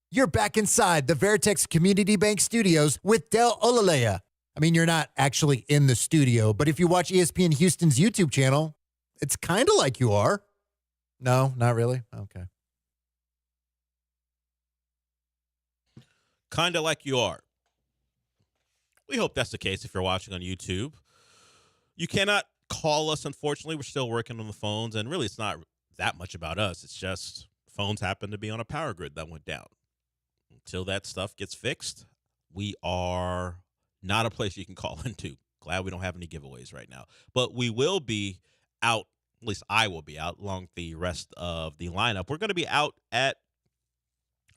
You're back inside the Veritex Community Bank Studios with Del Olaleye. I mean, you're not actually in the studio, but if you watch ESPN Houston's YouTube channel, it's kind of like you are. No, not really? Okay. Kind of like you are. We hope that's the case if you're watching on YouTube. You cannot call us, unfortunately. We're still working on the phones, and really it's not that much about us. It's just phones happen to be on a power grid that went down. Until that stuff gets fixed, we are not a place you can call into. Glad we don't have any giveaways right now. But we will be out, at least I will be out along the rest of the lineup. We're going to be out at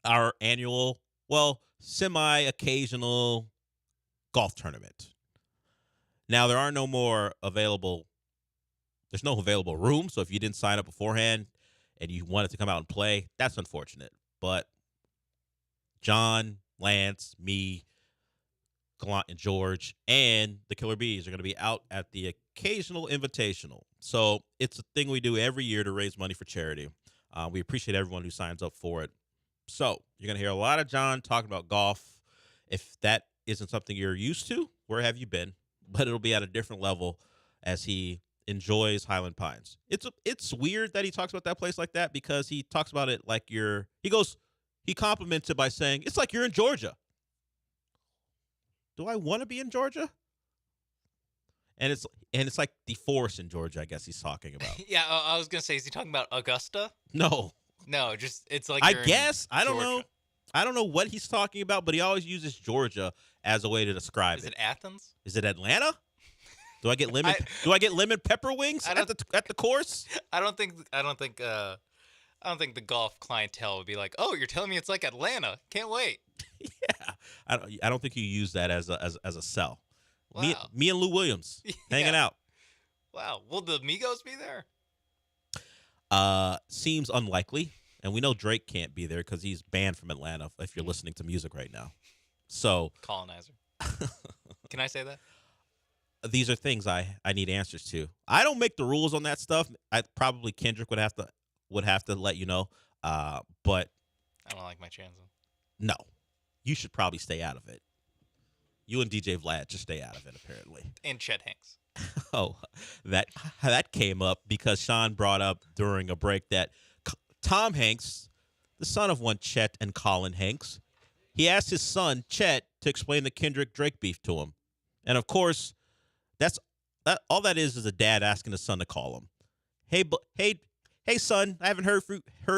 our annual, semi-occasional golf tournament. Now, there are no more available, there's no available room, so if you didn't sign up beforehand and you wanted to come out and play, that's unfortunate. But John, Lance, me, Gallant George, and the Killer Bees are going to be out at the occasional invitational. So it's a thing we do every year to raise money for charity. We appreciate everyone who signs up for it. So you're going to hear a lot of John talking about golf. If that isn't something you're used to, where have you been? But it'll be at a different level as he enjoys Highland Pines. It's weird that he talks about that place like that because he talks about it like he compliments it by saying, it's like you're in Georgia. Do I want to be in Georgia? And it's like the forest in Georgia, I guess he's talking about. Yeah, I was going to say, is he talking about Augusta? No, just it's like I guess. I don't Georgia. know. I don't know what he's talking about, but he always uses Georgia as a way to describe it. Is it Athens? Is it Atlanta? Do I get lemon pepper wings at the course? I don't think the golf clientele would be like, "Oh, you're telling me it's like Atlanta? Can't wait." Yeah, I don't think you use that as a sell. Wow. Me and Lou Williams hanging out. Wow. Will the Migos be there? Seems unlikely, and we know Drake can't be there because he's banned from Atlanta. If you're listening to music right now, so colonizer. Can I say that? These are things I need answers to. I don't make the rules on that stuff. Probably Kendrick would have to let you know. But I don't like my chances. No, you should probably stay out of it. You and DJ Vlad just stay out of it, apparently. And Chet Hanks. Oh, that came up because Sean brought up during a break that Tom Hanks, the son of one Chet and Colin Hanks, he asked his son Chet to explain the Kendrick Drake beef to him, and of course, all that is a dad asking his son to call him. Hey, son, I haven't heard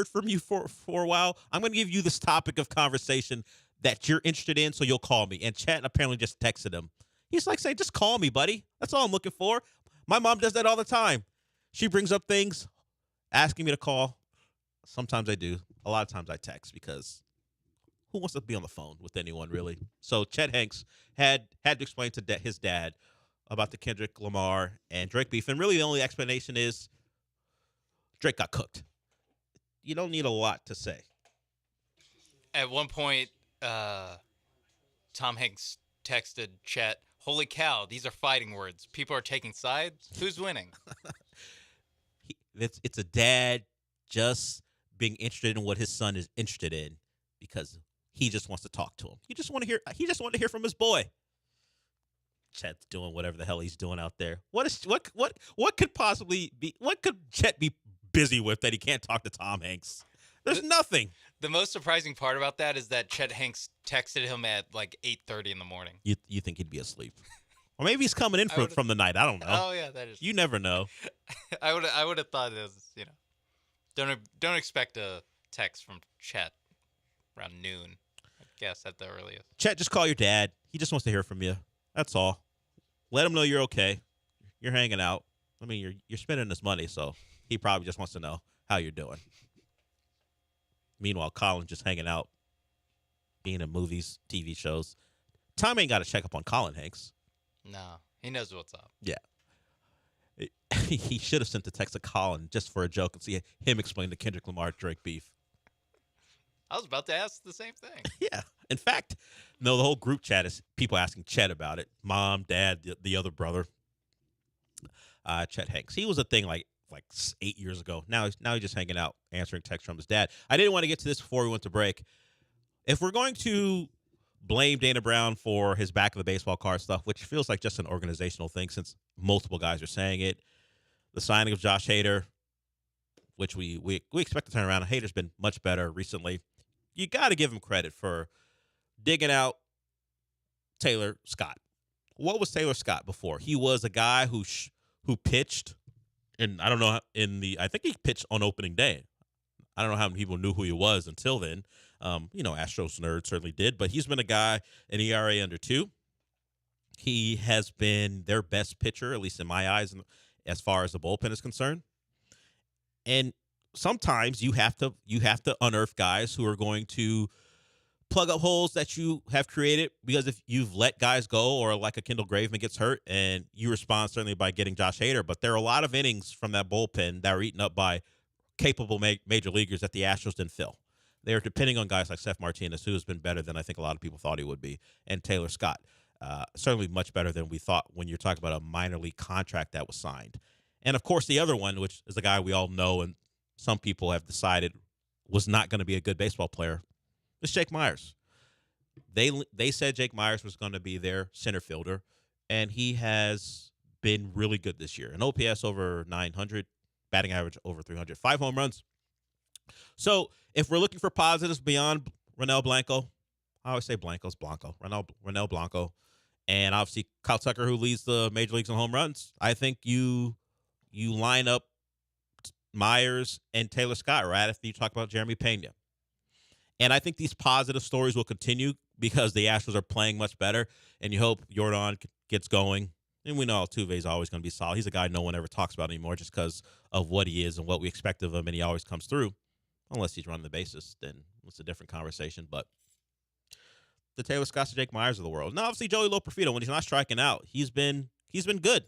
from you for a while. I'm going to give you this topic of conversation that you're interested in, so you'll call me. And Chet apparently just texted him. He's like saying, just call me, buddy. That's all I'm looking for. My mom does that all the time. She brings up things, asking me to call. Sometimes I do. A lot of times I text because who wants to be on the phone with anyone, really? So Chet Hanks had to explain to his dad about the Kendrick Lamar and Drake beef. And really the only explanation is Drake got cooked. You don't need a lot to say. At one point, Tom Hanks texted Chet, "Holy cow, these are fighting words. People are taking sides. Who's winning?" It's a dad just being interested in what his son is interested in because he just wants to talk to him. He just wanted to hear from his boy. Chet's doing whatever the hell he's doing out there. What could possibly be? What could Chet be busy with that he can't talk to Tom Hanks? There's nothing. The most surprising part about that is that Chet Hanks texted him at like 8:30 in the morning. You think he'd be asleep, or maybe he's coming in from the night. I don't know. Oh yeah, that is. You never know. I would have thought it was don't expect a text from Chet around noon. I guess at the earliest. Chet, just call your dad. He just wants to hear from you. That's all. Let him know you're okay. You're hanging out. I mean, you're spending this money, so he probably just wants to know how you're doing. Meanwhile, Colin's just hanging out, being in movies, TV shows. Tom ain't got to check up on Colin Hanks. No, he knows what's up. Yeah. He should have sent the text to Colin just for a joke and see him explain the Kendrick Lamar Drake beef. I was about to ask the same thing. Yeah. In fact, no, the whole group chat is people asking Chet about it. Mom, dad, the other brother. Chet Hanks. He was a thing like 8 years ago. Now he's just hanging out, answering texts from his dad. I didn't want to get to this before we went to break. if we're going to blame Dana Brown for his back of the baseball card stuff, which feels like just an organizational thing since multiple guys are saying it, the signing of Josh Hader, which we expect to turn around. Hader's been much better recently. You got to give him credit for digging out Taylor Scott. What was Taylor Scott before? He was a guy who pitched, and I don't know, I think he pitched on opening day. I don't know how many people knew who he was until then. Astros nerds certainly did, but he's been a guy, an ERA under 2. He has been their best pitcher, at least in my eyes, as far as the bullpen is concerned. And sometimes you have to unearth guys who are going to plug up holes that you have created, because if you've let guys go, or like a Kendall Graveman gets hurt, and you respond certainly by getting Josh Hader, but there are a lot of innings from that bullpen that were eaten up by capable major leaguers that the Astros didn't fill. They're depending on guys like Seth Martinez, who has been better than I think a lot of people thought he would be, and Taylor Scott. Certainly much better than we thought when you're talking about a minor league contract that was signed. And, of course, the other one, which is a guy we all know and some people have decided was not going to be a good baseball player, is Jake Myers. They said Jake Myers was going to be their center fielder, and he has been really good this year. An OPS over 900, batting average over 300, 5 home runs. So if we're looking for positives beyond Ronel Blanco, I always say Blanco's Blanco, Ronel Blanco, and obviously Kyle Tucker, who leads the major leagues in home runs, I think you line up Myers and Taylor Scott right after you talk about Jeremy Pena. And I think these positive stories will continue because the Astros are playing much better, and you hope Jordan gets going. And we know Altuve is always going to be solid. He's a guy no one ever talks about anymore just because of what he is and what we expect of him, and he always comes through. Unless he's running the bases, then it's a different conversation. But the Taylor Scotts and Jake Myers of the world. Now, obviously, Joey Loperfido, when he's not striking out, he's been good.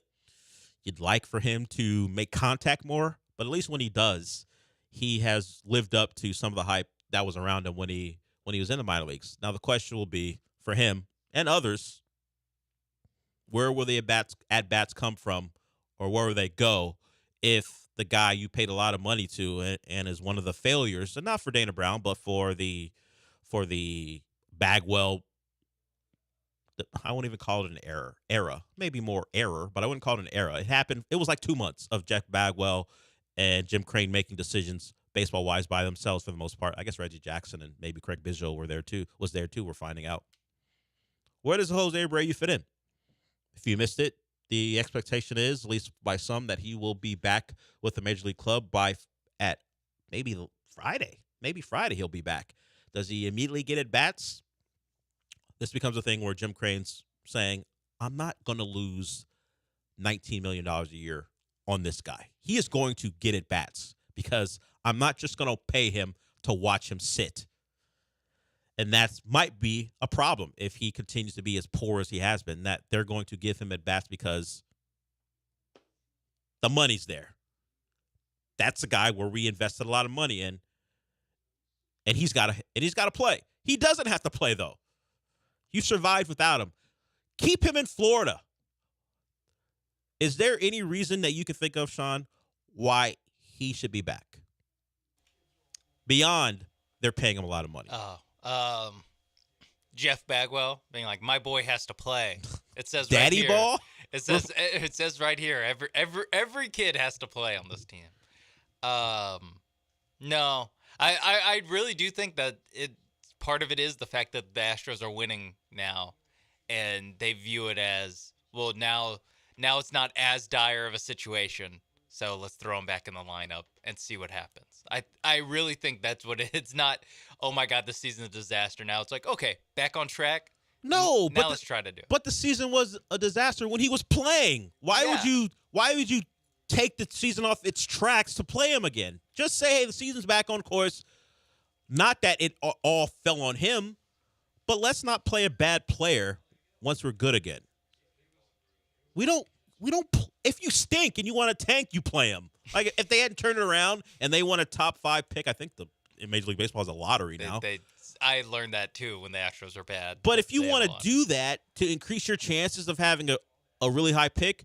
You'd like for him to make contact more, but at least when he does, he has lived up to some of the hype that was around him when he was in the minor leagues. Now, the question will be for him and others, where will the at-bats come from, or where will they go if the guy you paid a lot of money to and is one of the failures, and not for Dana Brown, but for the Bagwell, I won't even call it an era, maybe more error, but I wouldn't call it an era. It happened. It was like 2 months of Jeff Bagwell and Jim Crane making decisions baseball-wise by themselves for the most part. I guess Reggie Jackson and maybe Craig Biggio was there too. We're finding out. Where does Jose Abreu fit in? If you missed it, the expectation is, at least by some, that he will be back with the Major League club at maybe Friday. Maybe Friday he'll be back. Does he immediately get at bats? This becomes a thing where Jim Crane's saying, I'm not going to lose $19 million a year on this guy. He is going to get at bats because I'm not just going to pay him to watch him sit. And that might be a problem if he continues to be as poor as he has been, that they're going to give him at bats because the money's there. That's a guy where we invested a lot of money in, and he's got to play. He doesn't have to play, though. You survived without him. Keep him in Florida. Is there any reason that you can think of, Sean, why he should be back? Beyond they're paying him a lot of money. Jeff Bagwell being like, my boy has to play. It says Daddy right here, ball? It says right here, every kid has to play on this team. No, I really do think that part of it is the fact that the Astros are winning now, and they view it as, well, now it's not as dire of a situation, so let's throw him back in the lineup and see what happens. I really think that's what it's not, oh my God, this season's a disaster. Now it's like, okay, back on track. No, now let's try to do it. But the season was a disaster when he was playing. Why would you take the season off its tracks to play him again? Just say, hey, the season's back on course. Not that it all fell on him, but let's not play a bad player once we're good again. We don't. If you stink and you want to tank, you play them. Like if they hadn't turned it around and they won a top 5 pick, I think in Major League Baseball is a lottery now. I learned that too when the Astros are bad. But if you want to do that to increase your chances of having a really high pick,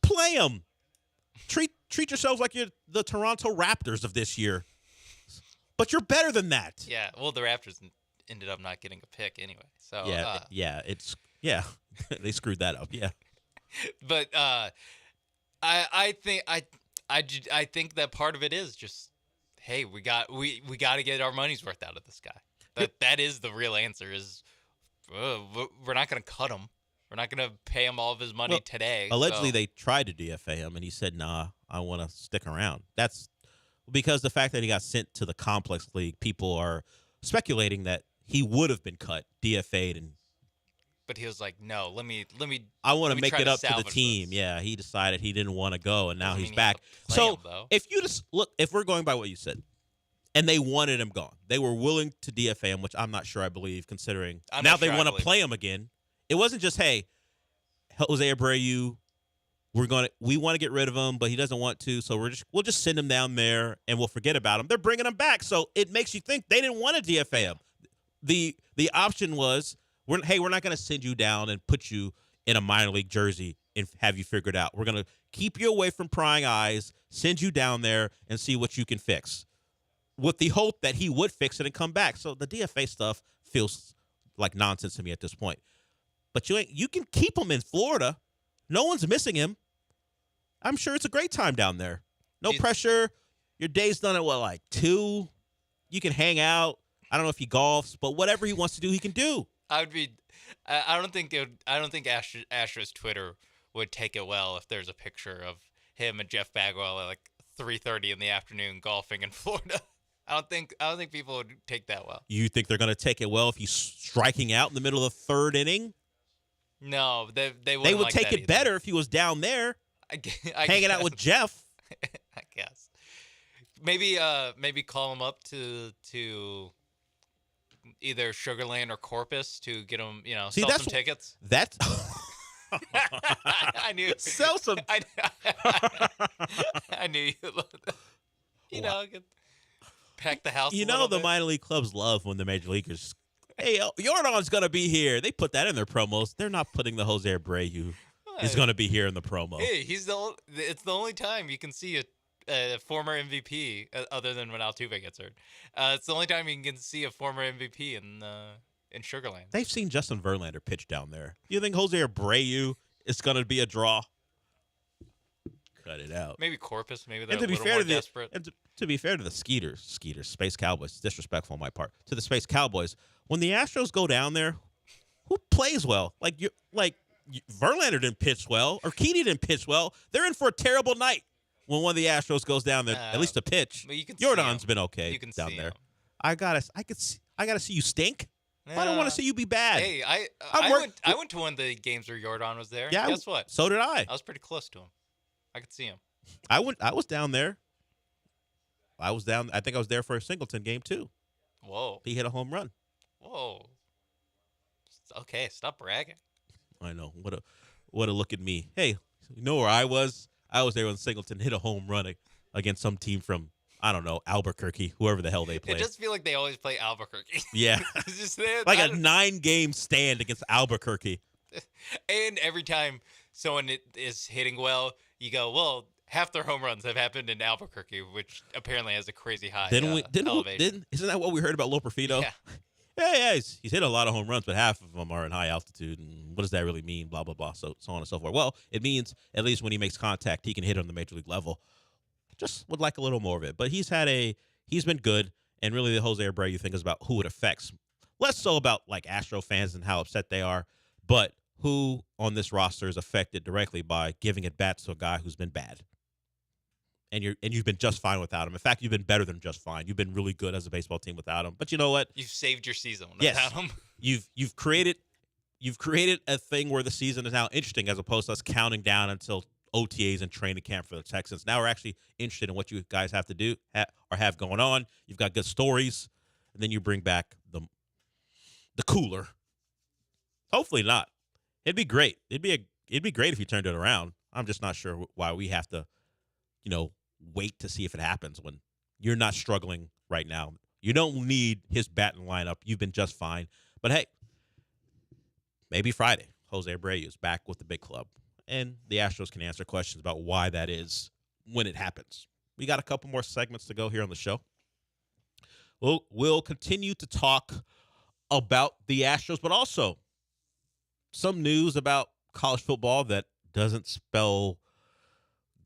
play them. Treat yourselves like you're the Toronto Raptors of this year. But you're better than that. Yeah, well, the Raptors ended up not getting a pick anyway. So they screwed that up. Yeah, but I think that part of it is just, hey, we got to get our money's worth out of this guy. That is the real answer. Is we're not going to cut him. We're not going to pay him all of his money today. Allegedly, they tried to DFA him, and he said, "Nah, I want to stick around." That's because the fact that he got sent to the complex league, people are speculating that he would have been cut, DFA'd, and. But he was like, "No, let me. I want to make it up to the team." This. Yeah, he decided he didn't want to go, and now he's back. So if you just look, if we're going by what you said, and they wanted him gone, they were willing to DFA him, which I'm not sure I believe, considering now they want to play him again. It wasn't just, hey, Jose Abreu, we want to get rid of him, but he doesn't want to, so we'll just send him down there and we'll forget about him. They're bringing him back, so it makes you think they didn't want to DFA him. The option was, we're not going to send you down and put you in a minor league jersey and have you figured out. We're going to keep you away from prying eyes, send you down there, and see what you can fix, with the hope that he would fix it and come back. So the DFA stuff feels like nonsense to me at this point. But you can keep him in Florida. No one's missing him. I'm sure it's a great time down there. No pressure. Your day's done at 2. You can hang out. I don't know if he golfs, but whatever he wants to do, he can do. I don't think Astros Twitter would take it well if there's a picture of him and Jeff Bagwell at 3:30 in the afternoon golfing in Florida. I don't think people would take that well. You think they're going to take it well if he's striking out in the middle of the 3rd inning? No, they wouldn't. They would like take that it better if he was down there, hanging out with Jeff. I guess. Maybe call him up to either Sugar Land or Corpus to get him, sell some tickets. That's I knew. Sell some. I knew you. Pack the house. The minor league clubs love when the major leaguers. Hey, Jordan's going to be here. They put that in their promos. They're not putting the Jose Abreu is going to be here in the promo. Hey, it's the only time you can see a former MVP other than when Altuve gets hurt. It's the only time you can see a former MVP in Sugar Land. They've seen Justin Verlander pitch down there. You think Jose Abreu is going to be a draw? Cut it out. Maybe Corpus. Maybe they're a little more desperate. And to be fair to the Skeeters, Space Cowboys, disrespectful on my part, to the Space Cowboys, when the Astros go down there, who plays well? Verlander didn't pitch well, or Urquidy didn't pitch well. They're in for a terrible night when one of the Astros goes down there, at least to pitch. Jordan's been okay down there. I gotta see you stink. I don't want to see you be bad. Hey, I went to one of the games where Jordan was there. Yeah, guess what? So did I. I was pretty close to him. I could see him. I was down there. I think I was there for a Singleton game too. Whoa. He hit a home run. Whoa. Okay, stop bragging. I know. What a look at me. Hey, you know where I was? I was there when Singleton hit a home run against some team from, I don't know, Albuquerque, whoever the hell they play. It just feel like they always play Albuquerque. Yeah. It's just like a 9-game stand against Albuquerque. And every time someone is hitting well, you go, well, half their home runs have happened in Albuquerque, which apparently has a crazy high elevation. Isn't that what we heard about Loperfido? Yeah. Yeah, he's hit a lot of home runs, but half of them are in high altitude. And what does that really mean? Blah, blah, blah, so on and so forth. Well, it means at least when he makes contact, he can hit on the major league level. Just would like a little more of it. But he's been good, and really the Jose Abreu thing is about who it affects. Less so about Astro fans and how upset they are, but who on this roster is affected directly by giving at bats to a guy who's been bad. And you've been just fine without him. In fact, you've been better than just fine. You've been really good as a baseball team without him. But you know what? You've saved your season without him. You've created a thing where the season is now interesting as opposed to us counting down until OTAs and training camp for the Texans. Now we're actually interested in what you guys have to do or have going on. You've got good stories, and then you bring back the cooler. Hopefully not. It'd be great. It'd be great if you turned it around. I'm just not sure why we have to, wait to see if it happens when you're not struggling right now. You don't need his batting lineup. You've been just fine. But hey, maybe Friday, Jose Abreu is back with the big club, and the Astros can answer questions about why that is when it happens. We got a couple more segments to go here on the show. We'll continue to talk about the Astros, but also some news about college football that doesn't spell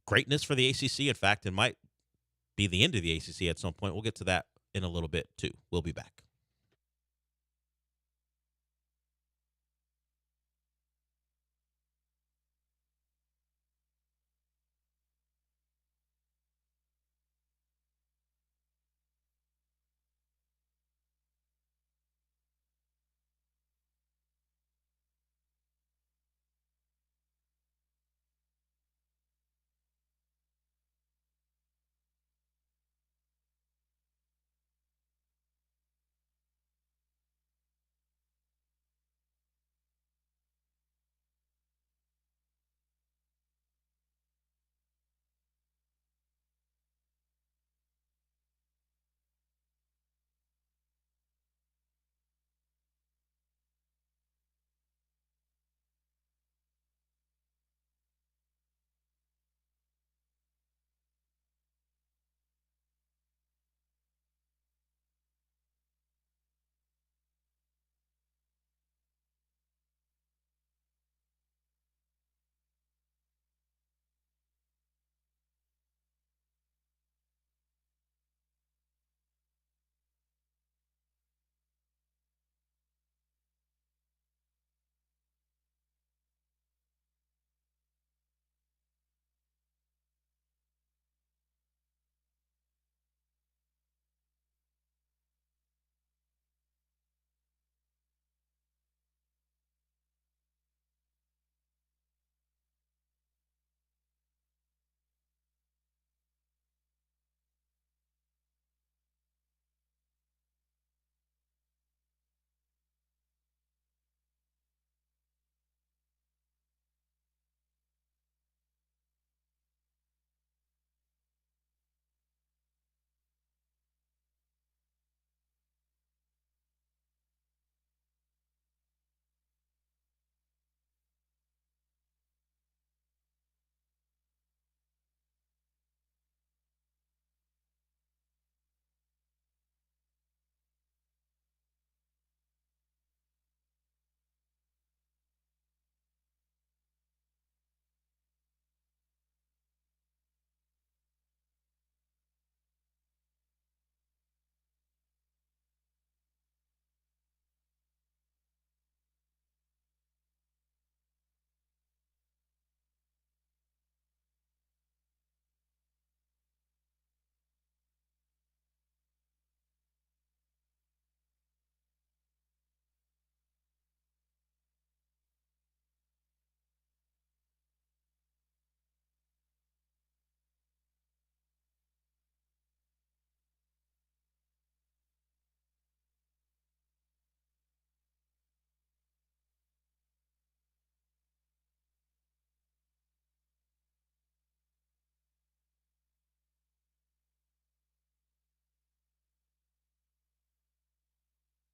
greatness for the ACC. In fact, it might be the end of the ACC at some point. We'll get to that in a little bit, too. We'll be back.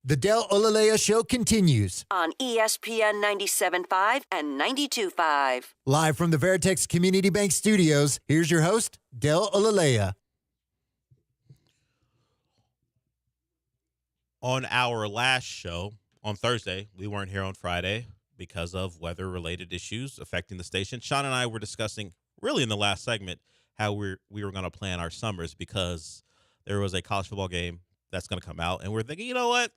The Del Olaleye Show continues on ESPN 97.5 and 92.5. live from the Veritex Community Bank Studios. Here's your host, Del Olaleye. On our last show on Thursday, we weren't here on Friday because of weather-related issues affecting the station. Sean and I were discussing, really in the last segment, how we were going to plan our summers because there was a college football game that's going to come out, and we're thinking, you know what?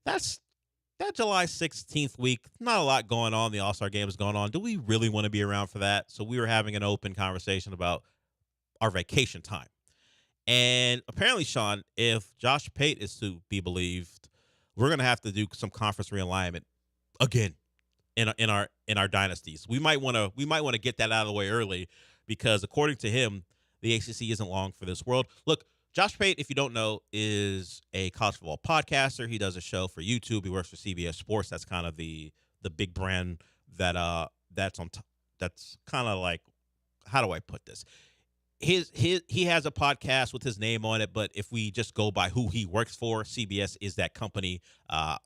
That July 16th week, not a lot going on. The All-Star game is going on. Do we really want to be around for that? So we were having an open conversation about our vacation time. And apparently, Sean, if Josh Pate is to be believed, we're going to have to do some conference realignment again in our dynasties. We might want to get that out of the way early because according to him, the ACC isn't long for this world. Look, Josh Pate, if you don't know, is a college football podcaster. He does a show for YouTube. He works for CBS Sports. That's kind of the big brand that's on top. That's kind of like, how do I put this? He has a podcast with his name on it, but if we just go by who he works for, CBS is that company, and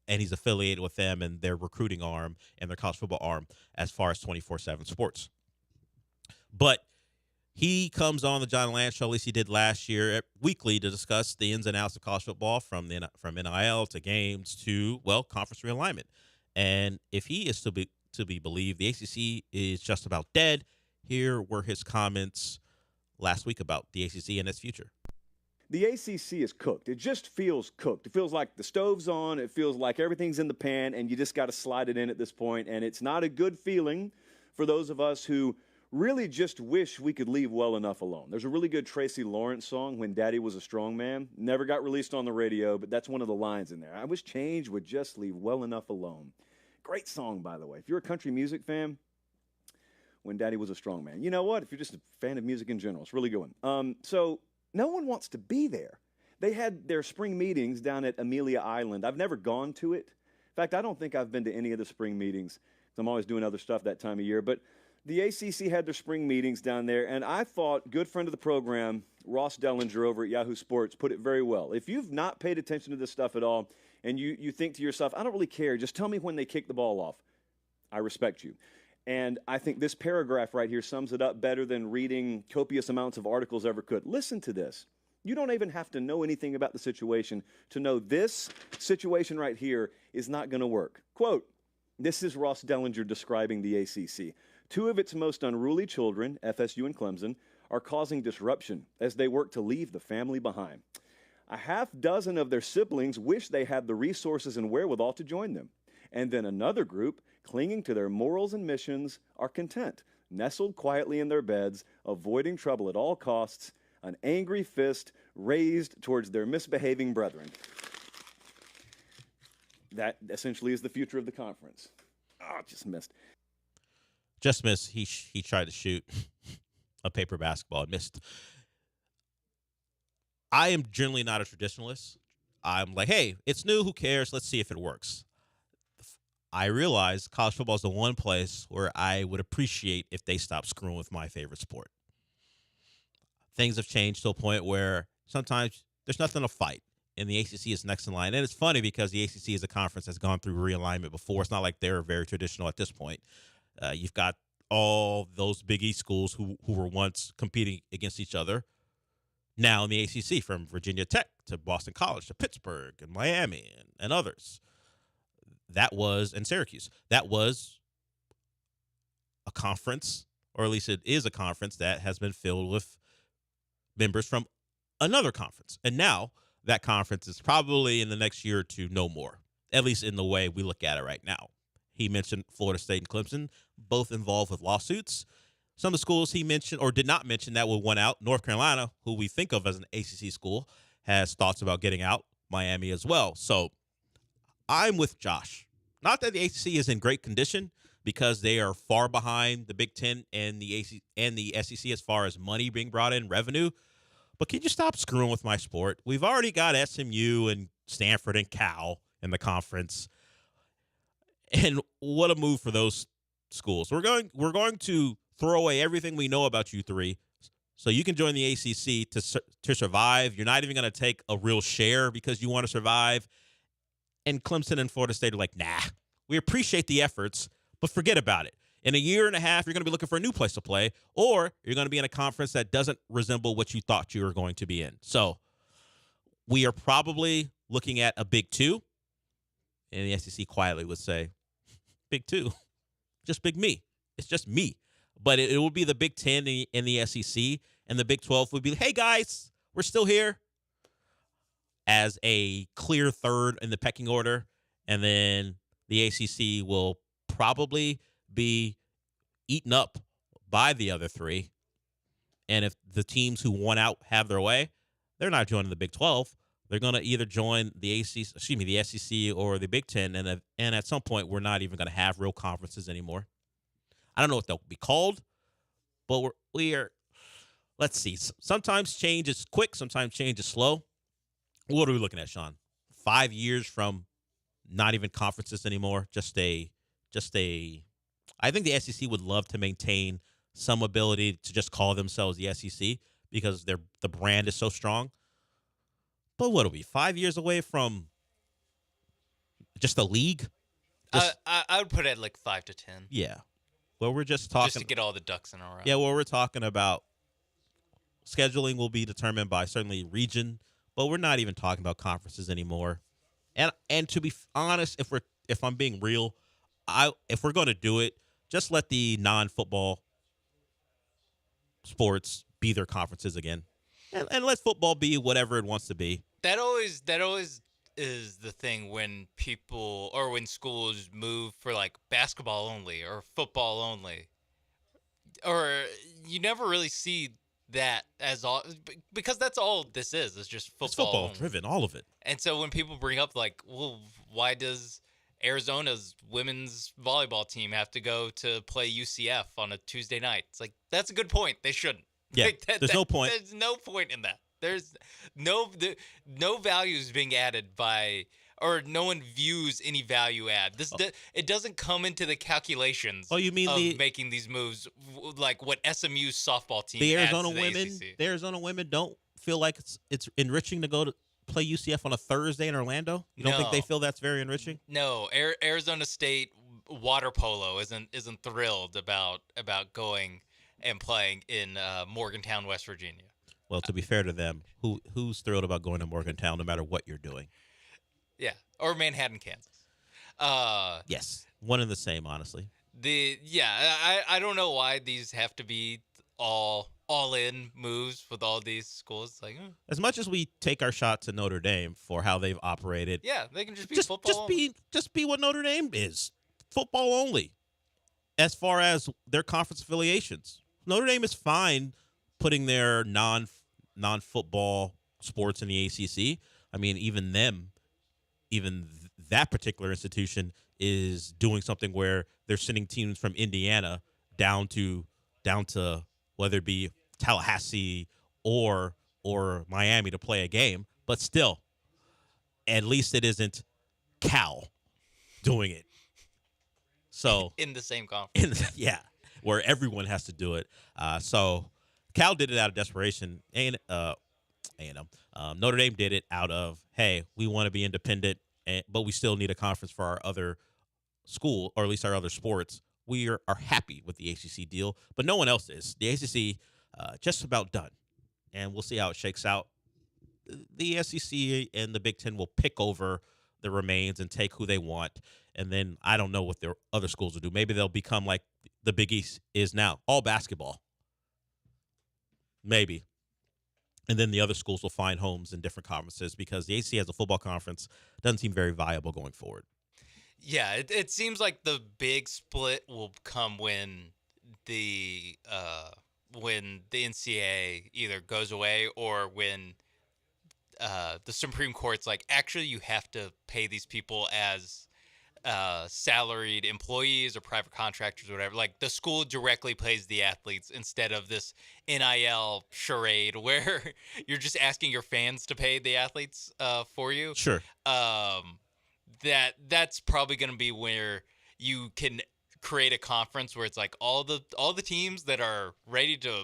he's affiliated with them and their recruiting arm and their college football arm as far as 24/7 sports. But He comes on the John Lance Show, at least he did last year, weekly to discuss the ins and outs of college football from NIL to games to, well, conference realignment. And if he is to be believed, the ACC is just about dead. Here were his comments last week about the ACC and its future. The ACC is cooked. It just feels cooked. It feels like the stove's on. It feels like everything's in the pan, and you just got to slide it in at this point. And it's not a good feeling for those of us who really just wish we could leave well enough alone. There's a really good Tracy Lawrence song, When Daddy Was a Strong Man. Never got released on the radio, but that's one of the lines in there. I wish change would just leave well enough alone. Great song, by the way. If you're a country music fan, When Daddy Was a Strong Man. You know what? If you're just a fan of music in general, it's really good one. So no one wants to be there. They had their spring meetings down at Amelia Island. I've never gone to it. In fact, I don't think I've been to any of the spring meetings. I'm always doing other stuff that time of year. But the ACC had their spring meetings down there, and I thought good friend of the program, Ross Dellinger over at Yahoo Sports, put it very well. If you've not paid attention to this stuff at all, and you think to yourself, I don't really care, just tell me when they kick the ball off. I respect you. And I think this paragraph right here sums it up better than reading copious amounts of articles ever could. Listen to this. You don't even have to know anything about the situation to know this situation right here is not going to work. Quote, this is Ross Dellinger describing the ACC. Two of its most unruly children, FSU and Clemson, are causing disruption as they work to leave the family behind. A half dozen of their siblings wish they had the resources and wherewithal to join them. And then another group, clinging to their morals and missions, are content, nestled quietly in their beds, avoiding trouble at all costs, an angry fist raised towards their misbehaving brethren. That essentially is the future of the conference. Oh, just missed. Just missed. He tried to shoot a paper basketball and missed. I am generally not a traditionalist. I'm like, hey, it's new. Who cares? Let's see if it works. I realize college football is the one place where I would appreciate if they stopped screwing with my favorite sport. Things have changed to a point where sometimes there's nothing to fight, and the ACC is next in line. And it's funny because the ACC is a conference that's gone through realignment before. It's not like they're very traditional at this point. You've got all those Big East schools who were once competing against each other now in the ACC, from Virginia Tech to Boston College to Pittsburgh and Miami and others. And Syracuse. That was a conference, or at least it is a conference that has been filled with members from another conference. And now that conference is probably in the next year or two no more, at least in the way we look at it right now. He mentioned Florida State and Clemson, both involved with lawsuits. Some of the schools he mentioned or did not mention that will win out. North Carolina, who we think of as an ACC school, has thoughts about getting out. Miami as well. So I'm with Josh. Not that the ACC is in great condition, because they are far behind the Big Ten and the ACC and the SEC as far as money being brought in, revenue. But can you stop screwing with my sport? We've already got SMU and Stanford and Cal in the conference. And what a move for those schools. We're going to throw away everything we know about you three so you can join the ACC to survive. You're not even going to take a real share because you want to survive. And Clemson and Florida State are like, nah, we appreciate the efforts, but forget about it. In a year and a half, you're going to be looking for a new place to play, or you're going to be in a conference that doesn't resemble what you thought you were going to be in. So we are probably looking at a Big Two, and the SEC quietly would say, Big Two, just Big Me. It's just me. But it would be the Big Ten in the SEC, and the Big 12 would be, hey, guys, we're still here, as a clear third in the pecking order. And then the ACC will probably be eaten up by the other three. And if the teams who won out have their way, they're not joining the Big 12. They're going to either join the SEC or the Big Ten. And at some point, we're not even going to have real conferences anymore. I don't know what they'll be called, but we are. Let's see. Sometimes change is quick. Sometimes change is slow. What are we looking at, Sean? 5 years from not even conferences anymore. Just a. I think the SEC would love to maintain some ability to just call themselves the SEC because the brand is so strong. But what are we? 5 years away from just a league? I would put it at like 5 to 10. Yeah. Well, we're just talking. Just to get all the ducks in a row. Yeah. Well, we're talking about scheduling will be determined by certainly region, but we're not even talking about conferences anymore. And to be honest, if I'm being real, if we're going to do it, just let the non-football sports be their conferences again, and let football be whatever it wants to be. That always is the thing when people or when schools move for like basketball only or football only, or you never really see that as all, because that's all this is just football. It's football only. driven, all of it. And so when people bring up like, well, why does Arizona's women's volleyball team have to go to play UCF on a Tuesday night? It's like, that's a good point. They shouldn't. Yeah, Like, there's no point. There's no point in that. There's no value is being added by, or no one views any value add. It doesn't come into the calculations. Oh, you mean of making these moves, like what SMU's softball team. The adds Arizona to the women, ACC. the Arizona women don't feel like it's enriching to go to play UCF on a Thursday in Orlando. You don't think No. they feel that's very enriching? No, Arizona State water polo isn't thrilled about going and playing in Morgantown, West Virginia. Well, to be fair to them, who's thrilled about going to Morgantown no matter what you're doing? Yeah, or Manhattan, Kansas. Yes, one and the same, honestly. I don't know why these have to be all in moves with all these schools. Like, As much as we take our shots at Notre Dame for how they've operated, yeah, they can just be just football. be what Notre Dame is, football only. As far as their conference affiliations, Notre Dame is fine putting their non-football sports in the ACC. I mean, even that particular institution is doing something where they're sending teams from Indiana down to whether it be Tallahassee or Miami to play a game. But still, at least it isn't Cal doing it. So in the same conference. Where everyone has to do it. So Cal did it out of desperation, and Notre Dame did it out of, hey, we want to be independent, but we still need a conference for our other school, or at least our other sports. We are happy with the ACC deal, but no one else is. The ACC just about done, and we'll see how it shakes out. The SEC and the Big Ten will pick over the remains and take who they want, and then I don't know what their other schools will do. Maybe they'll become like the Big East is now, all basketball. Maybe. And then the other schools will find homes in different conferences because the ACC as a football conference doesn't seem very viable going forward. Yeah, it seems like the big split will come when the NCAA either goes away or when the Supreme Court's like, actually, you have to pay these people as salaried employees or private contractors or whatever. Like, the school directly pays the athletes instead of this NIL charade where you're just asking your fans to pay the athletes for you. Sure. That's probably going to be where you can create a conference where it's like all the teams that are ready to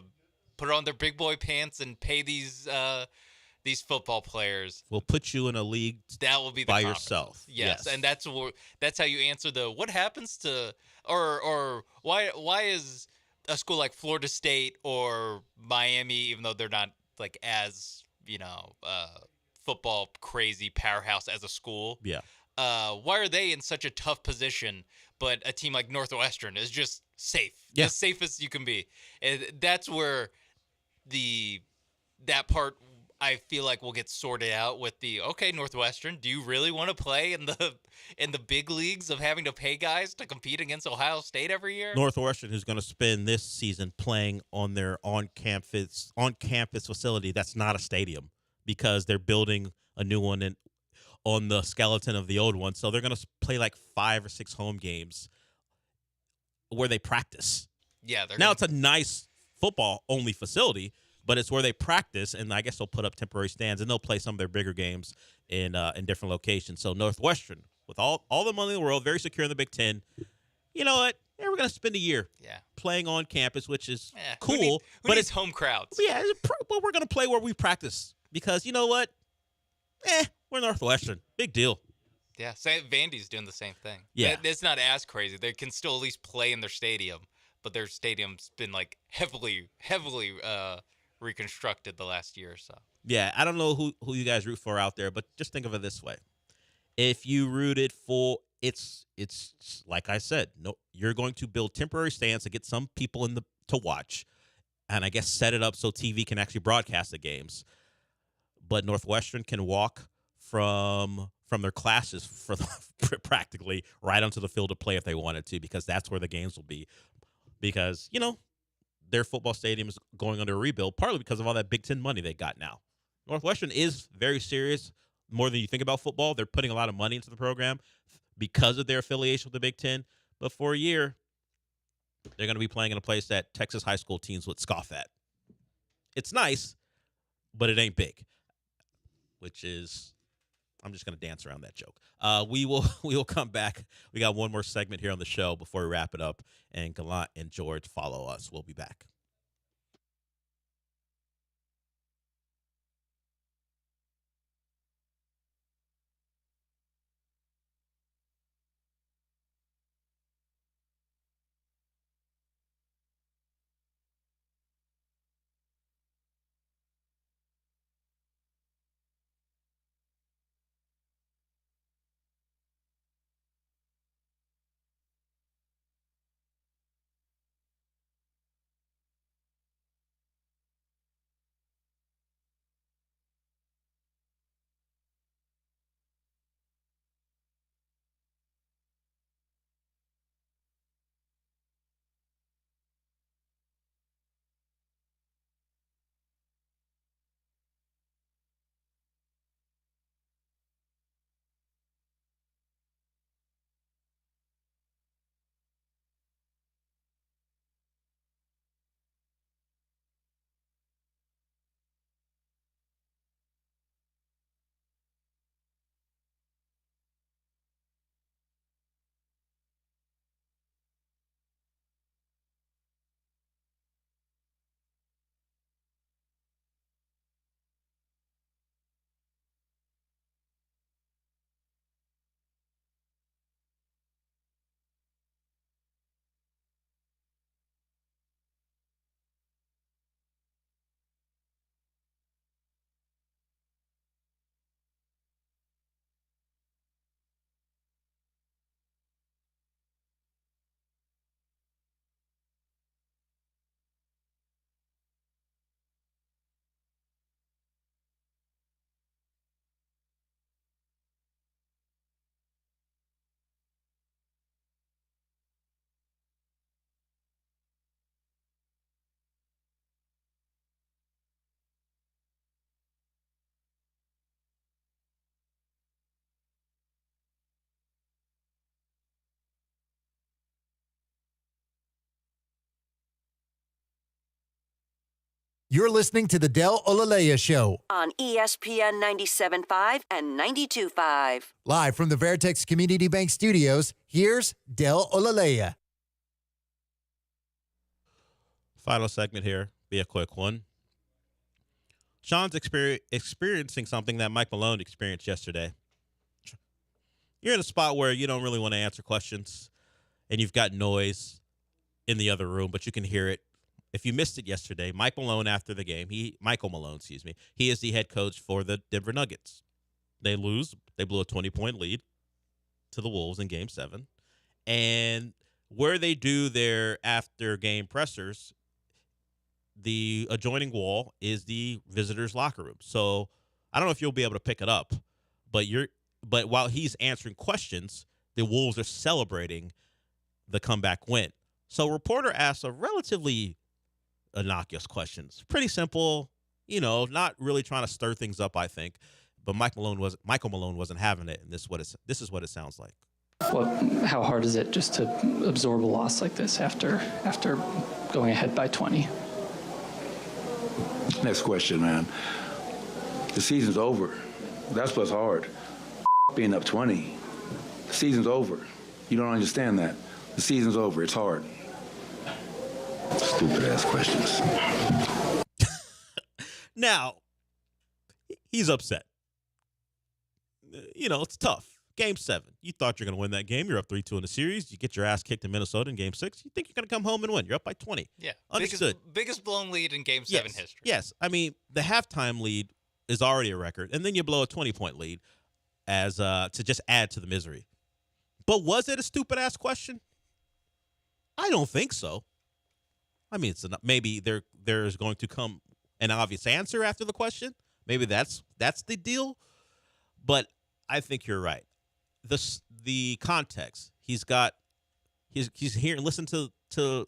put on their big boy pants and pay these football players. We'll put you in a league that will be the by conference. yourself. Yes, and that's how you answer the what happens to or why is a school like Florida State or Miami, even though they're not like as football crazy powerhouse as a school. Yeah. Why are they in such a tough position, but a team like Northwestern is just safe, Yeah. as safe as you can be? And that's where that part I feel like will get sorted out with Northwestern, do you really want to play in the big leagues of having to pay guys to compete against Ohio State every year? Northwestern, who's going to spend this season playing on their on-campus facility that's not a stadium because they're building a new one on the skeleton of the old one. So they're going to play like 5 or 6 home games where they practice. Yeah. It's a nice football-only facility, but it's where they practice, and I guess they'll put up temporary stands, and they'll play some of their bigger games in different locations. So Northwestern, with all the money in the world, very secure in the Big Ten, you know what? Yeah, we're going to spend a year playing on campus, which is cool. But it's home crowds. Yeah, but we're going to play where we practice because you know what? We're Northwestern. Big deal. Yeah, Vandy's doing the same thing. Yeah. It's not as crazy. They can still at least play in their stadium, but their stadium's been like heavily reconstructed the last year or so. Yeah, I don't know who you guys root for out there, but just think of it this way. If you rooted for it's like I said, no, you're going to build temporary stands to get some people to watch, and I guess set it up so TV can actually broadcast the games. But Northwestern can walk from their classes for practically right onto the field to play if they wanted to, because that's where the games will be. Because, their football stadium is going under a rebuild, partly because of all that Big Ten money they got now. Northwestern is very serious, more than you think about football. They're putting a lot of money into the program because of their affiliation with the Big Ten. But for a year, they're going to be playing in a place that Texas high school teams would scoff at. It's nice, but it ain't big, which is, I'm just going to dance around that joke. We will come back. We got one more segment here on the show before we wrap it up, and Gallant and George follow us. We'll be back. You're listening to the Del Olaleye Show on ESPN 97.5 and 92.5. live from the Veritex Community Bank Studios. Here's Del Olaleye. Final segment here. Be a quick one. Sean's experiencing something that Mike Malone experienced yesterday. You're in a spot where you don't really want to answer questions, and you've got noise in the other room, but you can hear it. If you missed it yesterday, Michael Malone, he is the head coach for the Denver Nuggets. They lose. They blew a 20-point lead to the Wolves in Game 7. And where they do their after-game pressers, the adjoining wall is the visitors' locker room. So I don't know if you'll be able to pick it up, but while he's answering questions, the Wolves are celebrating the comeback win. So a reporter asks a relatively innocuous questions. Pretty simple, not really trying to stir things up, I think. But Michael Malone wasn't having it, and this is what it sounds like. How hard is it just to absorb a loss like this after going ahead by 20? Next question, man. The season's over. That's what's hard. Being up 20. The season's over. You don't understand that. The season's over. It's hard. Stupid ass questions. Now, he's upset. It's tough. Game 7. You thought you're going to win that game. You're up 3-2 in the series. You get your ass kicked in Minnesota in Game 6. You think you're going to come home and win. You're up by 20. Yeah. Understood. Biggest blown lead in Game 7 history. Yes. I mean, the halftime lead is already a record, and then you blow a 20-point lead as to just add to the misery. But was it a stupid-ass question? I don't think so. I mean, maybe there's going to come an obvious answer after the question. Maybe that's the deal. But I think you're right. The context. He's here. Listen to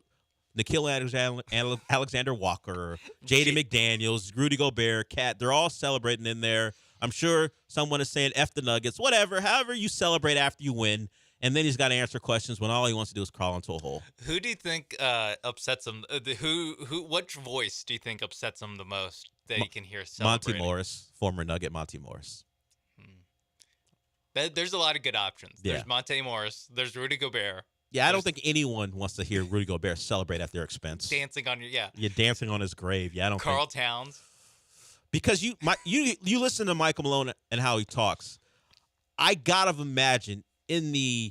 Nikhil Alexander Walker, J.D. McDaniels, Rudy Gobert, Cat. They're all celebrating in there. I'm sure someone is saying F the Nuggets, whatever. However you celebrate after you win. And then he's got to answer questions when all he wants to do is crawl into a hole. Who do you think upsets him? What voice do you think upsets him the most that you can hear celebrating? Monty Morris, former Nugget Monty Morris. There's a lot of good options. Yeah. There's Monte Morris. There's Rudy Gobert. Yeah, I don't think anyone wants to hear Rudy Gobert celebrate at their expense. Dancing on You're dancing on his grave. Yeah, I don't Carl think. Towns. Because you listen to Michael Malone and how he talks. I gotta imagine in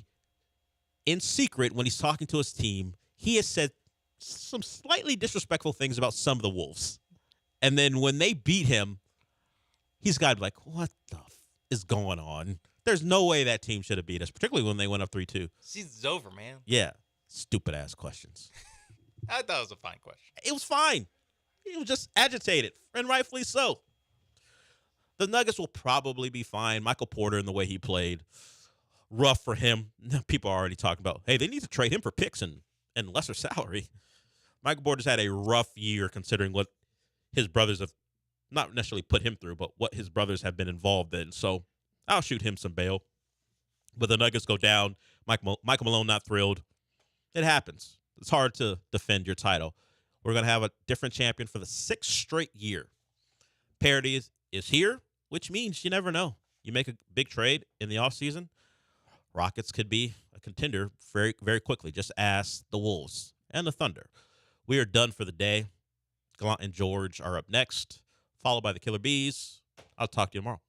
secret when he's talking to his team, he has said some slightly disrespectful things about some of the Wolves. And then when they beat him, he's got to be like, what the is going on? There's no way that team should have beat us, particularly when they went up 3-2. Season's over, man. Yeah. Stupid-ass questions. I thought it was a fine question. It was fine. He was just agitated, and rightfully so. The Nuggets will probably be fine. Michael Porter and the way he played, rough for him. People are already talking about, hey, they need to trade him for picks and lesser salary. Michael Porter's had a rough year considering what his brothers have not necessarily put him through, but what his brothers have been involved in. So I'll shoot him some bail. But the Nuggets go down. Michael Malone not thrilled. It happens. It's hard to defend your title. We're going to have a different champion for the 6th straight year. Parity is here, which means you never know. You make a big trade in the offseason, Rockets could be a contender very, very quickly. Just ask the Wolves and the Thunder. We are done for the day. Gallant and George are up next, followed by the Killer Bees. I'll talk to you tomorrow.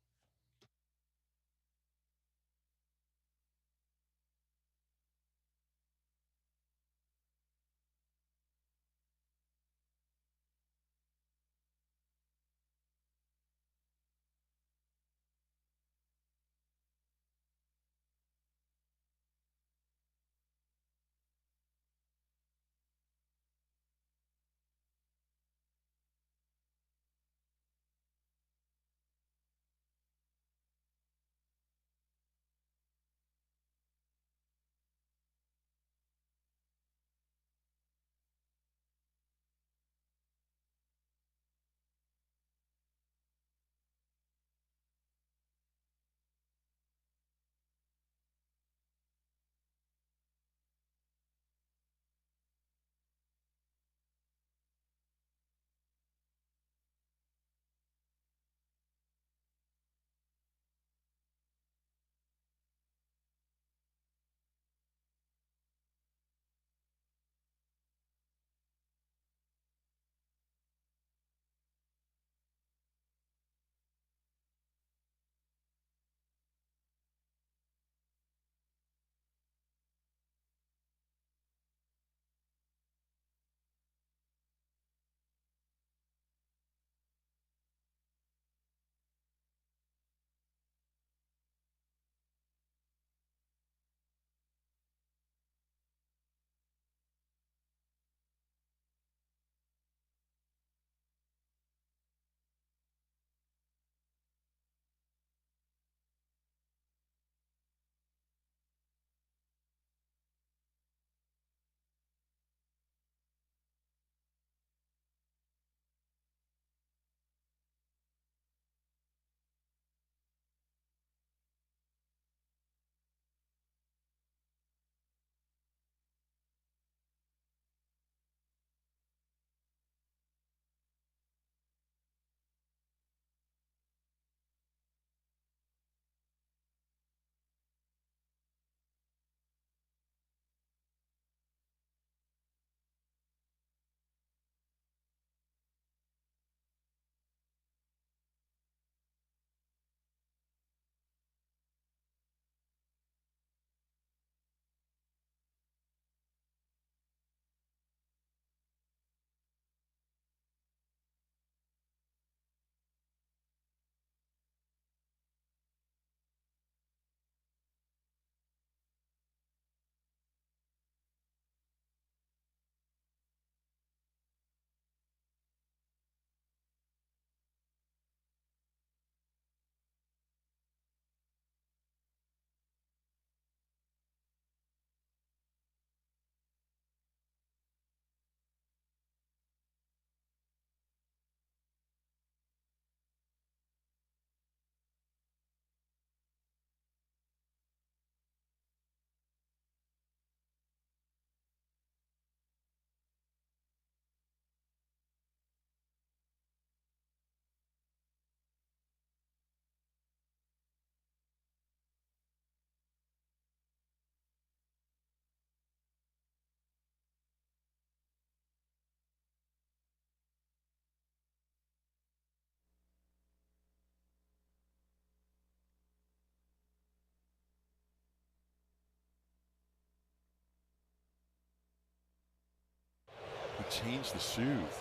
change the shoes.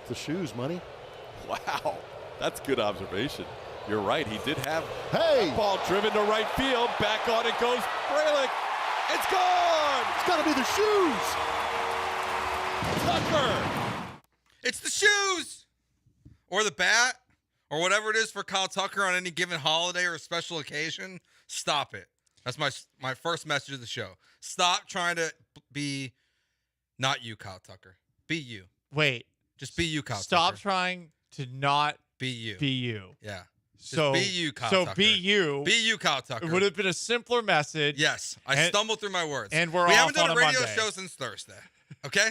The shoes, money. Wow, that's good observation. You're right. He did have Hey! ball driven to right field. Back on it goes Frelick. It's gone. It's got to be the shoes. Tucker. It's the shoes or the bat or whatever it is for Kyle Tucker on any given holiday or special occasion. Stop it. That's my first message of the show. Stop trying to be not you, Kyle Tucker. Be you. Wait. Just be you, Kyle Stop Tucker. trying to not be you. Be you. Yeah. Just So be you, Kyle so Tucker. be you. Be you, Kyle Tucker. It would have been a simpler message. Yes. I stumbled through my words. And we off haven't done on a radio Monday. show since Thursday. Okay?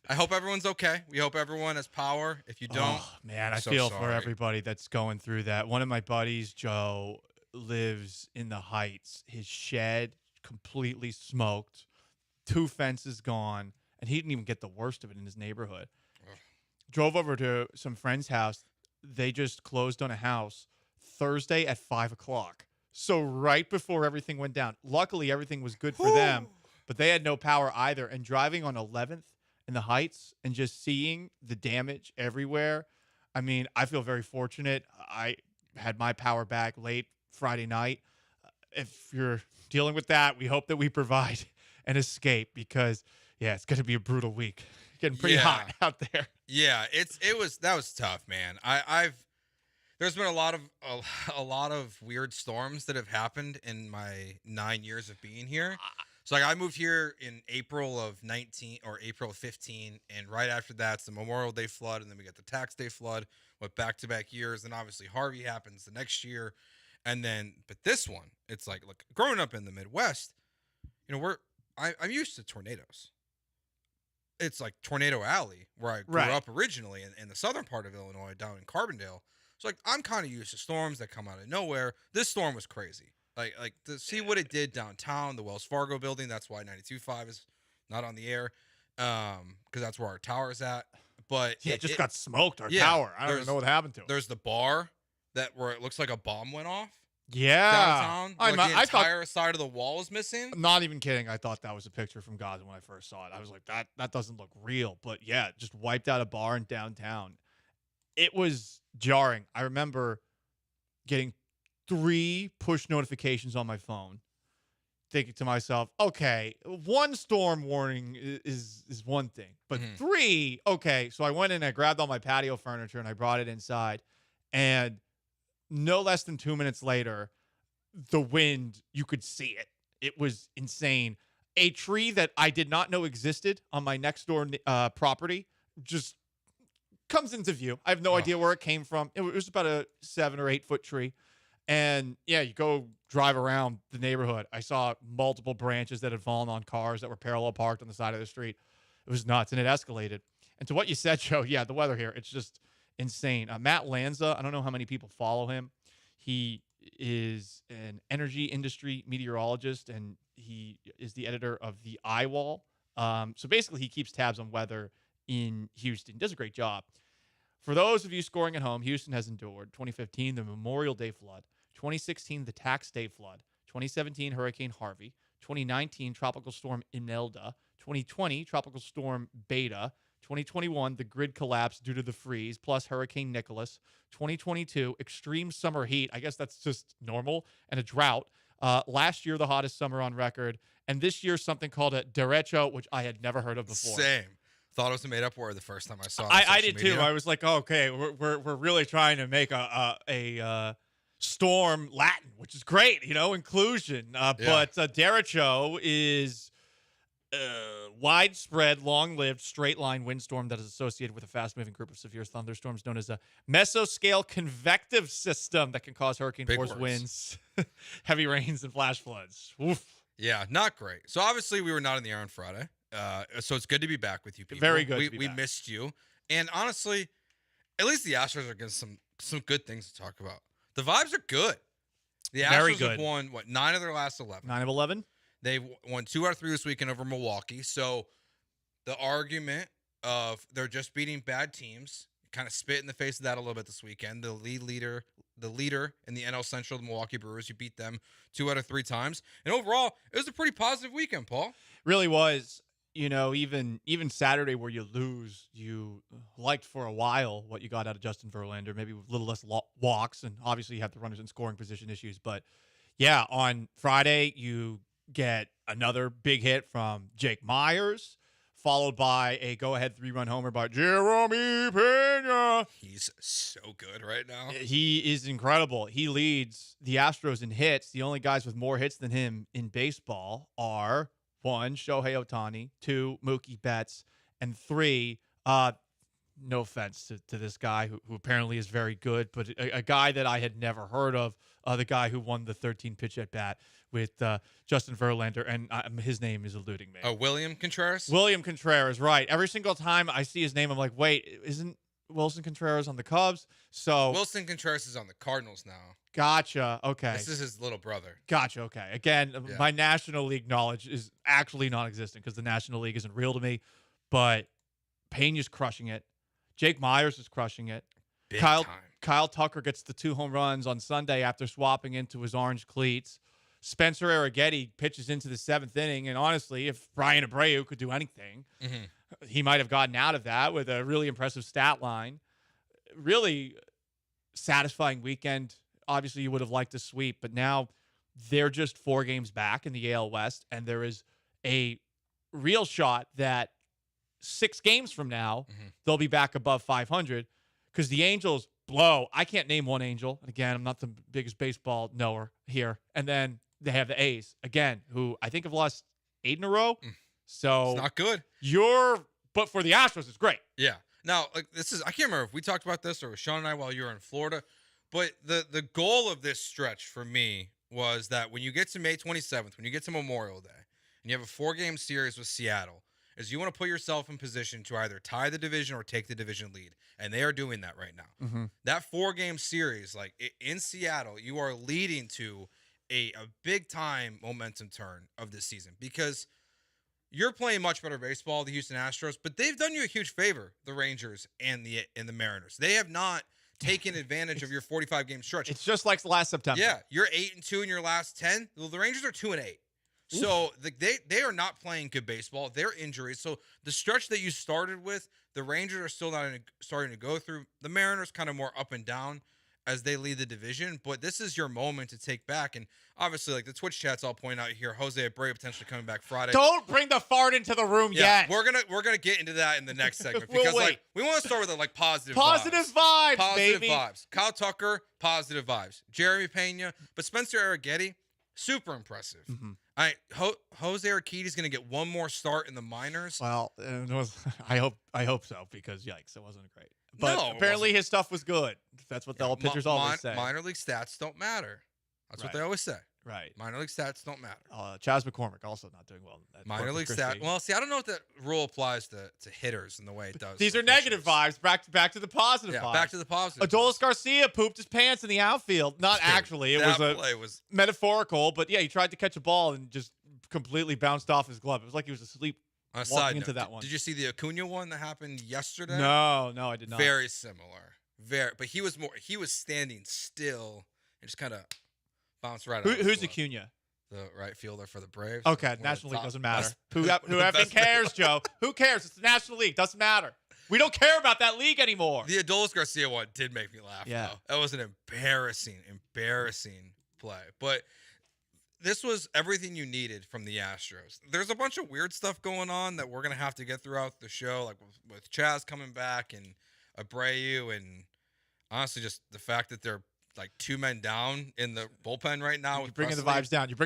I hope everyone's okay. We hope everyone has power. If you don't, Oh, man, I so feel for sorry. everybody that's going through that. One of my buddies, Joe, lives in the Heights. His shed completely smoked, 2 fences gone, and he didn't even get the worst of it in his neighborhood. Drove over to some friend's house. They just closed on a house Thursday at 5 o'clock. So right before everything went down. Luckily, everything was good for them, but they had no power either. And driving on 11th in the Heights and just seeing the damage everywhere, I mean, I feel very fortunate. I had my power back late Friday night. If you're dealing with that, we hope that we provide an escape because, yeah, it's going to be a brutal week. Getting pretty hot out there. Yeah, that was tough, man. There's been a lot of weird storms that have happened in my 9 years of being here. So like I moved here in April of 19 or April of 15, and right after that's the Memorial Day flood, and then we got the Tax Day flood, with back-to-back years, and obviously Harvey happens the next year, and then but this one, it's like look, growing up in the Midwest, you know, I'm used to tornadoes. It's like Tornado Alley, where I grew up originally in the southern part of Illinois, down in Carbondale. So like I'm kind of used to storms that come out of nowhere. This storm was crazy. Like to see what it did downtown, the Wells Fargo building. That's why 92.5 is not on the air, because that's where our tower is at. But yeah, it just got smoked. Our tower. I don't even know what happened to it. There's the bar where it looks like a bomb went off. Yeah, downtown. Like the I entire side of the wall is missing. I'm not even kidding. I thought that was a picture from Gaza when I first saw it. I was like, that doesn't look real. But yeah, just wiped out a bar in downtown. It was jarring. I remember getting 3 push notifications on my phone, thinking to myself, okay, 1 storm warning is one thing, but 3, okay. So I went in, I grabbed all my patio furniture, and I brought it inside, and no less than 2 minutes later, the wind, you could see it. It was insane. A tree that I did not know existed on my next door property just comes into view. I have no idea where it came from. It was about a 7 or 8 foot tree. And yeah, you go drive around the neighborhood. I saw multiple branches that had fallen on cars that were parallel parked on the side of the street. It was nuts, and it escalated. And to what you said, Joe, yeah, the weather here, it's just insane. Matt Lanza, I don't know how many people follow him. He is an energy industry meteorologist, and he is the editor of the iWall. So basically, he keeps tabs on weather in Houston. He does a great job. For those of you scoring at home, Houston has endured 2015, the Memorial Day flood, 2016, the Tax Day flood, 2017, Hurricane Harvey, 2019, Tropical Storm Imelda, 2020, Tropical Storm Beta, 2021, the grid collapse due to the freeze, plus Hurricane Nicholas, 2022, extreme summer heat. I guess that's just normal, and a drought. Last year, the hottest summer on record, and this year, something called a derecho, which I had never heard of before. Same. Thought it was a made-up word the first time I saw it. I did too. I was like, oh, okay, we're really trying to make a storm Latin, which is great, inclusion. But derecho is widespread, long-lived, straight-line windstorm that is associated with a fast-moving group of severe thunderstorms known as a mesoscale convective system that can cause hurricane-force winds, heavy rains, and flash floods. Oof. Yeah, not great. So obviously we were not in the air on Friday. So it's good to be back with you people. Very good. We missed you. And honestly, at least the Astros are getting some good things to talk about. The vibes are good. The Astros have won, 9 of their last 11. 9 of 11? They've won 2 out of 3 this weekend over Milwaukee. So the argument of they're just beating bad teams, kind of spit in the face of that a little bit this weekend. The leader in the NL Central, the Milwaukee Brewers, you beat them 2 out of 3 times. And overall, it was a pretty positive weekend, Paul. Really was. even Saturday where you lose, you liked for a while what you got out of Justin Verlander, maybe with a little less walks, and obviously you have the runners in scoring position issues. But yeah, on Friday you get another big hit from Jake Myers, followed by a go-ahead 3-run homer by Jeremy Pena. He's so good right now. He is incredible. He leads the Astros in hits. The only guys with more hits than him in baseball are 1, Shohei Ohtani, 2, Mookie Betts, and 3, no offense to this guy who apparently is very good, but a guy that I had never heard of, the guy who won the 13-pitch at-bat with Justin Verlander, and his name is eluding me. Oh, William Contreras? William Contreras, right. Every single time I see his name, I'm like, wait, isn't Wilson Contreras on the Cubs? So Wilson Contreras is on the Cardinals now. Gotcha. Okay. This is his little brother. Gotcha. Okay. Again, my National League knowledge is actually non-existent because the National League isn't real to me, but Pena's crushing it. Jake Myers is crushing it. Big time. Kyle Tucker gets the 2 home runs on Sunday after swapping into his orange cleats. Spencer Arrighetti pitches into the 7th inning, and honestly, if Brian Abreu could do anything, he might have gotten out of that with a really impressive stat line. Really satisfying weekend. Obviously, you would have liked a sweep, but now they're just 4 games back in the AL West, and there is a real shot that 6 games from now, they'll be back above 500 because the Angels blow. I can't name one Angel. And again, I'm not the biggest baseball knower here. And then they have the A's, again, who I think have lost 8 in a row. So it's not good. But for the Astros, it's great. Yeah. Now, I can't remember if we talked about this or with Sean and I while you were in Florida, but the goal of this stretch for me was that when you get to May 27th, when you get to Memorial Day, and you have a 4-game series with Seattle, is you want to put yourself in position to either tie the division or take the division lead. And they are doing that right now. That 4-game series, in Seattle, you are leading to a big-time momentum turn of this season because you're playing much better baseball, the Houston Astros, but they've done you a huge favor, the Rangers and the Mariners. They have not taken advantage of your 45-game stretch. It's just like last September. Yeah, you're 8-2 in your last 10. Well, the Rangers are 2-8. So they are not playing good baseball. They're injuries. So the stretch that you started with, the Rangers are still not starting to go through. The Mariners kind of more up and down as they lead the division. But this is your moment to take back. And obviously, the Twitch chats I'll point out here, Jose Abreu potentially coming back Friday. Don't bring the fart into the room yet. We're gonna get into that in the next segment because we want to start with positive vibes, positive baby. vibes. Kyle Tucker, positive vibes. Jeremy Pena, but Spencer Arrighetti, super impressive. Jose Urquidy is going to get one more start in the minors. Well, I hope so because yikes, it wasn't great. But apparently his stuff was good. That's what all pitchers always say. Minor league stats don't matter. That's what they always say. Right. Minor league stats don't matter. Chas McCormick also not doing well. Minor league stats. Well, see, I don't know if that rule applies to hitters in the way it does. These are negative vibes. Back to the positive vibes. Back to the positive. Adolis Garcia pooped his pants in the outfield. Not actually. It was metaphorical, but yeah, he tried to catch a ball and just completely bounced off his glove. It was like he was asleep walking into that one. Did you see the Acuna one that happened yesterday? No, I did not. Very similar. But he was standing still and just kind of bounced right out. Who's Acuna? The right fielder for the Braves. Okay, National League doesn't matter. Who effing cares, Joe? Who cares? It's the National League. Doesn't matter. We don't care about that league anymore. The Adolis Garcia one did make me laugh. Yeah. Though. That was an embarrassing play. But this was everything you needed from the Astros. There's a bunch of weird stuff going on that we're going to have to get throughout the show, like with Chas coming back and Abreu, and honestly just the fact that they're like 2 men down in the bullpen right now. You're bringing the vibes down. All right,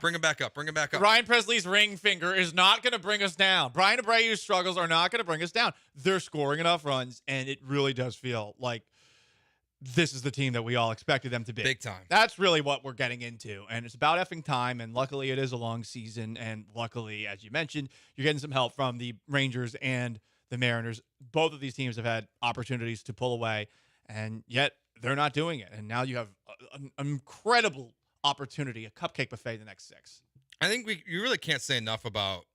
bring it back up. Ryan Presley's ring finger is not going to bring us down. Brian Abreu's struggles are not going to bring us down. They're scoring enough runs, and it really does feel like this is the team that we all expected them to be. Big time. That's really what we're getting into, and it's about effing time, and luckily it is a long season, and luckily, as you mentioned, you're getting some help from the Rangers and the Mariners. Both of these teams have had opportunities to pull away, and yet they're not doing it. And now you have an incredible opportunity, a cupcake buffet the next 6. I think you really can't say enough about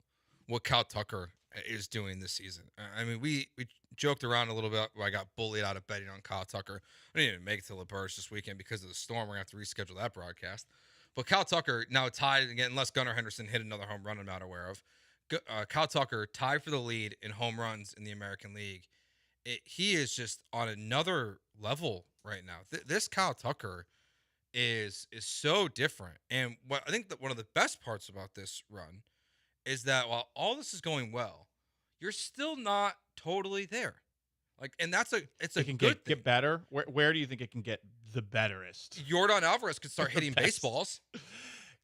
what Kyle Tucker is doing this season. I mean, we joked around a little bit where I got bullied out of betting on Kyle Tucker. I didn't even make it to LaBerge this weekend because of the storm. We're going to have to reschedule that broadcast. But Kyle Tucker now tied again, unless Gunnar Henderson hit another home run I'm not aware of. Kyle Tucker tied for the lead in home runs in the American League. He is just on another level right now. This Kyle Tucker is so different. And what I think that one of the best parts about this run is that while all this is going well, you're still not totally there. Like, and it's a good thing. Get better. Where do you think it can get the betterest? Yordan Alvarez could start hitting baseballs.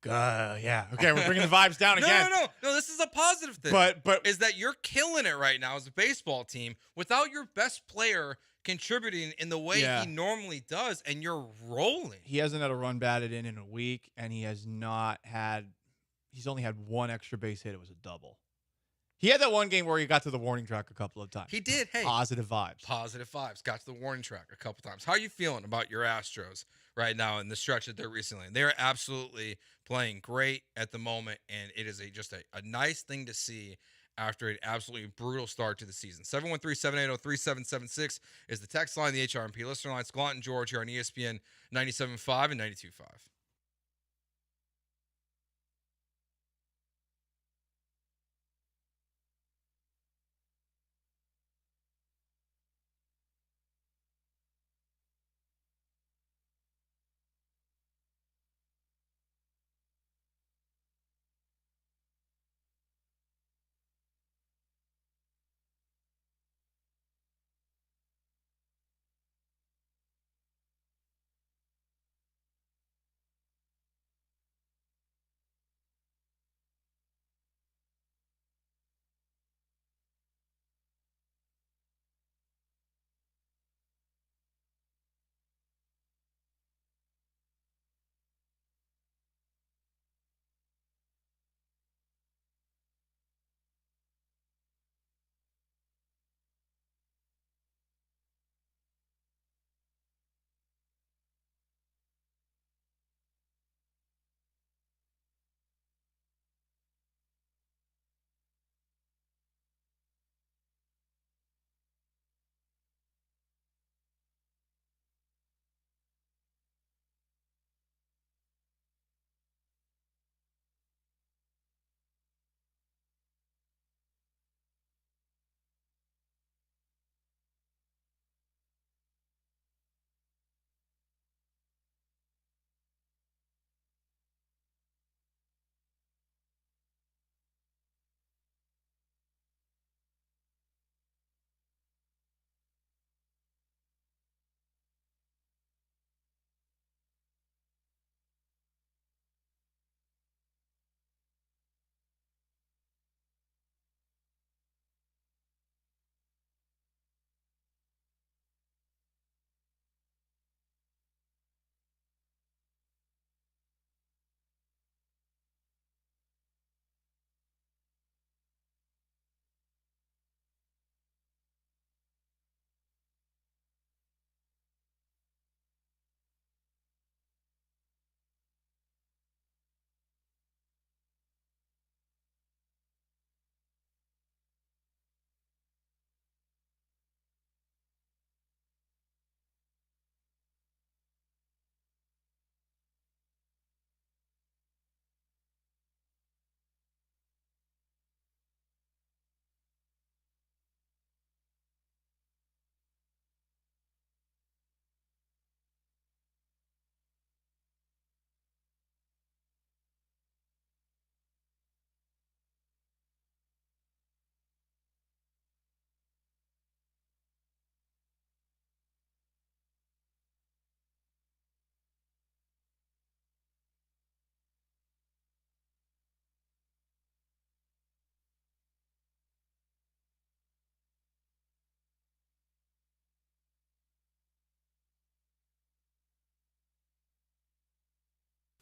Yeah. Okay, we're bringing the vibes down again. No. This is a positive thing. But is that you're killing it right now as a baseball team without your best player contributing in the way he normally does, and you're rolling. He hasn't had a run batted in a week, and he's only had one extra base hit. It was a double. He had that one game where he got to the warning track a couple of times. He did. Hey, positive vibes. Positive vibes. Got to the warning track a couple times. How are you feeling about your Astros right now in the stretch that they're recently in? They are absolutely playing great at the moment, and it is just a nice thing to see after an absolutely brutal start to the season. 713-780-3776 is the text line, the HRMP listener line. It's Gallant George here on ESPN 97.5 and 92.5.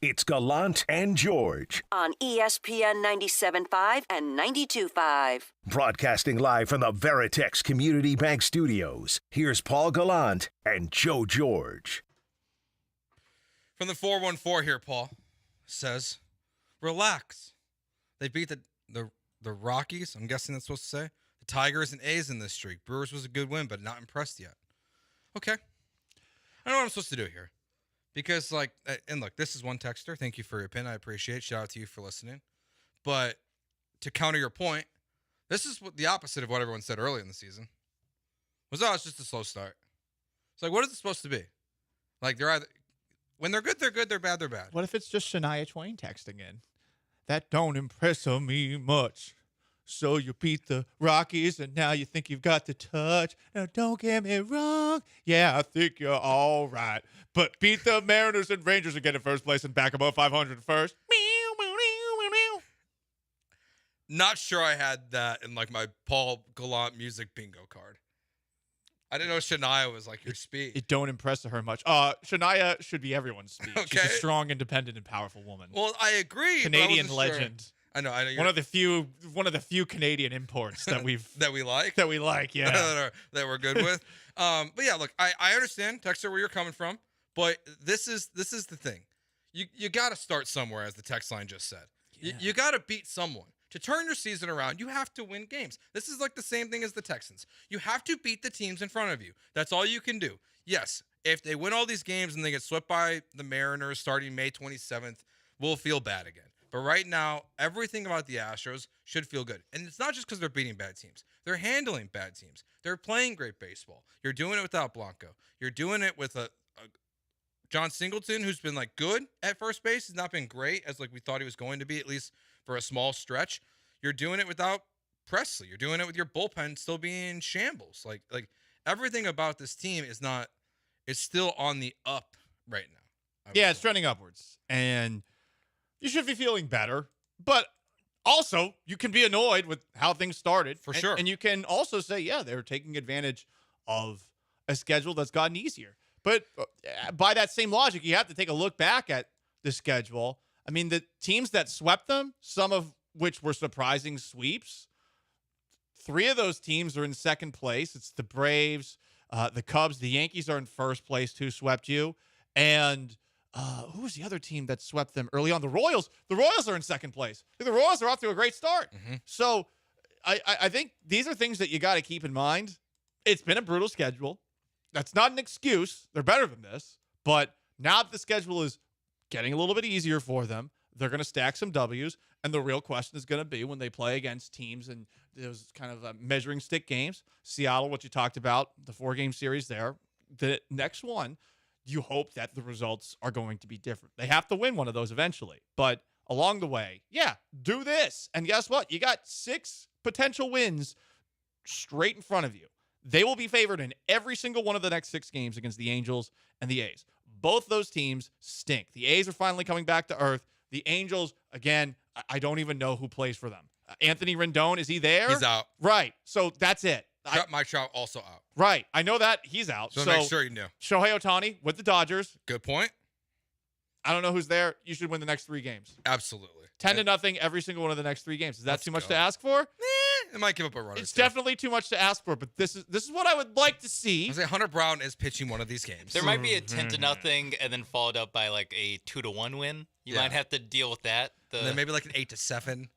It's Gallant and George on ESPN 97.5 and 92.5. Broadcasting live from the Veritex Community Bank Studios. Here's Paul Gallant and Joe George. From the 414 here, Paul says, relax. They beat the Rockies. I'm guessing that's supposed to say. The Tigers and A's in this streak. Brewers was a good win, but not impressed yet. Okay. I know what I'm supposed to do here. Because, and look, this is one texter. Thank you for your pin. I appreciate it. Shout out to you for listening. But to counter your point, this is the opposite of what everyone said early in the season. It's just a slow start. It's like, what is it supposed to be? Like, they're either when they're good, they're good. They're bad, they're bad. What if it's just Shania Twain texting in? That don't impress me much. So you beat the Rockies, and now you think you've got the touch. Now, don't get me wrong. Yeah, I think you're all right. But beat the Mariners and Rangers again in first place and back above 500 first. Not sure I had that in like my Paul Gallant music bingo card. I didn't know Shania was like your speed. It don't impress her much. Shania should be everyone's speed. Okay. She's a strong, independent, and powerful woman. Well, I agree. Canadian legend. Sure. I know. One of the few Canadian imports that we like. Yeah. that we're good with. But yeah, look, I understand, Texter, where you're coming from, but this is the thing. You got to start somewhere, as the text line just said. Yeah. You got to beat someone. To turn your season around, you have to win games. This is like the same thing as the Texans. You have to beat the teams in front of you. That's all you can do. Yes, if they win all these games and they get swept by the Mariners starting May 27th, we'll feel bad again. But right now, everything about the Astros should feel good. And it's not just because they're beating bad teams. They're handling bad teams. They're playing great baseball. You're doing it without Blanco. You're doing it with a John Singleton, who's been like good at first base. Has not been great as like we thought he was going to be, at least for a small stretch. You're doing it without Presley. You're doing it with your bullpen still being shambles. Like everything about this team it's still on the up right now. Yeah, it's trending upwards. And you should be feeling better. But also, you can be annoyed with how things started. For sure. And you can also say, yeah, they're taking advantage of a schedule that's gotten easier. But by that same logic, you have to take a look back at the schedule. I mean, the teams that swept them, some of which were surprising sweeps, 3 of those teams are in second place. It's the Braves, the Cubs, the Yankees are in first place, who swept you. And who was the other team that swept them early on? The Royals. The Royals are in second place. The Royals are off to a great start. Mm-hmm. So I think these are things that you got to keep in mind. It's been a brutal schedule. That's not an excuse. They're better than this. But now that the schedule is getting a little bit easier for them, they're going to stack some W's. And the real question is going to be when they play against teams and those kind of measuring stick games. Seattle, what you talked about, the 4-game series there. The next one, you hope that the results are going to be different. They have to win one of those eventually. But along the way, yeah, do this. And guess what? You got 6 potential wins straight in front of you. They will be favored in every single one of the next 6 games against the Angels and the A's. Both those teams stink. The A's are finally coming back to earth. The Angels, again, I don't even know who plays for them. Anthony Rendon, is he there? He's out. Right. So that's it. Mike Trout also out. Right. I know that. He's out. So make sure you knew. Shohei Ohtani with the Dodgers. Good point. I don't know who's there. You should win the next 3 games. Absolutely. 10-0 every single one of the next 3 games. Is that too much to ask for? It might give up a run. It's definitely too much to ask for, but this is what I would like to see. I say Hunter Brown is pitching one of these games. There might be a 10-0 and then followed up by like a 2-1 win. You might have to deal with that. And then maybe like an 8-7.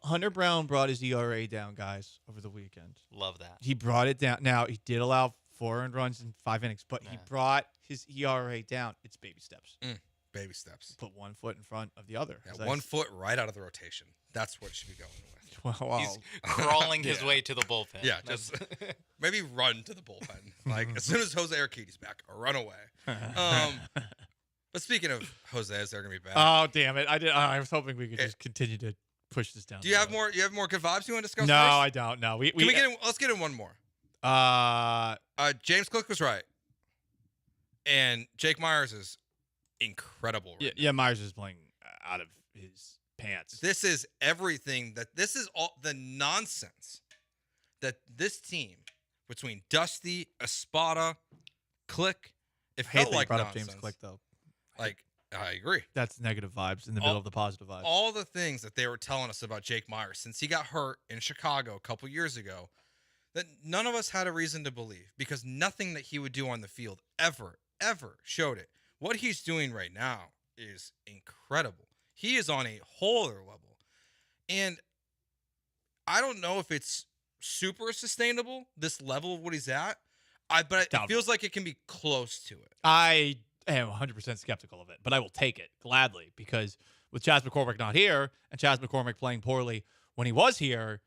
Hunter Brown brought his ERA down, guys, over the weekend. Love that. He brought it down. Now, he did allow 4 earned runs in 5 innings, but he brought his ERA down. It's baby steps. Baby steps. Put 1 foot in front of the other. Yeah, 1 foot right out of the rotation. That's what it should be going with. Wow. He's crawling his way to the bullpen. Yeah, just maybe run to the bullpen. Like as soon as Jose Urquidy's back, run away. But speaking of Jose's, they're gonna be back. Oh damn it! I was hoping we could just continue to push this down. Do you have more? You have more good vibes you want to discuss? No, first? I don't. No, Can we get in? Let's get in one more. James Cook was right, and Jake Myers is incredible. Right yeah, Myers is playing out of his pants. This is everything this is all the nonsense that this team between Dusty, Espada, Click, it felt like brought nonsense. Up James Click though. Like I agree. That's negative vibes in the middle of the positive vibes. All the things that they were telling us about Jake Myers since he got hurt in Chicago a couple years ago that none of us had a reason to believe because nothing that he would do on the field ever showed it. What he's doing right now is incredible. He is on a whole other level. And I don't know if it's super sustainable, this level of what he's at. But it feels like it can be close to it. I am 100% skeptical of it, but I will take it gladly because with Chas McCormick not here and Chas McCormick playing poorly, when he was here,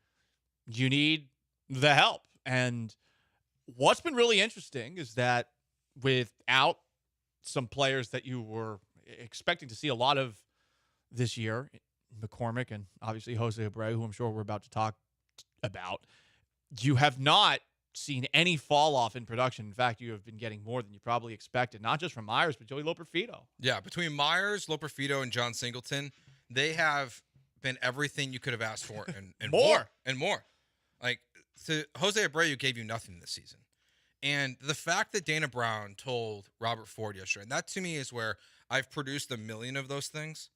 you need the help. And what's been really interesting is that without some players that you were expecting to see a lot of this year, McCormick and obviously Jose Abreu, who I'm sure we're about to talk about, you have not seen any fall off in production. In fact, you have been getting more than you probably expected, not just from Myers, but Joey Loperfido. Yeah, between Myers, Loperfido, and John Singleton, they have been everything you could have asked for and more. And more. Like, Jose Abreu gave you nothing this season. And the fact that Dana Brown told Robert Ford yesterday, and that to me is where I've produced a million of those things.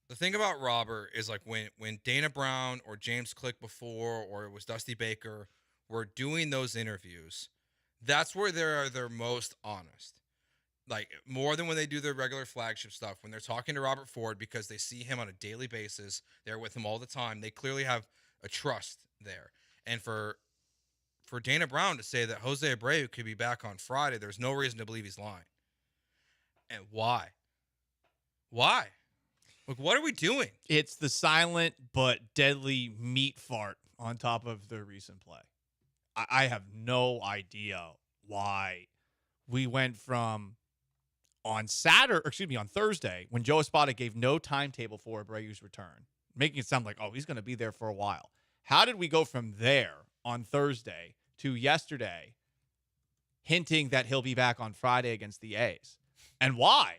The thing about Robert is like when Dana Brown or James Click before, or it was Dusty Baker, were doing those interviews, that's where they're most honest. Like, more than when they do their regular flagship stuff, when they're talking to Robert Ford because they see him on a daily basis, they're with him all the time, they clearly have a trust there. And for Dana Brown to say that Jose Abreu could be back on Friday, there's no reason to believe he's lying. And why? Why? Like, what are we doing? It's the silent but deadly meat fart on top of the recent play. I have no idea why we went from on Thursday, when Joe Espada gave no timetable for Abreu's return, making it sound like, oh, he's going to be there for a while. How did we go from there on Thursday to yesterday, hinting that he'll be back on Friday against the A's? And why?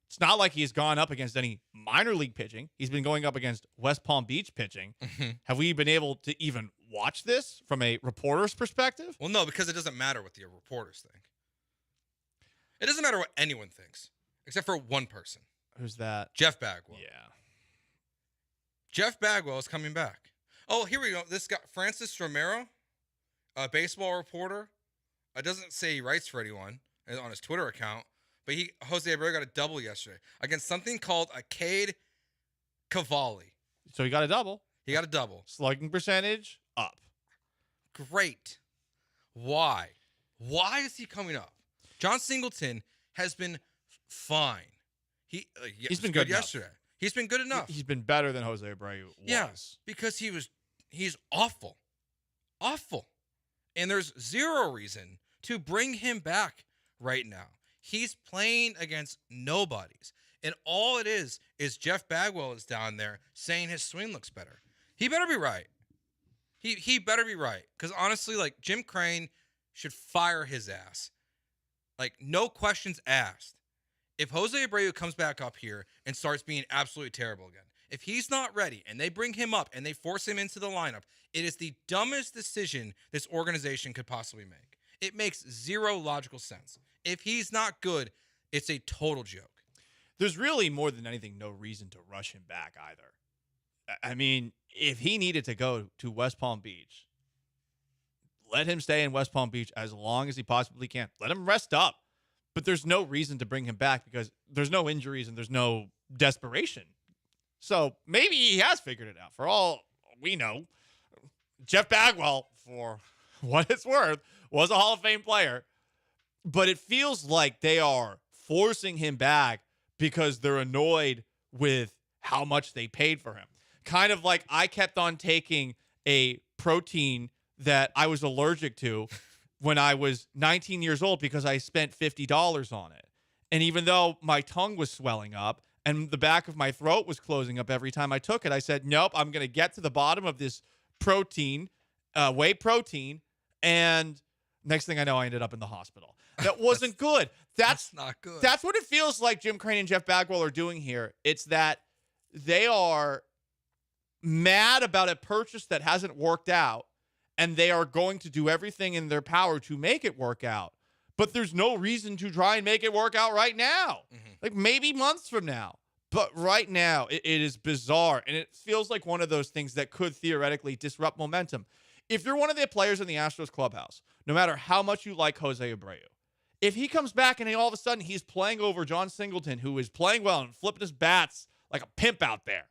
It's not like he's gone up against any minor league pitching. He's been going up against West Palm Beach pitching. Have we been able to even watch this from a reporter's perspective? Well, no, because it doesn't matter what the reporters think. It doesn't matter what anyone thinks, except for one person. Who's that? Jeff Bagwell. Yeah. Jeff Bagwell is coming back. Oh, here we go. This guy, Francis Romero, a baseball reporter. It doesn't say he writes for anyone on his Twitter account, but Jose Abreu got a double yesterday against something called a Cade Cavalli. So he got a double. He got a double. Slugging percentage up. Great. Why? Why is he coming up? John Singleton has been fine. He's been good yesterday. He's been good enough. He's been better than Jose Abreu was. Yeah, because he's awful. Awful. And there's zero reason to bring him back right now. He's playing against nobodies. And all it is Jeff Bagwell is down there saying his swing looks better. He better be right. He better be right. Because honestly, like, Jim Crane should fire his ass. Like, no questions asked. If Jose Abreu comes back up here and starts being absolutely terrible again, if he's not ready and they bring him up and they force him into the lineup, it is the dumbest decision this organization could possibly make. It makes zero logical sense. If he's not good, it's a total joke. There's really, more than anything, no reason to rush him back either. I mean, if he needed to go to West Palm Beach, let him stay in West Palm Beach as long as he possibly can. Let him rest up. But there's no reason to bring him back because there's no injuries and there's no desperation. So maybe he has figured it out. For all we know, Jeff Bagwell, for what it's worth, was a Hall of Fame player. But it feels like they are forcing him back because they're annoyed with how much they paid for him. Kind of like I kept on taking a protein that I was allergic to when I was 19 years old because I spent $50 on it. And even though my tongue was swelling up and the back of my throat was closing up every time I took it, I said, nope, I'm going to get to the bottom of this protein, whey protein. And next thing I know, I ended up in the hospital. That wasn't good. That's not good. That's what it feels like Jim Crane and Jeff Bagwell are doing here. It's that they are mad about a purchase that hasn't worked out, and they are going to do everything in their power to make it work out. But there's no reason to try and make it work out right now. Like maybe months from now. But right now, it is bizarre. And it feels like one of those things that could theoretically disrupt momentum. If you're one of the players in the Astros clubhouse, no matter how much you like Jose Abreu, if he comes back and all of a sudden he's playing over John Singleton, who is playing well and flipping his bats like a pimp out there,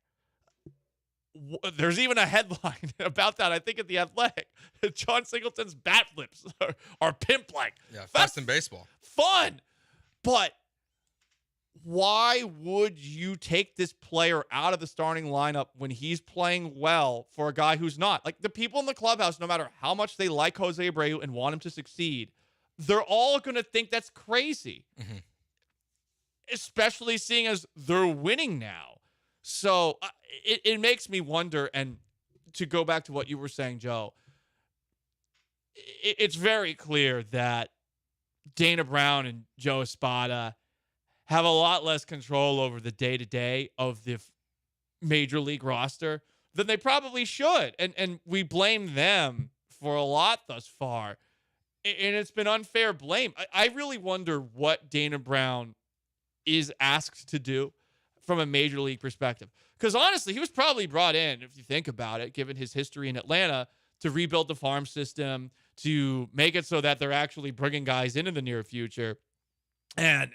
there's even a headline about that, I think, at The Athletic. John Singleton's bat flips are pimp-like. Yeah, fast in baseball. Fun. But why would you take this player out of the starting lineup when he's playing well for a guy who's not? Like, the people in the clubhouse, no matter how much they like Jose Abreu and want him to succeed, they're all going to think that's crazy. Mm-hmm. Especially seeing as they're winning now. So it makes me wonder, and to go back to what you were saying, Joe, it's very clear that Dana Brown and Joe Espada have a lot less control over the day-to-day of the major league roster than they probably should. And we blame them for a lot thus far. And it's been unfair blame. I really wonder what Dana Brown is asked to do from a major league perspective. Because honestly, he was probably brought in, if you think about it, given his history in Atlanta, to rebuild the farm system, to make it so that they're actually bringing guys in the near future. And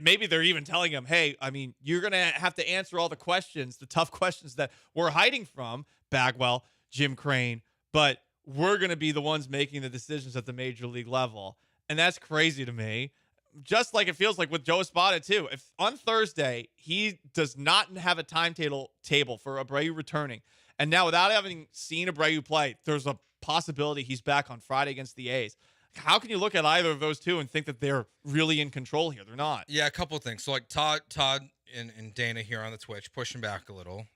maybe they're even telling him, hey, I mean, you're going to have to answer all the questions, the tough questions that we're hiding from Bagwell, Jim Crane, but we're going to be the ones making the decisions at the major league level. And that's crazy to me. Just like it feels like with Joe Espada, too. If on Thursday he does not have a timetable for Abreu returning, and now without having seen Abreu play, there's a possibility he's back on Friday against the A's. How can you look at either of those two and think that they're really in control here? They're not. Yeah, a couple of things. So, like Todd and Dana here on the Twitch pushing back a little.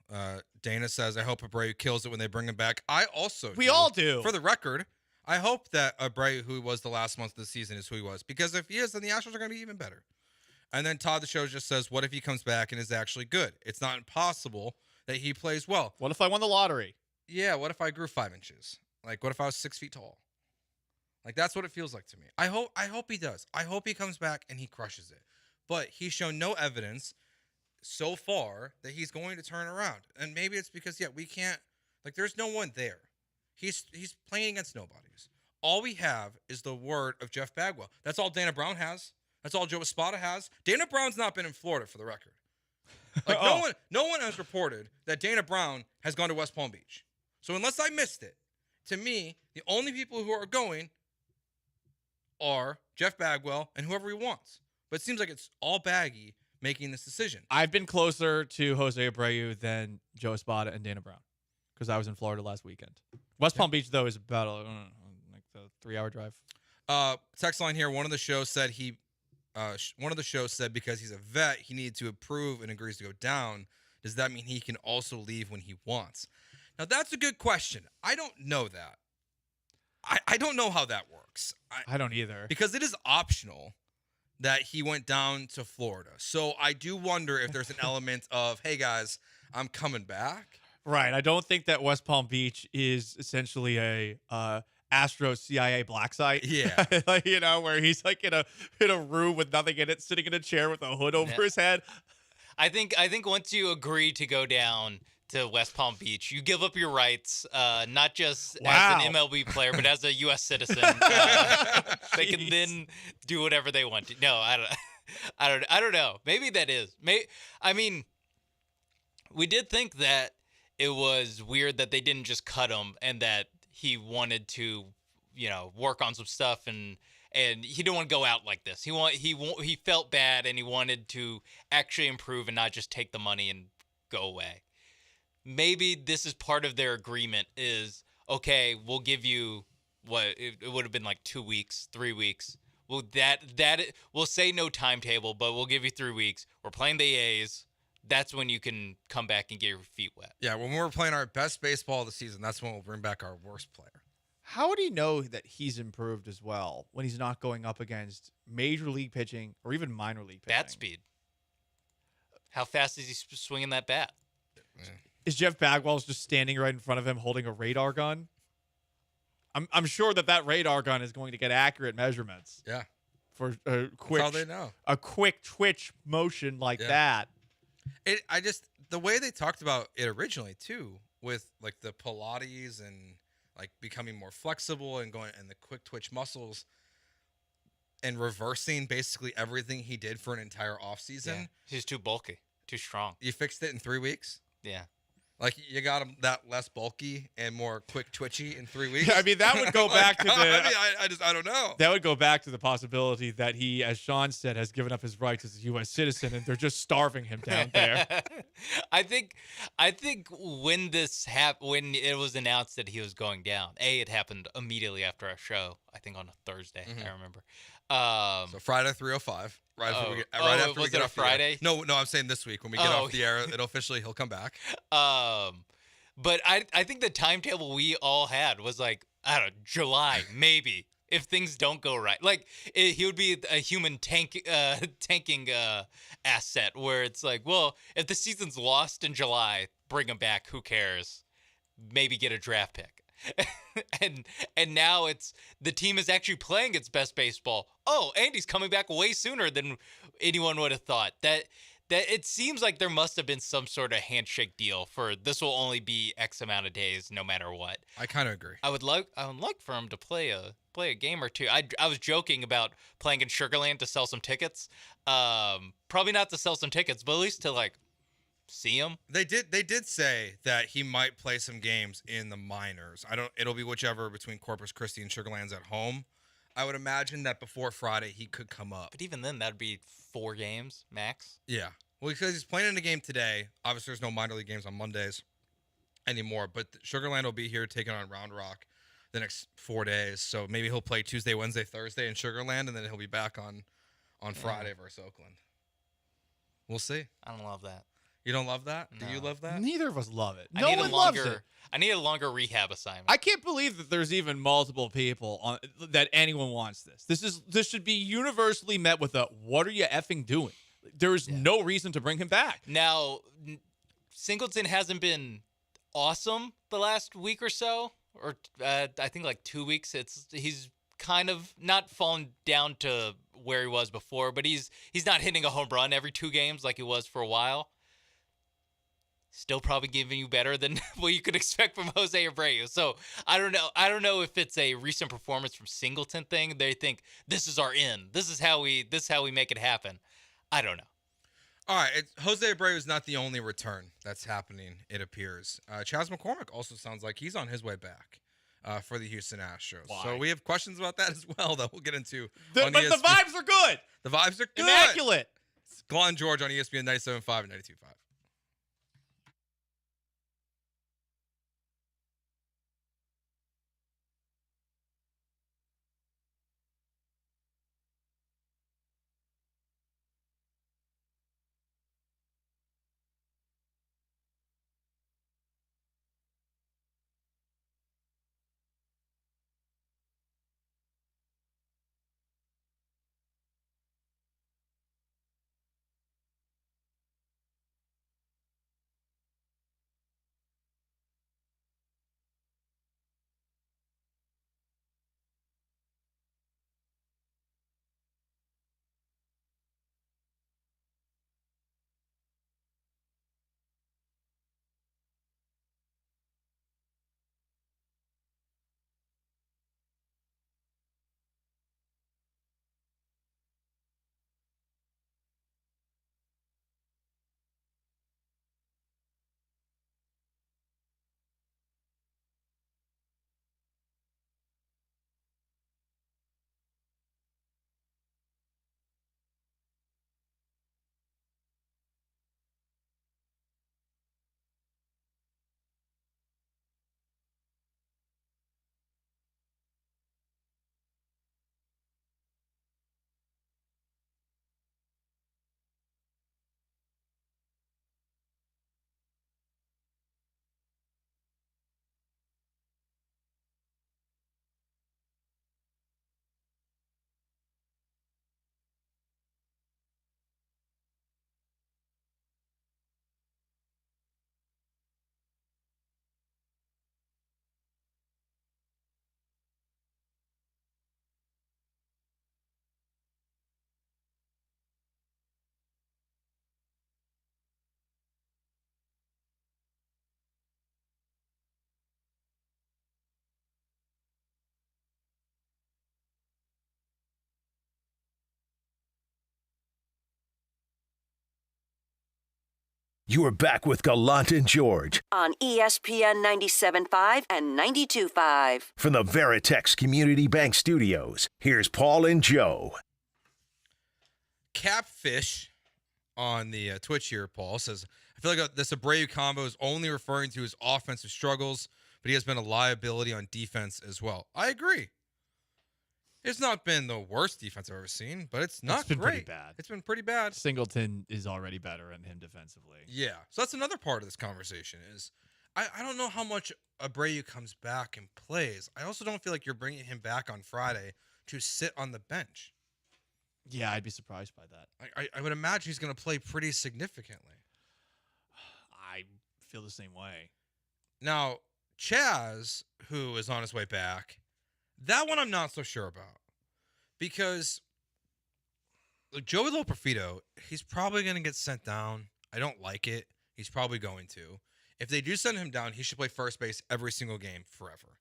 Dana says, I hope Abreu kills it when they bring him back. I also We all do. For the record, I hope that Abreu, who was the last month of the season, is who he was. Because if he is, then the Astros are going to be even better. And then Todd the Show just says, what if he comes back and is actually good? It's not impossible that he plays well. What if I won the lottery? Yeah, what if I grew 5 inches? Like, what if I was 6 feet tall? Like, that's what it feels like to me. I hope he does. I hope he comes back and he crushes it. But he's shown no evidence so far that he's going to turn around. And maybe it's because, we can't, like, there's no one there. He's playing against nobodies. All we have is the word of Jeff Bagwell. That's all Dana Brown has. That's all Joe Espada has. Dana Brown's not been in Florida, for the record. Like, no one has reported that Dana Brown has gone to West Palm Beach. So unless I missed it, to me, the only people who are going are Jeff Bagwell and whoever he wants. But it seems like it's all Baggy making this decision. I've been closer to Jose Abreu than Joe Espada and Dana Brown because I was in Florida last weekend. West Palm Beach, though, is about like a 3-hour drive. Text line here. One of the shows said because he's a vet, he needed to approve and agrees to go down. Does that mean he can also leave when he wants? Now, that's a good question. I don't know that. I don't know how that works. I don't either. Because it is optional that he went down to Florida. So I do wonder if there's an element of, hey, guys, I'm coming back. Right. I don't think that West Palm Beach is essentially a Astro CIA black site. Yeah. Like, where he's like in a room with nothing in it, sitting in a chair with a hood over his head. I think once you agree to go down to West Palm Beach, you give up your rights, not just as an MLB player, but as a U.S. citizen. They can then do whatever they want to. No, I don't know. Maybe that is. I mean, we did think that it was weird that they didn't just cut him and that he wanted to, work on some stuff and he didn't want to go out like this. He felt bad and he wanted to actually improve and not just take the money and go away. Maybe this is part of their agreement is, okay, we'll give you what it would have been like 2 weeks, 3 weeks. Well, we'll say no timetable, but we'll give you 3 weeks. We're playing the A's. That's when you can come back and get your feet wet. Yeah, when we're playing our best baseball of the season, that's when we'll bring back our worst player. How would he know that he's improved as well when he's not going up against major league pitching or even minor league pitching? Bat speed. How fast is he swinging that bat? Is Jeff Bagwell's just standing right in front of him holding a radar gun? I'm sure that radar gun is going to get accurate measurements. Yeah. For a quick, that's all they know. A quick twitch motion like that. The way they talked about it originally too, with like the Pilates and like becoming more flexible and the quick twitch muscles and reversing basically everything he did for an entire offseason. Yeah. He's too bulky, too strong. You fixed it in 3 weeks? Yeah. Like you got him that less bulky and more quick twitchy in 3 weeks. Yeah, I mean, that would go back to the. I don't know. That would go back to the possibility that he, as Sean said, has given up his rights as a U.S. citizen, and they're just starving him down there. I think when when it was announced that he was going down, it happened immediately after our show. I think on a Thursday. I remember. So Friday 3:05. Right after we get off Friday? The air. No, I'm saying this week when we get off the air, he'll come back. But I think the timetable we all had was like, I don't know, July maybe, if things don't go right. Like he would be a human tanking asset where it's like, well, if the season's lost in July, bring him back. Who cares? Maybe get a draft pick. and now it's the team is actually playing its best baseball. Oh, Andy's coming back way sooner than anyone would have thought. That it seems like there must have been some sort of handshake deal for this will only be X amount of days no matter what. I kind of agree. I would like for him to play a game or two. I was joking about playing in Sugarland to sell some tickets. Probably not to sell some tickets, but at least to like see him. They did say that he might play some games in the minors. It'll be whichever between Corpus Christi and Sugarland's at home. I would imagine that before Friday he could come up. But even then that'd be 4 games max. Yeah. Well, because he's playing in a game today. Obviously there's no minor league games on Mondays anymore, but Sugarland will be here taking on Round Rock the next 4 days. So maybe he'll play Tuesday, Wednesday, Thursday in Sugarland, and then he'll be back on Friday versus Oakland. We'll see. I don't love that. You don't love that? No. Do you love that? Neither of us love it. I No one loves it. I need a longer rehab assignment. I can't believe that there's even multiple people that anyone wants this. This should be universally met with a "What are you effing doing?" There is no reason to bring him back. Now, Singleton hasn't been awesome the last week or so, or I think like 2 weeks. He's kind of not fallen down to where he was before, but he's not hitting a home run every 2 games like he was for a while. Still probably giving you better than what you could expect from Jose Abreu. So I don't know. I don't know if it's a recent performance from Singleton thing. They think this is our in. This is how we make it happen. I don't know. All right. Jose Abreu is not the only return that's happening, it appears. Chas McCormick also sounds like he's on his way back for the Houston Astros. Why? So we have questions about that as well that we'll get into. But the vibes are good. The vibes are good. Immaculate. It's Gallant George on ESPN 97.5 and 92.5. You're back with Gallant and George on ESPN 97.5 and 92.5. from the Veritex Community Bank Studios. Here's Paul and Joe. Capfish on the Twitch here, Paul, says, I feel like this Abreu combo is only referring to his offensive struggles, but he has been a liability on defense as well. I agree. It's not been the worst defense I've ever seen, but it's not been great. pretty bad. It's been pretty bad. Singleton is already better than him defensively. Yeah. So that's another part of this conversation is I don't know how much Abreu comes back and plays. I also don't feel like you're bringing him back on Friday to sit on the bench. Yeah, I'd be surprised by that. I would imagine he's going to play pretty significantly. I feel the same way. Now, Chaz, who is on his way back, that one I'm not so sure about. Because Joey Loperfido, he's probably going to get sent down. I don't like it. He's probably going to. If they do send him down, he should play first base every single game forever.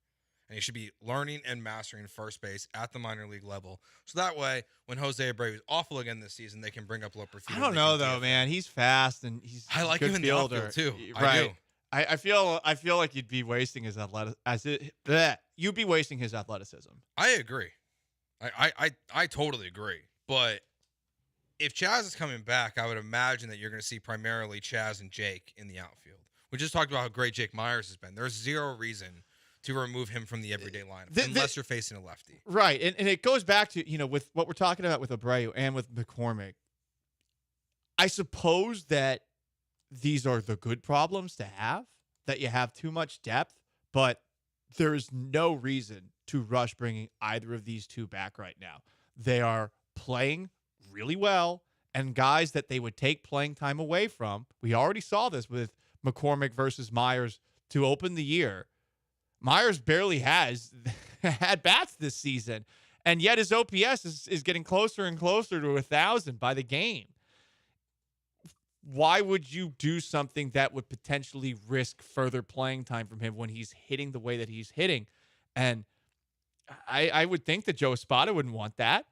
And he should be learning and mastering first base at the minor league level. So that way, when Jose Abreu is awful again this season, they can bring up Loperfido. I don't know, though, man. He's fast, and he's I like a good him in the fielder. outfield, too. Right. I do. I feel like you'd be wasting his you'd be wasting his athleticism. I agree. I totally agree. But if Chaz is coming back, I would imagine that you're going to see primarily Chaz and Jake in the outfield. We just talked about how great Jake Myers has been. There's zero reason to remove him from the everyday lineup unless you're facing a lefty. Right. And it goes back to, with what we're talking about with Abreu and with McCormick. I suppose that these are the good problems to have, that you have too much depth, but there's no reason to rush bringing either of these two back right now. They are playing really well, and guys that they would take playing time away from. We already saw this with McCormick versus Myers to open the year. Myers barely has had bats this season, and yet his OPS is getting closer and closer to 1,000 by the game. Why would you do something that would potentially risk further playing time from him when he's hitting the way that he's hitting? And I would think that Joe Espada wouldn't want that.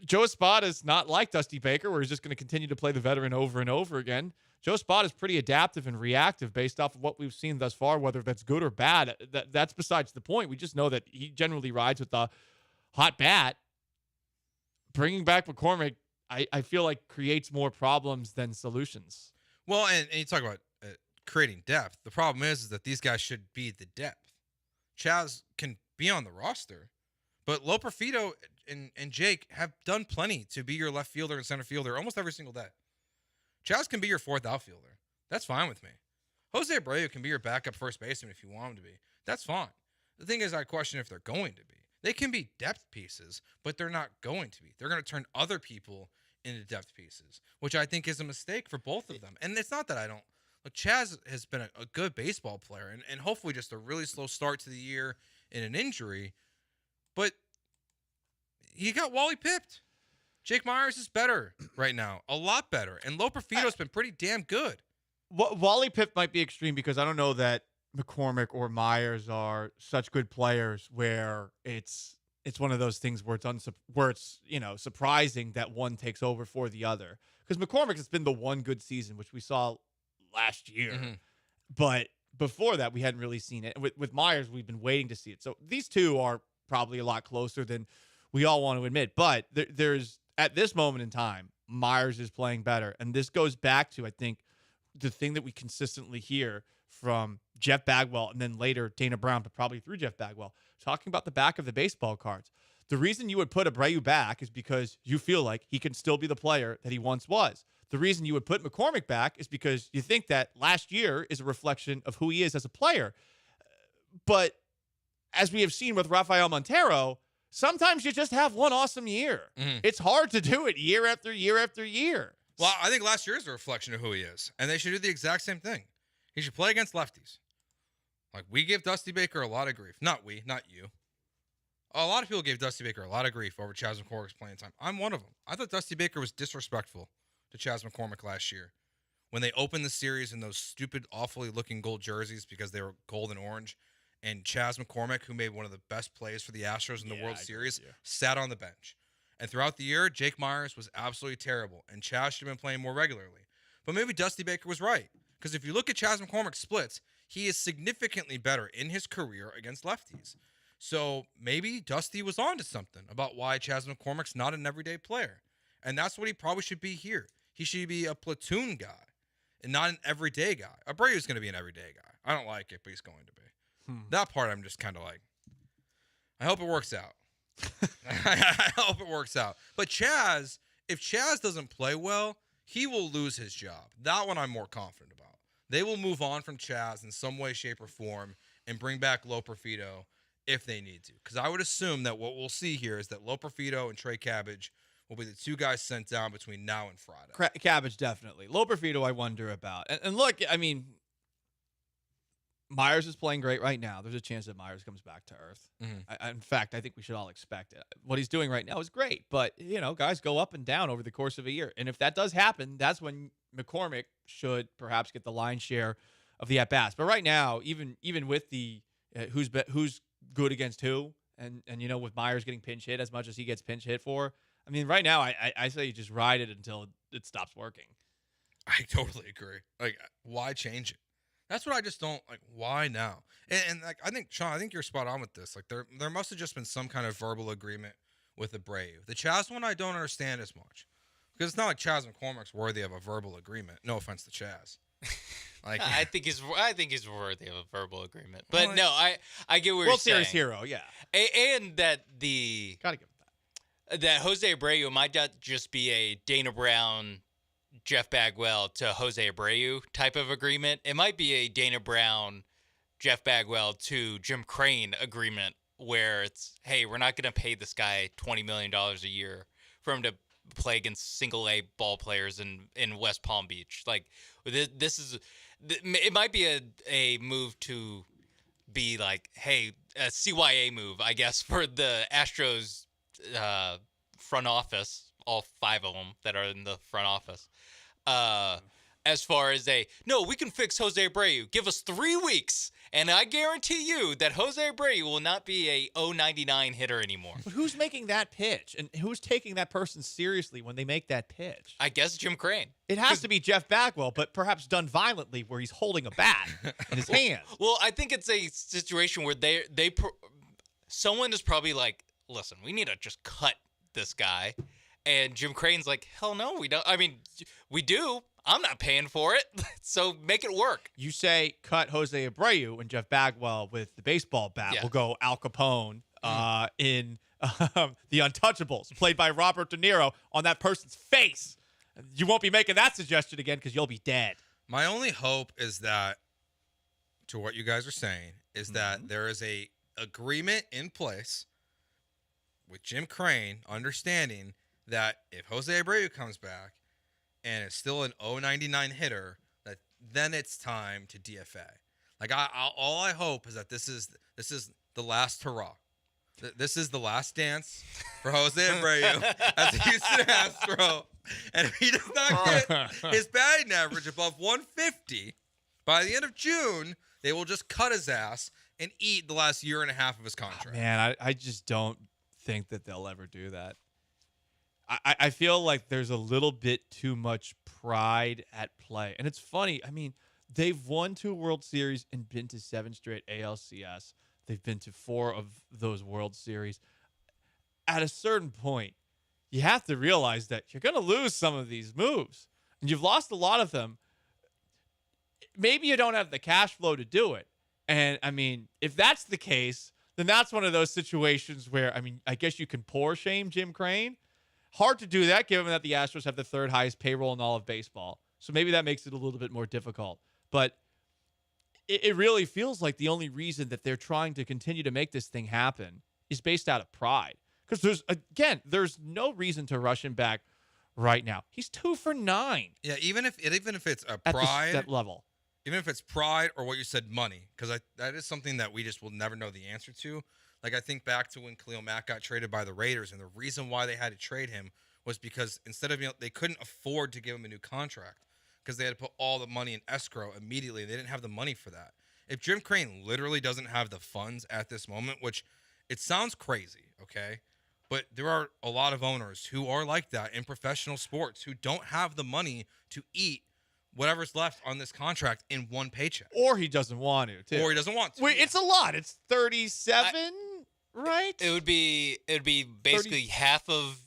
Joe Espada is not like Dusty Baker, where he's just going to continue to play the veteran over and over again. Joe Espada is pretty adaptive and reactive based off of what we've seen thus far, whether that's good or bad. That's besides the point. We just know that he generally rides with the hot bat. Bringing back McCormick, I feel like creates more problems than solutions. Well, and you talk about creating depth. The problem is that these guys should be the depth. Chaz can be on the roster, but Loperfido and Jake have done plenty to be your left fielder and center fielder almost every single day. Chaz can be your fourth outfielder. That's fine with me. Jose Abreu can be your backup first baseman if you want him to be. That's fine. The thing is, I question if they're going to be. They can be depth pieces, but they're not going to be. They're going to turn other people into depth pieces, which I think is a mistake for both of them. And it's not that I don't. Look, Chaz has been a good baseball player, and hopefully just a really slow start to the year in an injury. But he got Wally pipped. Jake Myers is better right now, a lot better. And Loperfido's been pretty damn good. Wally Pipp might be extreme because I don't know that McCormick or Myers are such good players where it's one of those things where it's surprising that one takes over for the other. Because McCormick has been the one good season, which we saw last year. Mm-hmm. But before that, we hadn't really seen it. With Myers, we've been waiting to see it. So these two are probably a lot closer than we all want to admit. But there's, at this moment in time, Myers is playing better. And this goes back to, I think, the thing that we consistently hear from Jeff Bagwell and then later Dana Brown, but probably through Jeff Bagwell, talking about the back of the baseball cards. The reason you would put Abreu back is because you feel like he can still be the player that he once was. The reason you would put McCormick back is because you think that last year is a reflection of who he is as a player. But as we have seen with Rafael Montero, sometimes you just have one awesome year. Mm-hmm. It's hard to do it year after year after year. Well, I think last year is a reflection of who he is, and they should do the exact same thing. He should play against lefties. Like, we give Dusty Baker a lot of grief. Not we, not you. A lot of people gave Dusty Baker a lot of grief over Chas McCormick's playing time. I'm one of them. I thought Dusty Baker was disrespectful to Chas McCormick last year when they opened the series in those stupid, awfully looking gold jerseys because they were gold and orange. And Chas McCormick, who made one of the best plays for the Astros in the World Series, sat on the bench. And throughout the year, Jake Myers was absolutely terrible, and Chas should have been playing more regularly. But maybe Dusty Baker was right. Because if you look at Chas McCormick's splits, he is significantly better in his career against lefties. So maybe Dusty was on to something about why Chas McCormick's not an everyday player. And that's what he probably should be here. He should be a platoon guy and not an everyday guy. Abreu's going to be an everyday guy. I don't like it, but he's going to be. That part I'm just kind of like, I hope it works out. I hope it works out. But Chas, if Chas doesn't play well, he will lose his job. That one I'm more confident about. They will move on from Chas in some way, shape, or form and bring back Loperfido if they need to. Because I would assume that what we'll see here is that Loperfido and Trey Cabbage will be the two guys sent down between now and Friday. Cabbage, definitely. Loperfido, I wonder about. And look, I mean, Myers is playing great right now. There's a chance that Myers comes back to earth. In fact, I think we should all expect it. What he's doing right now is great. But, guys go up and down over the course of a year. And if that does happen, that's when McCormick should perhaps get the lion's share of the at-bats. But right now, even with the who's good against who, and with Myers getting pinch hit as much as he gets pinch hit for, I mean, right now, I say you just ride it until it stops working. I totally agree. Like, why change it? That's what I just don't like. Why now? And like, I think, Sean, I think you're spot on with this. Like, there must have just been some kind of verbal agreement with Abreu. The Chas one, I don't understand as much because it's not like Chas McCormick's worthy of a verbal agreement. No offense to Chas. Like, I think he's worthy of a verbal agreement. But no, I get what you're saying. World Series hero, yeah. And that gotta give him that Jose Abreu might not just be a Dana Brown, Jeff Bagwell to Jose Abreu type of agreement. It might be a Dana Brown, Jeff Bagwell to Jim Crane agreement where it's, hey, we're not going to pay this guy $20 million a year for him to play against single-A ball players in West Palm Beach. Like, it might be a move to be like, hey, a CYA move, I guess, for the Astros front office, all 5 of them that are in the front office. As far as no, we can fix Jose Abreu. Give us 3 weeks, and I guarantee you that Jose Abreu will not be a 0.99 hitter anymore. But who's making that pitch? And who's taking that person seriously when they make that pitch? I guess Jim Crane. It has to be Jeff Bagwell, but perhaps done violently where he's holding a bat in his hand. Well, I think it's a situation where someone is probably like, listen, we need to just cut this guy. And Jim Crane's like, hell no, we don't. I mean, we do. I'm not paying for it, so make it work. You say cut Jose Abreu, and Jeff Bagwell with the baseball bat will go Al Capone in The Untouchables, played by Robert De Niro, on that person's face. You won't be making that suggestion again because you'll be dead. My only hope is that, to what you guys are saying, is that there is a agreement in place with Jim Crane, understanding that if Jose Abreu comes back and it's still an 0.99 hitter, that then it's time to DFA. Like, all I hope is that this is the last hurrah. This is the last dance for Jose Abreu as a Houston Astro. And if he does not get his batting average above 150 by the end of June, they will just cut his ass and eat the last year and a half of his contract. Man, I just don't think that they'll ever do that. I feel like there's a little bit too much pride at play. And it's funny. I mean, they've won 2 World Series and been to 7 straight ALCS. They've been to 4 of those World Series. At a certain point, you have to realize that you're going to lose some of these moves. And you've lost a lot of them. Maybe you don't have the cash flow to do it. And, I mean, if that's the case, then that's one of those situations where, I mean, I guess you can pour shame Jim Crane. Hard to do that, given that the Astros have the 3rd highest payroll in all of baseball. So maybe that makes it a little bit more difficult. But it really feels like the only reason that they're trying to continue to make this thing happen is based out of pride. Because there's no reason to rush him back right now. He's 2 for 9. Yeah, even if it's a pride at that level, even if it's pride or what you said, money, because that is something that we just will never know the answer to. Like, I think back to when Khalil Mack got traded by the Raiders, and the reason why they had to trade him was because instead of, they couldn't afford to give him a new contract because they had to put all the money in escrow immediately. They didn't have the money for that. If Jim Crane literally doesn't have the funds at this moment, which it sounds crazy, okay, but there are a lot of owners who are like that in professional sports who don't have the money to eat whatever's left on this contract in one paycheck. Or he doesn't want to, too. Or he doesn't want to. Wait, it's a lot. It's 37, right? It would be basically half of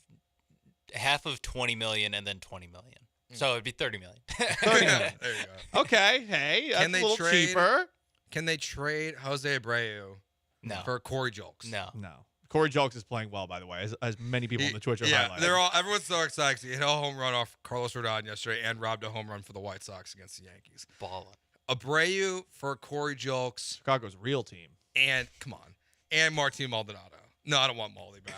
20 million and then 20 million. So it'd be 30 million. 30 million. There you go. Okay, hey, that's a little cheaper. Can they trade Jose Abreu for Corey Julks? No. Corey Julks is playing well, by the way, as many people on the Twitch are highlighting. Everyone's so excited. He hit a home run off Carlos Rodon yesterday and robbed a home run for the White Sox against the Yankees. Ballin'. Abreu for Corey Julks. Chicago's real team. And, come on, and Martin Maldonado. No, I don't want Molly back.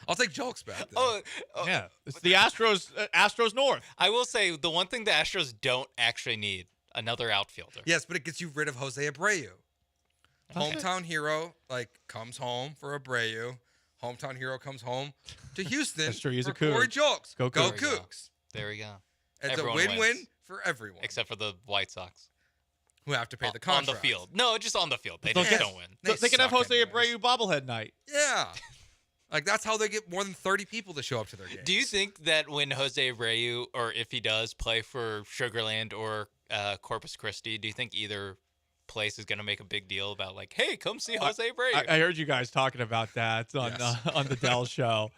I'll take Julks back, though. Yeah, it's the Astros North. I will say the one thing the Astros don't actually need, another outfielder. Yes, but it gets you rid of Jose Abreu. Hometown hero, comes home for Abreu. Hometown hero comes home to Houston. That's true. He's for a Coug. Corey Julks. Go Cougs. There we go. It's Everyone a win-win wins. for everyone. Except for the White Sox. Who have to pay the contract. On the field. No, just on the field. They Don't don't win. They can have suck Jose anyways. Abreu bobblehead night. Yeah. That's how they get more than 30 people to show up to their games. Do you think that when Jose Abreu, or if he does play for Sugarland or Corpus Christi, do you think either place is going to make a big deal about hey, come see Jose Abreu? I heard you guys talking about that on the Dell show.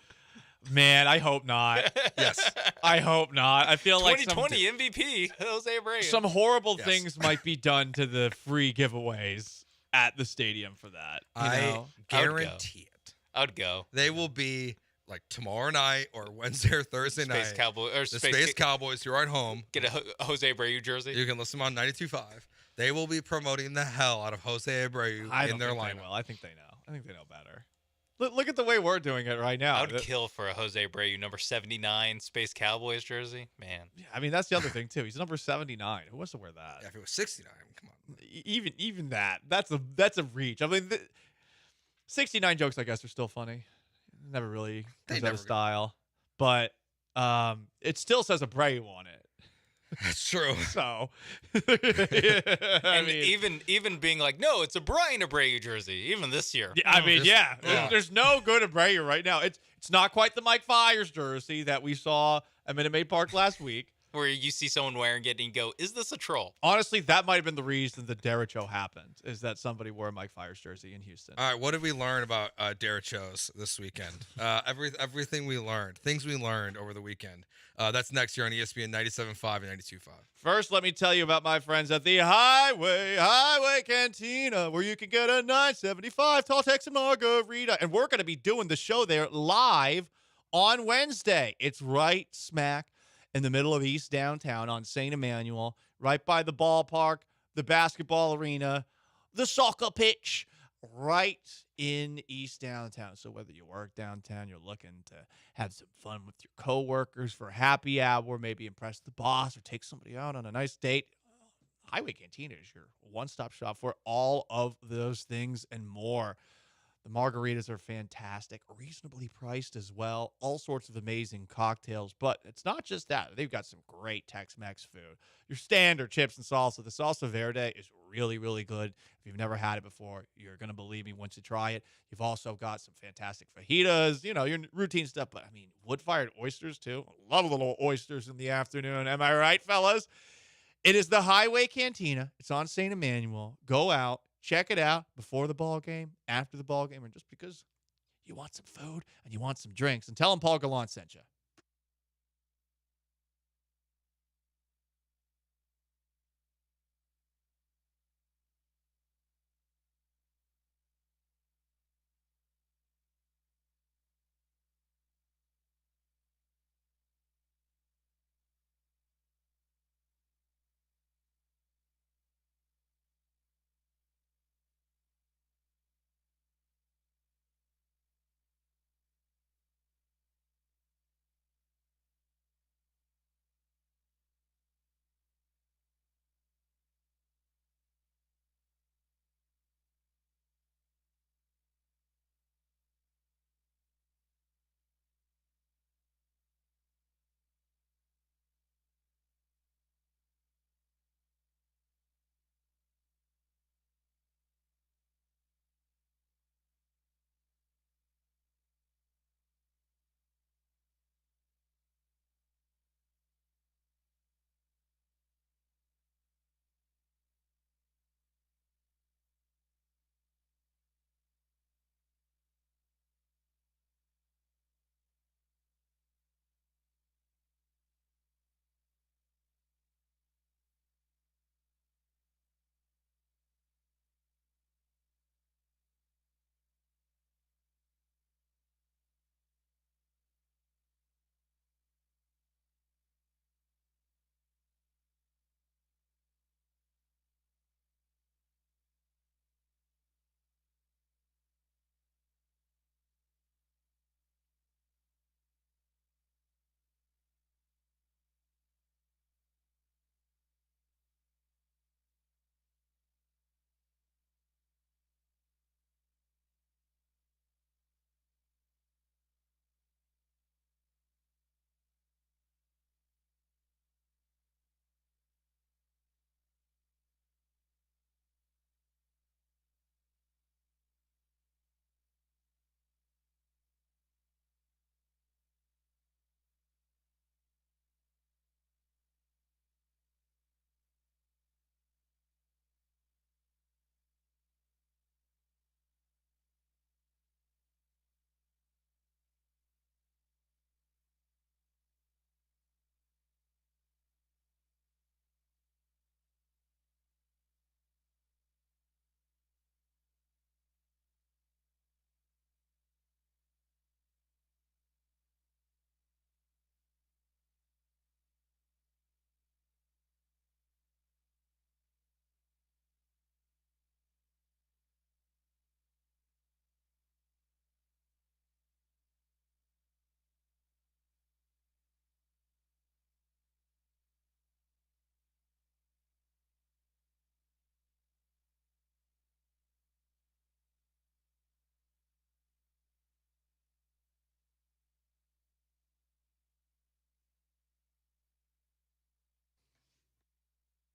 Man, I hope not. Yes. I hope not. I feel like 2020 MVP Jose Abreu. some horrible things might be done to the free giveaways at the stadium for that. I guarantee it. I would go. They will be tomorrow night or Wednesday or Thursday night. The Space Cowboys who are at home. Get a Jose Abreu jersey. You can listen on 92.5. They will be promoting the hell out of Jose Abreu in their lineup. I think they know. I think they know better. Look at the way we're doing it right now. I would kill for a Jose Abreu number 79 Space Cowboys jersey. Man. Yeah, I mean, that's the other thing, too. He's number 79. Who wants to wear that? Yeah, if it was 69, come on. Even that. That's a reach. I mean, 69 jokes, I guess, are still funny. Never really goes out of style. But it still says Abreu on it. That's true. So, even being no, it's a Brian Abreu jersey, even this year. Yeah, I mean, there's no good Abreu right now. It's not quite the Mike Fiers jersey that we saw at Minute Maid Park last week. Where you see someone wearing it and you go, is this a troll? Honestly, that might have been the reason the Derecho happened, is that somebody wore a Mike Fiers jersey in Houston. All right, what did we learn about Derechos this weekend? Everything we learned, things we learned over the weekend. That's next year on ESPN 97.5 and 92.5. First, let me tell you about my friends at the Highway Cantina, where you can get a $9.75 tall Texan margarita. And we're going to be doing the show there live on Wednesday. It's right smack in the middle of East Downtown on St. Emmanuel, right by the ballpark, the basketball arena, the soccer pitch, right in East Downtown. So whether you work downtown, you're looking to have some fun with your coworkers for happy hour, maybe impress the boss or take somebody out on a nice date, Highway Cantina is your one-stop shop for all of those things and more. The margaritas are fantastic, reasonably priced as well, all sorts of amazing cocktails. But it's not just that. They've got some great Tex-Mex food. Your standard chips and salsa. The salsa verde is really, really good. If you've never had it before, you're going to believe me once you try it. You've also got some fantastic fajitas, your routine stuff. But, I mean, wood-fired oysters, too. I love little oysters in the afternoon. Am I right, fellas? It is the Highway Cantina. It's on St. Emmanuel. Go out. Check it out before the ball game, after the ball game, or just because you want some food and you want some drinks. And tell them Paul Gallant sent you.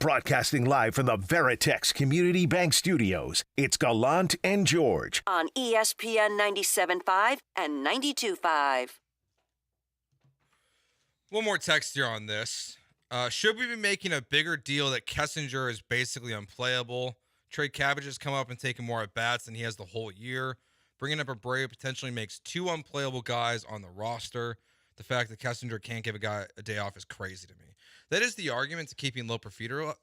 Broadcasting live from the Veritex Community Bank Studios, it's Gallant and George. On ESPN 97.5 and 92.5. One more text here on this. Should we be making a bigger deal that Kessinger is basically unplayable? Trey Cabbage has come up and taken more at-bats than he has the whole year. Bringing up Abreu potentially makes 2 unplayable guys on the roster. The fact that Kessinger can't give a guy a day off is crazy to me. That is the argument to keeping Loperfido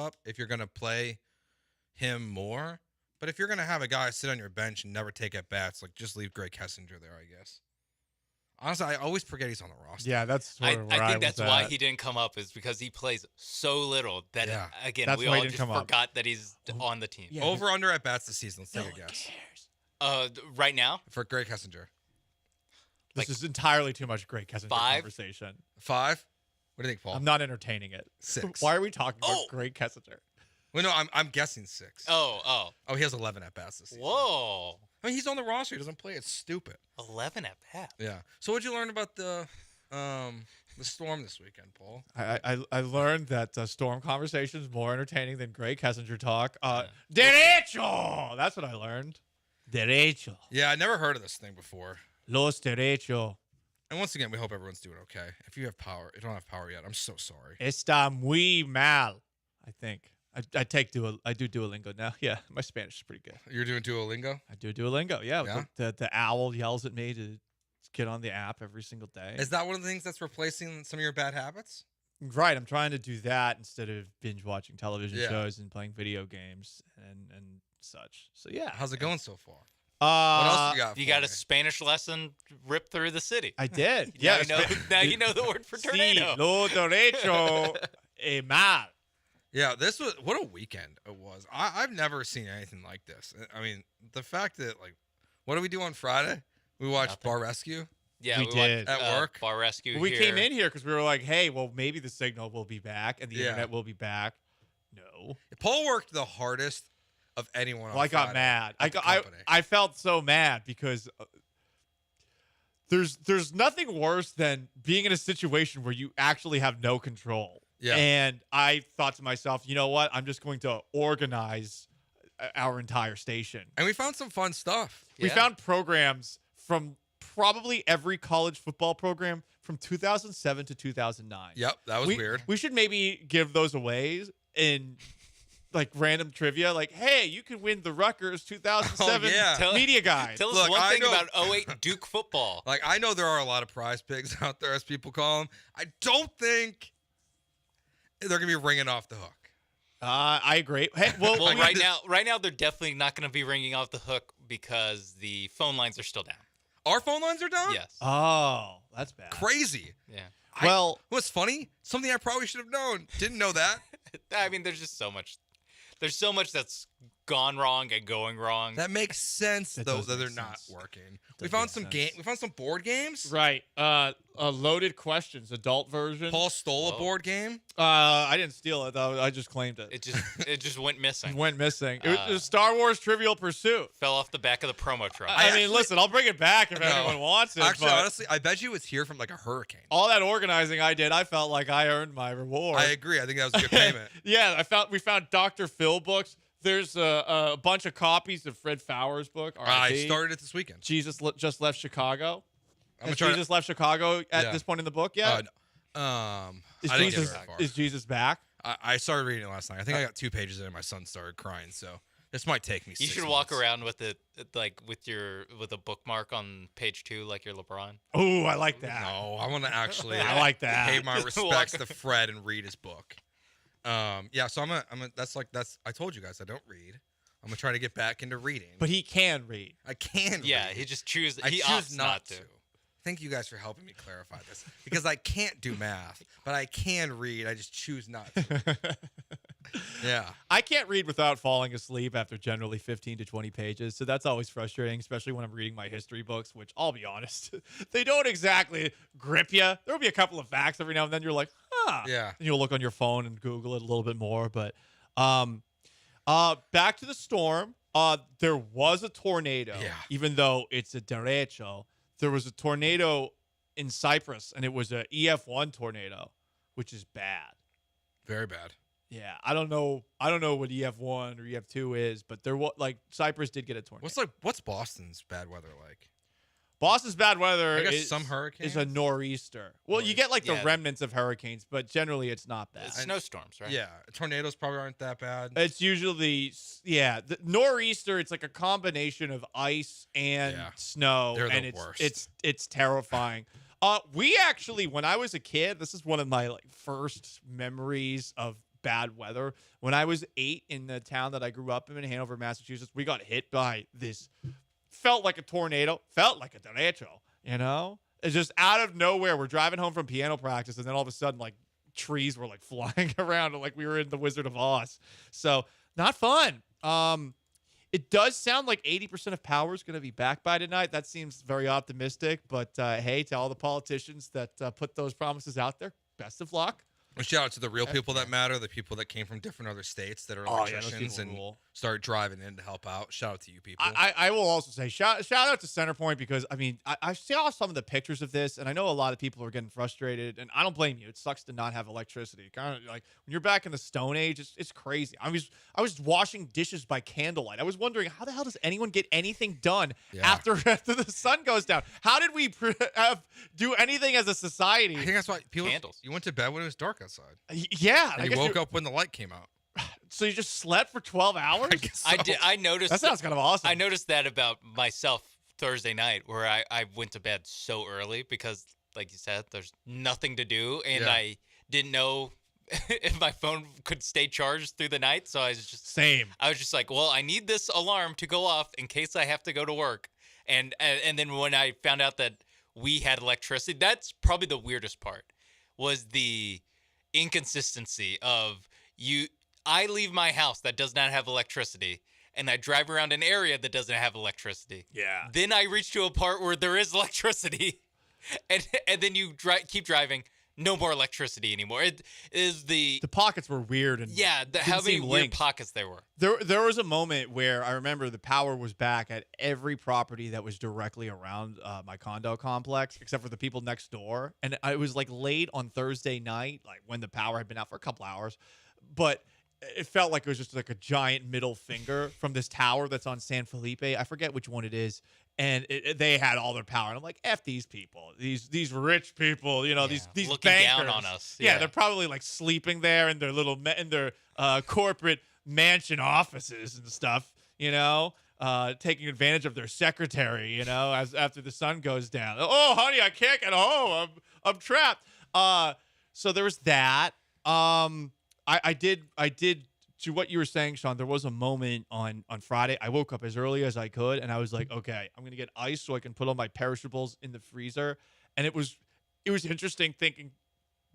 up if you're going to play him more. But if you're going to have a guy sit on your bench and never take at-bats, like just leave Greg Kessinger there, I guess. Honestly, I always forget he's on the roster. Yeah, that's sort of where I think that's was why at. he didn't come up is because he plays so little that, again, That's we why he all didn't just come up. forgot that he's on the team. Yeah. Over under at-bats this season. Let's take a guess. Right now? For Greg Kessinger. This is entirely too much great Kessinger 5? conversation. 5? What do you think, Paul? I'm not entertaining it. 6. Why are we talking about great Kessinger? Well, no, I'm guessing 6. Oh, he has 11 at-bats this season. whoa. I mean, he's on the roster. He doesn't play. It's stupid. 11 at bat. Yeah. So what'd you learn about the Storm this weekend, Paul? I learned that Storm conversation is more entertaining than great Kessinger talk. Derecho! That's what I learned. Derecho. Yeah, I never heard of this thing before. Los derecho. And once again, we hope everyone's doing okay. If you have power, you don't have power yet. I'm so sorry. Está muy mal, I think. I do Duolingo now. Yeah, my Spanish is pretty good. You're doing Duolingo? I do Duolingo. Yeah. Yeah? The owl yells at me to get on the app every single day. Is that one of the things that's replacing some of your bad habits? Right. I'm trying to do that instead of binge watching television Yeah. shows and playing video games and such. So yeah. How's it going so far? What else you got? You got a Spanish lesson ripped through the city. I did. Now Yeah. you know the word for tornado. Sí, lo derecho mal. Yeah, what a weekend it was. I've never seen anything like this. I mean, the fact that, like, what did we do on Friday? We watched Bar Rescue. Yeah, we did. watched, At work. Bar Rescue. We here. came in here because we were like, hey, well, maybe the signal will be back and the Yeah. internet will be back. No. Paul worked the hardest of anyone on Well, I got Friday mad. at the company. I felt so mad because there's nothing worse than being in a situation where you actually have no control. Yeah. And I thought to myself, you know what? I'm just going to organize our entire station. And we found some fun stuff. We found programs from probably every college football program from 2007 to 2009. Yep, that was weird. We should maybe give those away in like random trivia. Like, hey, you can win the Rutgers 2007 media guide. Tell us Look, one I thing know- about 08 Duke football. Like, I know there are a lot of prize pigs out there, as people call them. I don't think they're going to be ringing off the hook. I agree. Hey, well, right now, they're definitely not going to be ringing off the hook because the phone lines are still down. Our phone lines are down? Yes. Oh, that's bad. Crazy. Yeah. Well, what's funny? Something I probably should have known. Didn't know that. I mean, there's just so much. There's so much that's gone wrong and going wrong. That makes sense, though, does that they're make not sense. working. We found some We found some board games. Right. Loaded questions, adult version. Paul stole a board game. I didn't steal it though. I just claimed it. It just went missing. Went missing. It was Star Wars Trivial Pursuit. Fell off the back of the promo truck. I mean, listen, I'll bring it back if anyone wants it. Actually, but honestly, I bet you it's here from like a hurricane. all that organizing I did, I felt like I earned my reward. I agree. I think that was a good payment. Yeah, we found Dr. Phil books. There's a bunch of copies of Fred Fowler's book. I RIP. started it this weekend. Jesus just left Chicago. I'm Has gonna try Jesus left Chicago at this point in the book yet? I Is didn't get Jesus very far. is Jesus back? I started reading it last night. I think I got 2 pages in and my son started crying. So this might take me. You 6 should months. walk around with it, like with a bookmark on page 2, like you're LeBron. Oh, I like that. No, I want to actually. I like that. Pay my respects to Fred and read his book. Yeah. So I'm a. That's. I told you guys I don't read. I'm gonna try to get back into reading. But he can read. I can. Yeah, read. he just chooses. I He choose opts not to. Thank you guys for helping me clarify this because I can't do math, but I can read. I just choose not to. Yeah. I can't read without falling asleep after generally 15 to 20 pages. So that's always frustrating, especially when I'm reading my history books, which I'll be honest, they don't exactly grip you. There'll be a couple of facts every now and then. You're like, huh. Yeah. And you'll look on your phone and Google it a little bit more. But back to the storm. There was a tornado, even though it's a derecho. There was a tornado in Cyprus, and it was a EF1 tornado, which is bad. Very bad. Yeah, I don't know what EF1 or EF2 is, but there was like Cyprus did get a tornado. What's Boston's bad weather like? Boston's bad weather I guess is some hurricanes? is a nor'easter. Well, you get like the remnants of hurricanes, but generally it's not bad. It's snowstorms, right? Yeah, tornadoes probably aren't that bad. It's usually the nor'easter. It's like a combination of ice and snow, They're the and worst. it's terrifying. We actually, when I was a kid, this is one of my like first memories of bad weather. When I was 8 in the town that I grew up in Hanover, Massachusetts, we got hit by this. Felt like a tornado, felt like a derecho, you know? It's just out of nowhere. We're driving home from piano practice, and then all of a sudden, like, trees were, like, flying around, like we were in The Wizard of Oz. So, not fun. It does sound like 80% of power is going to be back by tonight. That seems very optimistic, but hey, to all the politicians that put those promises out there, best of luck. Well, shout out to the real people that matter, the people that came from different other states that are electricians and start driving in to help out. Shout out to you people. I will also say shout out to Centerpoint because, I mean, I saw some of the pictures of this, and I know a lot of people are getting frustrated, and I don't blame you. It sucks to not have electricity. Kind of like when you're back in the Stone Age, it's crazy. I was washing dishes by candlelight. I was wondering, how the hell does anyone get anything done after the sun goes down? How did we do anything as a society? I think that's why you went to bed when it was dark outside. Yeah. And you woke up when the light came out. So you just slept for 12 hours? I did. I noticed. That sounds kind of awesome. I noticed that about myself Thursday night, where I went to bed so early because, like you said, there's nothing to do, and I didn't know if my phone could stay charged through the night. So I was just I was just like, well, I need this alarm to go off in case I have to go to work. And then when I found out that we had electricity, that's probably the weirdest part. Was the inconsistency of I leave my house that does not have electricity, and I drive around an area that doesn't have electricity. Yeah. Then I reach to a part where there is electricity, and then you keep driving. No more electricity anymore. It is the pockets were weird and how many weird pockets there were. There was a moment where I remember the power was back at every property that was directly around my condo complex, except for the people next door. And I was like late on Thursday night, like when the power had been out for a couple hours, but it felt like it was just like a giant middle finger from this tower that's on San Felipe. I forget which one it is. And they had all their power. And I'm like, F these people, these rich people, you know, these looking bankers. down on us. Yeah, they're probably like sleeping there in their little corporate mansion offices and stuff, you know, taking advantage of their secretary, you know, after the sun goes down. Oh, honey, I can't get home. I'm trapped. So there was that. I did to what you were saying, Sean, there was a moment on Friday. I woke up as early as I could, and I was like, okay, I'm going to get ice so I can put all my perishables in the freezer. And it was interesting thinking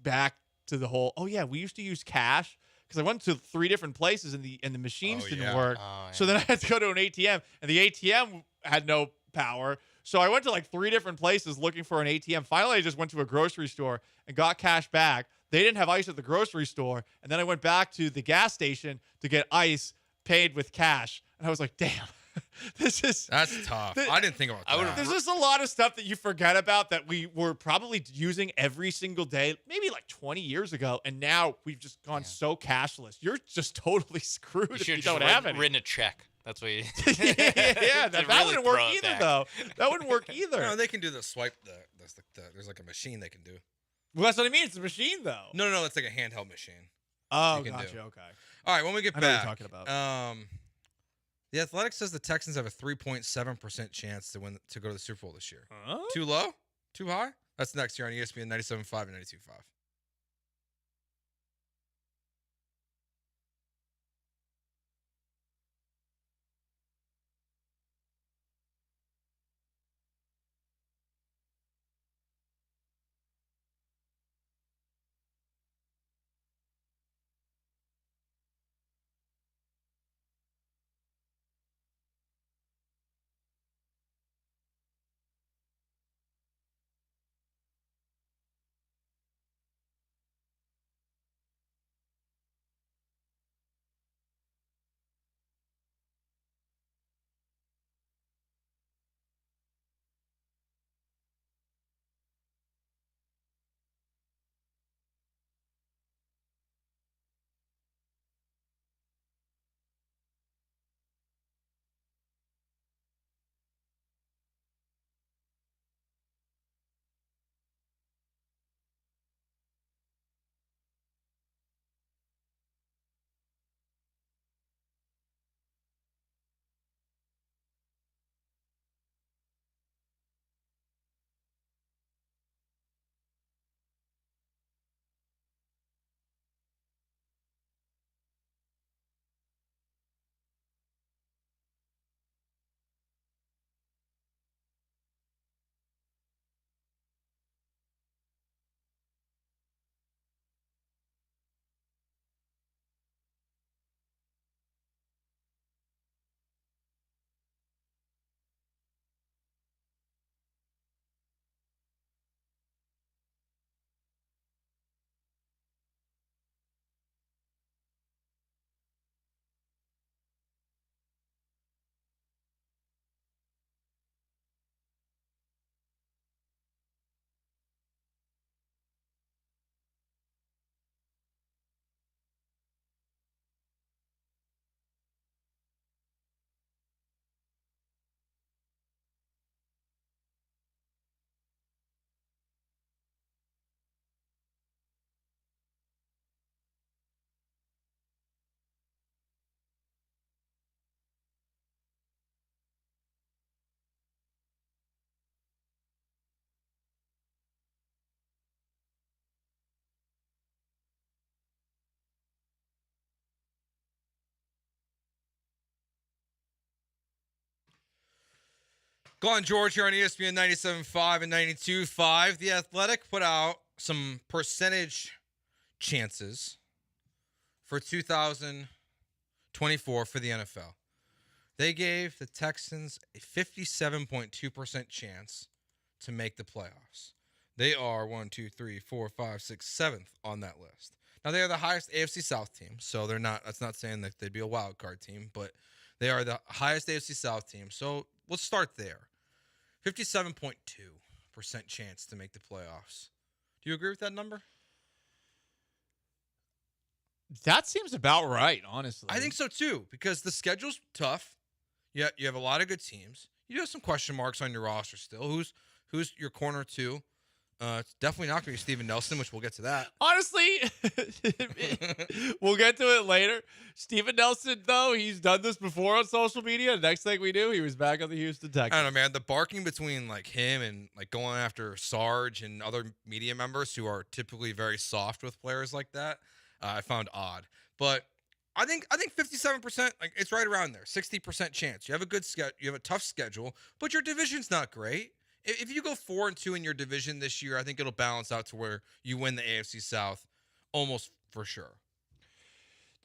back to the whole, oh, yeah, we used to use cash because I went to 3 different places and the machines didn't work. So then I had to go to an ATM, and the ATM had no power. So I went to like 3 different places looking for an ATM. Finally, I just went to a grocery store and got cash back. They didn't have ice at the grocery store. And then I went back to the gas station to get ice paid with cash. And I was like, damn, that's tough. I didn't think about that. There's just a lot of stuff that you forget about that we were probably using every single day, maybe like 20 years ago. And now we've just gone so cashless. You're just totally screwed if you don't have any. Written a check. That's what you. That wouldn't work either, though. That wouldn't work either. No, they can do the swipe. There's like a machine they can do. Well, that's what I mean. It's a machine, though. No, it's like a handheld machine. Oh, gotcha. Okay. All right, when we get I know back, what you're talking about. The Athletic says the Texans have a 3.7% chance to go to the Super Bowl this year. Huh? Too low? Too high? That's next year on ESPN 97.5 and 92.5. Gallant George here on ESPN 97.5 and 92.5. The Athletic put out some percentage chances for 2024 for the NFL. They gave the Texans a 57.2% chance to make the playoffs. They are 7th on that list. Now, they are the highest AFC South team, so that's not saying that they'd be a wild card team, but they are the highest AFC South team. So let's start there. 57.2% chance to make the playoffs. Do you agree with that number? That seems about right, honestly. I think so too, because the schedule's tough. Yeah, you have a lot of good teams. You have some question marks on your roster still. Who's your corner two? It's definitely not going to be Steven Nelson, which we'll get to that. Honestly, we'll get to it later. Steven Nelson, though, he's done this before on social media. Next thing we knew, he was back on the Houston Texans. I don't know, man. The barking between like him and like going after Sarge and other media members who are typically very soft with players like that, I found odd. But I think 57%, like it's right around there. 60% chance. You have a good schedule. You have a tough schedule, but your division's not great. If you go 4-2 in your division this year, I think it'll balance out to where you win the AFC South almost for sure.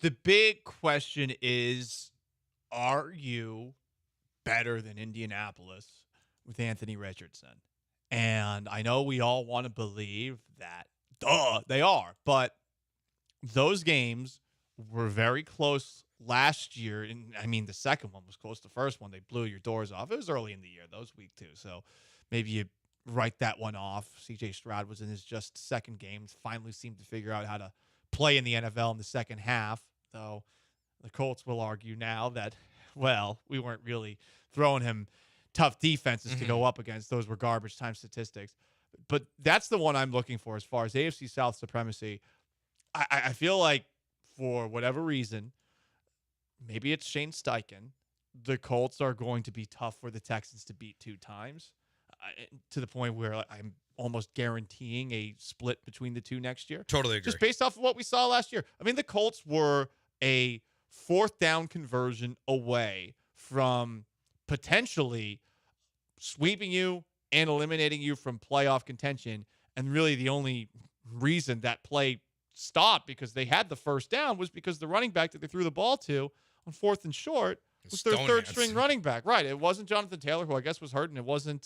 The big question is, are you better than Indianapolis with Anthony Richardson? And I know we all want to believe that, they are. But those games were very close last year. And I mean, the second one was close to the first one. They blew your doors off. It was early in the year. That was week 2. So maybe you write that one off. C.J. Stroud was in his just second game. Finally seemed to figure out how to play in the NFL in the second half, though the Colts will argue now that, well, we weren't really throwing him tough defenses to go up against. Those were garbage time statistics. But that's the one I'm looking for as far as AFC South supremacy. I feel like for whatever reason, maybe it's Shane Steichen, the Colts are going to be tough for the Texans to beat 2 times. To the point where I'm almost guaranteeing a split between the two next year. Totally agree. Just based off of what we saw last year. I mean, the Colts were a 4th down conversion away from potentially sweeping you and eliminating you from playoff contention. And really the only reason that play stopped because they had the first down was because the running back that they threw the ball to on 4th and short was their third string running back. Right. It wasn't Jonathan Taylor, who I guess was hurt, and it wasn't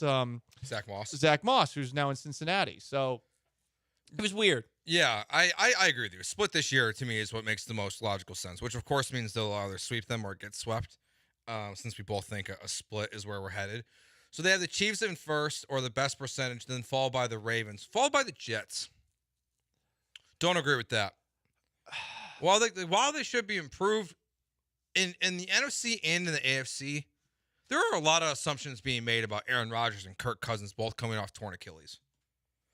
Zach Moss, who's now in Cincinnati. So it was weird. Yeah, I agree with you. Split this year, to me, is what makes the most logical sense, which, of course, means they'll either sweep them or get swept, since we both think a split is where we're headed. So they have the Chiefs in first, or the best percentage, then followed by the Ravens, followed by the Jets. Don't agree with that. While they should be improved, in the NFC and in the AFC, there are a lot of assumptions being made about Aaron Rodgers and Kirk Cousins both coming off torn Achilles.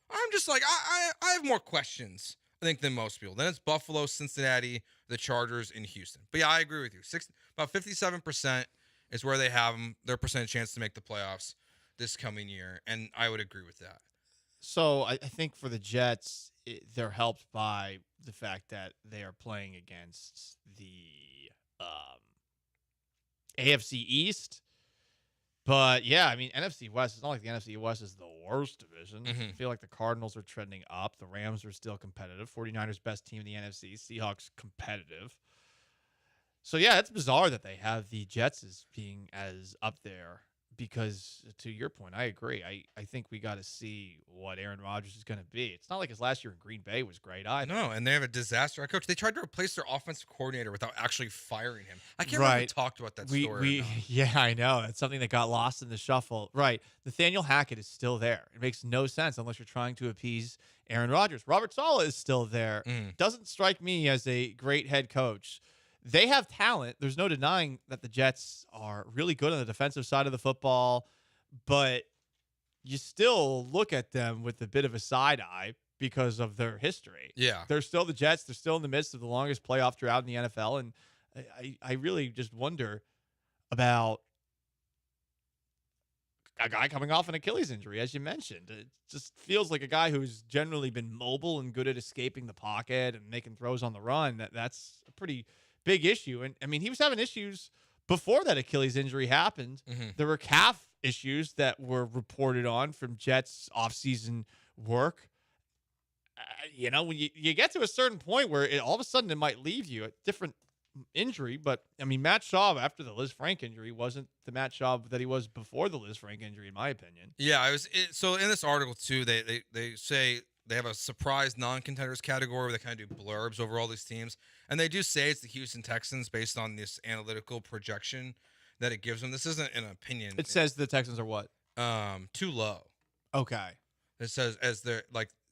I'm just like, I have more questions, I think, than most people. Then it's Buffalo, Cincinnati, the Chargers, and Houston. But yeah, I agree with you. About 57% is where they have them, their percentage chance to make the playoffs this coming year, and I would agree with that. So I think for the Jets, they're helped by the fact that they are playing against the AFC East. But yeah, I mean, NFC West, it's not like the NFC West is the worst division. I feel like the Cardinals are trending up. The Rams are still competitive. 49ers best team in the NFC. Seahawks competitive. So yeah, it's bizarre that they have the Jets as being as up there because, to your point, I agree. I think we got to see what Aaron Rodgers is going to be. It's not like his last year in Green Bay was great either. No, and they have a disaster coach. They tried to replace their offensive coordinator without actually firing him. I can't remember if we talked about that story. Yeah, I know. It's something that got lost in the shuffle. Right. Nathaniel Hackett is still there. It makes no sense unless you're trying to appease Aaron Rodgers. Robert Saleh is still there. Doesn't strike me as a great head coach. They have talent. There's no denying that the Jets are really good on the defensive side of the football, but you still look at them with a bit of a side eye because of their history. Yeah. They're still the Jets. They're still in the midst of the longest playoff drought in the NFL, and I really just wonder about a guy coming off an Achilles injury, as you mentioned. It just feels like a guy who's generally been mobile and good at escaping the pocket and making throws on the run. That's a pretty big issue. And I mean, he was having issues before that Achilles injury happened, there were calf issues that were reported on from Jets offseason work. When you get to a certain point where all of a sudden it might leave you a different injury. But, I mean, Matt Schaub after the Liz Frank injury wasn't the Matt Schaub that he was before the Liz Frank injury, in my opinion. Yeah, so in this article, too, they say they have a surprise non-contenders category where they kind of do blurbs over all these teams. And they do say it's the Houston Texans based on this analytical projection that it gives them. This isn't an opinion. It says the Texans are what? Too low. Okay. It says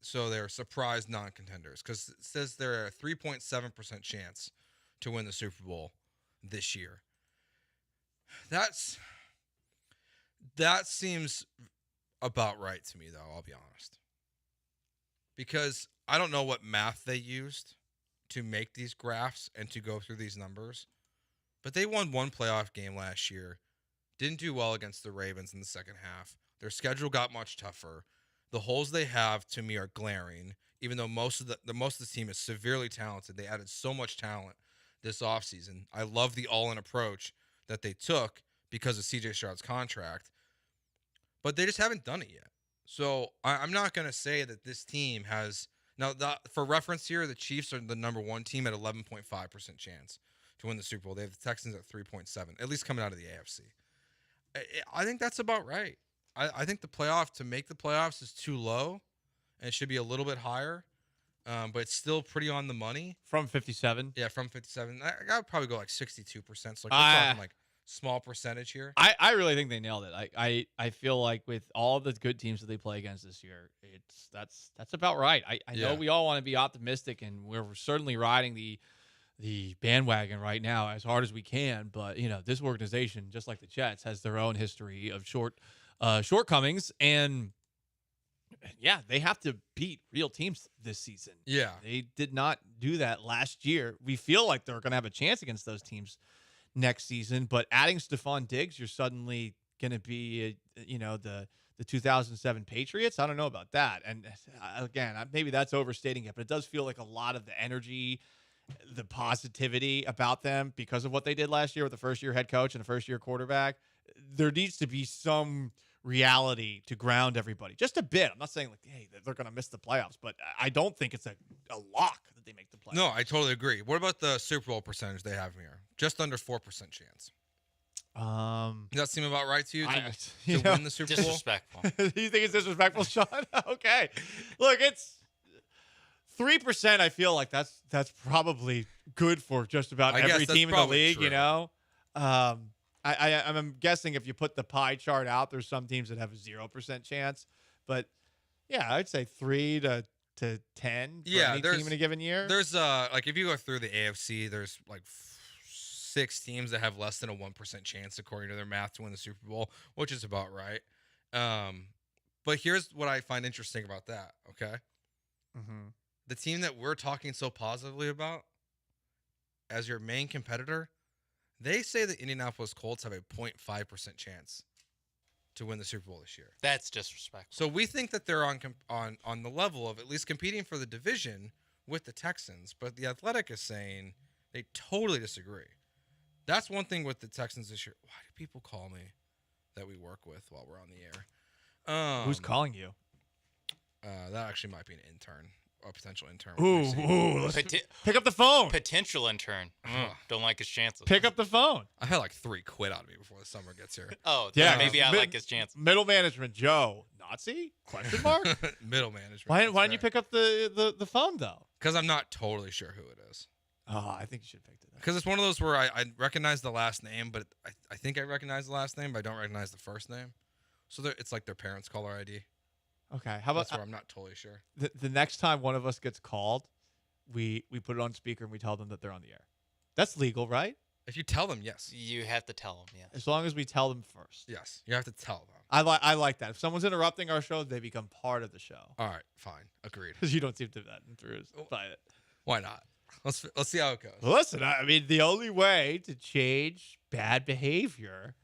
so they're surprise non-contenders because it says they're a 3.7% chance to win the Super Bowl this year. That seems about right to me, though, I'll be honest. Because I don't know what math they used to make these graphs and to go through these numbers, but they won one playoff game last year, didn't do well against the Ravens in the second half. Their schedule got much tougher. The holes they have, to me, are glaring, even though most of the team is severely talented. They added so much talent this offseason. I love the all-in approach that they took because of C.J. Stroud's contract, but they just haven't done it yet. So I'm not going to say that this team has – now, for reference here, the Chiefs are the number one team at 11.5% chance to win the Super Bowl. They have the Texans at 3.7, at least coming out of the AFC. I think that's about right. I think to make the playoffs is too low, and it should be a little bit higher, but it's still pretty on the money. From 57? Yeah, from 57. I would probably go like 62%. So we're talking like small percentage here. I really think they nailed it. I feel like with all the good teams that they play against this year, that's about right. I know we all want to be optimistic, and we're certainly riding the bandwagon right now as hard as we can. But this organization, just like the Jets, has their own history of shortcomings, and they have to beat real teams this season. Yeah, they did not do that last year. We feel like they're going to have a chance against those teams next season, but adding Stephon Diggs, you're suddenly going to be, the 2007 Patriots. I don't know about that. And again, maybe that's overstating it, but it does feel like a lot of the energy, the positivity about them because of what they did last year with the first-year head coach and a first-year quarterback. There needs to be some reality to ground everybody just a bit. I'm not saying hey, they're going to miss the playoffs, but I don't think it's a lock that they make the playoffs. No, I totally agree. What about the Super Bowl percentage they have here? Just under 4% chance. Does that seem about right to you to win the Super Bowl? Disrespectful. You think it's disrespectful, Sean? Okay. Look, it's 3%. I feel like that's probably good for just about every team in the league. True. I'm guessing if you put the pie chart out, there's some teams that have a 0% chance, but yeah, I'd say 3 to 10 for any team in a given year. There's if you go through the AFC, there's like 6 teams that have less than a 1% chance according to their math to win the Super Bowl, which is about right. But here's what I find interesting about that. Okay, the team that we're talking so positively about as your main competitor. They say the Indianapolis Colts have a 0.5% chance to win the Super Bowl this year. That's disrespectful. So we think that they're on the level of at least competing for the division with the Texans, but the Athletic is saying they totally disagree. That's one thing with the Texans this year. Why do people call me that we work with while we're on the air? Who's calling you? That actually might be an intern. A potential intern. Let's pick up the phone. Potential intern. Don't like his chances. Pick up the phone. I had like 3 quit on me before the summer gets here. Oh, yeah. Maybe I like his chances. Middle management, Joe. Nazi? Question mark? Middle management. Why didn't you pick up the phone, though? Because I'm not totally sure who it is. Oh, I think you should have picked it up. Because it's one of those where I recognize the last name, but I think I recognize the last name, but I don't recognize the first name. So it's like their parents' caller ID. Okay, how about that's where I'm not totally sure. The next time one of us gets called, we put it on speaker and we tell them that they're on the air. That's legal, right? If you tell them, yes. You have to tell them, yes. As long as we tell them first. Yes, you have to tell them. I like that. If someone's interrupting our show, they become part of the show. All right, fine, agreed. Because you don't seem to that enthused by it. Why not? Let's see how it goes. Listen, I mean, the only way to change bad behavior,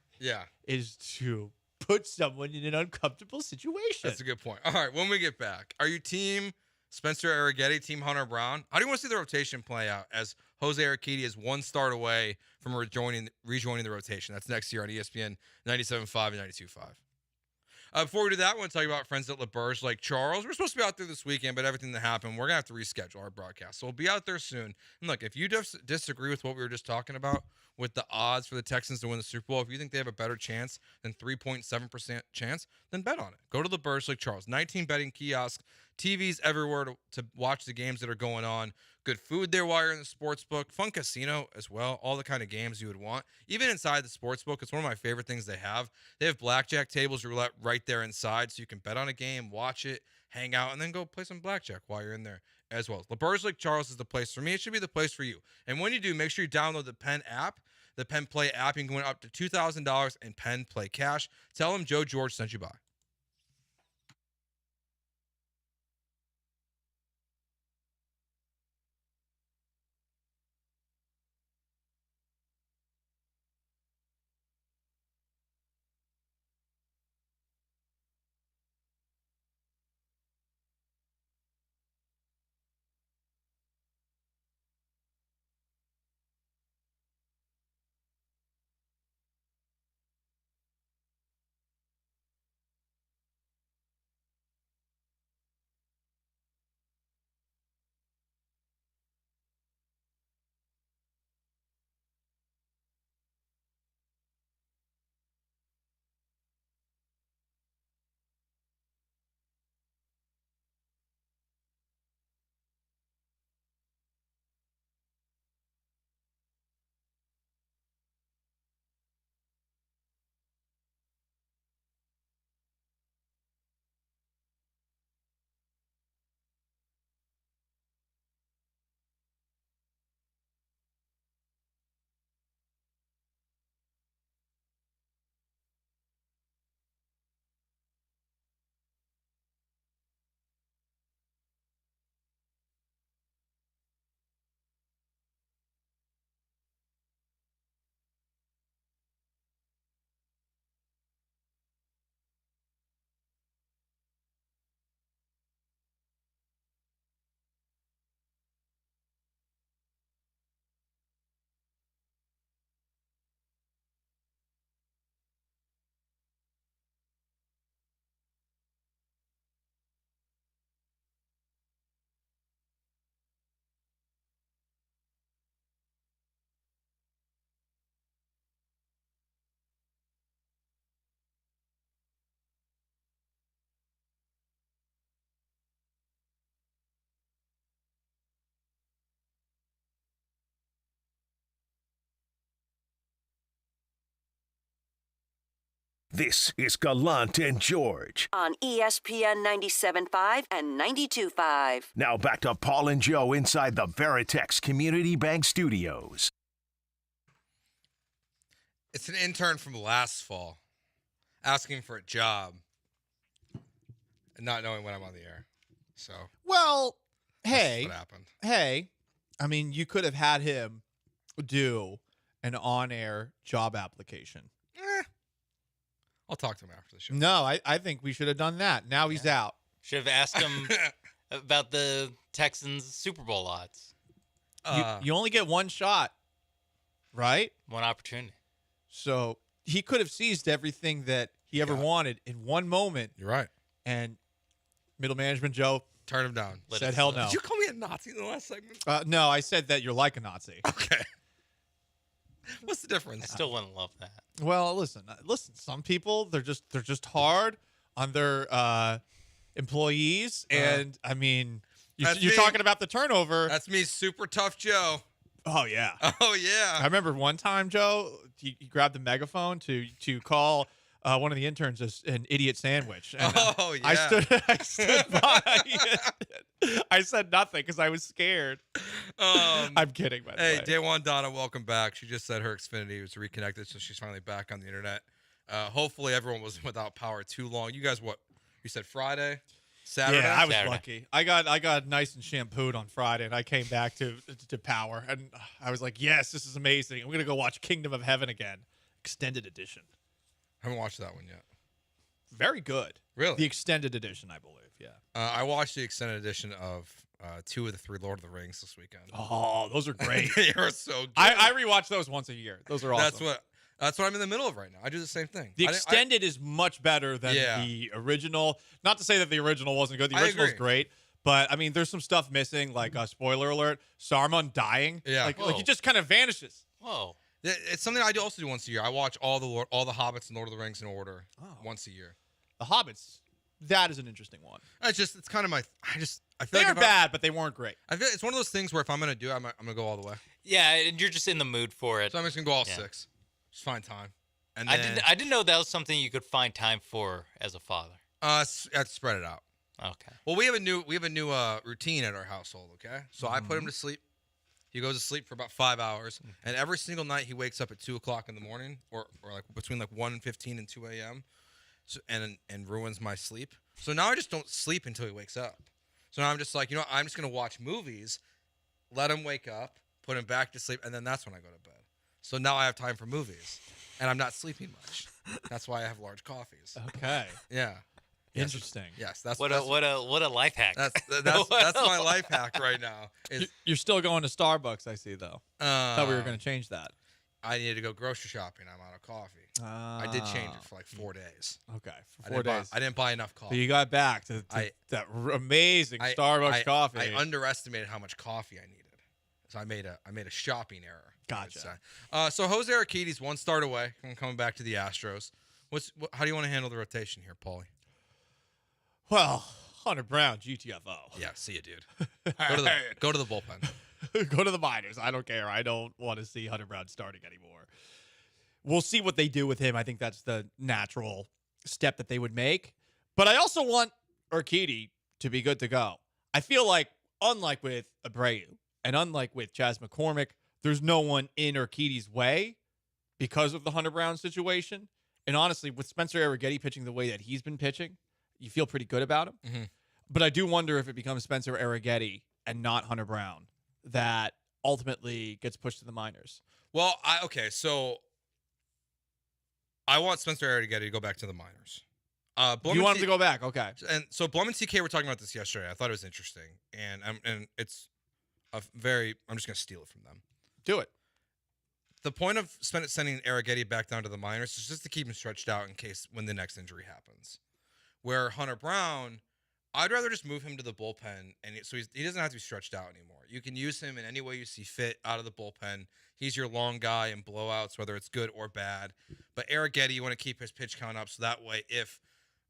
is to put someone in an uncomfortable situation. That's a good point. All right, when we get back, are you team Spencer Arrighetti, Team Hunter Brown. How do you want to see the rotation play out as Jose Urquidy is one start away from rejoining the rotation? That's next year on ESPN 97.5 and 92.5. Before we do that, I want to tell you about our friends at LaBerge Lake Charles. We're supposed to be out there this weekend, but everything that happened, we're going to have to reschedule our broadcast. So we'll be out there soon. And look, if you disagree with what we were just talking about with the odds for the Texans to win the Super Bowl, if you think they have a better chance than 3.7% chance, then bet on it. Go to LaBerge Lake Charles. 19 betting kiosks, TVs everywhere to watch the games that are going on. Good food there while you're in the sports book. Fun casino as well. All the kind of games you would want. Even inside the sports book, it's one of my favorite things they have. They have blackjack tables, roulette right there inside, so you can bet on a game, watch it, hang out, and then go play some blackjack while you're in there as well. LaBerge Lake Charles is the place for me. It should be the place for you. And when you do, make sure you download the Penn app, the Penn Play app. You can win up to $2,000 in Penn Play cash. Tell them Joe George sent you by. This is Gallant and George on ESPN 97.5 and 92.5. Now back to Paul and Joe inside the Veritex Community Bank Studios. It's an intern from last fall asking for a job and not knowing when I'm on the air. So, Well, hey, what happened? Hey, I mean, you could have had him do an on-air job application. I'll talk to him after the show. No, I think we should have done that. Now he's out. Should have asked him about the Texans Super Bowl odds. You only get one shot, right? One opportunity. So he could have seized everything that he ever wanted in one moment. You're right. And middle management Joe turned him down. Said hell no. Did you call me a Nazi in the last segment? No, I said that you're like a Nazi. Okay. What's the difference? I still wouldn't love that. Well, listen. Some people they're just hard on their employees, and I mean, you're talking about the turnover. That's me, super tough Joe. Oh yeah. Oh yeah. I remember one time, Joe, he grabbed the megaphone to call one of the interns an idiot sandwich. And yeah. I stood by. I said nothing because I was scared. I'm kidding, by the way. Hey, Day1 Donna, welcome back. She just said her Xfinity was reconnected, so she's finally back on the internet. Hopefully everyone wasn't without power too long. You guys, what? You said Friday? Saturday? Yeah, I was Saturday. lucky. I got nice and shampooed on Friday, and I came back to power, and I was like, yes, this is amazing. I'm gonna go watch Kingdom of Heaven again, extended edition. I haven't watched that one yet. Very good. Really? The extended edition, I believe. Yeah. I watched the extended edition of 2 of the 3 Lord of the Rings this weekend. Oh, those are great. They are so good. I rewatch those once a year. Those are awesome. That's what I'm in the middle of right now. I do the same thing. The extended is much better than the original. Not to say that the original wasn't good. The original is great. But, I mean, there's some stuff missing, like, spoiler alert, Saruman dying. Yeah. Like he just kind of vanishes. Whoa. It's something I also do once a year. I watch all the Hobbits and Lord of the Rings in order once a year. The Hobbits, that is an interesting one. It's kind of my. I feel they like are bad, but they weren't great. I feel it's one of those things where if I'm gonna do it, I'm gonna go all the way. Yeah, and you're just in the mood for it. So I'm just gonna go all 6. Just find time. And I didn't know that was something you could find time for as a father. I'd spread it out. Okay. Well, we have a new routine at our household. Okay, so I put him to sleep. He goes to sleep for about 5 hours, and every single night he wakes up at 2:00 in the morning, or like between like 1:15 and 2 a.m. So, and ruins my sleep. So now I just don't sleep until he wakes up. So now I'm just like, I'm just gonna watch movies, let him wake up, put him back to sleep, and then that's when I go to bed. So now I have time for movies, and I'm not sleeping much. That's why I have large coffees. Okay. Yeah. Interesting. Yes, that's what a life hack. That's my life hack right now. You're still going to Starbucks, I see, though. Thought we were going to change that. I needed to go grocery shopping. I'm out of coffee. I did change it for like 4 days. Okay, for 4 days. I didn't buy enough coffee. So you got back to that amazing Starbucks coffee. I underestimated how much coffee I needed, so I made a shopping error. Gotcha. So Jose Urquidy's 1 start away from coming back to the Astros. How do you want to handle the rotation here, Paulie? Well, Hunter Brown, GTFO. Yeah, see you, dude. Go to the bullpen. Go to the minors. I don't care. I don't want to see Hunter Brown starting anymore. We'll see what they do with him. I think that's the natural step that they would make. But I also want Urquidy to be good to go. I feel like, unlike with Abreu and unlike with Chas McCormick, there's no one in Urquidy's way because of the Hunter Brown situation. And honestly, with Spencer Arrighetti pitching the way that he's been pitching, you feel pretty good about him. Mm-hmm. But I do wonder if it becomes Spencer Arrighetti and not Hunter Brown that ultimately gets pushed to the minors. Well, so I want Spencer Arrighetti to go back to the minors. You want him to go back? Okay. And so Blum and TK were talking about this yesterday. I thought it was interesting. And it's I'm just going to steal it from them. Do it. The point of sending Arrighetti back down to the minors is just to keep him stretched out in case when the next injury happens. Where Hunter Brown, I'd rather just move him to the bullpen, and so he doesn't have to be stretched out anymore. You can use him in any way you see fit out of the bullpen. He's your long guy in blowouts, whether it's good or bad. But Arrighetti, you want to keep his pitch count up, so that way if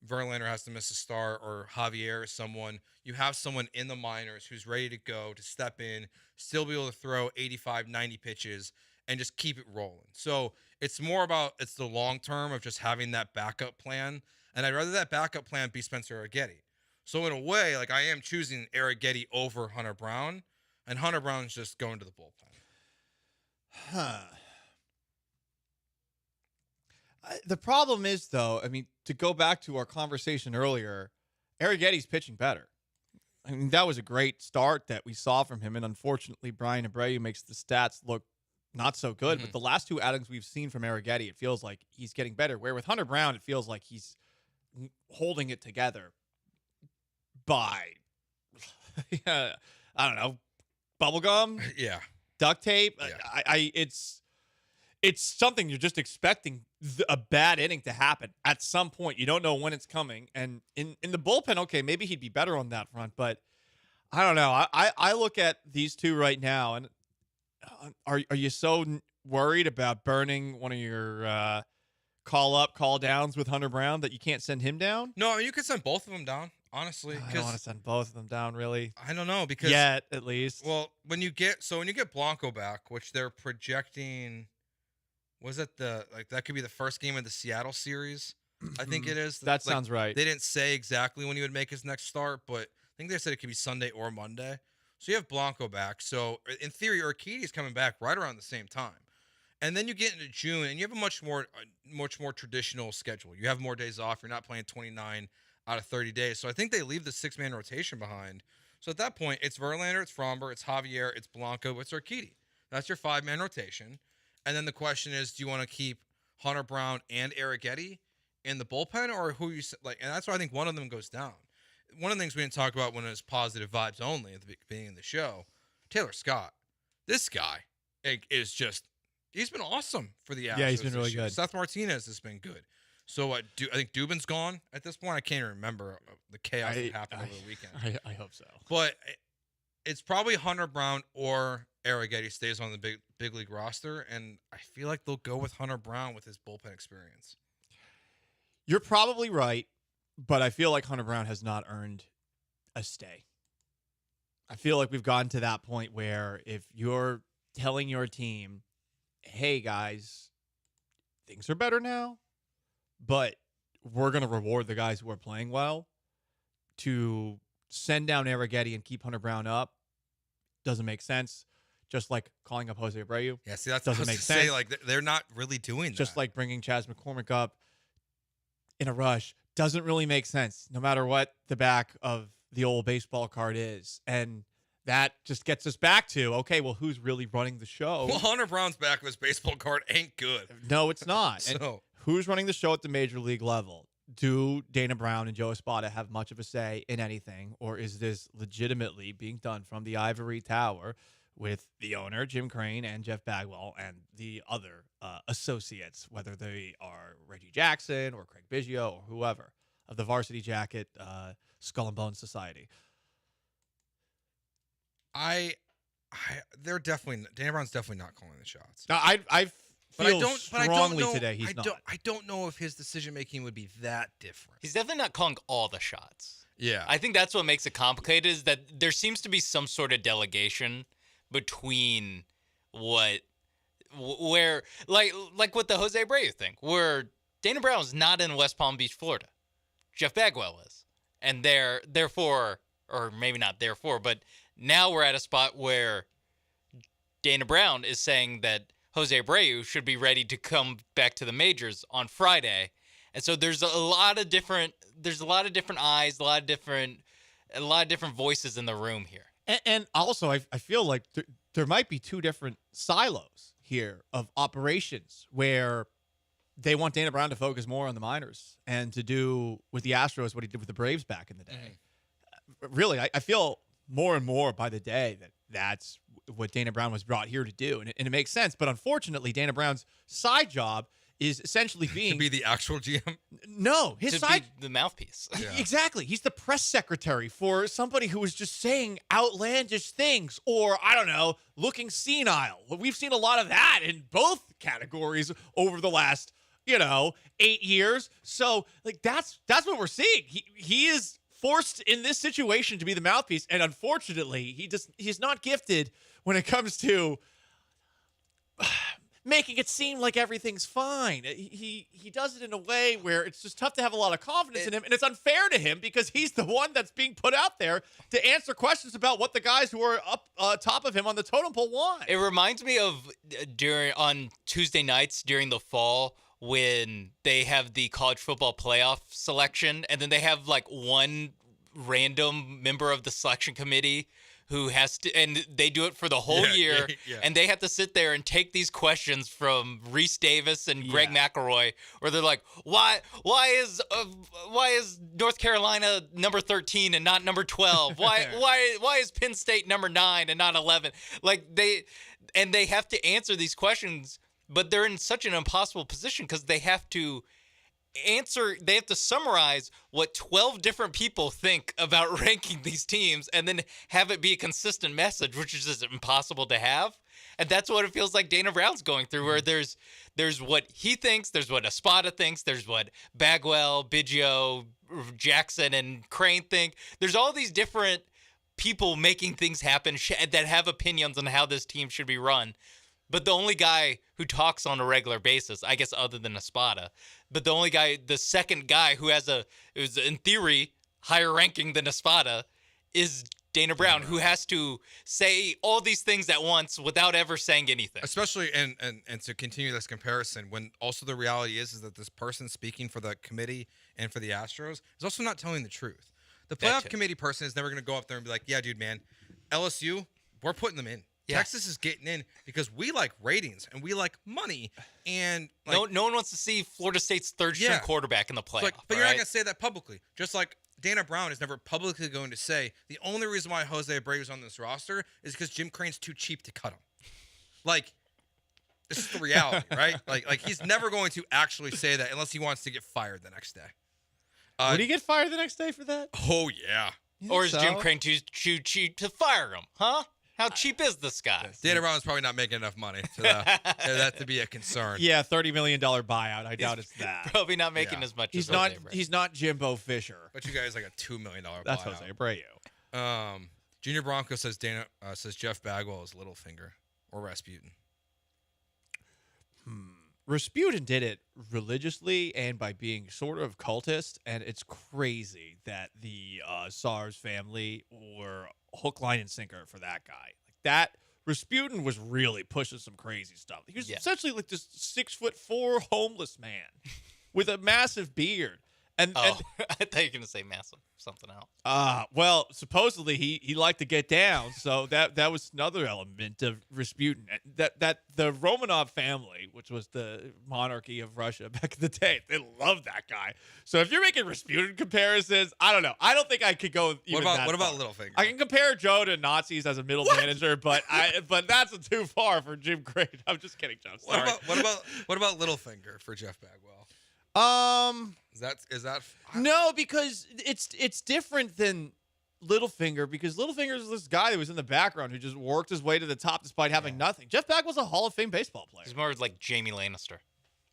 Verlander has to miss a start or Javier is someone, you have someone in the minors who's ready to go, to step in, still be able to throw 85, 90 pitches, and just keep it rolling. So it's more about the long term of just having that backup plan. And I'd rather that backup plan be Spencer Arrighetti. So in a way, like I am choosing Arrighetti over Hunter Brown, and Hunter Brown's just going to the bullpen. The problem is, though, I mean, to go back to our conversation earlier, Arrighetti's pitching better. I mean, that was a great start that we saw from him, and unfortunately, Brian Abreu makes the stats look not so good. But the last 2 outings we've seen from Arrighetti, it feels like he's getting better. Where with Hunter Brown, it feels like he's holding it together by, I don't know, bubblegum, duct tape. Yeah. It's something you're just expecting a bad inning to happen at some point. You don't know when it's coming. And in the bullpen, okay, maybe he'd be better on that front, but I don't know. I look at these 2 right now, and are you so worried about burning one of your call downs with Hunter Brown that you can't send him down? No, I mean, you could send both of them down, honestly. I don't want to send both of them down, really. I don't know, because yet at least. Well, when you get Blanco back, which they're projecting, was it that could be the first game of the Seattle series? I think it is. That sounds right. They didn't say exactly when he would make his next start, but I think they said it could be Sunday or Monday. So you have Blanco back. So in theory, Urquidy is coming back right around the same time. And then you get into June, and you have a much more traditional schedule. You have more days off. You're not playing 29 out of 30 days. So I think they leave the 6-man rotation behind. So at that point, it's Verlander, it's Fromber, it's Javier, it's Blanco, it's Urquidy. That's your 5-man rotation. And then the question is, do you want to keep Hunter Brown and Arrighetti in the bullpen, or who you like? And that's why I think one of them goes down. one of the things we didn't talk about when it was positive vibes only at the beginning of the show, Taylor Scott. This guy is just, he's been awesome for the Astros. Yeah, he's been really this year. good. Seth Martinez has been good. So I think Dubin's gone at this point. I can't even remember the chaos that happened over the weekend. I hope so. But it's probably Hunter Brown or Arrighetti stays on the big league roster, and I feel like they'll go with Hunter Brown with his bullpen experience. You're probably right, but I feel like Hunter Brown has not earned a stay. I feel like we've gotten to that point where if you're telling your team, hey, guys, things are better now, but we're going to reward the guys who are playing well, to send down Arrighetti and keep Hunter Brown up doesn't make sense. Just like calling up Jose Abreu. Yeah, see, that's doesn't what I make was sense. say. Like, they're not really doing that. Just like bringing Chas McCormick up in a rush doesn't really make sense, no matter what the back of the old baseball card is. And that just gets us back to, okay, well, who's really running the show? Well, Hunter Brown's back of his baseball card ain't good. No, it's not. So, And who's running the show at the major league level? Do Dana Brown and Joe Espada have much of a say in anything, or is this legitimately being done from the ivory tower with the owner, Jim Crane, and Jeff Bagwell, and the other associates, whether they are Reggie Jackson or Craig Biggio or whoever, of the Varsity Jacket Skull and Bones Society? They're definitely, Dana Brown's definitely not calling the shots. Now, I feel strongly know, today he's not. I don't know if his decision making would be that different. He's definitely not calling all the shots. Yeah. I think that's what makes it complicated, is that there seems to be some sort of delegation between where like with the Jose Abreu thing, where Dana Brown's not in West Palm Beach, Florida. Jeff Bagwell is. And therefore, or maybe not therefore, but now we're at a spot where Dana Brown is saying that Jose Abreu should be ready to come back to the majors on Friday. And so there's a lot of different eyes, a lot of different voices in the room here. And also, I feel like there might be two different silos here of operations where they want Dana Brown to focus more on the minors and to do with the Astros what he did with the Braves back in the day. Really, I feel more and more by the day that that's what Dana Brown was brought here to do. And it makes sense. But unfortunately, Dana Brown's side job is essentially being to be the actual GM. No, his to side be the mouthpiece. Yeah. Exactly. He's the press secretary for somebody who is just saying outlandish things, or I don't know, looking senile. We've seen a lot of that in both categories over the last 8 years. So like that's what we're seeing. He is forced in this situation to be the mouthpiece, and unfortunately, he's not gifted when it comes to making it seem like everything's fine. He does it in a way where it's just tough to have a lot of confidence in him, and it's unfair to him because he's the one that's being put out there to answer questions about what the guys who are up top of him on the totem pole want. It reminds me of on Tuesday nights during the fall when they have the college football playoff selection, and then they have like one random member of the selection committee who has to, and they do it for the whole year, and they have to sit there and take these questions from Reese Davis and Greg McElroy, where they're like, why is North Carolina number 13 and not number 12? Why is Penn State number 9 and not 11? Like they have to answer these questions, but they're in such an impossible position because they have to summarize what 12 different people think about ranking these teams and then have it be a consistent message, which is just impossible to have. And that's what it feels like Dana Brown's going through, where there's what he thinks, there's what Espada thinks, there's what Bagwell, Biggio, Jackson, and Crane think. There's all these different people making things happen that have opinions on how this team should be run. But the only guy who talks on a regular basis, I guess other than Espada, but the second guy who is in theory higher ranking than Espada is Dana Brown, who has to say all these things at once without ever saying anything. Especially, and to continue this comparison, when also the reality is that this person speaking for the committee and for the Astros is also not telling the truth. The playoff committee person is never going to go up there and be like, yeah, dude, man, LSU, we're putting them in. Yeah. Texas is getting in because we like ratings and we like money. And no one wants to see Florida State's third-string quarterback in the playoff. But you're not going to say that publicly. Just like Dana Brown is never publicly going to say the only reason why Jose Abreu is on this roster is because Jim Crane's too cheap to cut him. Like, this is the reality, right? Like he's never going to actually say that unless he wants to get fired the next day. Would he get fired the next day for that? Oh yeah. Or is Jim Crane too cheap to fire him? Huh? How cheap is this guy? Dana Brown's probably not making enough money to that to be a concern. Yeah, $30 million buyout. I doubt it's that. Probably not making as much. He's as not. Jose Abreu. He's not Jimbo Fisher. But you guys like a $2 million buyout. That's Jose Abreu. Junior Bronco says says Jeff Bagwell is Littlefinger or Rasputin. Rasputin did it religiously and by being sort of cultist, and it's crazy that the SARS family were hook, line, and sinker for that guy. Like that, Rasputin was really pushing some crazy stuff. He was essentially like this 6'4" homeless man with a massive beard. And I thought you were gonna say massive something else. Well, supposedly he liked to get down, so that was another element of Rasputin. That the Romanov family, which was the monarchy of Russia back in the day, they loved that guy. So if you're making Rasputin comparisons, I don't know. I don't think I could go. What about Littlefinger? I can compare Joe to Nazis as a middle manager, but that's too far for Jim Crane. I'm just kidding, Joe. Sorry. What about Littlefinger for Jeff Bagwell? Is that no, because it's different than Littlefinger, because Littlefinger is this guy that was in the background who just worked his way to the top despite having nothing. Jeff Bagwell's a Hall of Fame baseball player. He's more like Jamie Lannister,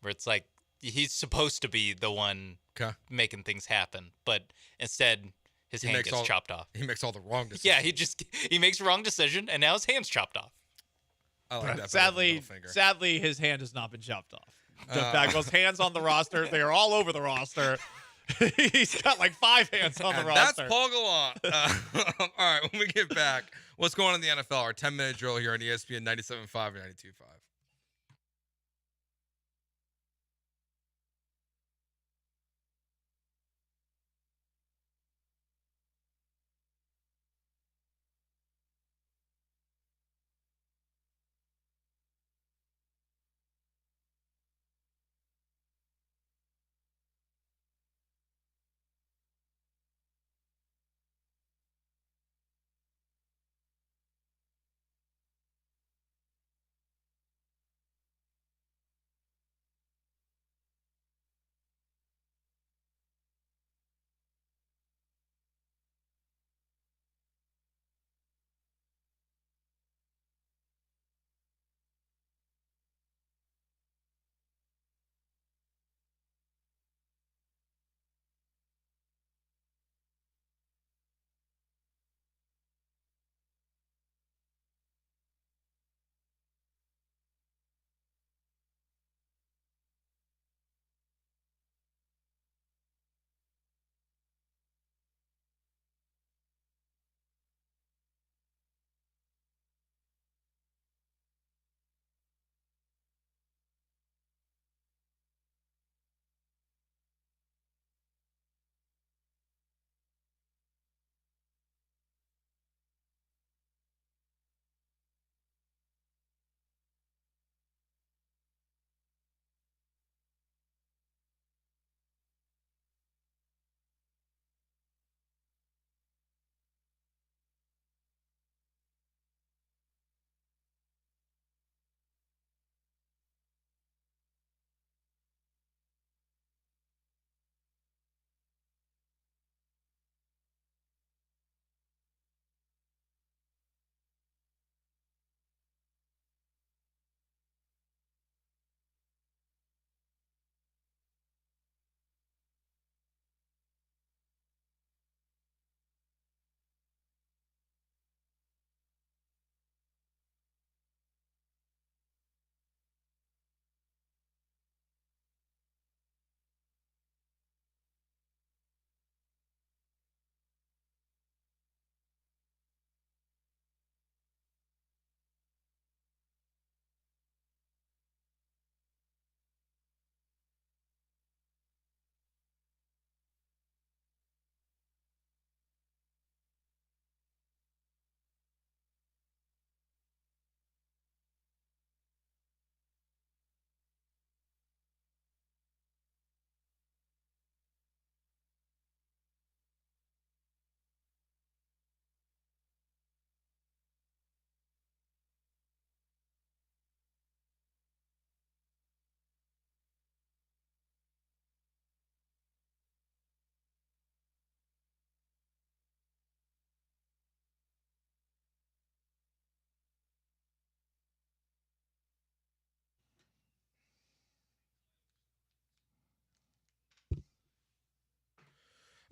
where it's like he's supposed to be the one making things happen, but instead his hand gets chopped off. He makes all the wrong decisions. Yeah, he makes the wrong decision, and now his hand's chopped off. I like that. Sadly, his hand has not been chopped off. Jeff Bagwell's hands on the roster. They are all over the roster. He's got like 5 hands on the roster. That's Paul Gallant. All right, when we get back, what's going on in the NFL? Our 10-minute drill here on ESPN 97.5 and 92.5.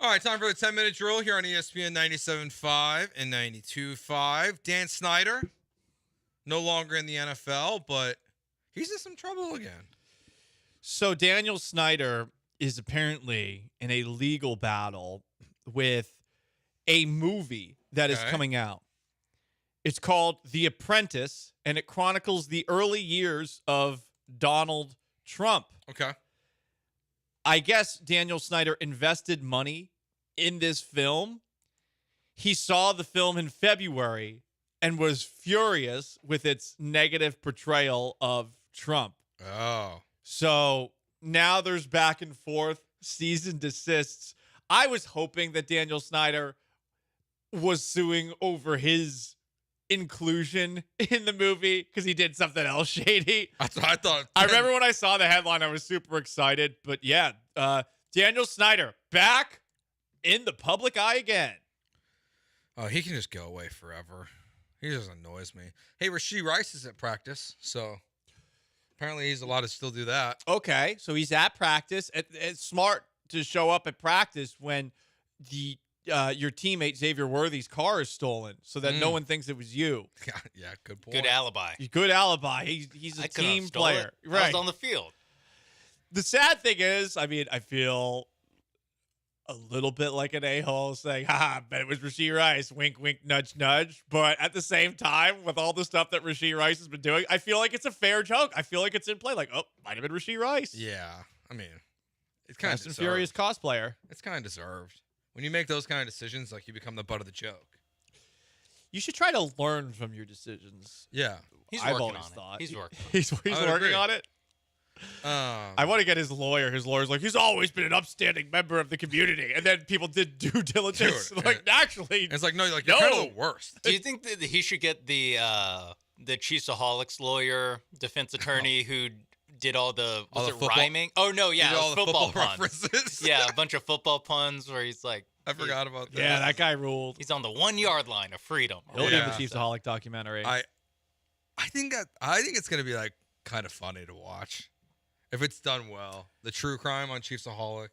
All right, time for the 10-minute drill here on ESPN 97.5 and 92.5. Dan Snyder, no longer in the NFL, but he's in some trouble again. So Daniel Snyder is apparently in a legal battle with a movie that is coming out. It's called The Apprentice, and it chronicles the early years of Donald Trump. Okay. I guess Daniel Snyder invested money in this film. He saw the film in February and was furious with its negative portrayal of Trump. Oh. So now there's back and forth, cease and desists. I was hoping that Daniel Snyder was suing over his inclusion in the movie because he did something else shady. That's what I thought. I remember when I saw the headline, I was super excited. But yeah, Daniel Snyder back in the public eye again. Oh, he can just go away forever. He just annoys me. Hey, Rashee Rice is at practice, so apparently he's allowed to still do that. Okay, so he's at practice. It's smart to show up at practice when your teammate Xavier Worthy's car is stolen, so that no one thinks it was you. Yeah, good point. Good alibi. Good alibi. He's a team player. Right. I was on the field. The sad thing is, I mean, I feel a little bit like an a-hole saying, I bet it was Rashee Rice. Wink, wink, nudge, nudge. But at the same time, with all the stuff that Rashee Rice has been doing, I feel like it's a fair joke. I feel like it's in play. Like, oh, might have been Rashee Rice. Yeah, I mean, it's kind of Fast and Furious cosplayer. It's kind of deserved. When you make those kind of decisions, like, you become the butt of the joke. You should try to learn from your decisions. Yeah. He's working on it. He's working on it. He's working on it. I want to get his lawyer. His lawyer's like, he's always been an upstanding member of the community. And then people did due diligence. Dude, like, naturally. It's like, no, you're kind of the worst. Do you think that he should get the Chiefsaholics lawyer, defense attorney who did all the rhyming? Oh, no, yeah, all the football puns. references. Yeah, a bunch of football puns where he's like, I forgot about that. Yeah, that guy ruled. He's on the 1 yard line of freedom. He'll do the Chiefsaholic documentary. I think it's gonna be like kind of funny to watch if it's done well. The true crime on Chiefsaholic.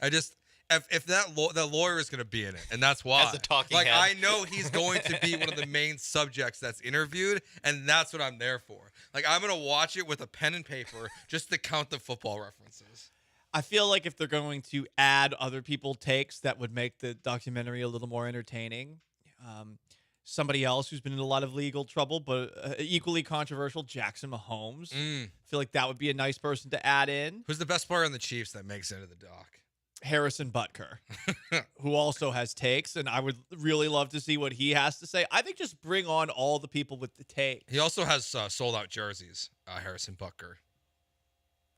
If that lawyer is gonna be in it, and that's why. As a talking head. I know he's going to be one of the main subjects that's interviewed, and that's what I'm there for. Like, I'm gonna watch it with a pen and paper just to count the football references. I feel like if they're going to add other people takes, that would make the documentary a little more entertaining. Somebody else who's been in a lot of legal trouble, but equally controversial, Jackson Mahomes. I feel like that would be a nice person to add in. Who's the best player in the Chiefs that makes it into the doc? Harrison Butker, who also has takes, and I would really love to see what he has to say. I think just bring on all the people with the take. He also has sold-out jerseys, Harrison Butker.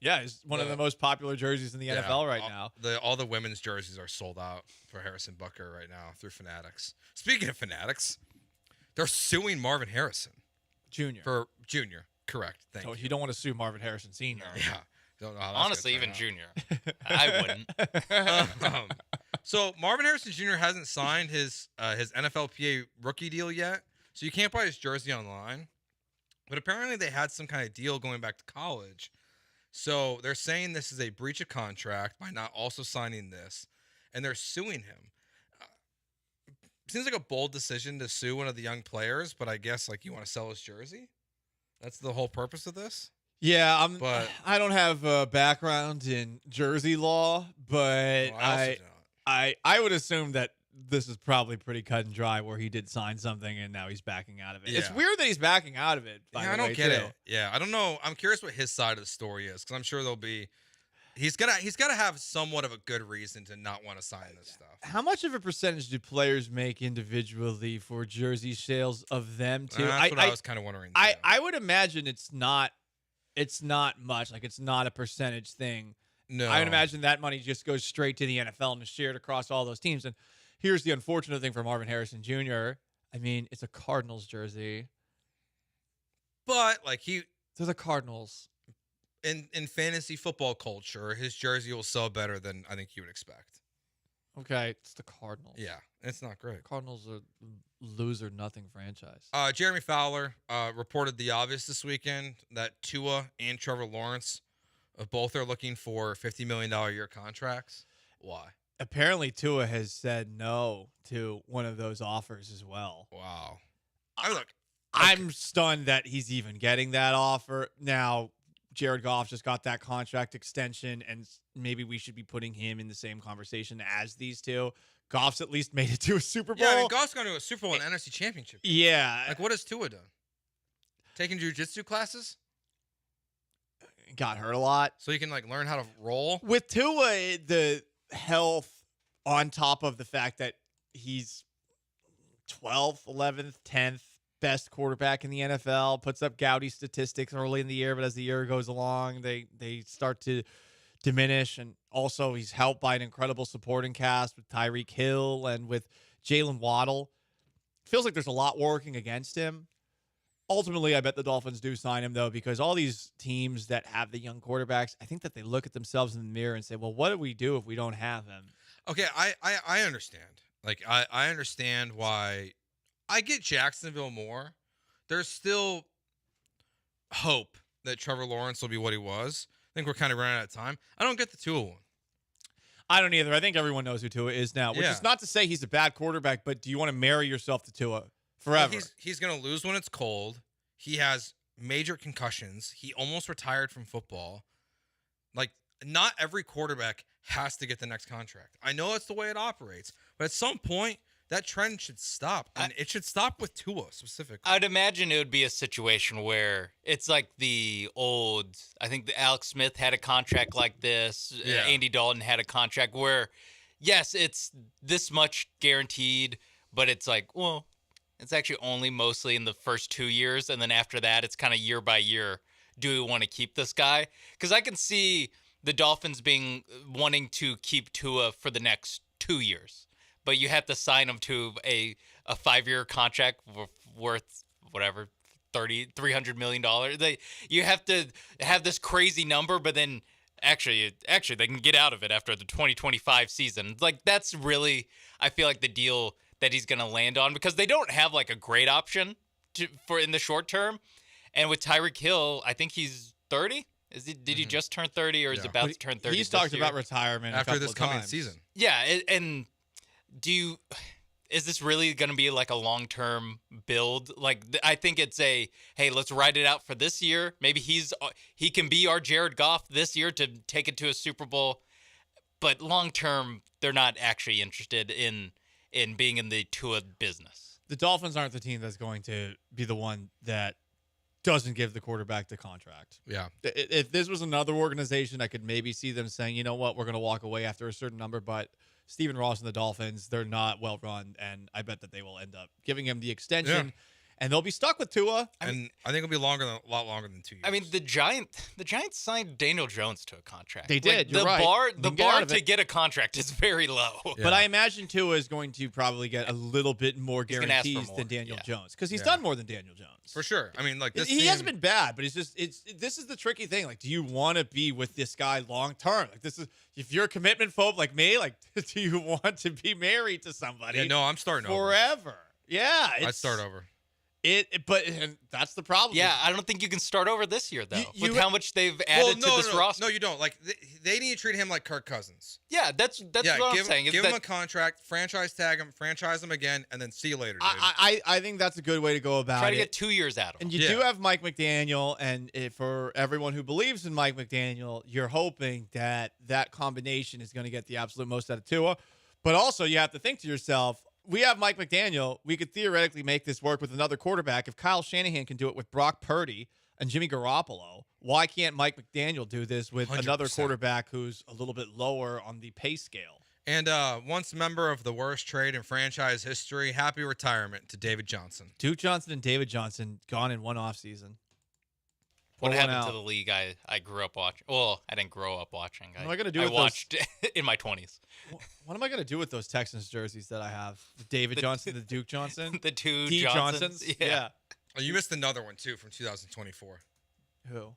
Yeah, he's one of the most popular jerseys in the NFL right now. All the women's jerseys are sold out for Harrison Butker right now through Fanatics. Speaking of Fanatics, they're suing Marvin Harrison. Jr. For Junior, correct. Thank you. You don't want to sue Marvin Harrison Sr. Yeah. Don't know how that's honestly, even Junior. I wouldn't. So Marvin Harrison Jr. hasn't signed his NFLPA rookie deal yet, so you can't buy his jersey online. But apparently they had some kind of deal going back to college. So they're saying this is a breach of contract by not also signing this, and they're suing him. Seems like a bold decision to sue one of the young players, but I guess like you want to sell his jersey. That's the whole purpose of this. Yeah, I don't have a background in jersey law, but I would assume that this is probably pretty cut and dry where he did sign something and now he's backing out of it. Yeah. It's weird that he's backing out of it. I don't get it. Yeah, I don't know. I'm curious what his side of the story is because I'm sure there'll be. He's got to have somewhat of a good reason to not want to sign this stuff. How much of a percentage do players make individually for jersey sales of them too? That's what I was kind of wondering. I would imagine it's not much. Like it's not a percentage thing. No, I would imagine that money just goes straight to the NFL and is shared across all those teams. And here's the unfortunate thing for Marvin Harrison Jr. I mean, it's a Cardinals jersey. But like they're the Cardinals. In fantasy football culture, his jersey will sell better than I think you would expect. Okay, it's the Cardinals. Yeah, it's not great. Cardinals are loser nothing franchise. Jeremy Fowler reported the obvious this weekend that Tua and Trevor Lawrence both are looking for $50 million a year contracts. Why? apparently Tua has said no to one of those offers as well. Wow. I'm stunned that he's even getting that offer. Now, Jared Goff just got that contract extension, and maybe we should be putting him in the same conversation as these two. Goff's at least made it to a Super Bowl. Yeah, I mean, Goff's gone to a Super Bowl and NFC Championship. Yeah. Like, what has Tua done? Taking jiu-jitsu classes? Got hurt a lot. So you can, like, learn how to roll? With Tua, the health on top of the fact that he's 12th, 11th, 10th best quarterback in the NFL, puts up gaudy statistics early in the year, but as the year goes along, they start to diminish. And also he's helped by an incredible supporting cast with Tyreek Hill and with Jalen Waddle. Feels like there's a lot working against him. Ultimately, I bet the Dolphins do sign him, though, because all these teams that have the young quarterbacks, I think that they look at themselves in the mirror and say, well, what do we do if we don't have him? Okay, I understand. Like, I understand why. I get Jacksonville more. There's still hope that Trevor Lawrence will be what he was. I think we're kind of running out of time. I don't get the Tua one. I don't either. I think everyone knows who Tua is now, which is not to say he's a bad quarterback, but do you want to marry yourself to Tua forever? Well, he's going to lose when it's cold. He has major concussions. He almost retired from football. Like, not every quarterback has to get the next contract. I know that's the way it operates, but at some point, that trend should stop, and it should stop with Tua specifically. I'd imagine it would be a situation where it's like the old, I think the Alex Smith had a contract like this. Yeah. Andy Dalton had a contract where, yes, it's this much guaranteed, but it's like, well, it's actually only mostly in the first 2 years. And then after that, it's kind of year by year. Do we want to keep this guy? Because I can see the Dolphins wanting to keep Tua for the next 2 years. But you have to sign him to a 5-year contract worth whatever $300 million. You have to have this crazy number, but then actually they can get out of it after the 2025 season. Like, that's really, I feel like, the deal that he's going to land on, because they don't have like a great option for in the short term. And with Tyreek Hill, I think he's 30. Did he just turn 30 or is about to turn 30? He's talked about retirement after this coming season. Yeah, and is this really going to be like a long-term build? Like, I think it's hey, let's ride it out for this year. Maybe he can be our Jared Goff this year to take it to a Super Bowl. But long-term, they're not actually interested in being in the Tua business. The Dolphins aren't the team that's going to be the one that doesn't give the quarterback the contract. Yeah. If this was another organization, I could maybe see them saying, you know what, we're going to walk away after a certain number, but Stephen Ross and the Dolphins, they're not well run, and I bet that they will end up giving him the extension, and they'll be stuck with Tua. I think it'll be a lot longer than 2 years. I mean, the Giants signed Daniel Jones to a contract. They did. You're right. The bar to it. get a contract is very low. Yeah. But I imagine Tua is going to probably get a little bit more guarantees than Daniel Jones, because he's done more than Daniel Jones. For sure. I mean, like, he hasn't been bad, but this is the tricky thing. Like, do you want to be with this guy long term? Like, this is, if you're a commitment phobe like me, like, do you want to be married to somebody? Yeah, no, I'm starting forever. Over. Yeah, I'd start over. But that's the problem. Yeah, I don't think you can start over this year, though, with how much they've added to this roster. No, you don't. Like, they need to treat him like Kirk Cousins. Yeah, that's what I'm saying. Give him a contract, franchise tag him, franchise him again, and then see you later, dude. I think that's a good way to go about it. Try to get 2 years out of him. And you do have Mike McDaniel, and for everyone who believes in Mike McDaniel, you're hoping that combination is going to get the absolute most out of Tua. But also, you have to think to yourself, we have Mike McDaniel. We could theoretically make this work with another quarterback. If Kyle Shanahan can do it with Brock Purdy and Jimmy Garoppolo, why can't Mike McDaniel do this with 100%. Another quarterback who's a little bit lower on the pay scale? And once member of the worst trade in franchise history, happy retirement to David Johnson. Duke Johnson and David Johnson gone in one offseason. What happened to the league I grew up watching? Well, I didn't grow up watching. What am I going to do? I watched in my 20s. What am I going to do with those Texans jerseys that I have? The David Johnson, the Duke Johnson, the two D. Johnsons. Yeah. Oh, you missed another one too from 2024. Who?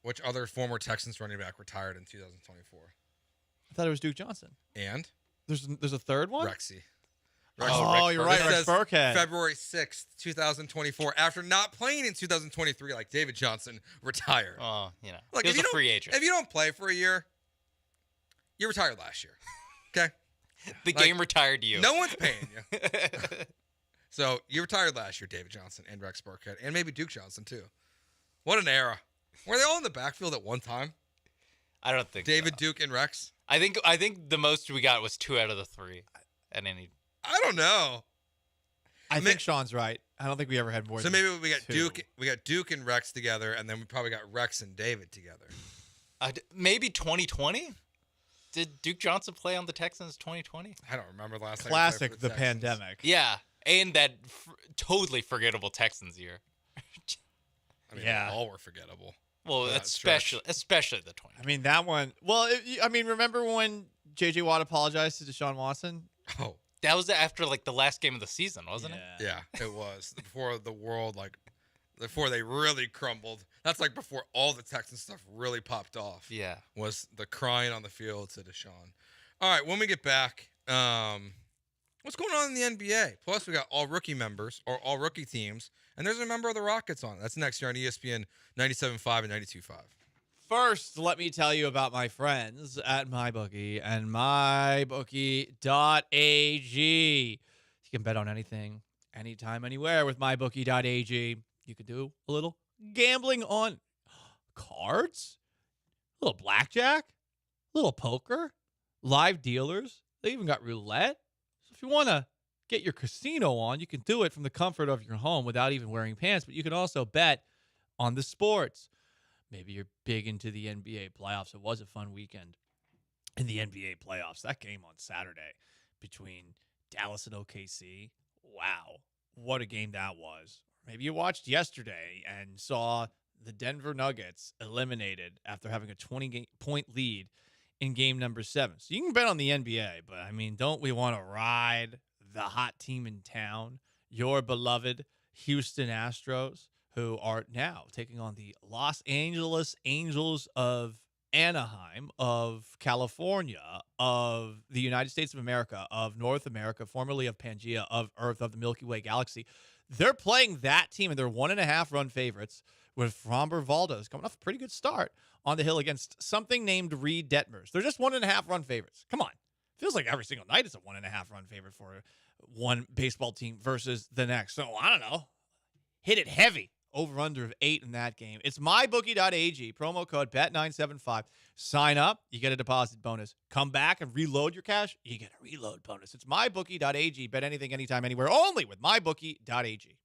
Which other former Texans running back retired in 2024? I thought it was Duke Johnson. And there's a third one. Rexy. Oh, you're right. Rex Burkhead. February 6th, 2024. After not playing in 2023, like David Johnson, retired. Oh, Look, he was a free agent. If you don't play for a year, you retired last year. Okay. The game retired you. No one's paying you. So you retired last year, David Johnson and Rex Burkhead, and maybe Duke Johnson too. What an era. Were they all in the backfield at one time? I don't think David, so. Duke, and Rex? I think the most we got was 2 out of the 3 at any. I don't know. I think Sean's right. I don't think we ever had more. So than maybe we got 2. Duke and Rex together, and then we probably got Rex and David together. Maybe 2020. Did Duke Johnson play on the Texans 2020? I don't remember the last time. Classic, the pandemic. Yeah, and that totally forgettable Texans year. I mean, Yeah. they all were forgettable. Well, especially the 20. I mean, that one. Well, remember when J.J. Watt apologized to Deshaun Watson? Oh, that was after like the last game of the season, wasn't it? Yeah, it was before the world before they really crumbled. That's like before all the Texan stuff really popped off. Yeah, was the crying on the field to Deshaun. All right, when we get back, what's going on in the NBA? Plus, we got all rookie members or all rookie teams, and there's a member of the Rockets on it. That's next year on ESPN 97.5 and 92.5. First, let me tell you about my friends at MyBookie and MyBookie.ag. You can bet on anything, anytime, anywhere with MyBookie.ag. You could do a little gambling on cards, a little blackjack, a little poker, live dealers. They even got roulette. So if you want to get your casino on, you can do it from the comfort of your home without even wearing pants. But you can also bet on the sports. Maybe you're big into the NBA playoffs. It was a fun weekend in the NBA playoffs. That game on Saturday between Dallas and OKC. Wow, what a game that was. Maybe you watched yesterday and saw the Denver Nuggets eliminated after having a 20-point lead in game number 7. So you can bet on the NBA, but I mean, don't we want to ride the hot team in town, your beloved Houston Astros, who are now taking on the Los Angeles Angels of Anaheim, of California, of the United States of America, of North America, formerly of Pangea, of Earth, of the Milky Way galaxy. They're playing that team, and they're 1.5-run favorites with Framber Valdez coming off a pretty good start on the hill against something named Reed Detmers. They're just 1.5-run favorites. Come on. Feels like every single night is a 1.5-run favorite for one baseball team versus the next. So, I don't know. Hit it heavy. Over-under of 8 in that game. It's mybookie.ag. Promo code BET975. Sign up. You get a deposit bonus. Come back and reload your cash. You get a reload bonus. It's mybookie.ag. Bet anything, anytime, anywhere. Only with mybookie.ag.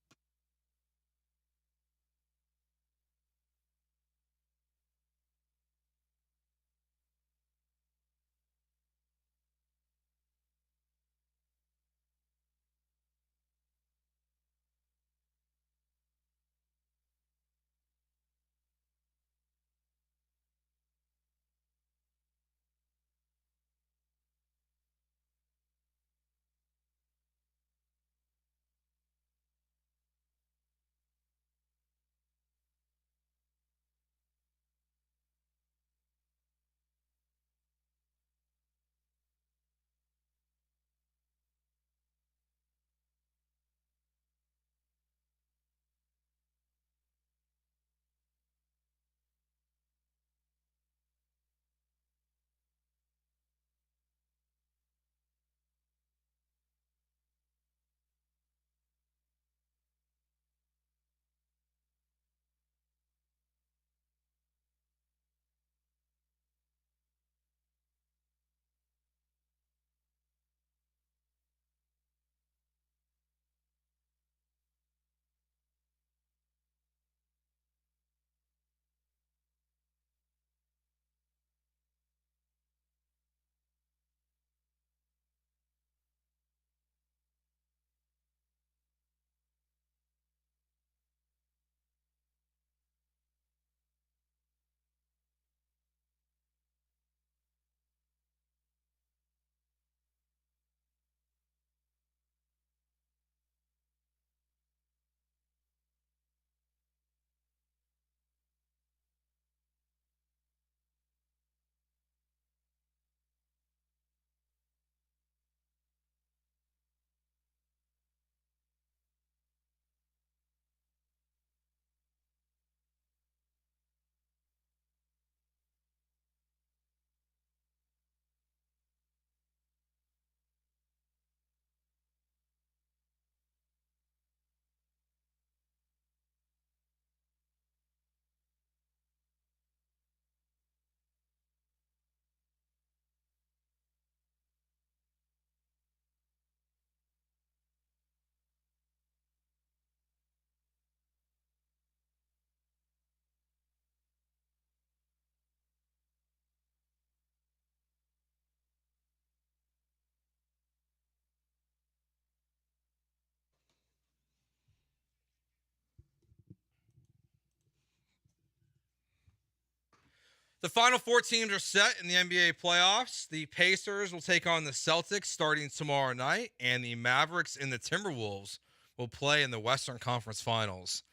The final 4 teams are set in the NBA playoffs. The Pacers will take on the Celtics starting tomorrow night, and the Mavericks and the Timberwolves will play in the Western Conference Finals.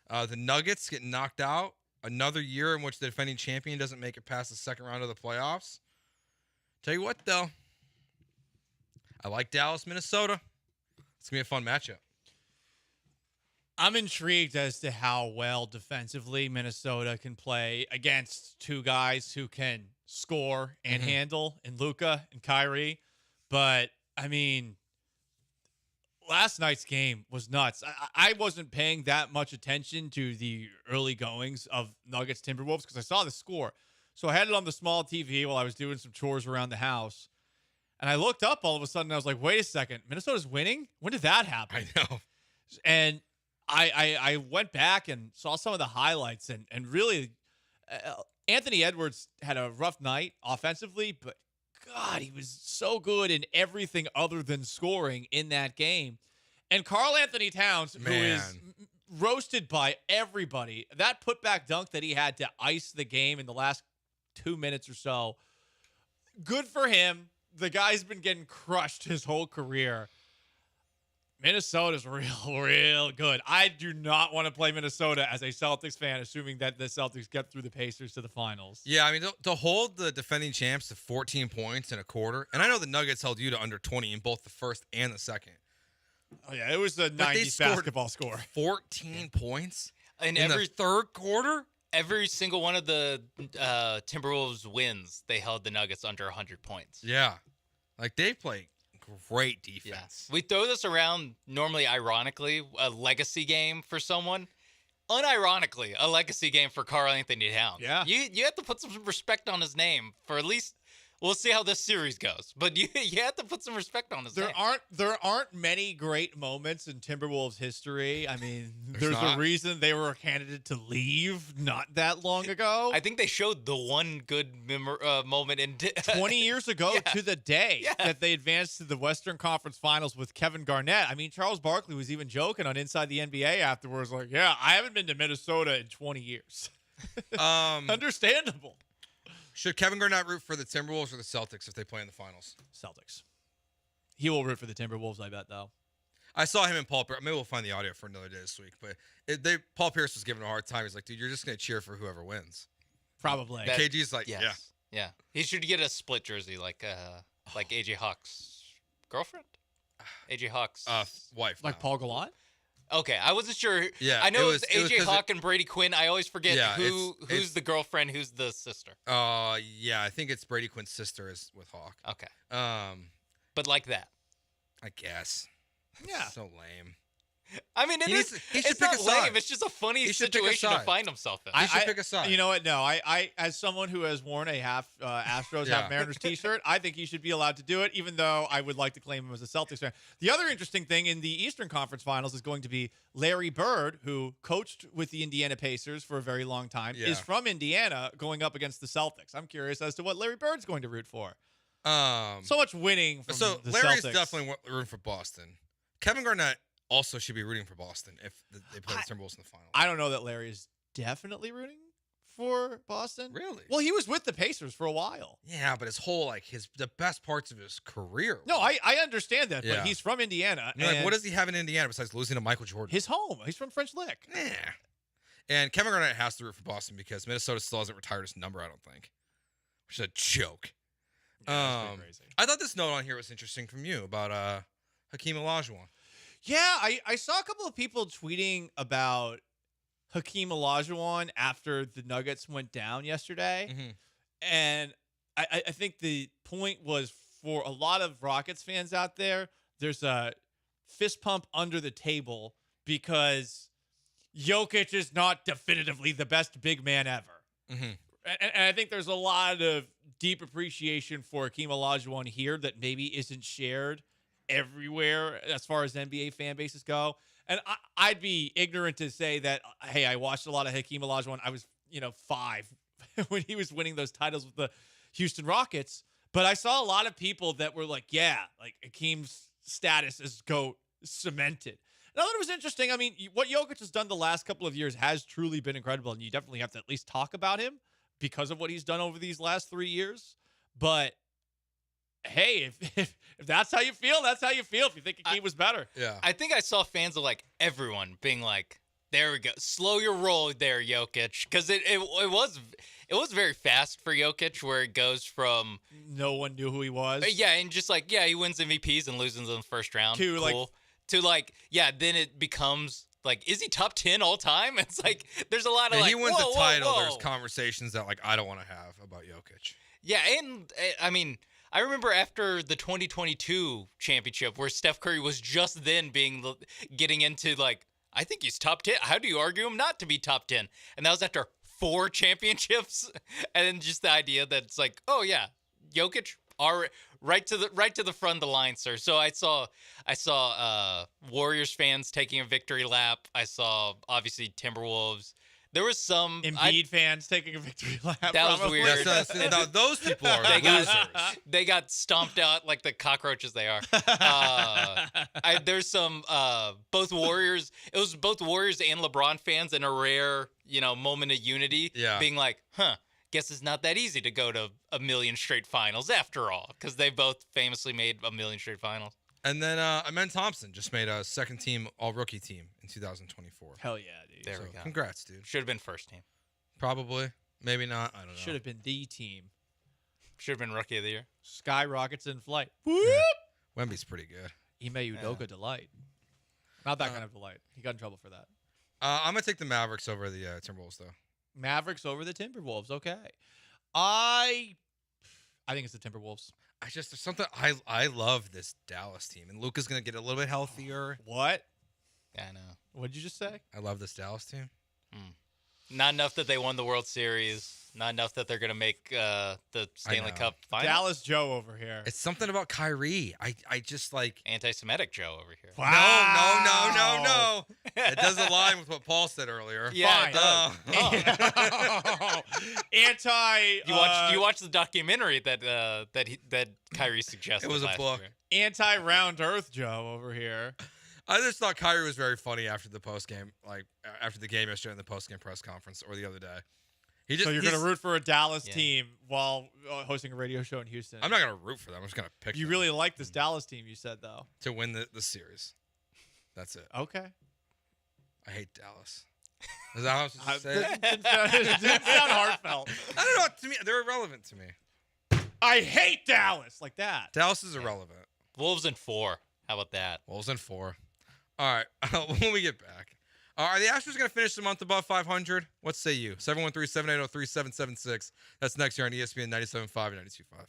The Nuggets get knocked out. Another year in which the defending champion doesn't make it past the second round of the playoffs. Tell you what, though. I like Dallas, Minnesota. It's going to be a fun matchup. I'm intrigued as to how well defensively Minnesota can play against two guys who can score and handle in Luka and Kyrie. But, I mean, last night's game was nuts. I wasn't paying that much attention to the early goings of Nuggets Timberwolves because I saw the score. So I had it on the small TV while I was doing some chores around the house. And I looked up all of a sudden and I was like, wait a second, Minnesota's winning? When did that happen? I know. And I went back and saw some of the highlights and really Anthony Edwards had a rough night offensively, but God, he was so good in everything other than scoring in that game. And Karl Anthony Towns, who is roasted by everybody, that putback dunk that he had to ice the game in the last 2 minutes or so, good for him. The guy's been getting crushed his whole career. Minnesota's real good. I do not want to play Minnesota as a Celtics fan, assuming that the Celtics get through the Pacers to the finals. Yeah, I mean, to hold the defending champs to 14 points in a quarter, and I know the Nuggets held you to under 20 in both the first and the second. Oh, yeah, it was a 90s basketball score. 14 points in the third quarter? Every single one of the Timberwolves wins, they held the Nuggets under 100 points. Yeah. Like, they play great defense. Yeah. We throw this around normally, ironically, a legacy game for someone. Unironically, a legacy game for Karl Anthony Towns. Yeah. You have to put some respect on his name for at least. We'll see how this series goes, but you have to put some respect on his name. There aren't many great moments in Timberwolves history. I mean, there's a reason they were a candidate to leave not that long ago. I think they showed the one good moment in 20 years ago to the day that they advanced to the Western Conference Finals with Kevin Garnett. I mean, Charles Barkley was even joking on Inside the NBA afterwards, like, "Yeah, I haven't been to Minnesota in 20 years." Understandable. Should Kevin Garnett root for the Timberwolves or the Celtics if they play in the finals? Celtics. He will root for the Timberwolves, I bet, though. I saw him and Paul Pierce. Maybe we'll find the audio for another day this week. But Paul Pierce was giving a hard time. He's like, dude, you're just going to cheer for whoever wins. Probably. KG's like, yeah. He should get a split jersey like AJ Hawk's girlfriend? AJ Hawk's wife. Like Paul Gallant? Okay, I wasn't sure. Yeah, I know it's AJ Hawk and Brady Quinn. I always forget who's the girlfriend, who's the sister. Yeah, I think it's Brady Quinn's sister is with Hawk. Okay. But like that. I guess. Yeah. So lame. I mean, it's not lame. It's just a funny situation to find himself in. He should pick a side. You know what? No, I as someone who has worn a half Astros, half Mariners t-shirt, I think he should be allowed to do it, even though I would like to claim him as a Celtics fan. The other interesting thing in the Eastern Conference Finals is going to be Larry Bird, who coached with the Indiana Pacers for a very long time, is from Indiana, going up against the Celtics. I'm curious as to what Larry Bird's going to root for. So much winning from the Larry's Celtics. definitely rooting for Boston. Kevin Garnett also should be rooting for Boston if they play the Timberwolves in the final. I don't know that Larry is definitely rooting for Boston. Really? Well, he was with the Pacers for a while. Yeah, but his whole the best parts of his career. No, I understand that, but he's from Indiana. And like, what does he have in Indiana besides losing to Michael Jordan? His home. He's from French Lick. Yeah. And Kevin Garnett has to root for Boston because Minnesota still hasn't retired his number, I don't think. Which is a joke. Yeah, that's crazy. I thought this note on here was interesting from you about Hakeem Olajuwon. Yeah, I saw a couple of people tweeting about Hakeem Olajuwon after the Nuggets went down yesterday. Mm-hmm. And I think the point was for a lot of Rockets fans out there, there's a fist pump under the table because Jokic is not definitively the best big man ever. Mm-hmm. And I think there's a lot of deep appreciation for Hakeem Olajuwon here that maybe isn't shared everywhere as far as NBA fan bases go. And I'd be ignorant to say that, hey, I watched a lot of Hakeem Olajuwon. I was, 5 when he was winning those titles with the Houston Rockets. But I saw a lot of people that were like, yeah, like Hakeem's status as GOAT cemented. And I thought it was interesting. I mean, what Jokic has done the last couple of years has truly been incredible, and you definitely have to at least talk about him. because of what he's done over these last 3 years. But hey, if that's how you feel, that's how you feel. If you think Hakeem was better. Yeah. I think I saw fans of like everyone being like, there we go. Slow your roll there, Jokic. Because it was very fast for Jokic, where it goes from no one knew who he was. Yeah, and just like, yeah, he wins MVPs and loses in the first round. To then it becomes like, is he top 10 all time? It's like there's a lot of And like, he wins whoa, the title. whoa, whoa. There's conversations that like I don't want to have about Jokic. Yeah, and I mean, I remember after the 2022 championship where Steph Curry was just then getting into like, I think he's top 10. How do you argue him not to be top 10? And that was after 4 championships. And then just the idea that it's like, oh yeah, Jokic are right to the front of the line, sir. So I saw Warriors fans taking a victory lap. I saw obviously Timberwolves. There was some Embiid fans taking a victory lap. That was weird. No, those people are losers. They got stomped out like the cockroaches they are. There's some both Warriors. It was both Warriors and LeBron fans in a rare, moment of unity. Yeah. Being like, guess it's not that easy to go to a million straight finals after all, because they both famously made a million straight finals. And then Amen Thompson just made a second team all-rookie team in 2024. Hell yeah, dude. There we go. Congrats, dude. Should have been first team. Probably. Maybe not. I don't know. Should have been the team. Should have been rookie of the year. Skyrockets in flight. Yeah. Wemby's pretty good. Ime Udoka delight. Not that kind of delight. He got in trouble for that. I'm going to take the Mavericks over the Timberwolves, though. Mavericks over the Timberwolves. Okay. I think it's the Timberwolves. There's something I love this Dallas team, and Luka's gonna get a little bit healthier. What? Yeah, I know. What did you just say? I love this Dallas team. Not enough that they won the World Series. Not enough that they're gonna make the Stanley Cup final. Dallas Joe over here. It's something about Kyrie. I just like anti-Semitic Joe over here. Wow. No. It does align with what Paul said earlier. Yeah. Anti. You watch the documentary that Kyrie suggested? It was a book. Anti-round Earth Joe over here. I just thought Kyrie was very funny after the game yesterday in the post game press conference or the other day. So you're going to root for a Dallas team while hosting a radio show in Houston. I'm not going to root for them. I'm just going to pick You them really like this Dallas team, you said, though. to win the series. That's it. Okay. I hate Dallas. Is that how I'm supposed to say it? It didn't sound heartfelt. I don't know. To me, they're irrelevant to me. I hate Dallas like that. Dallas is irrelevant. Wolves in 4. How about that? Wolves in 4. All right. When we get back. Are the Astros going to finish the month above 500? What say you? 713-780-3776. That's next year on ESPN 97.5 and 92.5.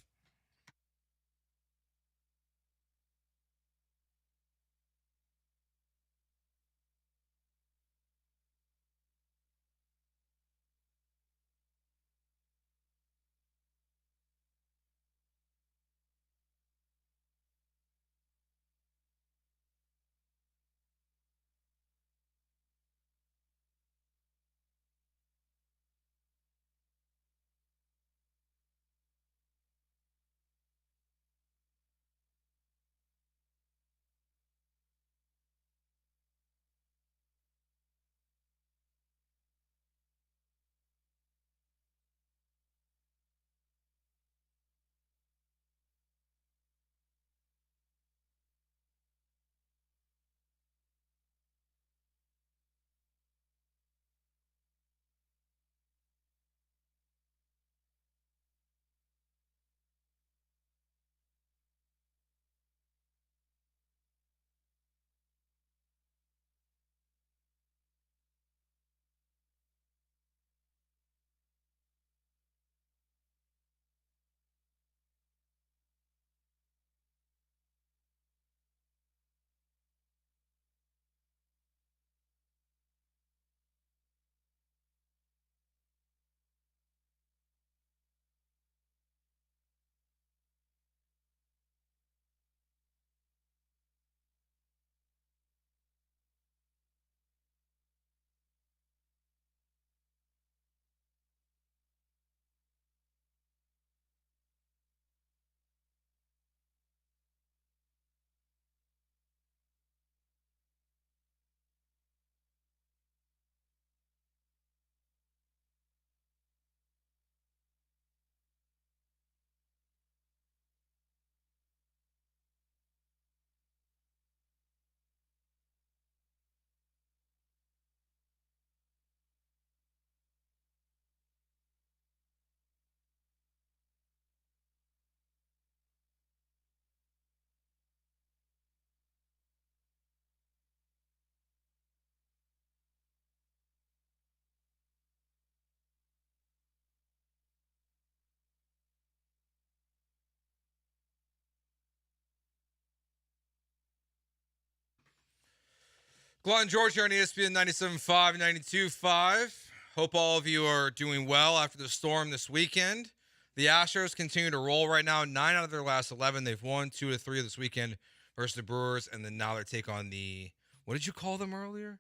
Gallant George here on ESPN 97.5, 92.5. Hope all of you are doing well after the storm this weekend. The Astros continue to roll right now. 9 out of their last 11. They've won 2 of 3 this weekend versus the Brewers, and then now they take on the, what did you call them earlier?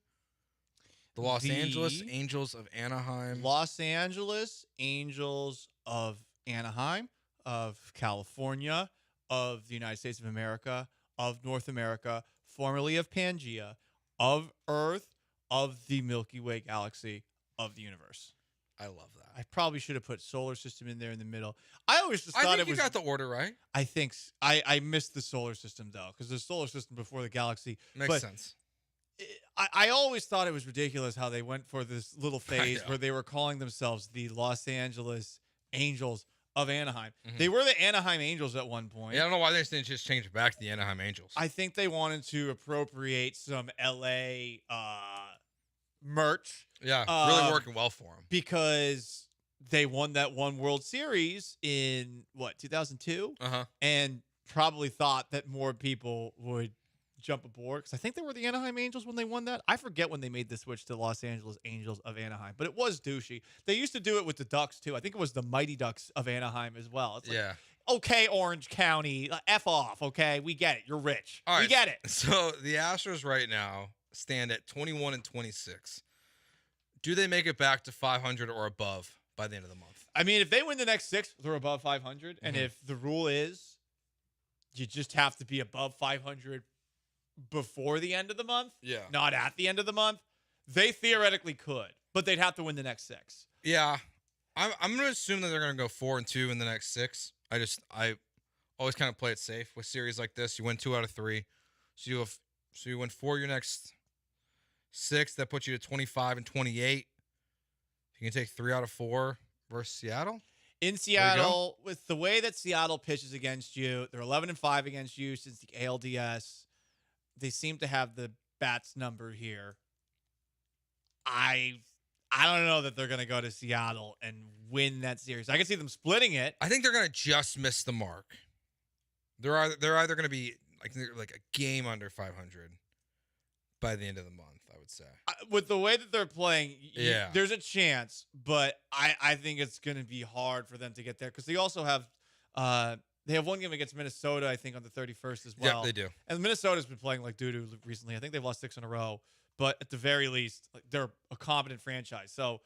The Los Angeles Angels of Anaheim. Los Angeles Angels of Anaheim, of California, of the United States of America, of North America, formerly of Pangea, of Earth, of the Milky Way galaxy, of the universe. I love that. I probably should have put solar system in there in the middle. I always just thought I think it was. you got the order right. I think I missed the solar system though, because the solar system before the galaxy Makes sense. I always thought it was ridiculous how they went for this little phase where they were calling themselves the Los Angeles Angels of Anaheim. Mm-hmm. They were the Anaheim Angels at one point. Yeah, I don't know why they didn't just change it back to the Anaheim Angels. I think they wanted to appropriate some LA merch. Yeah, really working well for them. Because they won that one World Series in, 2002? Uh-huh. And probably thought that more people would jump aboard. Because I think they were the Anaheim Angels when they won that. I forget when they made the switch to Los Angeles Angels of Anaheim. But it was douchey. They used to do it with the Ducks, too. I think it was the Mighty Ducks of Anaheim as well. It's like, okay, Orange County, F off, okay? We get it. You're rich. All right, we get it. So the Astros right now stand at 21-26. Do they make it back to 500 or above by the end of the month? I mean, if they win the next 6, they're above 500. And if the rule is you just have to be above 500 before the end of the month, not at the end of the month, they theoretically could. But they'd have to win the next 6. Yeah. I'm going to assume that they're going to go 4-2 in the next 6. I always kind of play it safe with series like this. You win 2 out of 3. So you win 4 your next 6, that puts you to 25-28. You can take 3 out of 4 versus Seattle. In Seattle, with the way that Seattle pitches against you, they're 11-5 against you since the ALDS. They seem to have the bats number here. I don't know that they're going to go to Seattle and win that series. I can see them splitting it. I think they're going to just miss the mark. They're either going to be like a game under 500 by the end of the month, I would say. With the way that they're playing, yeah, there's a chance, but I think it's going to be hard for them to get there because they also have they have one game against Minnesota, I think, on the 31st as well. Yeah, they do. And Minnesota's been playing like doo-doo recently. I think they've lost 6 in a row, but at the very least, they're a competent franchise. So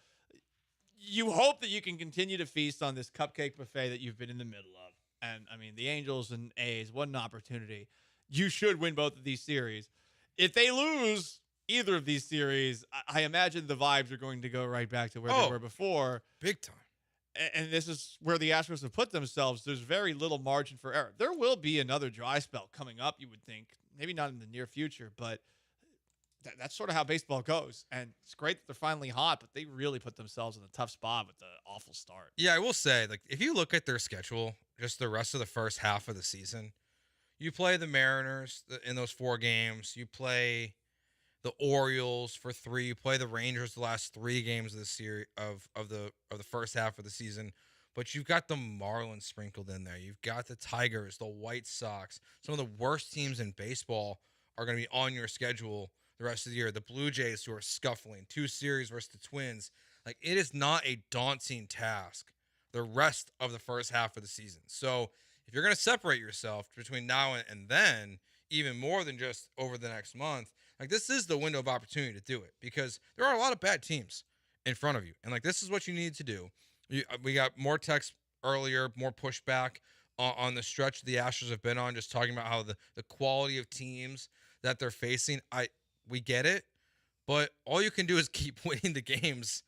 you hope that you can continue to feast on this cupcake buffet that you've been in the middle of. And, I mean, the Angels and A's, what an opportunity. You should win both of these series. If they lose either of these series, I imagine the vibes are going to go right back to where they were before. Big time. And this is where the Astros have put themselves. There's very little margin for error. There will be another dry spell coming up, you would think. Maybe not in the near future, but that's sort of how baseball goes. And it's great that they're finally hot, but they really put themselves in a tough spot with the awful start. Yeah, I will say, like, if you look at their schedule, just the rest of the first half of the season, you play the Mariners in those 4 games. You play the Orioles for 3. You play the Rangers the last 3 games of the series of the first half of the season. But you've got the Marlins sprinkled in there. You've got the Tigers, the White Sox. Some of the worst teams in baseball are going to be on your schedule the rest of the year. The Blue Jays, who are scuffling, 2 series versus the Twins. Like, it is not a daunting task the rest of the first half of the season. So if you're going to separate yourself between now and then, even more than just over the next month, like, this is the window of opportunity to do it because there are a lot of bad teams in front of you. And, like, this is what you need to do. We got more text earlier, more pushback on the stretch the Astros have been on, just talking about how the quality of teams that they're facing. We get it, but all you can do is keep winning the games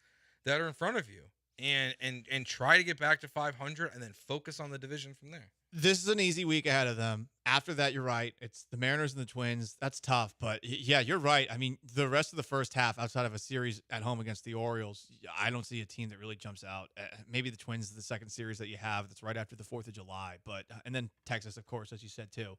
that are in front of you and try to get back to 500 and then focus on the division from there. This is an easy week ahead of them. After that, you're right. It's the Mariners and the Twins. That's tough, but yeah, you're right. I mean, the rest of the first half, outside of a series at home against the Orioles, I don't see a team that really jumps out. Maybe the Twins is the second series that you have that's right after the 4th of July, and then Texas, of course, as you said, too.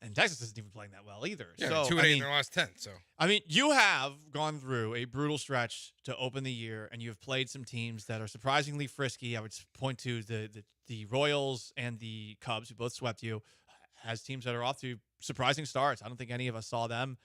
And Texas isn't even playing that well either. Yeah, so, 2-8 in their last 10. So I mean, you have gone through a brutal stretch to open the year, and you have played some teams that are surprisingly frisky. I would point to the Royals and the Cubs, who both swept you, as teams that are off to surprising starts. I don't think any of us saw them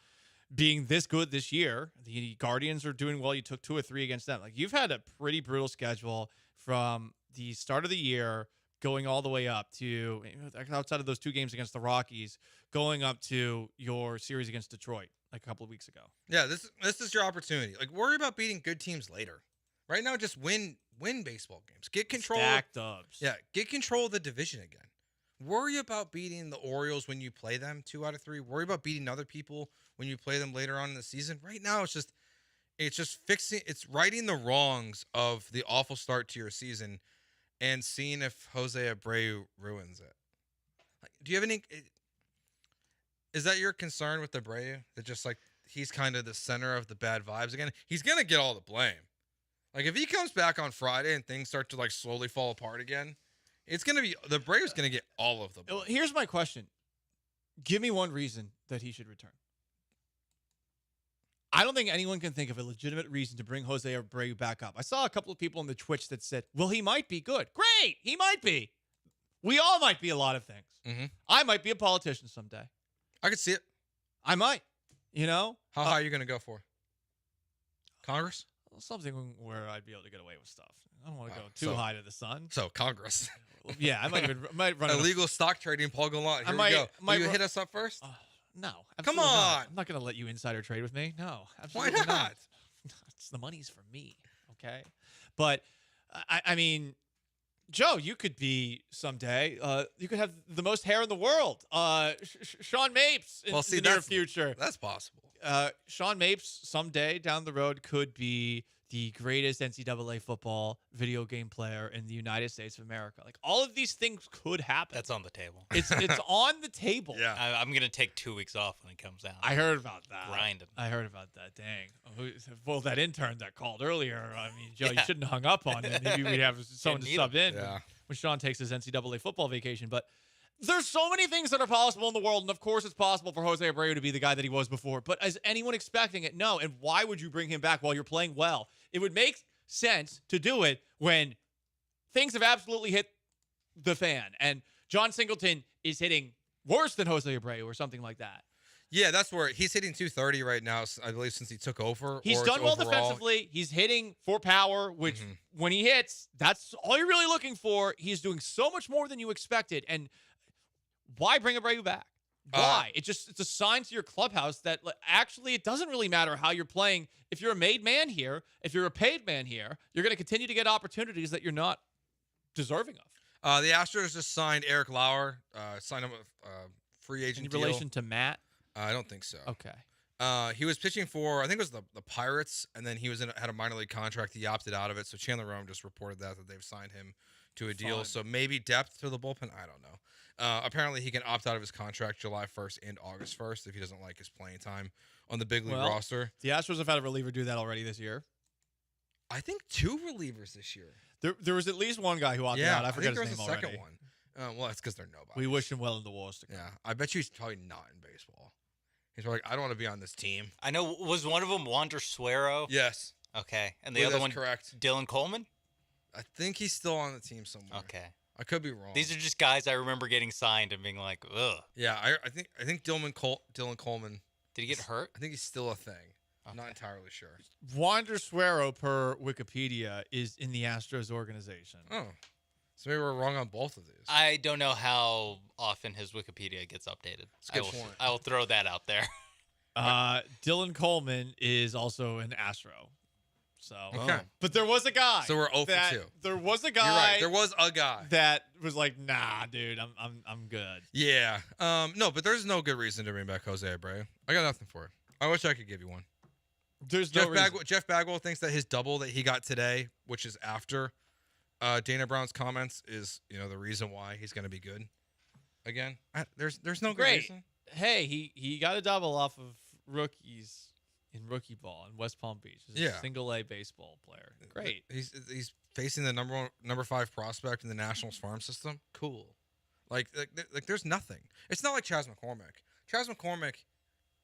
being this good this year. The Guardians are doing well. You took 2 or 3 against them. Like, you've had a pretty brutal schedule from the start of the year going all the way up to, outside of those 2 games against the Rockies, going up to your series against Detroit like a couple of weeks ago. Yeah, this is your opportunity. Like, worry about beating good teams later. Right now, just win baseball games. Get control. Stack dubs. Yeah, get control of the division again. Worry about beating the Orioles when you play them 2 out of 3. Worry about beating other people when you play them later on in the season. Right now, it's righting the wrongs of the awful start to your season and seeing if Jose Abreu ruins it. Like, do you have any? Is that your concern with Abreu? That just like he's kind of the center of the bad vibes again? He's gonna get all the blame. Like, if he comes back on Friday and things start to like slowly fall apart again, it's gonna be the Braves gonna get all of them. Well, here's my question: give me one reason that he should return. I don't think anyone can think of a legitimate reason to bring Jose Abreu back up. I saw a couple of people on the Twitch that said, "Well, he might be good." Great, he might be. We all might be a lot of things. Mm-hmm. I might be a politician someday. I could see it. I might. You know, how high are you gonna go for? Congress? Something where I'd be able to get away with stuff. I don't want to go too high to the sun. So Congress. Yeah, I might run illegal stock trading. Paul Gallant. Here we go. Will you hit us up first? No. Come on. Not. I'm not going to let you insider trade with me. No. Absolutely Why not? It's the money's for me. Okay. But I mean, Joe, you could be someday. You could have the most hair in the world. Sean Mapes in the near future. That's possible. Sean Mapes someday down the road could be the greatest NCAA football video game player in the United States of America. Like, all of these things could happen. That's on the table. It's on the table. Yeah. I'm going to take 2 weeks off when it comes out. I heard about that. Grinding. I heard about that. Dang. Well, that intern that called earlier, I mean, Joe, you shouldn't have hung up on it. Maybe we'd have someone to sub in when Sean takes his NCAA football vacation. But there's so many things that are possible in the world, and of course it's possible for Jose Abreu to be the guy that he was before. But is anyone expecting it? No. And why would you bring him back while you're playing well? It would make sense to do it when things have absolutely hit the fan, and John Singleton is hitting worse than Jose Abreu or something like that. Yeah, that's where he's hitting 230 right now, I believe, since he took over. He's done well defensively. He's hitting for power, which when he hits, that's all you're really looking for. He's doing so much more than you expected. And why bring Abreu back? Why? It's a sign to your clubhouse that actually it doesn't really matter how you're playing. If you're a made man here, if you're a paid man here, you're going to continue to get opportunities that you're not deserving of. The Astros just signed Eric Lauer, signed him a free agent deal. In relation to Matt? I don't think so. Okay. He was pitching for, I think it was the Pirates, and then he had a minor league contract. He opted out of it, so Chandler Rome just reported that they've signed him to a deal. So maybe depth to the bullpen. I don't know. Apparently, he can opt out of his contract July 1st and August 1st if he doesn't like his playing time on the big league roster. The Astros have had a reliever do that already this year. I think 2 relievers this year. There was at least one guy who opted out. I forget his name already. Second one. Well, that's because they're nobody. We wish him well in the wars to come. Yeah, I bet you he's probably not in baseball. He's probably like, I don't want to be on this team. I know. Was one of them Wander Suero? Yes. Okay. And the other one, correct. Dylan Coleman? I think he's still on the team somewhere. Okay. I could be wrong. These are just guys I remember getting signed and being like, ugh. Yeah, I think Dylan Coleman. Did he get hurt? I think he's still a thing. I'm not entirely sure. Wander Suero, per Wikipedia, is in the Astros organization. Oh. So maybe we're wrong on both of these. I don't know how often his Wikipedia gets updated. I will throw that out there. Dylan Coleman is also an Astro. So, okay. But there was a guy. So we're 0 for 2. There was a guy. You're right. There was a guy that was like, nah, dude, I'm good. Yeah. No, but there's no good reason to bring back Jose Abreu. I got nothing for it. I wish I could give you one. There's Jeff Bagwell thinks that his double that he got today, which is after Dana Brown's comments, is the reason why he's going to be good again. There's no good reason. Hey, he got a double off of rookies in rookie ball in West Palm Beach. He's a single A baseball player. Great. He's facing the number 5 prospect in the Nationals farm system. Cool. Like there's nothing. It's not like Chas McCormick. Chas McCormick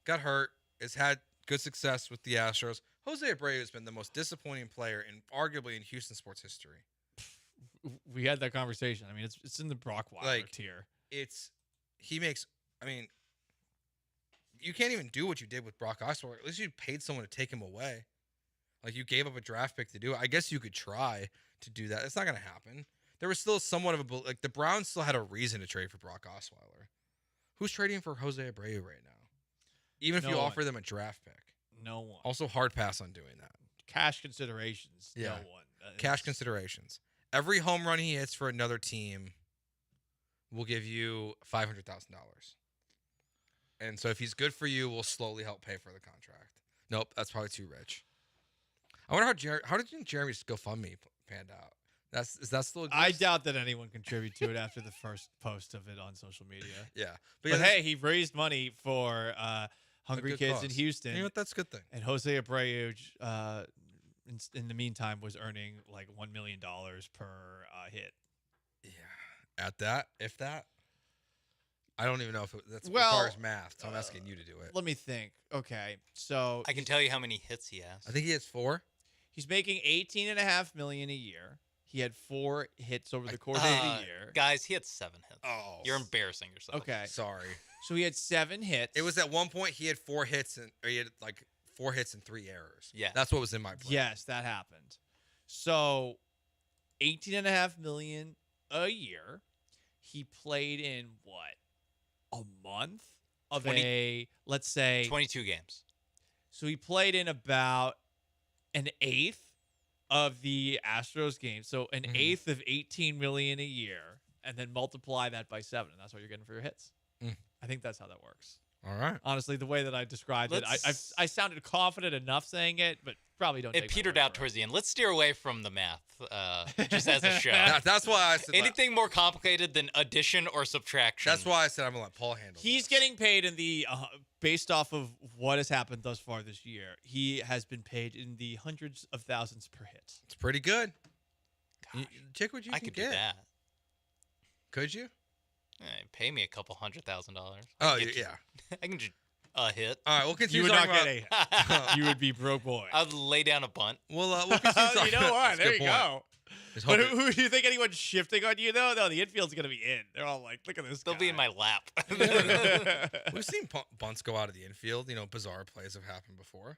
got hurt. Has had good success with the Astros. Jose Abreu has been the most disappointing player arguably in Houston sports history. We had that conversation. I mean, it's in the Brock Wilder tier. you can't even do what you did with Brock Osweiler. At least you paid someone to take him away. Like, you gave up a draft pick to do it. I guess you could try to do that. It's not going to happen. There was still somewhat of a like the Browns still had a reason to trade for Brock Osweiler. Who's trading for Jose Abreu right now? Even if you offer them a draft pick. No one. Also, hard pass on doing that. Cash considerations. Yeah. No one. Cash considerations. Every home run he hits for another team will give you $500,000. And so if he's good for you, we'll slowly help pay for the contract. Nope, that's probably too rich. I wonder how did Jeremy's GoFundMe panned out? Is that still exist? I doubt that anyone contributed to it after the first post of it on social media. Yeah. But hey, he raised money for hungry kids in Houston. You know what? That's a good thing. And Jose Abreu, in the meantime, was earning like $1 million per hit. Yeah. At that, if that. I don't even know if that requires math, so I'm asking you to do it. Let me think. Okay, so I can tell you how many hits he has. I think he has 4. He's making $18.5 million a year. He had 4 hits over the course of the year. Guys, he had 7 hits. Oh, you're embarrassing yourself. Okay, sorry. So he had 7 hits. It was at one point he had 4 hits or he had like 4 hits and 3 errors. Yeah, that's what was in my plan. Yes, that happened. So, $18.5 million a year. He played in what? A month of let's say 22 games. So he played in about an eighth of the Astros games. So an eighth of 18 million a year, and then multiply that by 7, and that's what you're getting for your hits. I think that's how that works. All right. Honestly, the way that I described it, I sounded confident enough saying it, but probably don't. It petered out towards the end. Let's steer away from the math, just as a show. That's why I said anything more complicated than addition or subtraction. That's why I said I'm gonna let Paul handle. He's getting paid in the based off of what has happened thus far this year. He has been paid in the hundreds of thousands per hit. It's pretty good. Check what you I can could get. do that. Could you? Pay me a couple $100,000. Oh yeah. I can just hit. All right, we'll continue. You would not get a. You would be broke boy. I'd lay down a bunt. We'll continue talking. You know what? That's a There you good point. go. But who do you think anyone's shifting on you though? No, the infield's gonna be in. They're all like, look at this. They'll be in my lap. We've seen bunts go out of the infield. You know, bizarre plays have happened before.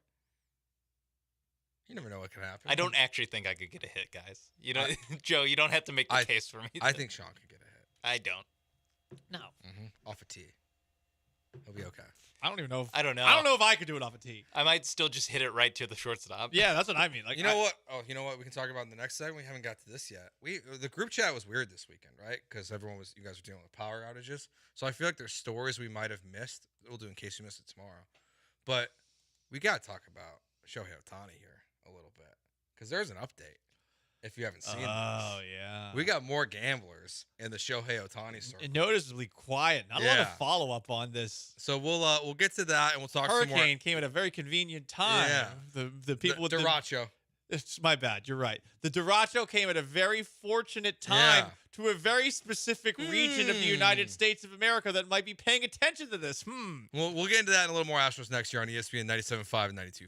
You never know what could happen. I don't actually think I could get a hit, guys. You know, Joe, you don't have to make the case for me. I think Sean could get a hit. I don't. No. Off a tee. He'll be okay. I don't even know. I don't know. I don't know if I could do it off a tee. I might still just hit it right to the shortstop. Yeah, that's what I mean. Like, you know what? Oh, you know what? We can talk about in the next segment. We haven't got to this yet. The group chat was weird this weekend, right? Because you guys were dealing with power outages. So I feel like there's stories we might have missed. We'll do in case you missed it tomorrow. But we got to talk about Shohei Ohtani here a little bit because there's an update. If you haven't seen this. Oh, yeah. We got more gamblers in the Shohei Ohtani circle. Noticeably quiet. Not a lot of follow-up on this. So we'll get to that and we'll talk some more. Hurricane came at a very convenient time. Yeah. The people with Derecho. It's my bad. You're right. The Derecho came at a very fortunate time to a very specific region of the United States of America that might be paying attention to this. We'll get into that in a little more Astros next year on ESPN 97.5 and 92.5.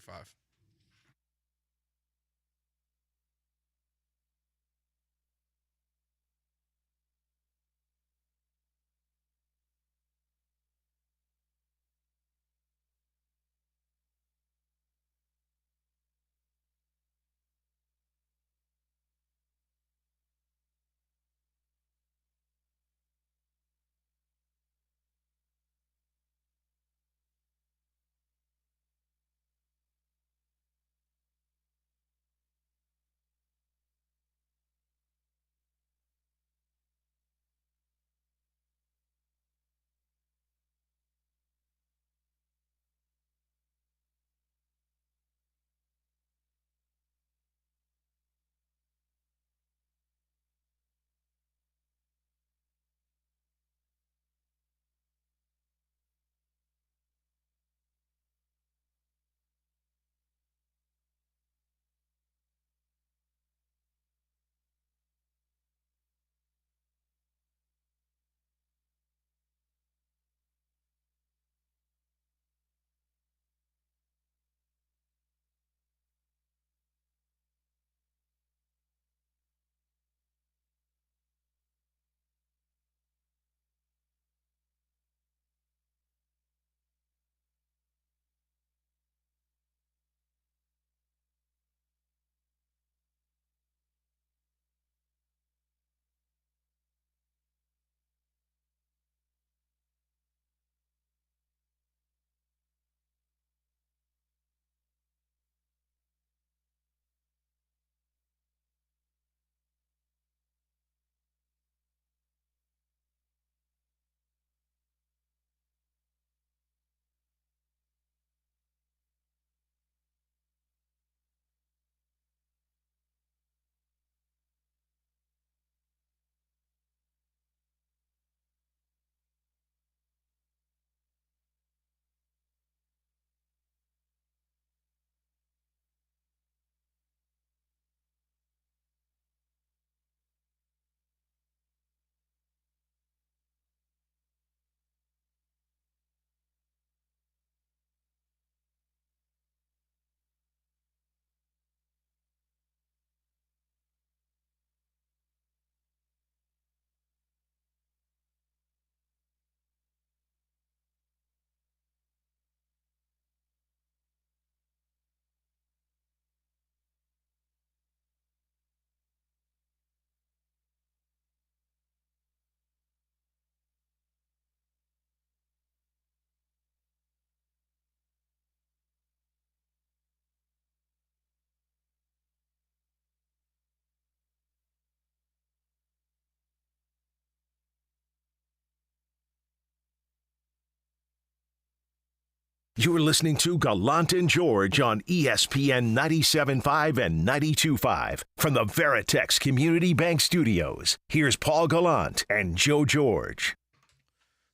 You're listening to Gallant and George on ESPN 97.5 and 92.5 from the Veritex Community Bank Studios. Here's Paul Gallant and Joe George.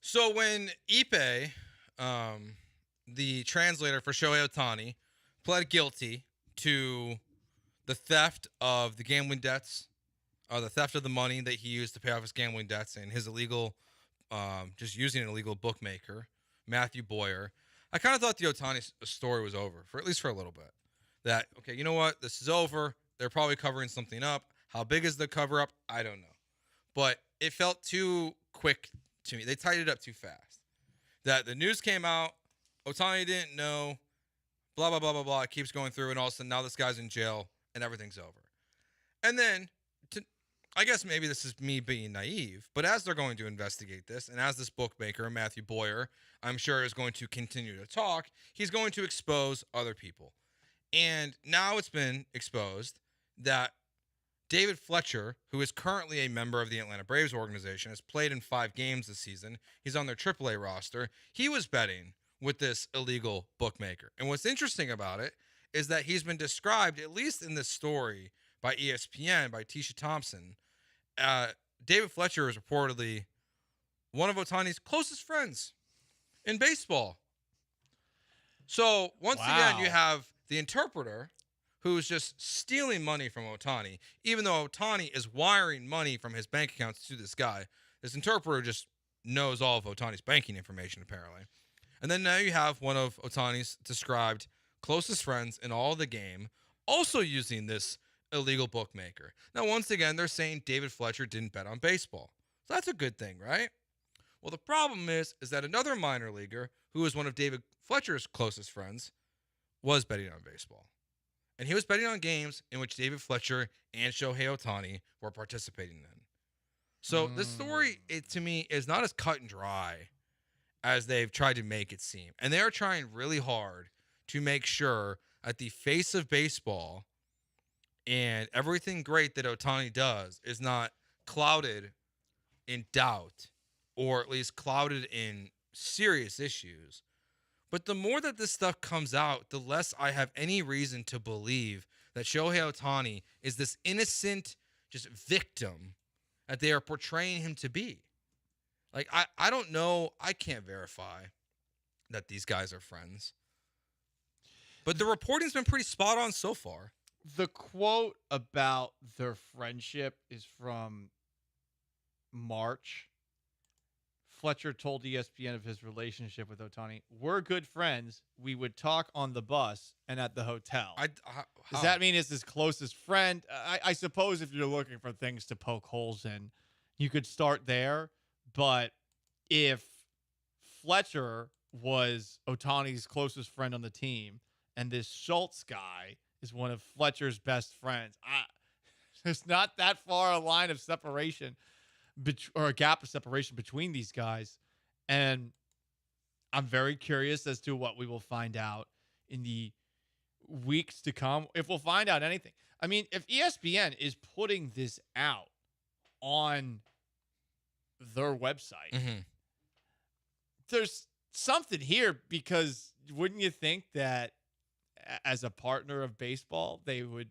So when Ipe, the translator for Shohei Ohtani, pled guilty to the theft of the gambling debts, the theft of the money that he used to pay off his gambling debts, and his illegal, just using an illegal bookmaker, Matthew Boyer, I kind of thought the Ohtani story was over, for at least for a little bit. That, okay, you know what? This is over. They're probably covering something up. How big is the cover-up? I don't know. But it felt too quick to me. They tied it up too fast. That the news came out, Ohtani didn't know, blah, blah, blah, blah, blah. It keeps going through, and all of a sudden now this guy's in jail, and everything's over. And then, I guess maybe this is me being naive, but as they're going to investigate this, and as this bookmaker, Matthew Boyer, I'm sure is going to continue to talk, he's going to expose other people. And now it's been exposed that David Fletcher, who is currently a member of the Atlanta Braves organization, has played in 5 games this season. He's on their AAA roster. He was betting with this illegal bookmaker. And what's interesting about it is that he's been described, at least in this story by ESPN, by Tisha Thompson, David Fletcher is reportedly one of Ohtani's closest friends in baseball. So once again, you have the interpreter who's just stealing money from Ohtani, even though Ohtani is wiring money from his bank accounts to this guy. This interpreter just knows all of Ohtani's banking information, apparently. And then now you have one of Ohtani's described closest friends in all of the game also using this illegal bookmaker. Now, once again, they're saying David Fletcher didn't bet on baseball. So that's a good thing, right? Well, the problem is that another minor leaguer, who is one of David Fletcher's closest friends, was betting on baseball. And he was betting on games in which David Fletcher and Shohei Ohtani were participating in. So this story, to me, is not as cut and dry as they've tried to make it seem. And they are trying really hard to make sure that the face of baseball and everything great that Ohtani does is not clouded in doubt, or at least clouded in serious issues. But the more that this stuff comes out, the less I have any reason to believe that Shohei Ohtani is this innocent just victim that they are portraying him to be. Like, I don't know. I can't verify that these guys are friends. But the reporting's been pretty spot on so far. The quote about their friendship is from March. Fletcher told ESPN of his relationship with Ohtani. We're good friends. We would talk on the bus and at the hotel. Does that mean it's his closest friend? I suppose if you're looking for things to poke holes in, you could start there. But if Fletcher was Ohtani's closest friend on the team and this Schultz guy is one of Fletcher's best friends, there's not that far a line of separation or a gap of separation between these guys. And I'm very curious as to what we will find out in the weeks to come, if we'll find out anything. I mean, if ESPN is putting this out on their website, there's something here, because wouldn't you think that as a partner of baseball, they would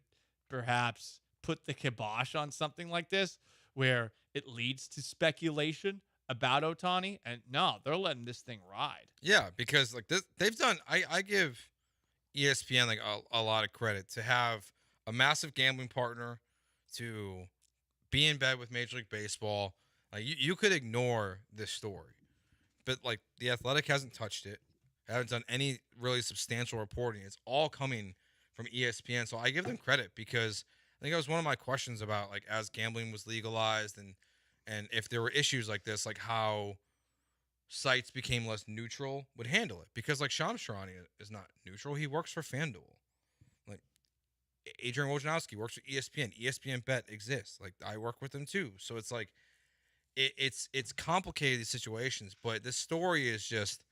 perhaps put the kibosh on something like this, where it leads to speculation about Ohtani? And no, they're letting this thing ride. Yeah, because like this, they've done. I give ESPN like a lot of credit to have a massive gambling partner, to be in bed with Major League Baseball. Like you could ignore this story, but like The Athletic hasn't touched it. Haven't done any really substantial reporting. It's all coming from ESPN. So I give them credit, because I think that was one of my questions about, like, as gambling was legalized and if there were issues like this, like how sites became less neutral would handle it. Because like Shams Charania is not neutral. He works for FanDuel. Like Adrian Wojnarowski works for ESPN. ESPN Bet exists. Like I work with them too. So it's like it's complicated, these situations, but this story is just,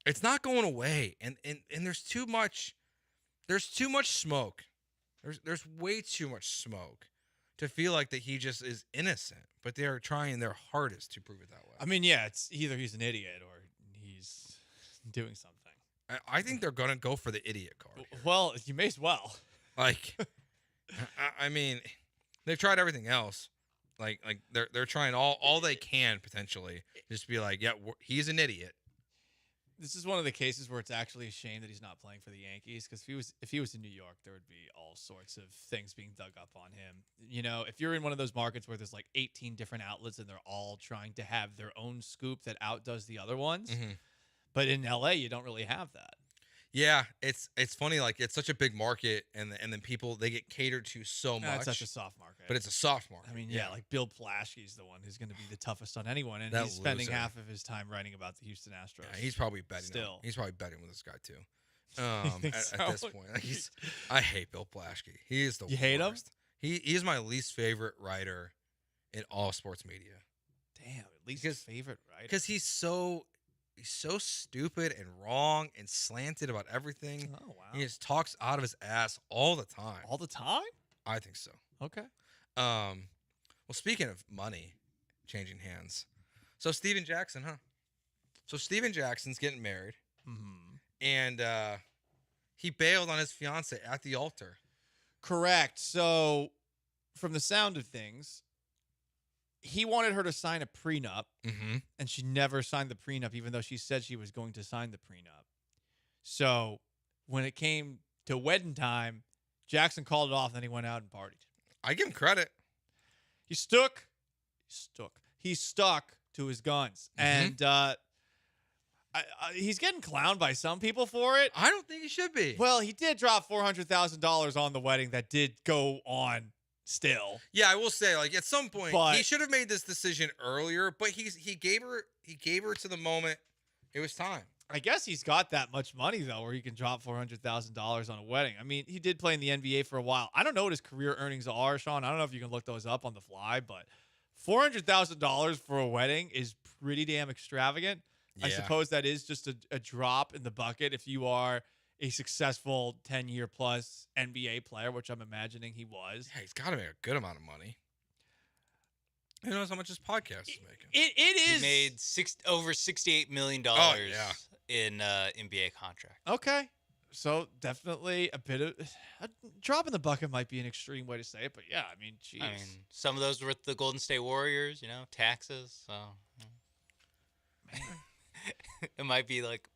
it's not going away. And there's too much smoke. There's way too much smoke to feel like that he just is innocent, but they are trying their hardest to prove it that way. I mean, yeah, it's either he's an idiot or he's doing something. I think they're gonna go for the idiot card. Well, you may as well. Like, I mean, they've tried everything else. Like they're trying all they can potentially. Just be like, yeah, he's an idiot. This is one of the cases where it's actually a shame that he's not playing for the Yankees, because if he was in New York, there would be all sorts of things being dug up on him. You know, if you're in one of those markets where there's like 18 different outlets and they're all trying to have their own scoop that outdoes the other ones, but in LA you don't really have that. Yeah, it's funny. Like, it's such a big market, and then people, they get catered to so much. It's such a soft market. But it's a soft market. I mean, yeah, like Bill Plaschke's the one who's going to be the toughest on anyone, and That he's spending loser. half of his time writing about the Houston Astros. Yeah, he's probably betting. Still. He's probably betting with this guy too. think At so? this point, like, I hate Bill Plaschke. He is the worst. You hate him? He's my least favorite writer in all sports media. Damn, at least his favorite writer. Because he's so stupid and wrong and slanted about everything. Oh, wow. He just talks out of his ass all the time. All the time? I think so. Okay. Well, speaking of money changing hands, so Steven Jackson, huh? So Steven Jackson's getting married, and he bailed on his fiance at the altar. Correct. So, from the sound of things, he wanted her to sign a prenup, and she never signed the prenup, even though she said she was going to sign the prenup. So, when it came to wedding time, Jackson called it off, and then he went out and partied. I give him credit. He stuck to his guns, and he's getting clowned by some people for it. I don't think he should be. Well, he did drop $400,000 on the wedding that did go on still. Yeah, I will say, like, at some point, But- he should have made this decision earlier, but he gave her to the moment it was time. I guess he's got that much money, though, where he can drop $400,000 on a wedding. I mean, he did play in the NBA for a while. I don't know what his career earnings are, Sean. I don't know if you can look those up on the fly, but $400,000 for a wedding is pretty damn extravagant. I Yeah. suppose that is just a drop in the bucket if you are a successful 10-year-plus NBA player, which I'm imagining he was. Yeah, he's got to make a good amount of money. Who knows how much his podcast is making? It is. He made over $68 million in NBA contract. Okay. So definitely a bit of a drop in the bucket might be an extreme way to say it, but yeah, I mean, geez. I mean, some of those were with the Golden State Warriors, taxes. So it might be like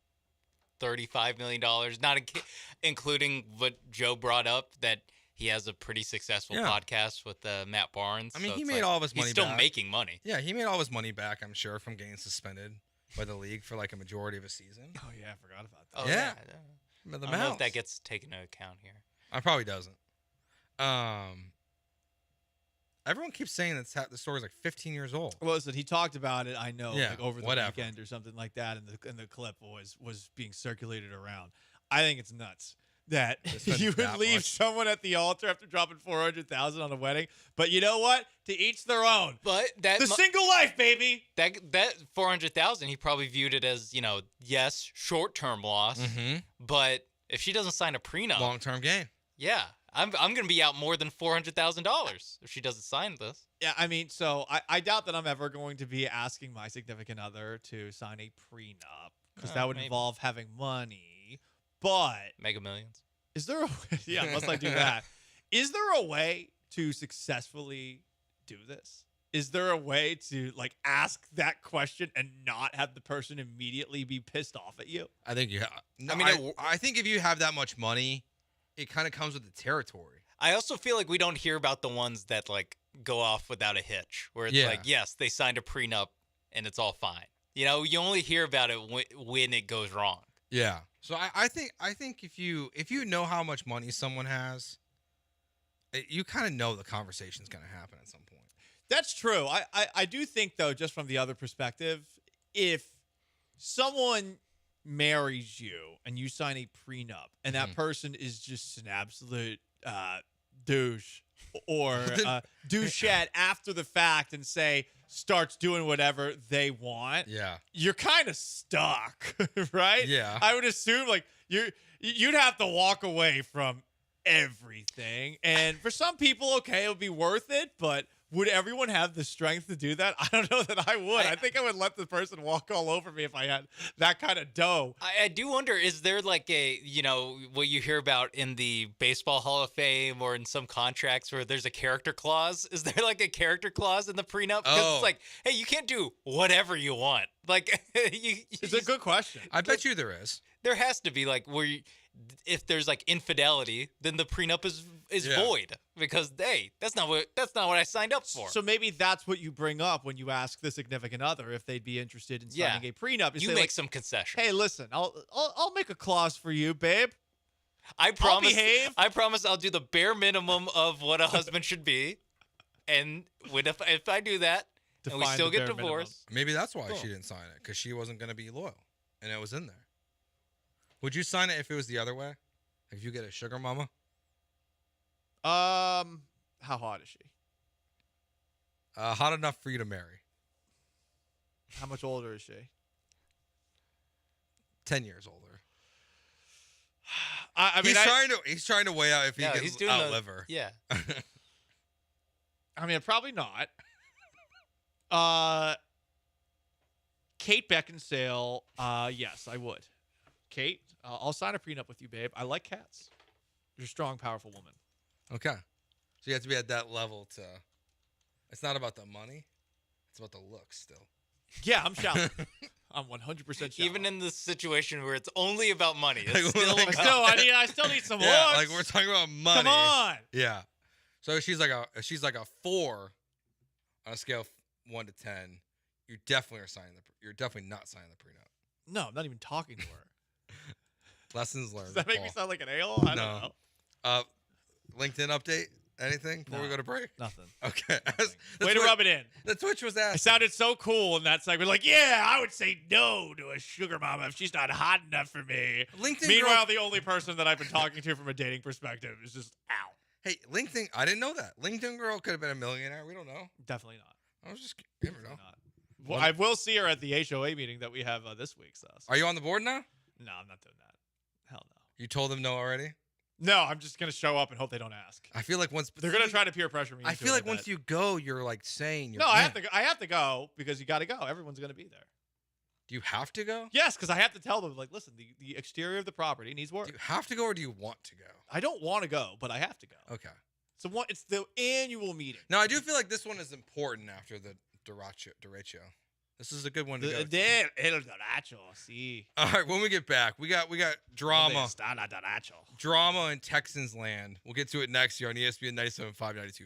$35 million, not including what Joe brought up, that he has a pretty successful podcast with Matt Barnes. I mean, so he it's made like, all of his money He's still back. making money. Yeah, he made all of his money back, I'm sure, from getting suspended by the league for like a majority of a season. Oh, yeah, I forgot about that. Oh, Yeah. I The don't know if mouse. that gets taken into account here. I probably doesn't. Everyone keeps saying that the story's like 15 years old. Well, listen, he talked about it, I know, Yeah, like over the whatever. weekend or something like that, and the clip was being circulated around. I think it's nuts that spend you would that leave much. someone at the altar after dropping $400,000 on a wedding. But you know what? To each their own. But that The single life, baby. that $400,000, he probably viewed it as, yes, short-term loss, but if she doesn't sign a prenup, Long-term gain. yeah, I'm going to be out more than $400,000 if she doesn't sign this. Yeah, I mean, so I doubt that I'm ever going to be asking my significant other to sign a prenup, because that would maybe. involve having money. But Mega Millions. is there a way? Yeah, unless I do that. Is there a way to successfully do this? Is there a way to like ask that question and not have the person immediately be pissed off at you? I think you. I mean, I think if you have that much money, it kind of comes with the territory. I also feel like we don't hear about the ones that like go off without a hitch, where it's Yeah. like, yes, they signed a prenup and it's all fine. You only hear about it when it goes wrong. Yeah. So I think if you know how much money someone has, you kind of know the conversation's going to happen at some point. That's true. I do think, though, just from the other perspective, if someone marries you and you sign a prenup and that person is just an absolute douche or douchette after the fact and starts doing whatever they want, Yeah. you're kind of stuck, right? Yeah. I would assume like you'd have to walk away from everything. And for some people, okay, it would be worth it, but Would everyone have the strength to do that? I don't know that I would. I think I would let the person walk all over me if I had that kind of dough. I do wonder, is there like a, what you hear about in the Baseball Hall of Fame or in some contracts where there's a character clause? Is there like a character clause in the prenup? Because it's like, hey, you can't do whatever you want. Like, it's a good question. I bet you there is. There has to be like if there's like infidelity, then the prenup is void because that's not what I signed up for. So maybe that's what you bring up when you ask the significant other if they'd be interested in signing a prenup. You make some concessions. Hey, listen, I'll make a clause for you, babe. I promise. I'll behave. I promise I'll do the bare minimum of what a husband should be, and if I do that, and we still get divorced, maybe that's why she didn't sign it, because she wasn't going to be loyal, and it was in there. Would you sign it if it was the other way? If you get a sugar mama? How hot is she? Hot enough for you to marry. How much older is she? 10 years older. I mean, he's trying to weigh out if he can outlive her. Yeah. I mean, probably not. Kate Beckinsale, yes, I would. Kate, I'll sign a prenup with you, babe. I like cats. You're a strong, powerful woman. Okay. So you have to be at that level to... It's not about the money. It's about the looks still. Yeah, I'm shallow. I'm 100% shallow. Even in this situation where it's only about money. It's I still need some looks. Like we're talking about money. Come on. Yeah. So she's like a 4 on a scale of 1 to 10. You definitely you're definitely not signing the prenup. No, I'm not even talking to her. Lessons learned. Does that make me sound like an a-hole? I don't know. LinkedIn update? Anything before we go to break? Nothing. Okay. Way to rub it in. The Twitch was asking. I sounded so cool in that segment. Like, yeah, I would say no to a sugar mama if she's not hot enough for me. Meanwhile, the only person that I've been talking to from a dating perspective is just, ow. Hey, LinkedIn, I didn't know that. LinkedIn girl could have been a millionaire. We don't know. Definitely not. I was just, you never know. Not. Well, I will see her at the HOA meeting that we have this week. So. Are you on the board now? No, I'm not doing that. Hell no. You told them no already? No, I'm just going to show up and hope they don't ask. I feel like once... They're going to try to peer pressure me. I feel like once you go, you're like saying... No, I have to go because you got to go. Everyone's going to be there. Do you have to go? Yes, because I have to tell them, like, listen, the exterior of the property needs work. Do you have to go or do you want to go? I don't want to go, but I have to go. Okay. So it's the annual meeting. No, I do feel like this one is important after the derecho. This is a good one to go. El derecho, sí. All right, when we get back, we got drama. Drama in Texans land. We'll get to it next year on ESPN 97.5, 92.5.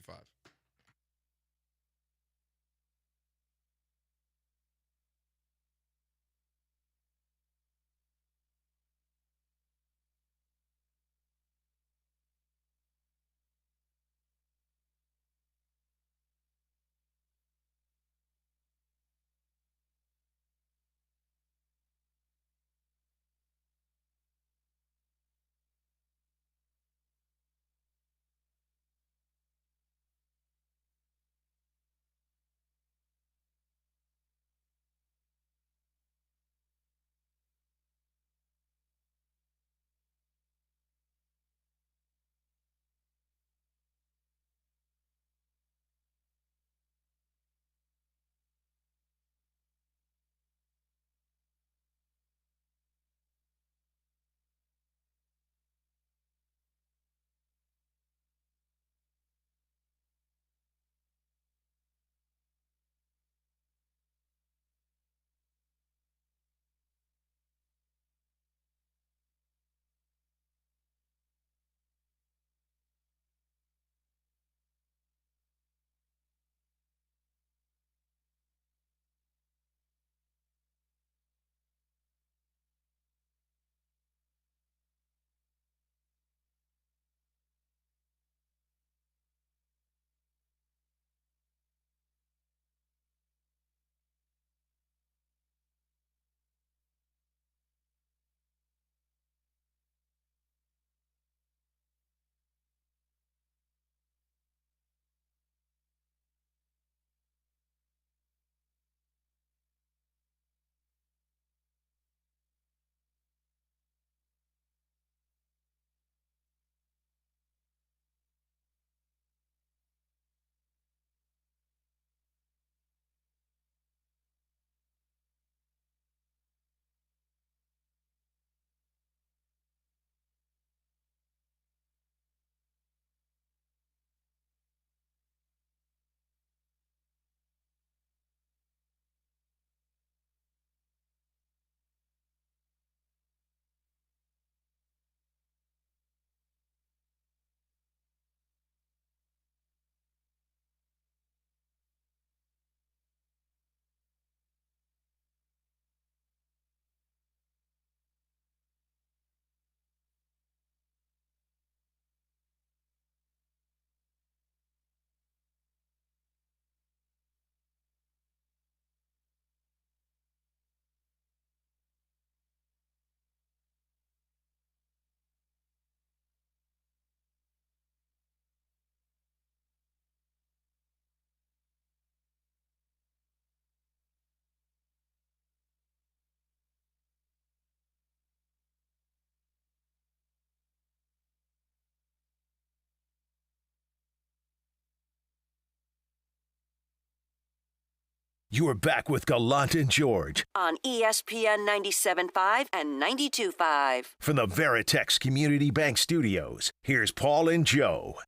You are back with Gallant and George On ESPN 97.5 and 92.5. from the Veritex Community Bank Studios. Here's Paul and Joe.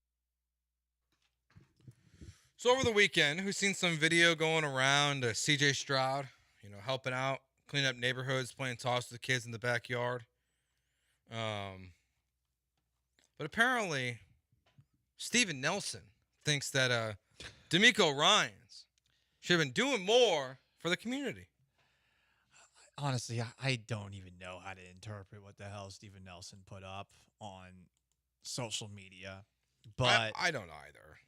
So over the weekend, we've seen some video going around C.J. Stroud, helping out, cleaning up neighborhoods, playing toss with the kids in the backyard. But apparently, Steven Nelson thinks that D'Amico Ryans should have been doing more for the community. Honestly, I don't even know how to interpret what the hell Steven Nelson put up on social media. But I don't either.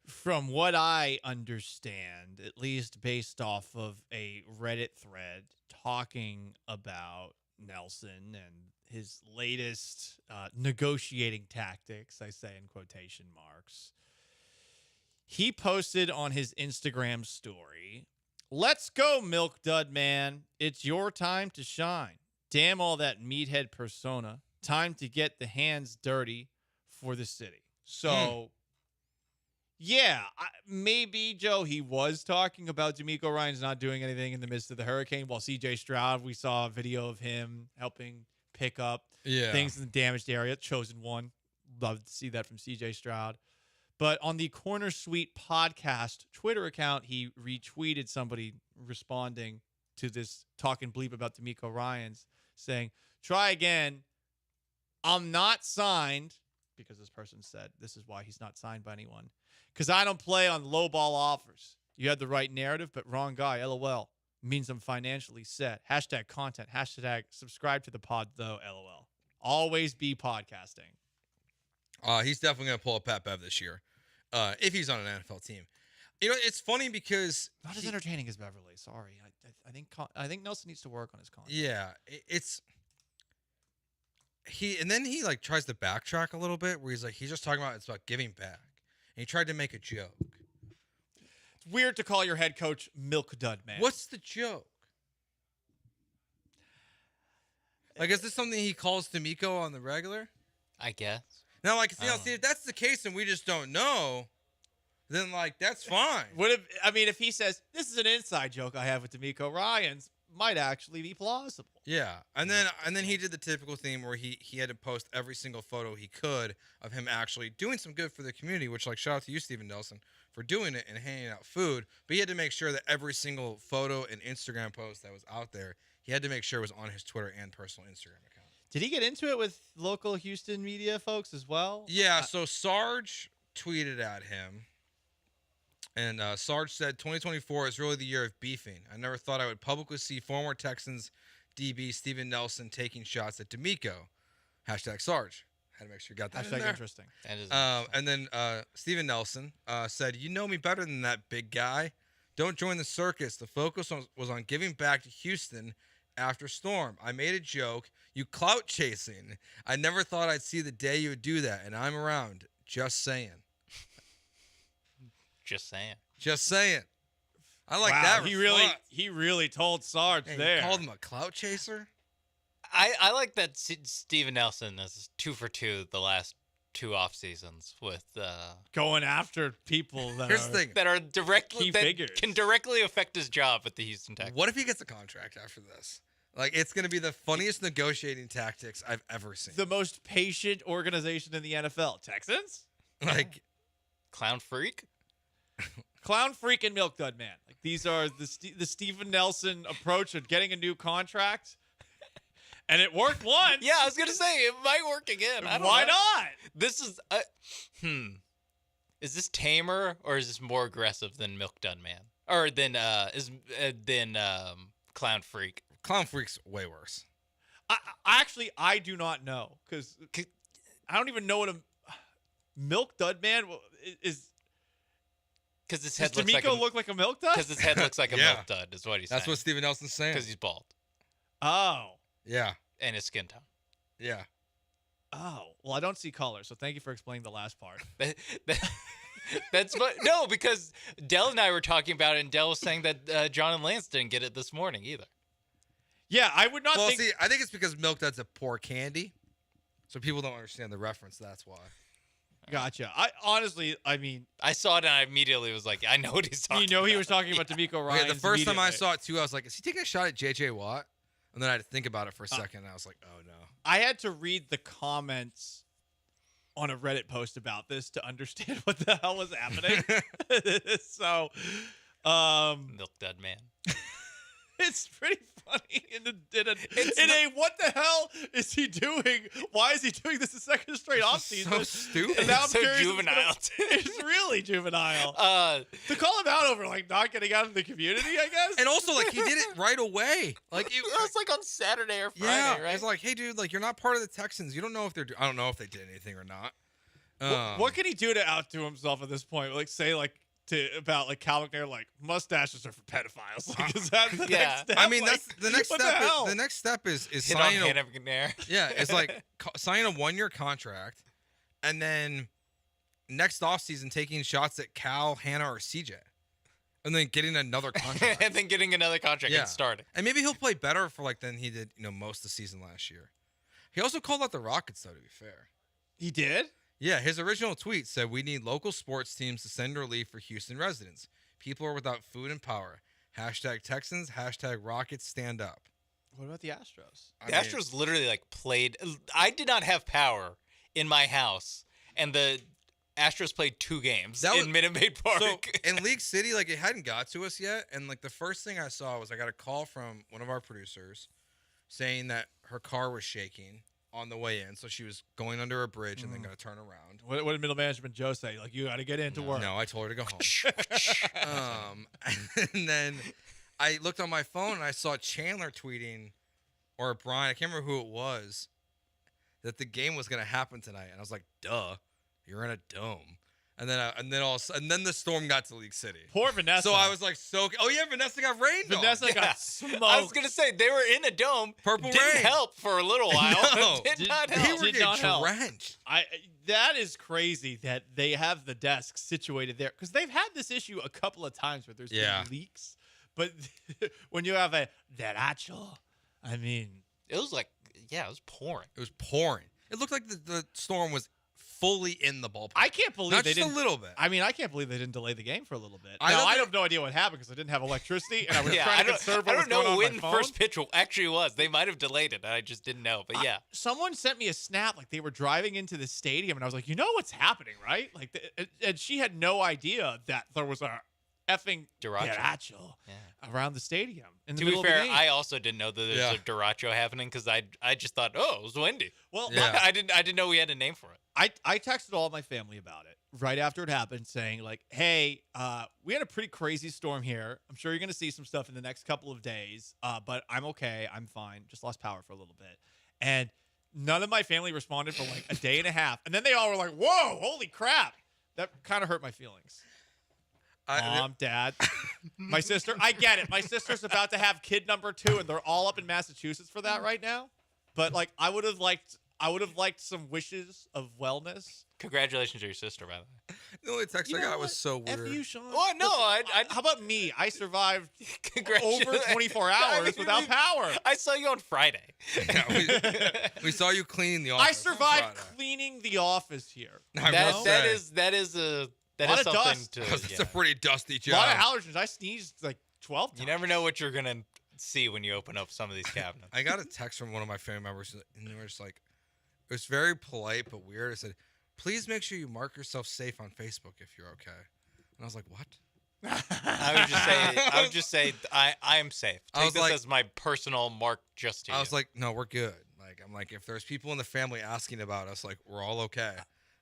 From what I understand, at least based off of a Reddit thread talking about Nelson and his latest negotiating tactics, I say in quotation marks, he posted on his Instagram story, "Let's go, Milk Dud Man. It's your time to shine. Damn all that meathead persona. Time to get the hands dirty for the city." So... Yeah, maybe, Joe, he was talking about D'Amico Ryans not doing anything in the midst of the hurricane, while C.J. Stroud, we saw a video of him helping pick up things in the damaged area. Chosen one. Love to see that from C.J. Stroud. But on the Corner Suite podcast Twitter account, he retweeted somebody responding to this talking bleep about D'Amico Ryans, saying, "Try again. I'm not signed," because this person said this is why he's not signed by anyone, "because I don't play on low ball offers. You had the right narrative, but wrong guy. LOL. Means I'm financially set. Hashtag content. Hashtag subscribe to the pod, though. LOL. Always be podcasting." He's definitely going to pull a Pat Bev this year if he's on an NFL team. It's funny because... Not as entertaining as Beverly. Sorry. I think Nelson needs to work on his content. Yeah, and then he tries to backtrack a little bit where he's just talking about it's about giving back. And he tried to make a joke. It's weird to call your head coach Milk Dud Man. What's the joke? Is this something he calls D'Amico on the regular? I guess. Now, see, if that's the case and we just don't know, then, that's fine. If he says, "This is an inside joke I have with D'Amico Ryans," might actually be plausible. Yeah, and then he did the typical thing where he had to post every single photo he could of him actually doing some good for the community, which, shout out to you, Steven Nelson, for doing it and handing out food. But he had to make sure that every single photo and Instagram post that was out there, he had to make sure it was on his Twitter and personal Instagram account. Did he get into it with local Houston media folks as well? Yeah, so Sarge tweeted at him. And Sarge said, 2024 is really the year of beefing. I never thought I would publicly see former Texans DB Steven Nelson taking shots at D'Amico. Hashtag Sarge. Had to make sure you got that in there. Interesting. That is and then Steven Nelson said, "You know me better than that, big guy. Don't join the circus. The focus was on giving back to Houston after storm. I made a joke. You clout chasing. I never thought I'd see the day you would do that, and I'm around. Just saying." Just saying. Just saying. I like wow, that. He really told Sarge there. He called him a clout chaser. I like that Steven Nelson is 2 for 2 the last 2 off seasons with going after people that are directly figures. Can directly affect his job at the Houston Texans. What if he gets a contract after this? It's going to be the funniest negotiating tactics I've ever seen. The most patient organization in the NFL. Texans? Clown Freak? Clown Freak and Milk Dud Man. These are the Steven Nelson approach of getting a new contract. And it worked once. Yeah, I was going to say, it might work again. Why not? This is... Is this tamer or is this more aggressive than Milk Dud Man? Or than Clown Freak? Clown Freak's way worse. I do not know. Because I don't even know what a Milk Dud Man is... Because his head Does D'Amico look like a milk dud? Because his head looks like a milk dud, is what he's saying. That's what Steven Nelson's saying. Because he's bald. Oh. Yeah. And his skin tone. Yeah. Oh. Well, I don't see color, so thank you for explaining the last part. That's what... No, because Dell and I were talking about it, and Dell was saying that John and Lance didn't get it this morning either. Yeah, I would not think... see, I think it's because milk duds a poor candy, so people don't understand the reference, that's why. Gotcha. I honestly, I mean, I saw it and I immediately was like, I know what he's talking about. you know, he was talking about D'Amico Ryan. The first time I saw it too, I was like, is he taking a shot at J.J. Watt? And then I had to think about it for a second, and I was like, oh no. I had to read the comments on a Reddit post about this to understand what the hell was happening. So, Milk Dud Man. it's pretty funny. In a what the hell is he doing? Why is he doing this a second straight offseason? So stupid. And now I'm So curious juvenile. It's really juvenile. To call him out over like not getting out in the community, I guess. And also, like, he did it right away. Like, It was like on Saturday or Friday, yeah, right? it's like, hey, dude, like, you're not part of the Texans. You don't know if they're. I don't know if they did anything or not. What can he do to outdo himself at this point? Like, say like. About like Cal McNair, like mustaches are for pedophiles. Like, is that the next step? I mean, like, that's the next what step. the hell? The next step is Hit signing on a Hannah McNair. yeah. It's like signing a 1-year contract, and then next offseason taking shots at Cal, Hannah, or CJ, and then getting another contract, And then getting another contract and starting. And maybe he'll play better for like than he did, most of the season last year. He also called out the Rockets, though. To be fair, He did. yeah. His original tweet said, "We need local sports teams to send relief for Houston residents. People are without food and power. Hashtag Texans. Hashtag Rockets stand up." What about the Astros? The Astros literally like played. I did not have power in my house, and the Astros played 2 games in Minute Maid Park. So in League City, like, it hadn't got to us yet, and like the first thing I saw was I got a call from one of our producers saying that her car was shaking on the way in, so she was going under a bridge and then going to turn around. What did middle management Joe say? Like, you got to get into work. No, I told her to go home. And then I looked on my phone and I saw Chandler tweeting, or Brian, I can't remember who it was, that the game was going to happen tonight, and I was like, "Duh, you're in a dome." And then the storm got to League City. Poor Vanessa. So I was like, oh yeah, Vanessa got rained on. Vanessa got smoked. I was gonna say they were in a dome. Purple didn't rain. help for a little while. No. did not They help. were Did not getting help. drenched. That is crazy that they have the desk situated there, because they've had this issue a couple of times where there's been leaks. But when you have a derecho, I mean, It was like, it was pouring. It was pouring. It looked like the storm was fully in the ballpark. I can't believe Not they just didn't. a little bit. I mean, I can't believe they didn't delay the game for a little bit. I have no idea what happened because I didn't have electricity and I was trying I to conserve what don't was going know on when my phone. first pitch actually was. They might have delayed it. I just didn't know. But yeah. Someone sent me a snap like they were driving into the stadium and I was like, you know what's happening, right? Like, and she had no idea that there was a effing derecho around the stadium. In the To be middle of the fair, game. I also didn't know that there's a derecho happening because I just thought, oh, it was windy. Well, I didn't know we had a name for it. I texted all my family about it right after it happened, saying like, hey, we had a pretty crazy storm here. I'm sure you're going to see some stuff in the next couple of days, but I'm okay. I'm fine. Just lost power for a little bit. And none of my family responded for like a day and a half. And then they all were like, whoa, holy crap. That kind of hurt my feelings. Mom, Dad, my sister. I get it. My sister's about to have kid number 2, and they're all up in Massachusetts for that right now. But like, I would have liked some wishes of wellness. Congratulations to your sister, by the way. The only text I got was so weird. F you, Sean. Oh, no. How about me? I survived Congratulations. over 24 hours without power. I saw you on Friday. Yeah, we saw you cleaning the office. I survived on Friday. cleaning the office here. I will say. That is Lot of something dust. to. It's a pretty dusty A job. lot of allergens. I sneezed like 12 times. You never know what you're gonna see when you open up some of these cabinets. I got a text from one of my family members, and they were just like, it was very polite but weird. It said, "Please make sure you mark yourself safe on Facebook if you're okay." And I was like, "What?" I would just say I am safe. Take this like, as my personal mark just to you. I was like, "No, we're good." Like, I'm like, if there's people in the family asking about us, like, we're all okay.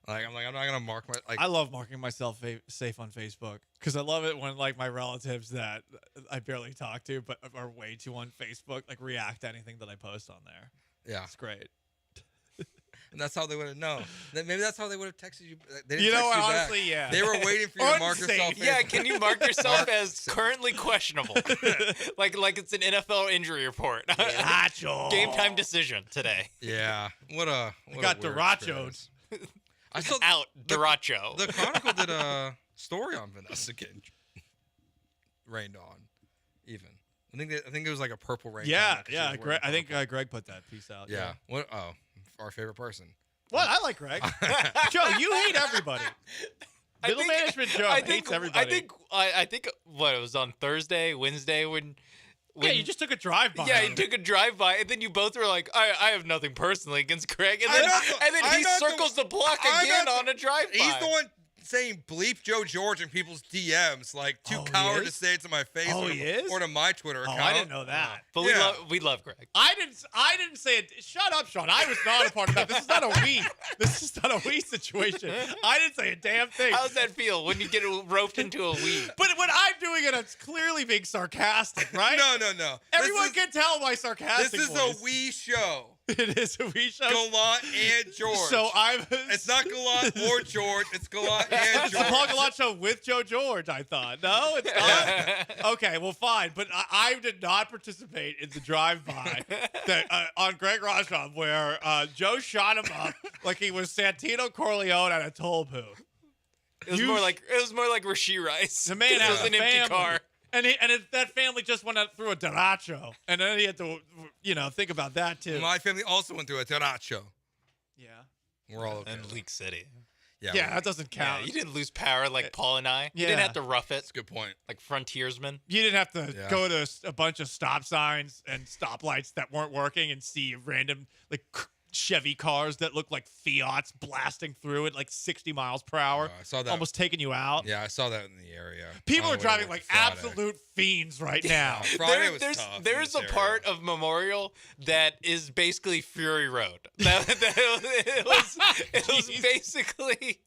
Like, I'm not gonna mark my like. I love marking myself safe on Facebook because I love it when like my relatives that I barely talk to but are way too on Facebook like react to anything that I post on there. Yeah, it's great. And that's how they would have known. Maybe that's how they would have texted you. They didn't You know, text you honestly, back. yeah. They were waiting for you to mark yourself. Yeah, can you mark yourself as currently questionable? like it's an NFL injury report. Game time decision today. Yeah. What a got weird derechoed. experience. I saw Out derecho. The Chronicle did a story on Vanessa getting rained on. Even I think it was like a purple rain. Yeah. Greg, I think Greg put that piece out. Yeah. What? Oh, our favorite person. What? I like Greg. Joe, you hate everybody. Middle management Joe hates everybody. I think what it was on Thursday, Wednesday when you just took a drive-by. Yeah, you took a drive-by, and then you both were like, I have nothing personally against Greg. And then he circles the block again on a drive-by. He's the one saying bleep Joe George in people's DMs, like too coward to say it to my face or to my Twitter account. I didn't know that. But we love Greg. I didn't say it. Shut up, Sean. I was not a part of that. This is not a we. This is not a we situation. I didn't say a damn thing. How's that feel when you get roped into a we? But when I'm doing it, it's clearly being sarcastic, right? No. Everyone can tell my sarcastic This is voice. a we show. It is a we show. Gallant and George. So It's not Gallant or George. It's Gallant and It's George. the Paul Gallant show with Joe George, I thought. No, it's not. Okay, well, fine. But I did not participate in the drive-by on Greg Rajam where Joe shot him up like he was Santino Corleone at a toll booth. It was more like Rasheed Rice. The man has an empty car. And that family just went out through a derecho, and then he had to, think about that too. My family also went through a derecho. Yeah, we're all okay. In Leak City. Yeah, that doesn't count. Yeah, you didn't lose power like Paul and I. You didn't have to rough it. That's a good point. Like frontiersmen. You didn't have to go to a bunch of stop signs and stoplights that weren't working and see random Chevy cars that look like Fiats blasting through at like 60 miles per hour. I saw that. Almost taking you out. Yeah, I saw that in the area. People are driving like absolute fiends right now. Friday was tough. There's a part of Memorial that is basically Fury Road. It was basically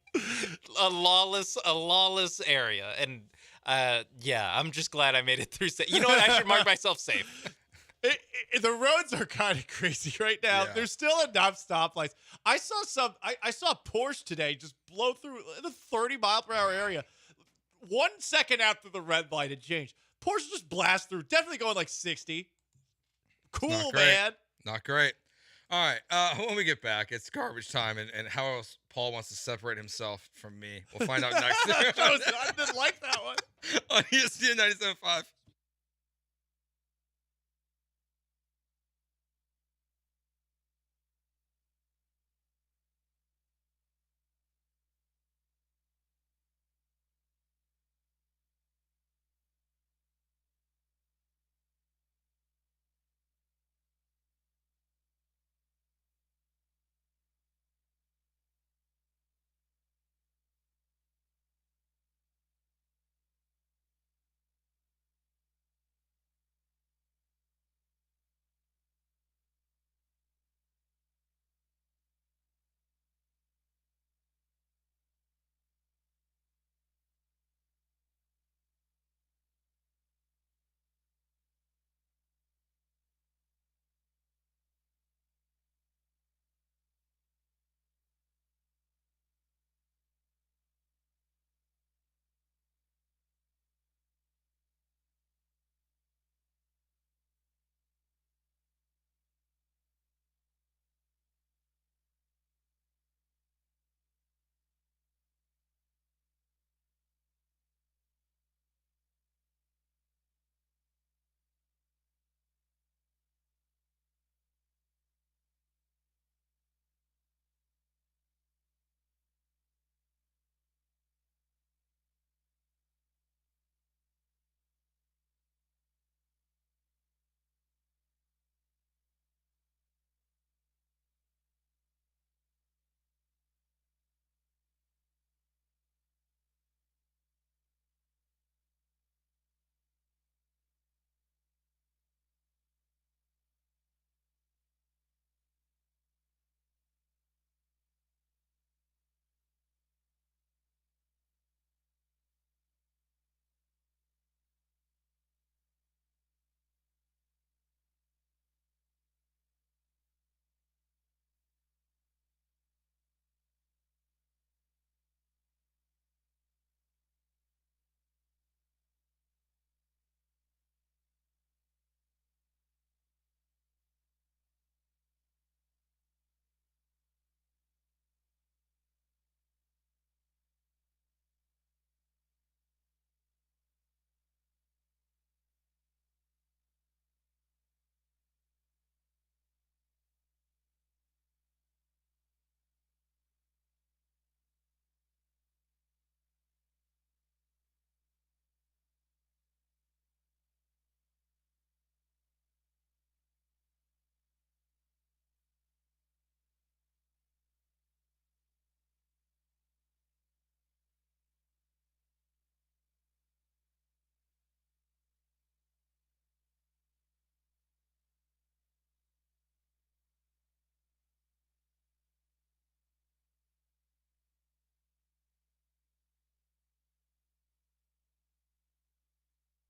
a lawless area. And I'm just glad I made it through. You know what? I should mark myself safe. The roads are kind of crazy right now. Yeah. There's still enough stoplights. I saw I saw a Porsche today just blow through the 30-mile-per-hour area. 1 second after the red light had changed, Porsche just blast through. Definitely going like 60. Cool, man. Not great. All right. When we get back, it's garbage time, and how else Paul wants to separate himself from me. We'll find out next. I didn't like that one. On ESPN 97.5.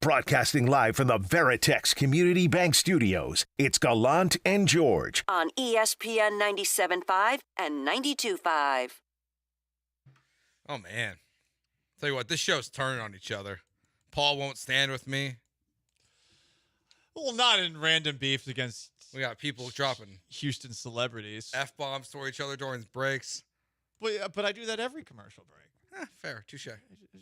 Broadcasting live from the Veritex Community Bank Studios, it's Gallant and George. On ESPN 97.5 and 92.5. Oh, man. Tell you what, this show's turning on each other. Paul won't stand with me. Well, not in random beefs against We got people dropping Houston celebrities. F-bombs for each other during breaks. But I do that every commercial break. Fair. Touche. I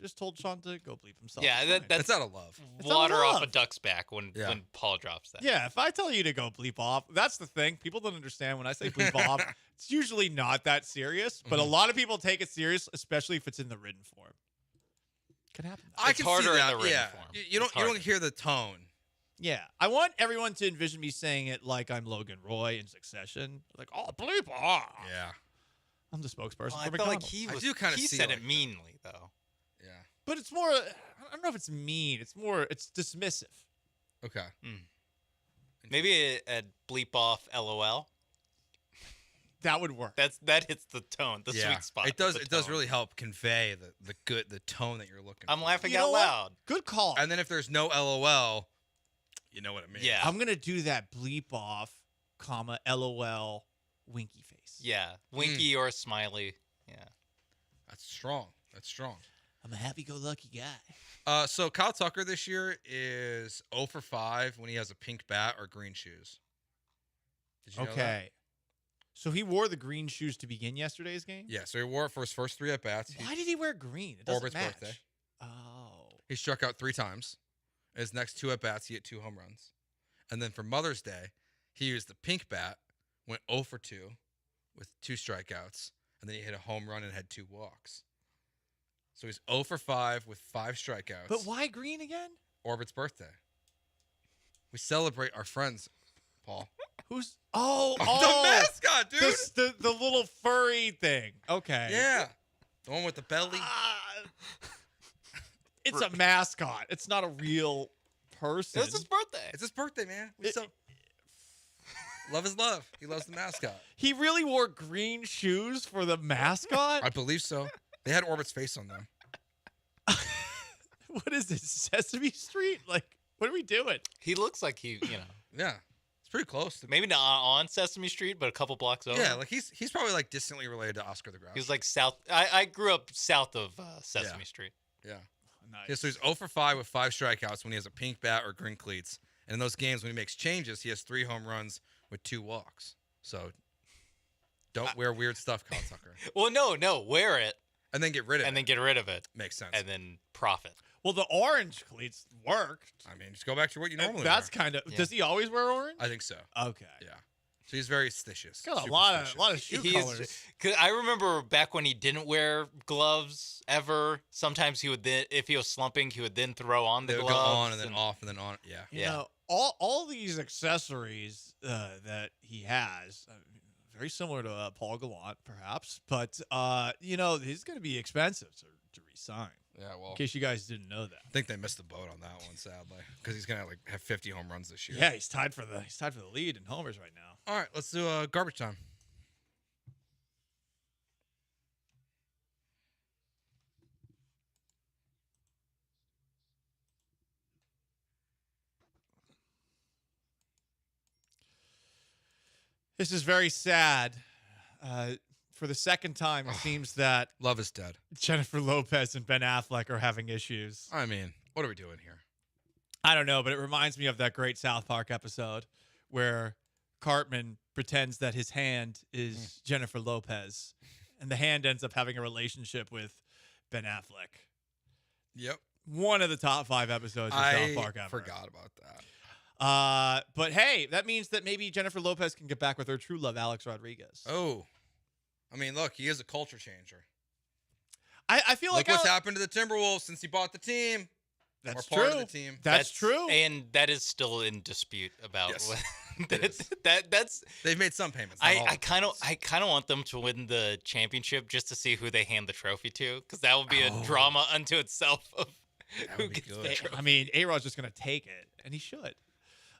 just told Sean to go bleep himself. Yeah, That's out of love. Water out of off a love. duck's back when Paul drops that. Yeah, if I tell you to go bleep off, that's the thing. People don't understand when I say bleep off. It's usually not that serious, but a lot of people take it serious, especially if it's in the written form. Can happen. I can see that. In the written Yeah. form. You don't hear the tone. Yeah, I want everyone to envision me saying it like I'm Logan Roy in Succession. Like, oh, bleep off. Yeah. I'm the spokesperson Well, for I felt like McDonald's. he said it meanly, though. Yeah. But it's more, I don't know if it's mean. It's dismissive. Okay. Maybe a bleep off LOL. That would work. That hits the tone, the sweet spot. It does. the It does tone. really help convey the tone that you're looking. I'm for. laughing You know out what? loud. Good call. And then if there's no LOL, you know what I mean. Yeah. I'm going to do that bleep off, comma, LOL, winky face. Yeah, winky or smiley. Yeah. That's strong. I'm a happy-go-lucky guy. So Kyle Tucker this year is 0 for 5 when he has a pink bat or green shoes. Did you know that? Okay. So he wore the green shoes to begin yesterday's game? Yeah, so he wore it for his first 3 at-bats. Why did he wear green? It doesn't Orbert's match. birthday. Oh. He struck out 3 times. His next 2 at-bats, he hit 2 home runs. And then for Mother's Day, he used the pink bat, went 0 for 2 with 2 strikeouts, and then he hit a home run and had 2 walks. So he's 0 for 5 with 5 strikeouts. But why green again? Orbert's birthday. We celebrate our friends, Paul. Who's the The mascot, dude. The little furry thing. Okay. Yeah. The one with the belly. It's a mascot. It's not a real person. It's his birthday. It's his birthday, man. Love is love. He loves the mascot. He really wore green shoes for the mascot? I believe so. They had Orbert's face on them. What is this, Sesame Street? Like, what are we doing? He looks like he, Yeah. It's pretty close. maybe not on Sesame Street, but a couple blocks over. Yeah, like he's probably like distantly related to Oscar the Grouch. He was like south. I grew up south of Sesame Street. Yeah. Nice. Yeah, so he's 0 for 5 with 5 strikeouts when he has a pink bat or green cleats. And in those games when he makes changes, he has 3 home runs with 2 walks. So don't wear weird stuff, Kyle Tucker. Well, no, wear it And then get rid of it. and then get rid of it. Makes sense. And then profit. Well, the orange cleats worked. I mean, just go back to what you normally That's wear. kind of. Does he always wear orange? I think so. Okay. Yeah. So he's very stitious. Got a lot of shoe colors. Cause I remember back when he didn't wear gloves ever. Sometimes he would then, if he was slumping, he would then throw on the They would gloves. go on and then off and then on. Yeah. You know, all these accessories that he has, very similar to Paul Gallant, perhaps, but he's going to be expensive to re-sign. Yeah, well, in case you guys didn't know that. I think they missed the boat on that one, sadly, because he's gonna have 50 home runs this year. Yeah, he's tied for the lead in homers right now. All right, let's do garbage time. This is very sad. For the second time, it seems that love is dead. Jennifer Lopez and Ben Affleck are having issues. I mean, what are we doing here? I don't know, but it reminds me of that great South Park episode where Cartman pretends that his hand is Jennifer Lopez, and the hand ends up having a relationship with Ben Affleck. Yep. One of the top 5 episodes of South Park ever. Forgot about that. But hey, that means that maybe Jennifer Lopez can get back with her true love, Alex Rodriguez. Oh. I mean, look, he is a culture changer. I feel like what's happened to the Timberwolves since he bought the team. That's or part true. of the team. That's true. And that is still in dispute about Yes. that's they've made some payments. I kind of want them to win the championship just to see who they hand the trophy to, because that would be a drama unto itself of who gets the trophy. I mean, A-Rod's just going to take it, and he should.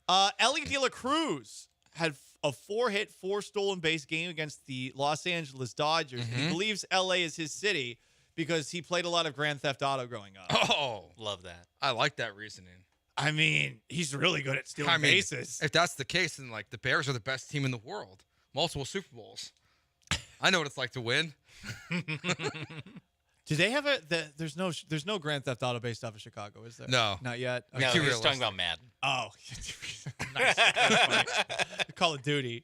Ellie De La Cruz had a 4-hit, 4-stolen base game against the Los Angeles Dodgers. And he believes LA is his city because he played a lot of Grand Theft Auto growing up. Oh, love that. I like that reasoning. I mean, he's really good at stealing bases. If that's the case, then like the Bears are the best team in the world. Multiple Super Bowls. I know what it's like to win. Do they have there's no Grand Theft Auto based off of Chicago, is there? No. Not yet? No, he was talking about Madden. Oh. Nice. That's funny. Call of Duty.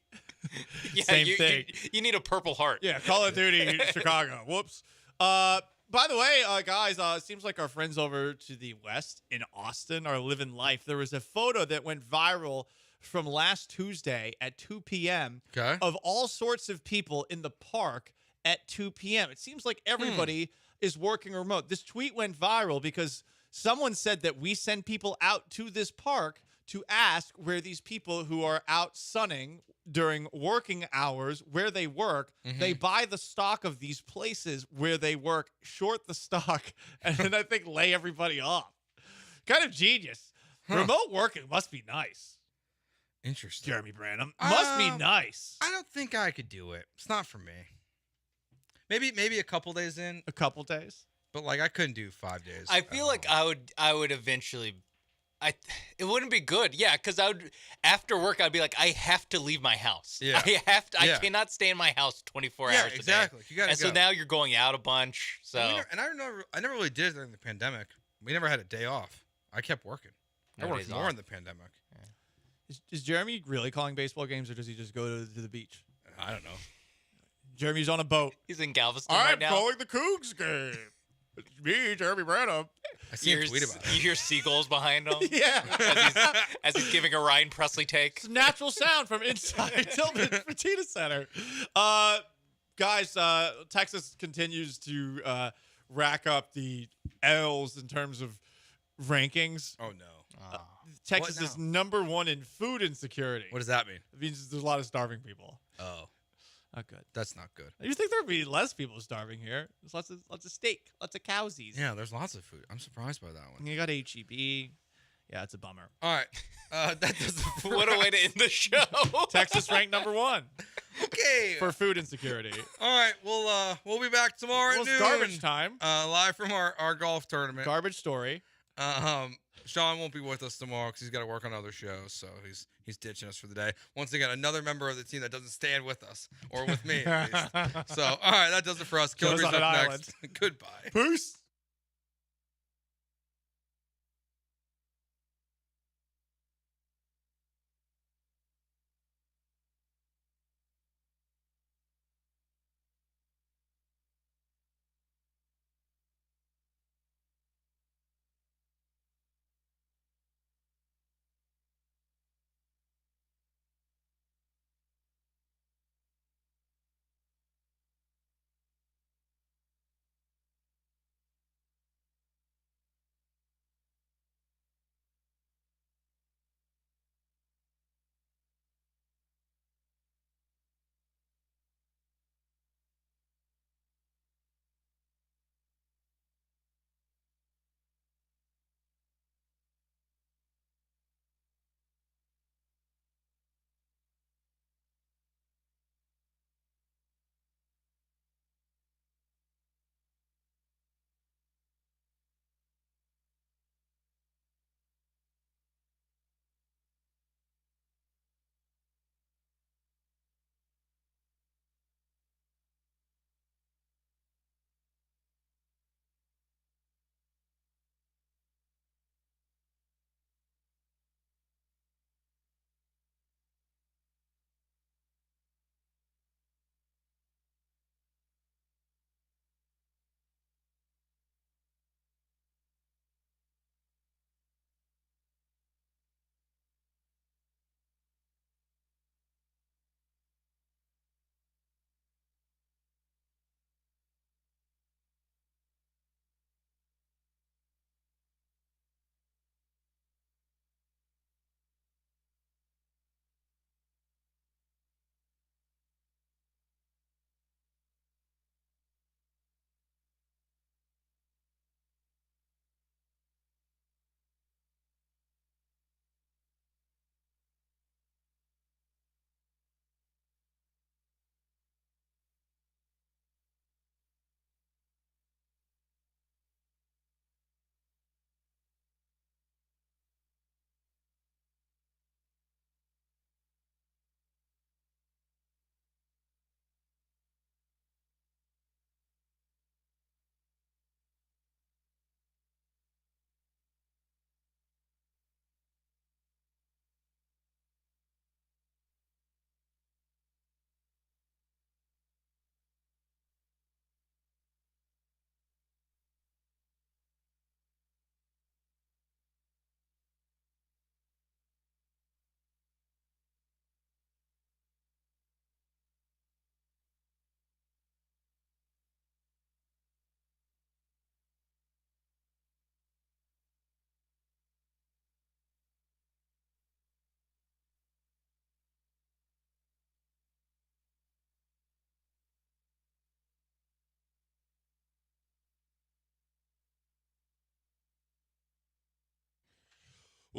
Yeah, Same thing. You need a Purple Heart. Yeah, Call of Duty Chicago. Whoops. By the way, guys, it seems like our friends over to the west in Austin are living life. There was a photo that went viral from last Tuesday at 2 p.m. of all sorts of people in the park at 2 p.m. It seems like everybody is working remote. This tweet went viral because someone said that we send people out to this park to ask where these people who are out sunning during working hours, where they work, they buy the stock of these places where they work, short the stock, and then I think lay everybody off. Kind of genius. Remote working must be nice. Interesting. Jeremy Branham. Must be nice. I don't think I could do it. It's not for me. Maybe a couple days in. A couple days? But like I couldn't do 5 days. I feel like I would eventually it wouldn't be good. Yeah, because after work I'd be like, I have to leave my house. Yeah. I cannot stay in my house 24 hours a day. Exactly. You gotta go. So now you're going out a bunch. So I never really did it during the pandemic. We never had a day off. I kept working. I worked more in the pandemic. Yeah. Is Jeremy really calling baseball games, or does he just go to the beach? I don't know. Jeremy's on a boat. He's in Galveston right now. I'm calling the Cougs game. It's me, Jeremy Branham. I see him tweet about it. You hear seagulls behind him. Yeah. as he's giving a Ryan Presley take. It's natural sound from inside Tilden Fertitta Center. Guys, Texas continues to rack up the L's in terms of rankings. Oh, no. Texas is number 1 in food insecurity. What does that mean? It means there's a lot of starving people. Oh. Not good. That's not good. You think there'd be less people starving here? There's lots of steak, lots of cowsies. Yeah, there's lots of food. I'm surprised by that one. You got HEB. Yeah, it's a bummer. All right. That does What a way to end the show. Texas ranked number 1. Okay. For food insecurity. All right. We'll be back tomorrow at noon. It's garbage time. Live from our golf tournament. Garbage story. Sean won't be with us tomorrow because he's got to work on other shows, so he's ditching us for the day. Once again, another member of the team that doesn't stand with us, or with me at least. So, all right, that does it for us. Killer's up next. Goodbye. Peace.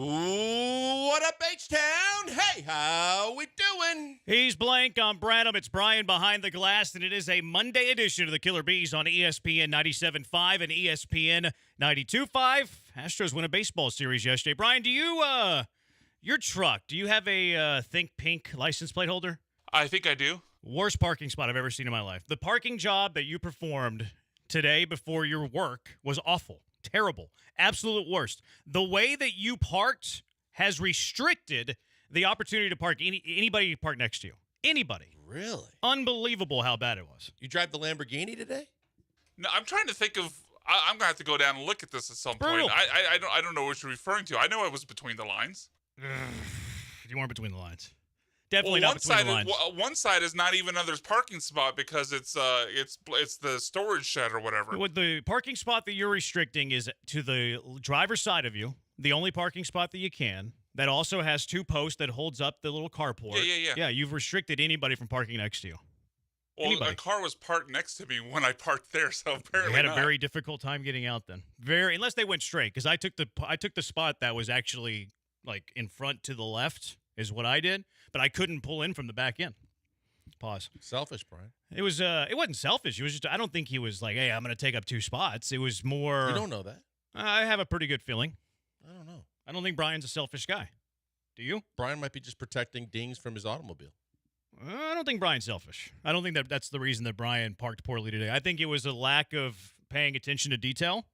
What up, H-Town? Hey, how we doing? He's Blank. I'm Branham. It's Brian behind the glass, and it is a Monday edition of the Killer Bees on ESPN 97.5 and ESPN 92.5. Astros win a baseball series yesterday. Brian, do you, your truck, do you have a Think Pink license plate holder? I think I do. Worst parking spot I've ever seen in my life. The parking job that you performed today before your work was awful. Terrible. Absolute worst. The way that you parked has restricted the opportunity to park anybody to park next to you. Anybody. Really? Unbelievable how bad it was. You drive the Lamborghini today? No, I'm trying to think of. I'm gonna have to go down and look at this at some Brutal. point. I don't know what you're referring to. I know it was between the lines. You weren't between the lines. Definitely not between the lines. One side is not even another parking spot because it's the storage shed or whatever. What the parking spot that you're restricting is to the driver's side of you, the only parking spot that you can. That also has two posts that holds up the little carport. Yeah. Yeah, you've restricted anybody from parking next to you. Well, Anybody. a car was parked next to me when I parked there, so apparently They had not. a very difficult time getting out then. Unless they went straight, because I took the spot that was actually like in front to the left is what I did, but I couldn't pull in from the back end. Pause. Selfish, Brian. It was it wasn't selfish. It was just I don't think he was like, hey, I'm going to take up two spots. It was more. You don't know that. I have a pretty good feeling. I don't know. I don't think Brian's a selfish guy. Do you? Brian might be just protecting dings from his automobile. I don't think Brian's selfish. I don't think that's the reason that Brian parked poorly today. I think it was a lack of paying attention to detail.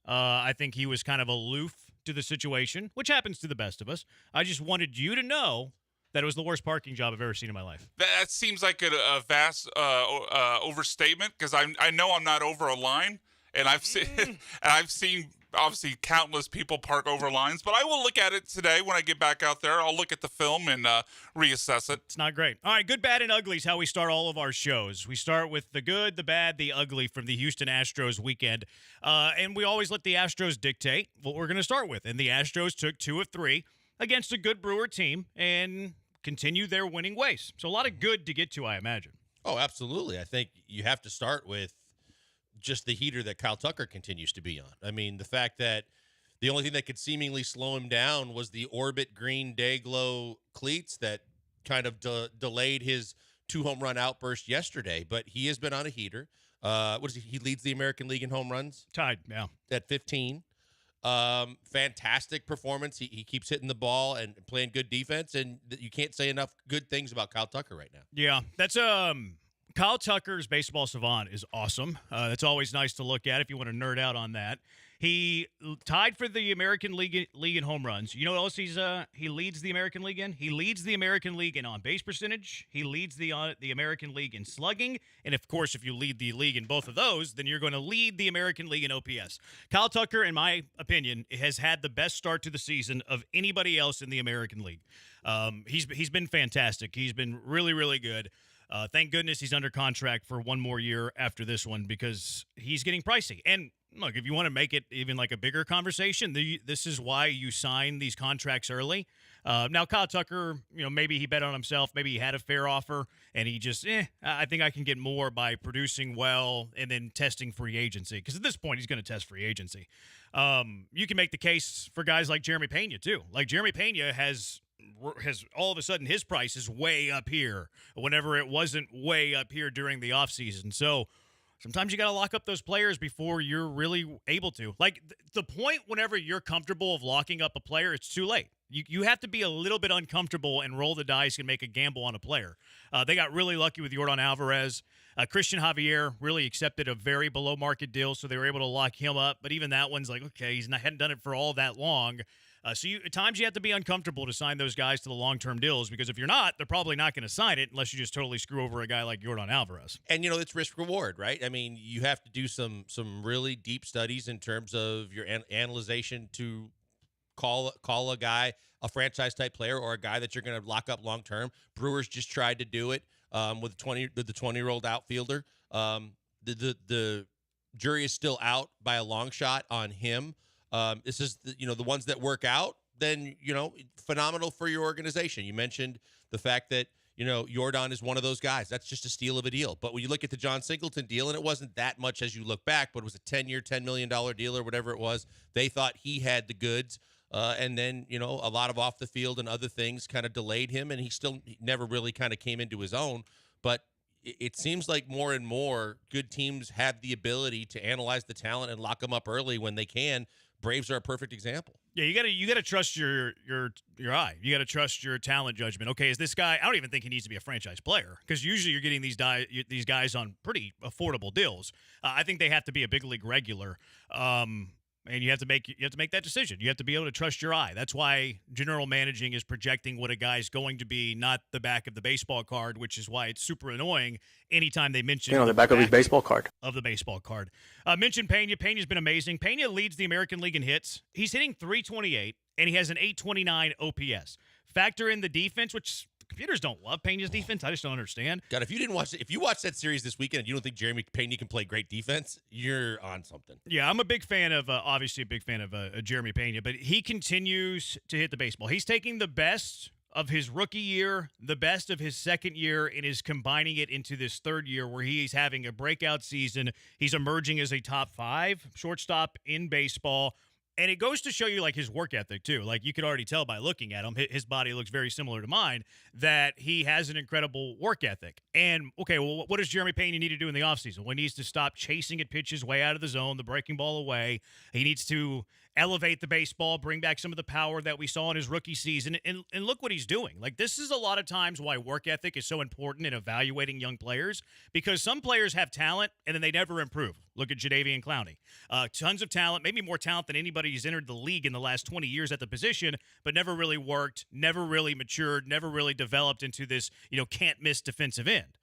I think he was kind of aloof to the situation, which happens to the best of us. I just wanted you to know that it was the worst parking job I've ever seen in my life. That seems like a vast overstatement because I know I'm not over a line, and I've seen obviously countless people park over lines. But I will look at it today when I get back out there. I'll look at the film and reassess it. It's not great. All right, good, bad, and ugly is how we start all of our shows. We start with the good, the bad, the ugly from the Houston Astros weekend, and we always let the Astros dictate what we're going to start with. And the Astros took 2 of 3 against a good Brewer team and continue their winning ways. So a lot of good to get to, I imagine. Oh, absolutely. I think you have to start with just the heater that Kyle Tucker continues to be on. I mean, the fact that the only thing that could seemingly slow him down was the Orbit green Dayglow cleats that kind of delayed his 2-home run outburst yesterday. But he has been on a heater. What is he? He leads the American League in home runs. Tied, yeah. At 15. Fantastic performance. He keeps hitting the ball and playing good defense, and you can't say enough good things about Kyle Tucker right now. Yeah, that's Kyle Tucker's baseball savant is awesome. That's always nice to look at if you want to nerd out on that. He tied for the American League in home runs. You know what else he leads the American League in? He leads the American League in on-base percentage. He leads the American League in slugging. And, of course, if you lead the league in both of those, then you're going to lead the American League in OPS. Kyle Tucker, in my opinion, has had the best start to the season of anybody else in the American League. He's been fantastic. He's been really, really good. Thank goodness he's under contract for one more year after this one because he's getting pricey. And look, if you want to make it even like a bigger conversation, this is why you sign these contracts early. Now, Kyle Tucker, maybe he bet on himself. Maybe he had a fair offer, and he just, I think I can get more by producing well and then testing free agency. Because at this point, he's going to test free agency. You can make the case for guys like Jeremy Pena, too. Like, Jeremy Pena has all of a sudden his price is way up here whenever it wasn't way up here during the offseason. So sometimes you got to lock up those players before you're really able to. Like the point whenever you're comfortable of locking up a player, it's too late. You have to be a little bit uncomfortable and roll the dice and make a gamble on a player. They got really lucky with Yordan Alvarez. Christian Javier really accepted a very below market deal, so they were able to lock him up. But even that one's like, okay, hadn't done it for all that long. So at times you have to be uncomfortable to sign those guys to the long-term deals because if you're not, they're probably not going to sign it unless you just totally screw over a guy like Yordan Alvarez. And, it's risk-reward, right? I mean, you have to do some really deep studies in terms of your analyzation to call a guy a franchise-type player or a guy that you're going to lock up long-term. Brewers just tried to do it with the 20-year-old outfielder. The jury is still out by a long shot on him. This is the ones that work out, then phenomenal for your organization. You mentioned the fact that Yordan is one of those guys. That's just a steal of a deal. But when you look at the John Singleton deal, and it wasn't that much as you look back, but it was a 10-year, $10 million deal or whatever it was. They thought he had the goods. And then, a lot of off the field and other things kind of delayed him, and he never really kind of came into his own. But it seems like more and more good teams have the ability to analyze the talent and lock them up early when they can. Braves are a perfect example. Yeah, you gotta trust your eye. You gotta trust your talent judgment. Okay, is this guy? I don't even think he needs to be a franchise player, because usually you're getting these guys on pretty affordable deals. I think they have to be a big league regular. And you have to make that decision. You have to be able to trust your eye. That's why general managing is projecting what a guy's going to be, not the back of the baseball card, which is why it's super annoying anytime they mention the back of his baseball card. Mention Pena. Pena's been amazing. Pena leads the American League in hits. He's hitting .328, and he has an .829 OPS. Factor in the defense, which computers don't love Pena's defense. I just don't understand. God, if you watched that series this weekend and you don't think Jeremy Pena can play great defense, you're on something. Yeah, I'm a big fan of, obviously a big fan of Jeremy Pena, but he continues to hit the baseball. He's taking the best of his rookie year, the best of his second year, and is combining it into this third year where he's having a breakout season. He's emerging as a top 5 shortstop in baseball. And it goes to show you, like, his work ethic, too. Like, you could already tell by looking at him, his body looks very similar to mine, that he has an incredible work ethic. And, okay, well, what does Jeremy Pena need to do in the offseason? Well, he needs to stop chasing at pitches way out of the zone, the breaking ball away. He needs to elevate the baseball, bring back some of the power that we saw in his rookie season, and look what he's doing. Like, this is a lot of times why work ethic is so important in evaluating young players, because some players have talent, and then they never improve. Look at Jadeveon Clowney. Tons of talent, maybe more talent than anybody who's entered the league in the last 20 years at the position, but never really worked, never really matured, never really developed into this, can't-miss defensive end.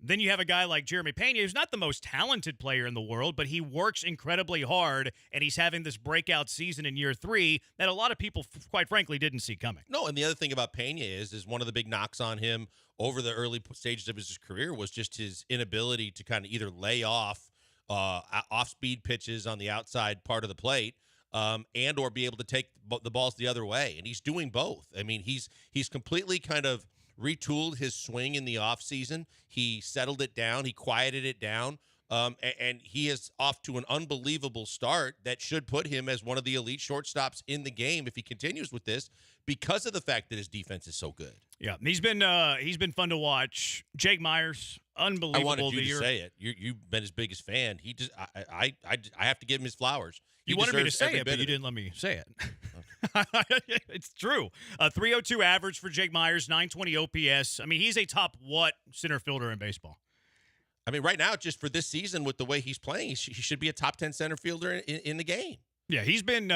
Then you have a guy like Jeremy Pena, who's not the most talented player in the world, but he works incredibly hard, and he's having this breakout season in year 3 that a lot of people, quite frankly, didn't see coming. No, and the other thing about Pena is one of the big knocks on him over the early stages of his career was just his inability to kind of either lay off off-speed pitches on the outside part of the plate, and or be able to take the balls the other way, and he's doing both. I mean, he's completely kind of retooled his swing in the offseason. He settled it down. He quieted it down. And he is off to an unbelievable start that should put him as one of the elite shortstops in the game if he continues with this, because of the fact that his defense is so good. Yeah, he's been fun to watch. Jake Myers, unbelievable. I wanted you to say it. You've been his biggest fan. He just, I have to give him his flowers. You wanted me to say it, but you didn't let me say it. It's true. 302 average for Jake Myers, 920 OPS. I mean, he's a top center fielder in baseball. I mean, right now, just for this season, with the way he's playing, he should be a top 10 center fielder in the game. Yeah, he's been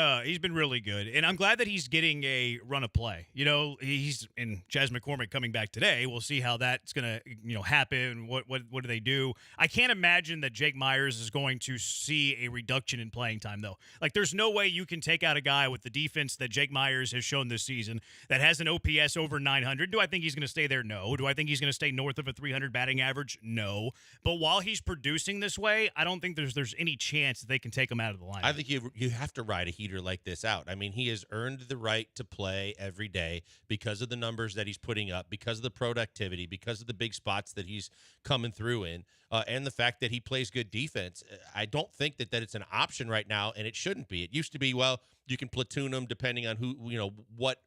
really good, and I'm glad that he's getting a run of play. He's in Chas McCormick coming back today. We'll see how that's gonna happen. What do they do? I can't imagine that Jake Myers is going to see a reduction in playing time, though. Like, there's no way you can take out a guy with the defense that Jake Myers has shown this season that has an OPS over 900. Do I think he's going to stay there? No. Do I think he's going to stay north of a 300 batting average? No. But while he's producing this way, I don't think there's any chance that they can take him out of the lineup. I think you have to ride a heater like this out. I mean, he has earned the right to play every day because of the numbers that he's putting up, because of the productivity, because of the big spots that he's coming through in, and the fact that he plays good defense. I don't think that it's an option right now, and it shouldn't be. It used to be, well, you can platoon him depending on what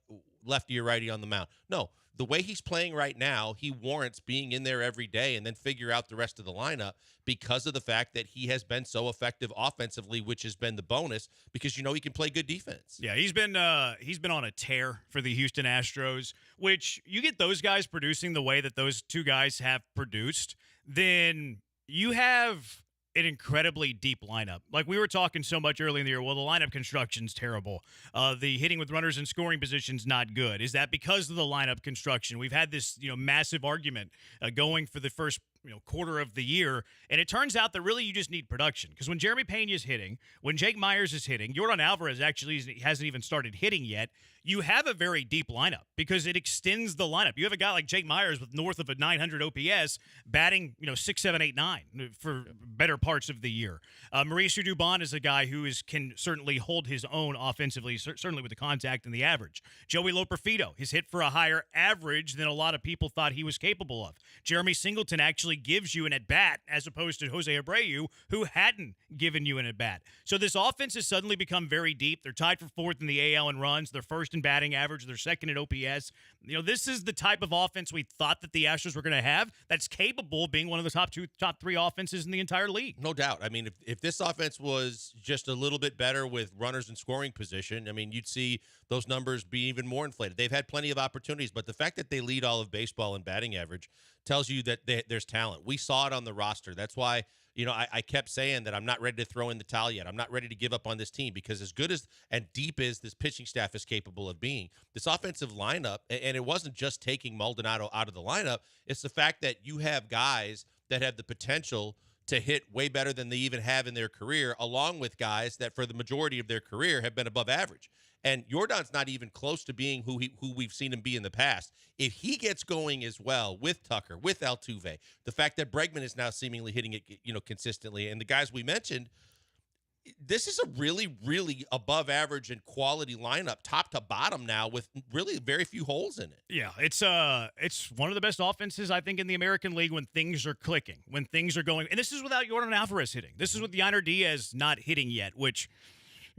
lefty or righty on the mound. No, the way he's playing right now, he warrants being in there every day and then figure out the rest of the lineup, because of the fact that he has been so effective offensively, which has been the bonus, because he can play good defense. Yeah, he's been on a tear for the Houston Astros, which you get those guys producing the way that those two guys have produced, then you have an incredibly deep lineup. Like, we were talking so much early in the year, well, the lineup construction's terrible. The hitting with runners in scoring position's not good. Is that because of the lineup construction? We've had this, massive argument going for the first quarter of the year, and it turns out that really you just need production, because when Jeremy Pena is hitting, when Jake Myers is hitting, Yordan Alvarez actually hasn't even started hitting yet, you have a very deep lineup because it extends the lineup. You have a guy like Jake Myers with north of a 900 OPS batting 6, 7, 8, 9 for better parts of the year. Mauricio Dubon is a guy who can certainly hold his own offensively, certainly with the contact and the average. Joey Loperfido has hit for a higher average than a lot of people thought he was capable of. Jeremy Singleton actually actually gives you an at-bat as opposed to Jose Abreu, who hadn't given you an at-bat. So this offense has suddenly become very deep. They're tied for fourth in the AL in runs. They're first in batting average. They're second in OPS. This is the type of offense we thought that the Astros were going to have that's capable of being one of the top three offenses in the entire league. No doubt. I mean, if this offense was just a little bit better with runners in scoring position, I mean, you'd see those numbers be even more inflated. They've had plenty of opportunities, but the fact that they lead all of baseball in batting average tells you that there's talent. We saw it on the roster. That's why, I kept saying that I'm not ready to throw in the towel yet. I'm not ready to give up on this team because as good as and deep as this pitching staff is capable of being, this offensive lineup, and it wasn't just taking Maldonado out of the lineup, it's the fact that you have guys that have the potential to hit way better than they even have in their career, along with guys that for the majority of their career have been above average. And Yordan's not even close to being who we've seen him be in the past. If he gets going as well with Tucker, with Altuve, the fact that Bregman is now seemingly hitting it, consistently, and the guys we mentioned, this is a really, really above average and quality lineup, top to bottom now, with really very few holes in it. Yeah, it's one of the best offenses, I think, in the American League when things are clicking, when things are going. And this is without Yordan Alvarez hitting. This is with Yainer Diaz not hitting yet, which,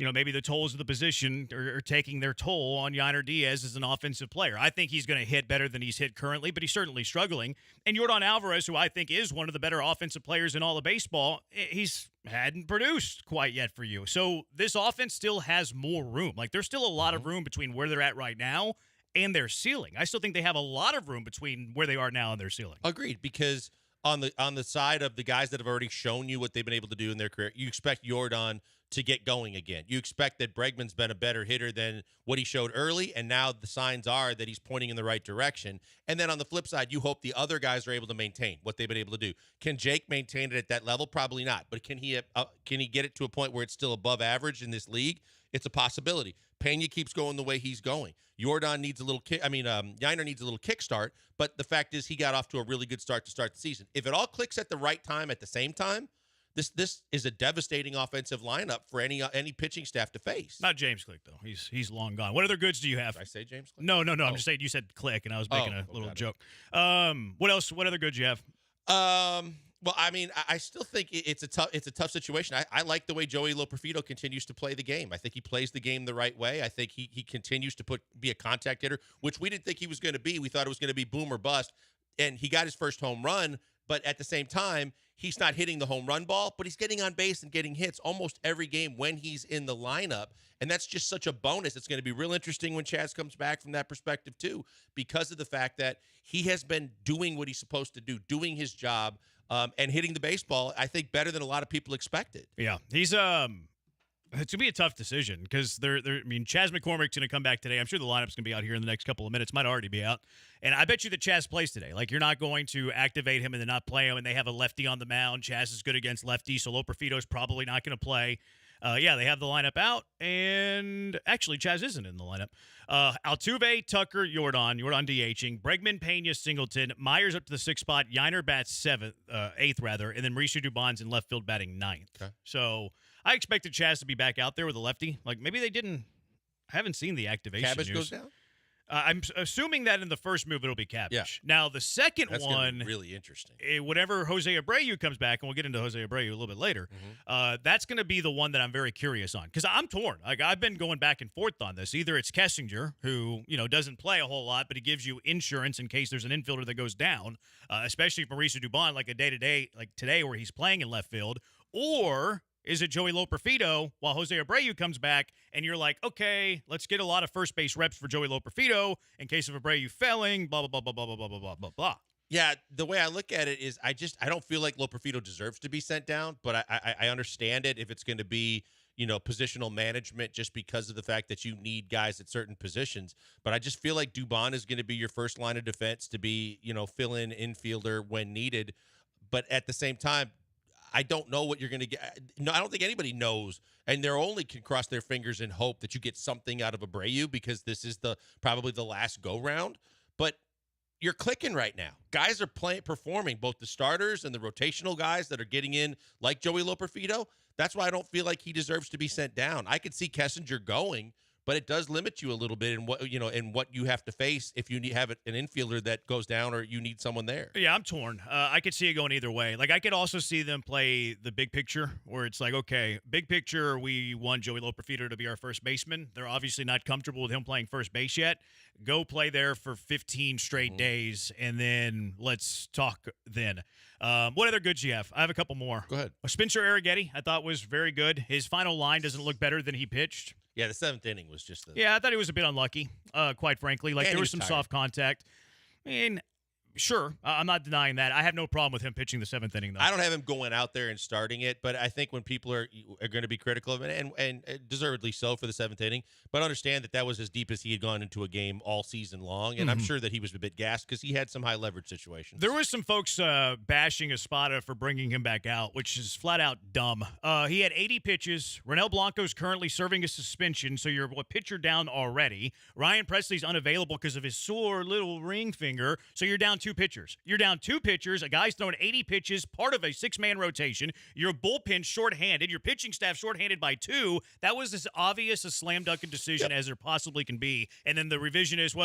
maybe the tolls of the position are taking their toll on Yainer Diaz as an offensive player. I think he's going to hit better than he's hit currently, but he's certainly struggling. And Yordan Alvarez, who I think is one of the better offensive players in all of baseball, he's hadn't produced quite yet for you. So this offense still has more room. Like, there's still a lot of room between where they're at right now and their ceiling. I still think they have a lot of room between where they are now and their ceiling. Agreed, because on the side of the guys that have already shown you what they've been able to do in their career, you expect Yordan to get going again. You expect that Bregman's been a better hitter than what he showed early, and now the signs are that he's pointing in the right direction. And then on the flip side, you hope the other guys are able to maintain what they've been able to do. Can Jake maintain it at that level? Probably not. But can he get it to a point where it's still above average in this league? It's a possibility. Pena keeps going the way he's going. Yordan needs a little kick. Yainer needs a little kickstart, but the fact is he got off to a really good start to start the season. If it all clicks at the right time at the same time, this is a devastating offensive lineup for any pitching staff to face. Not James Click, though. He's long gone. What other goods do you have? Did I say James Click? No. I'm just saying you said Click, and I was making a little joke. What else? What other goods you have? Well, I still think it's a tough situation. I like the way Joey Loperfido continues to play the game. I think he plays the game the right way. I think he continues to be a contact hitter, which we didn't think he was going to be. We thought it was going to be boom or bust, and he got his first home run. But at the same time, he's not hitting the home run ball, but he's getting on base and getting hits almost every game when he's in the lineup. And that's just such a bonus. It's going to be real interesting when Chaz comes back from that perspective, too, because of the fact that he has been doing what he's supposed to do, doing his job, and hitting the baseball, I think, better than a lot of people expected. Yeah, he's it's gonna be a tough decision because Chaz McCormick's gonna come back today. I'm sure the lineup's gonna be out here in the next couple of minutes. Might already be out, and I bet you that Chaz plays today. Like, you're not going to activate him and then not play him. And they have a lefty on the mound. Chaz is good against lefties, so Loperfido's probably not gonna play. They have the lineup out, and actually Chaz isn't in the lineup. Altuve, Tucker, Yordan DHing, Bregman, Pena, Singleton, Myers up to the 6th spot, Yainer bats 8th rather, and then Mauricio Dubon's in left field batting 9th. Okay. So I expected Chaz to be back out there with a lefty. Like, maybe they didn't. I haven't seen the activation. Cabbage news. goes down? I'm assuming that in the first move it'll be Cabbage. Yeah. Now the second That's one, really interesting. Whenever Jose Abreu comes back, and we'll get into Jose Abreu a little bit later, that's going to be the one that I'm very curious on because I'm torn. Like, I've been going back and forth on this. Either it's Kessinger, who doesn't play a whole lot, but he gives you insurance in case there's an infielder that goes down, especially if Mauricio Dubon, like a day-to-day, like today, where he's playing in left field, or is it Joey Loperfido while Jose Abreu comes back and you're like, okay, let's get a lot of first base reps for Joey Loperfido in case of Abreu failing, blah, blah, blah, blah, blah, blah, blah, blah, blah, blah. Yeah, the way I look at it is I don't feel like Loperfido deserves to be sent down, but I understand it if it's going to be, positional management just because of the fact that you need guys at certain positions. But I just feel like Dubon is going to be your first line of defense to be, fill-in infielder when needed. But at the same time, I don't know what you're going to get. No, I don't think anybody knows, and they only can cross their fingers and hope that you get something out of Abreu because this is probably the last go-round. But you're clicking right now. Guys are performing, both the starters and the rotational guys that are getting in, like Joey Loperfido. That's why I don't feel like he deserves to be sent down. I could see Kessinger going, but it does limit you a little bit in what you have to face if you have an infielder that goes down or you need someone there. Yeah, I'm torn. I could see it going either way. Like, I could also see them play the big picture, where it's like, okay, big picture, we want Joey Loperfido to be our first baseman. They're obviously not comfortable with him playing first base yet. Go play there for 15 straight days, and then let's talk then. What other goods you have? I have a couple more. Go ahead. Spencer Arrighetti, I thought was very good. His final line doesn't look better than he pitched. Yeah, the 7th inning was just the... Yeah, I thought he was a bit unlucky, quite frankly. Like, And there he was was some tired. soft contact. I mean, sure, I'm not denying that. I have no problem with him pitching the 7th inning, though. I don't have him going out there and starting it, but I think when people are going to be critical of it, and deservedly so for the 7th inning, but understand that was as deep as he had gone into a game all season long, and I'm sure that he was a bit gassed because he had some high leverage situations. There was some folks bashing Espada for bringing him back out, which is flat out dumb. He had 80 pitches. Ronel Blanco's currently serving a suspension, so you're a pitcher down already. Ryan Presley's unavailable because of his sore little ring finger, so you're down 2 pitchers. You're down 2 pitchers. A guy's throwing 80 pitches, part of a 6-man rotation. Your bullpen shorthanded. Your pitching staff shorthanded by 2. That was as obvious a slam dunk decision as there possibly can be. And then the revisionist,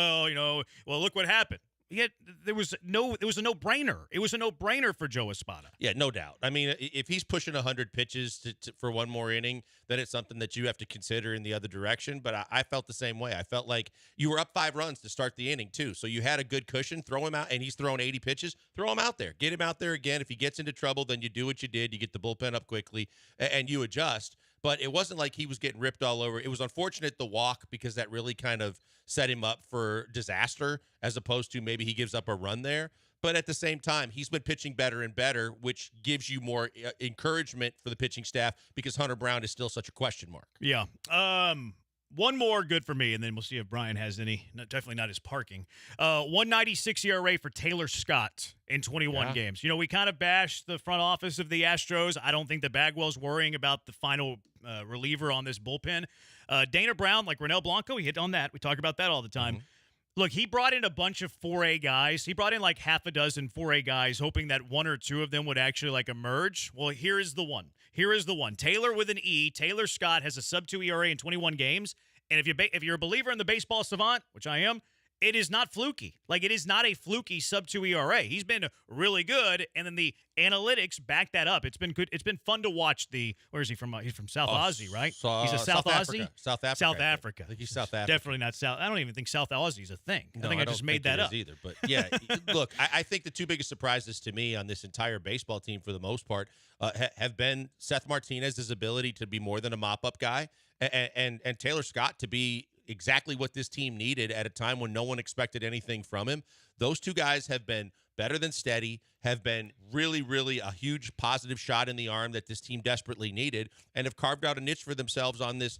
look what happened. Yet it was a no-brainer. It was a no-brainer for Joe Espada. Yeah, no doubt. I mean, if he's pushing 100 pitches for one more inning, then it's something that you have to consider in the other direction. But I felt the same way. I felt like you were up 5 runs to start the inning, too. So you had a good cushion. Throw him out, and he's throwing 80 pitches. Throw him out there. Get him out there again. If he gets into trouble, then you do what you did. You get the bullpen up quickly, and you adjust. But it wasn't like he was getting ripped all over. It was unfortunate, the walk, because that really kind of set him up for disaster, as opposed to maybe he gives up a run there. But at the same time, he's been pitching better and better, which gives you more encouragement for the pitching staff because Hunter Brown is still such a question mark. Yeah. One more good for me, and then we'll see if Brian has any. Definitely not his parking. 196 ERA for Taylor Scott in 21 games. We kind of bashed the front office of the Astros. I don't think that Bagwell's worrying about the final reliever on this bullpen. Dana Brown, like Ronel Blanco, he hit on that. We talk about that all the time. Look, he brought in a bunch of 4A guys. He brought in like half a dozen 4A guys, hoping that 1 or 2 of them would actually emerge. Well, here is the one. Taylor with an E. Taylor Scott has a sub-2 ERA in 21 games. And if you're a believer in the baseball savant, which I am, it is not fluky. Like, it is not a fluky sub-2 ERA. He's been really good, and then the analytics back that up. It's been good. It's been fun to watch where is he from? He's from South Aussie, right? He's a South Aussie? South Africa. South Africa. I think he's South Africa. Definitely not South. I don't even think South Aussie is a thing. No, I think I just made that up. Either. But yeah, look, I think the 2 biggest surprises to me on this entire baseball team, for the most part, have been Seth Martinez's ability to be more than a mop-up guy, and Taylor Scott to be exactly what this team needed at a time when no one expected anything from him. Those 2 guys have been better than steady, have been really, really a huge positive shot in the arm that this team desperately needed, and have carved out a niche for themselves on this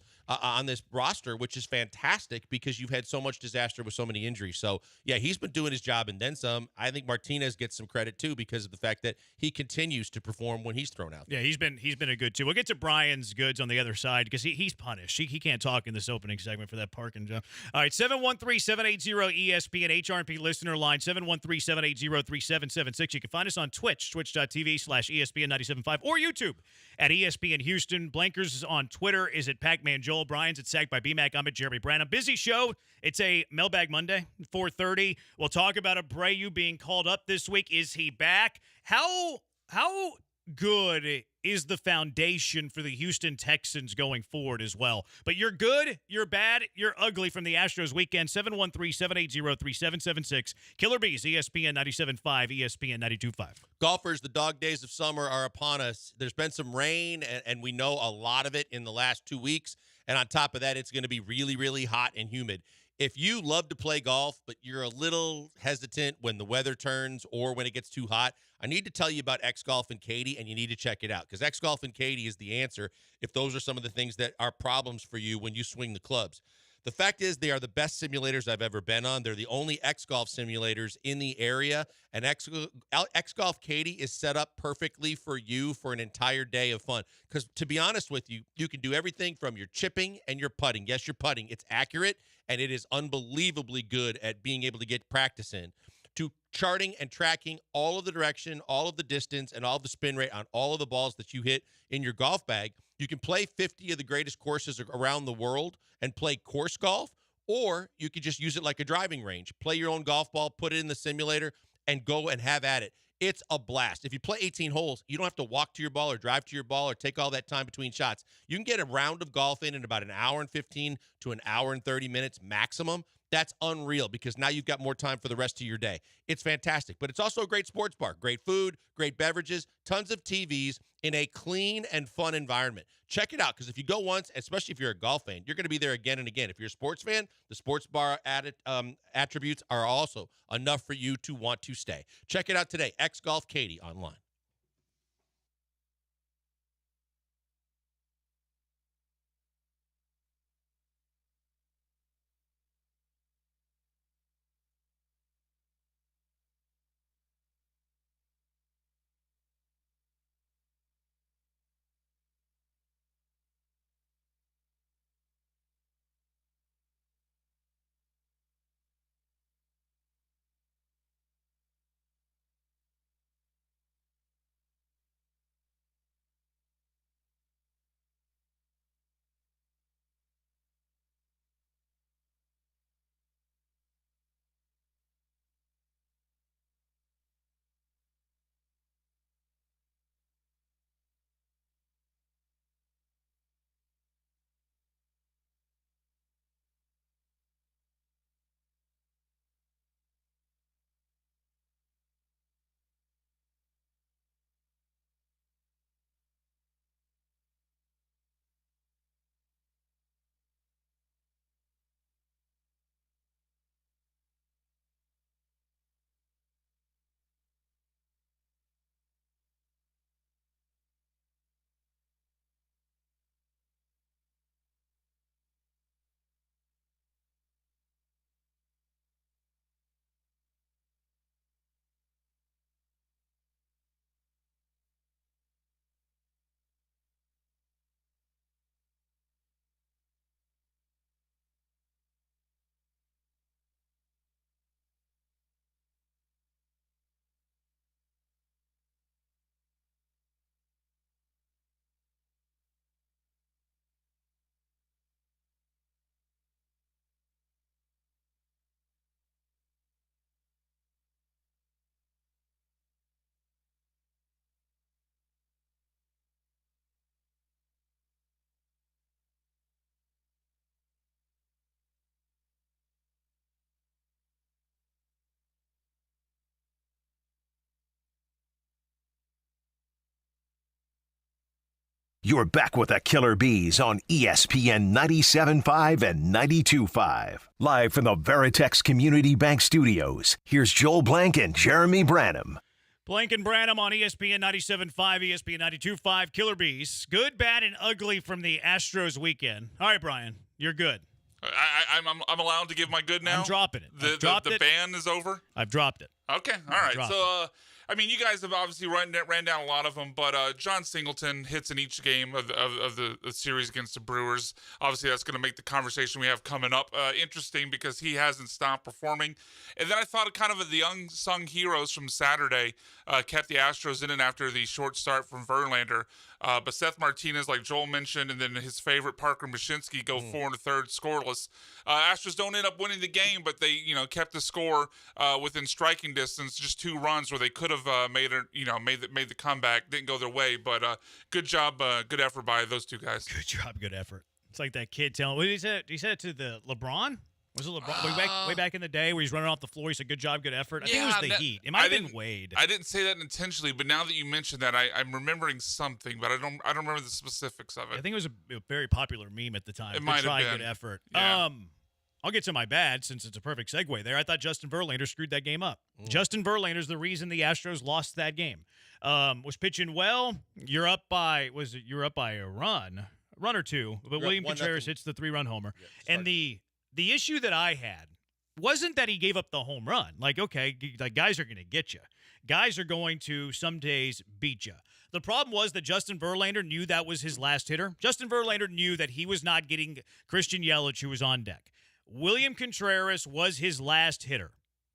roster, which is fantastic because you've had so much disaster with so many injuries. So, yeah, he's been doing his job and then some. I think Martinez gets some credit, too, because of the fact that he continues to perform when he's thrown out there. Yeah, he's been a good, too. We'll get to Brian's goods on the other side because he's punished. He can't talk in this opening segment for that parking job. All right, 713-780-ESPN HRP listener line, 713-780-3776. You can find us on Twitch, twitch.tv/ESPN975, or YouTube at ESPN Houston. Blankers is on Twitter, is at Pac-Man Joel. Brian's at Sacked by BMAC. I'm at Jeremy Branham. Busy show. It's a Mailbag Monday, 4:30. We'll talk about Abreu being called up this week. Is he back? How good is the foundation for the Houston Texans going forward as well? But you're good, you're bad, you're ugly from the Astros weekend. 713-780-3776. Killer Bees, ESPN 97.5, ESPN 92.5. Golfers, the dog days of summer are upon us. There's been some rain, and we know a lot of it in the last 2 weeks. And on top of that, it's going to be really, really hot and humid. If you love to play golf, but you're a little hesitant when the weather turns or when it gets too hot, I need to tell you about X Golf and Katie, and you need to check it out because X Golf and Katie is the answer if those are some of the things that are problems for you when you swing the clubs. The fact is they are the best simulators I've ever been on. They're the only X Golf simulators in the area, and X Golf Katie is set up perfectly for you for an entire day of fun. Because to be honest with you, you can do everything from your chipping and your putting. Yes, your putting. It's accurate, and it is unbelievably good at being able to get practice in. To charting and tracking all of the direction, all of the distance, and all of the spin rate on all of the balls that you hit in your golf bag. You can play 50 of the greatest courses around the world and play course golf, or you could just use it like a driving range. Play your own golf ball, put it in the simulator, and go and have at it. It's a blast. If you play 18 holes, you don't have to walk to your ball or drive to your ball or take all that time between shots. You can get a round of golf in about an hour and 15 to an hour and 30 minutes maximum. That's unreal because now you've got more time for the rest of your day. It's fantastic. But it's also a great sports bar. Great food, great beverages, tons of TVs in a clean and fun environment. Check it out because if you go once, especially if you're a golf fan, you're going to be there again and again. If you're a sports fan, the sports bar attributes are also enough for you to want to stay. Check it out today. X Golf Katie online. You're back with the Killer Bees on ESPN 97.5 and 92.5. Live from the Veritex Community Bank Studios, here's Joel Blank and Jeremy Branham. Blank and Branham on ESPN 97.5, ESPN 92.5, Killer Bees. Good, bad, and ugly from the Astros weekend. All right, Brian, you're good. I'm allowed to give my good now? I'm dropping it. The ban is over? I've dropped it. Okay, all right. So, I mean, you guys have obviously ran down a lot of them, but John Singleton hits in each game of the series against the Brewers. Obviously, that's going to make the conversation we have coming up interesting because he hasn't stopped performing. And then I thought kind of the unsung heroes from Saturday kept the Astros in it after the short start from Verlander. But Seth Martinez, like Joel mentioned, and then his favorite Parker Mashinsky go 4 1/3 scoreless. Astros don't end up winning the game, but they kept the score within striking distance, just 2 runs where they could have made the comeback. Didn't go their way, but good job, good effort by those 2 guys. Good job, good effort. It's like that kid telling. What did he say? He said it to the LeBron. Was it LeBron way back in the day where he's running off the floor? He said, "Good job, good effort." I think it was the Heat. It might have been Wade. I didn't say that intentionally, but now that you mentioned that, I'm remembering something, but I don't remember the specifics of it. I think it was a very popular meme at the time. It might have been. Good effort. Yeah. I'll get to my bad since it's a perfect segue there. I thought Justin Verlander screwed that game up. Justin Verlander's the reason the Astros lost that game. Was pitching well. You're up by a run or two, but William Contreras hits the 3-run homer. Yeah, and the issue that I had wasn't that he gave up the home run. Like, okay, like guys are going to get you. Guys are going to some days beat you. The problem was that Justin Verlander knew that was his last hitter. Justin Verlander knew that he was not getting Christian Yelich, who was on deck. William Contreras was his last hitter.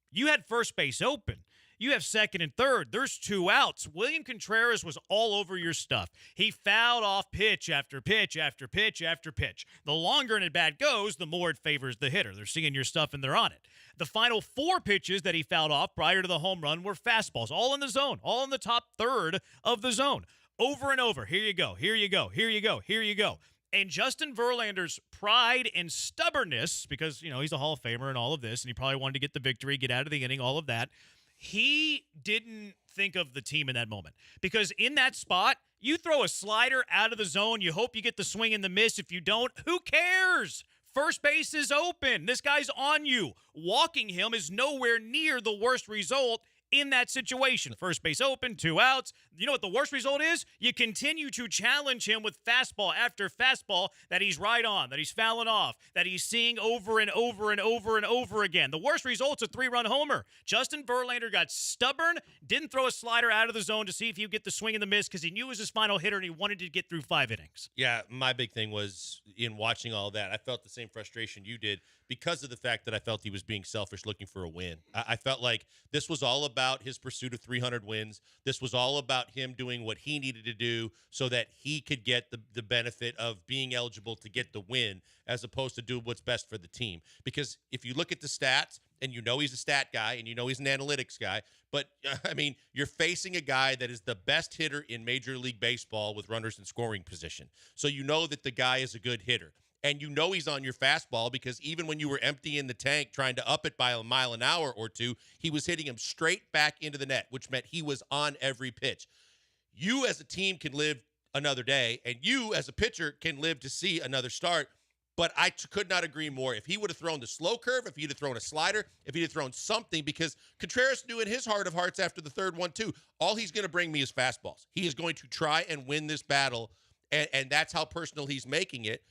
You had first base open. You have second and third. There's 2 outs. William Contreras was all over your stuff. He fouled off pitch after pitch after pitch after pitch. The longer an at-bat goes, the more it favors the hitter. They're seeing your stuff and they're on it. The final 4 pitches that he fouled off prior to the home run were fastballs, all in the zone, all in the top third of the zone. Over and over. Here you go. Here you go. Here you go. Here you go. And Justin Verlander's pride and stubbornness, because, he's a Hall of Famer and all of this, and he probably wanted to get the victory, get out of the inning, all of that. He didn't think of the team in that moment. Because in that spot, you throw a slider out of the zone, you hope you get the swing and the miss. If you don't, who cares? First base is open. This guy's on you. Walking him is nowhere near the worst result in that situation. First base open, 2 outs. You know what the worst result is? You continue to challenge him with fastball after fastball that he's right on, that he's fouling off, that he's seeing over and over and over and over again. The worst result's a 3-run homer. Justin Verlander got stubborn, didn't throw a slider out of the zone to see if he would get the swing and the miss because he knew it was his final hitter and he wanted to get through 5 innings. Yeah, my big thing was in watching all that, I felt the same frustration you did because of the fact that I felt he was being selfish looking for a win. I felt like this was all about his pursuit of 300 wins. This was all about him doing what he needed to do so that he could get the benefit of being eligible to get the win as opposed to do what's best for the team. Because if you look at the stats, and he's a stat guy, and he's an analytics guy, but, you're facing a guy that is the best hitter in Major League Baseball with runners in scoring position. So you know that the guy is a good hitter. And he's on your fastball because even when you were emptying the tank trying to up it by a mile an hour or 2, he was hitting him straight back into the net, which meant he was on every pitch. You as a team can live another day, and you as a pitcher can live to see another start. But I could not agree more. If he would have thrown the slow curve, if he'd have thrown a slider, if he'd have thrown something, because Contreras knew in his heart of hearts after the third one, too, all he's going to bring me is fastballs. He is going to try and win this battle, and that's how personal he's making it.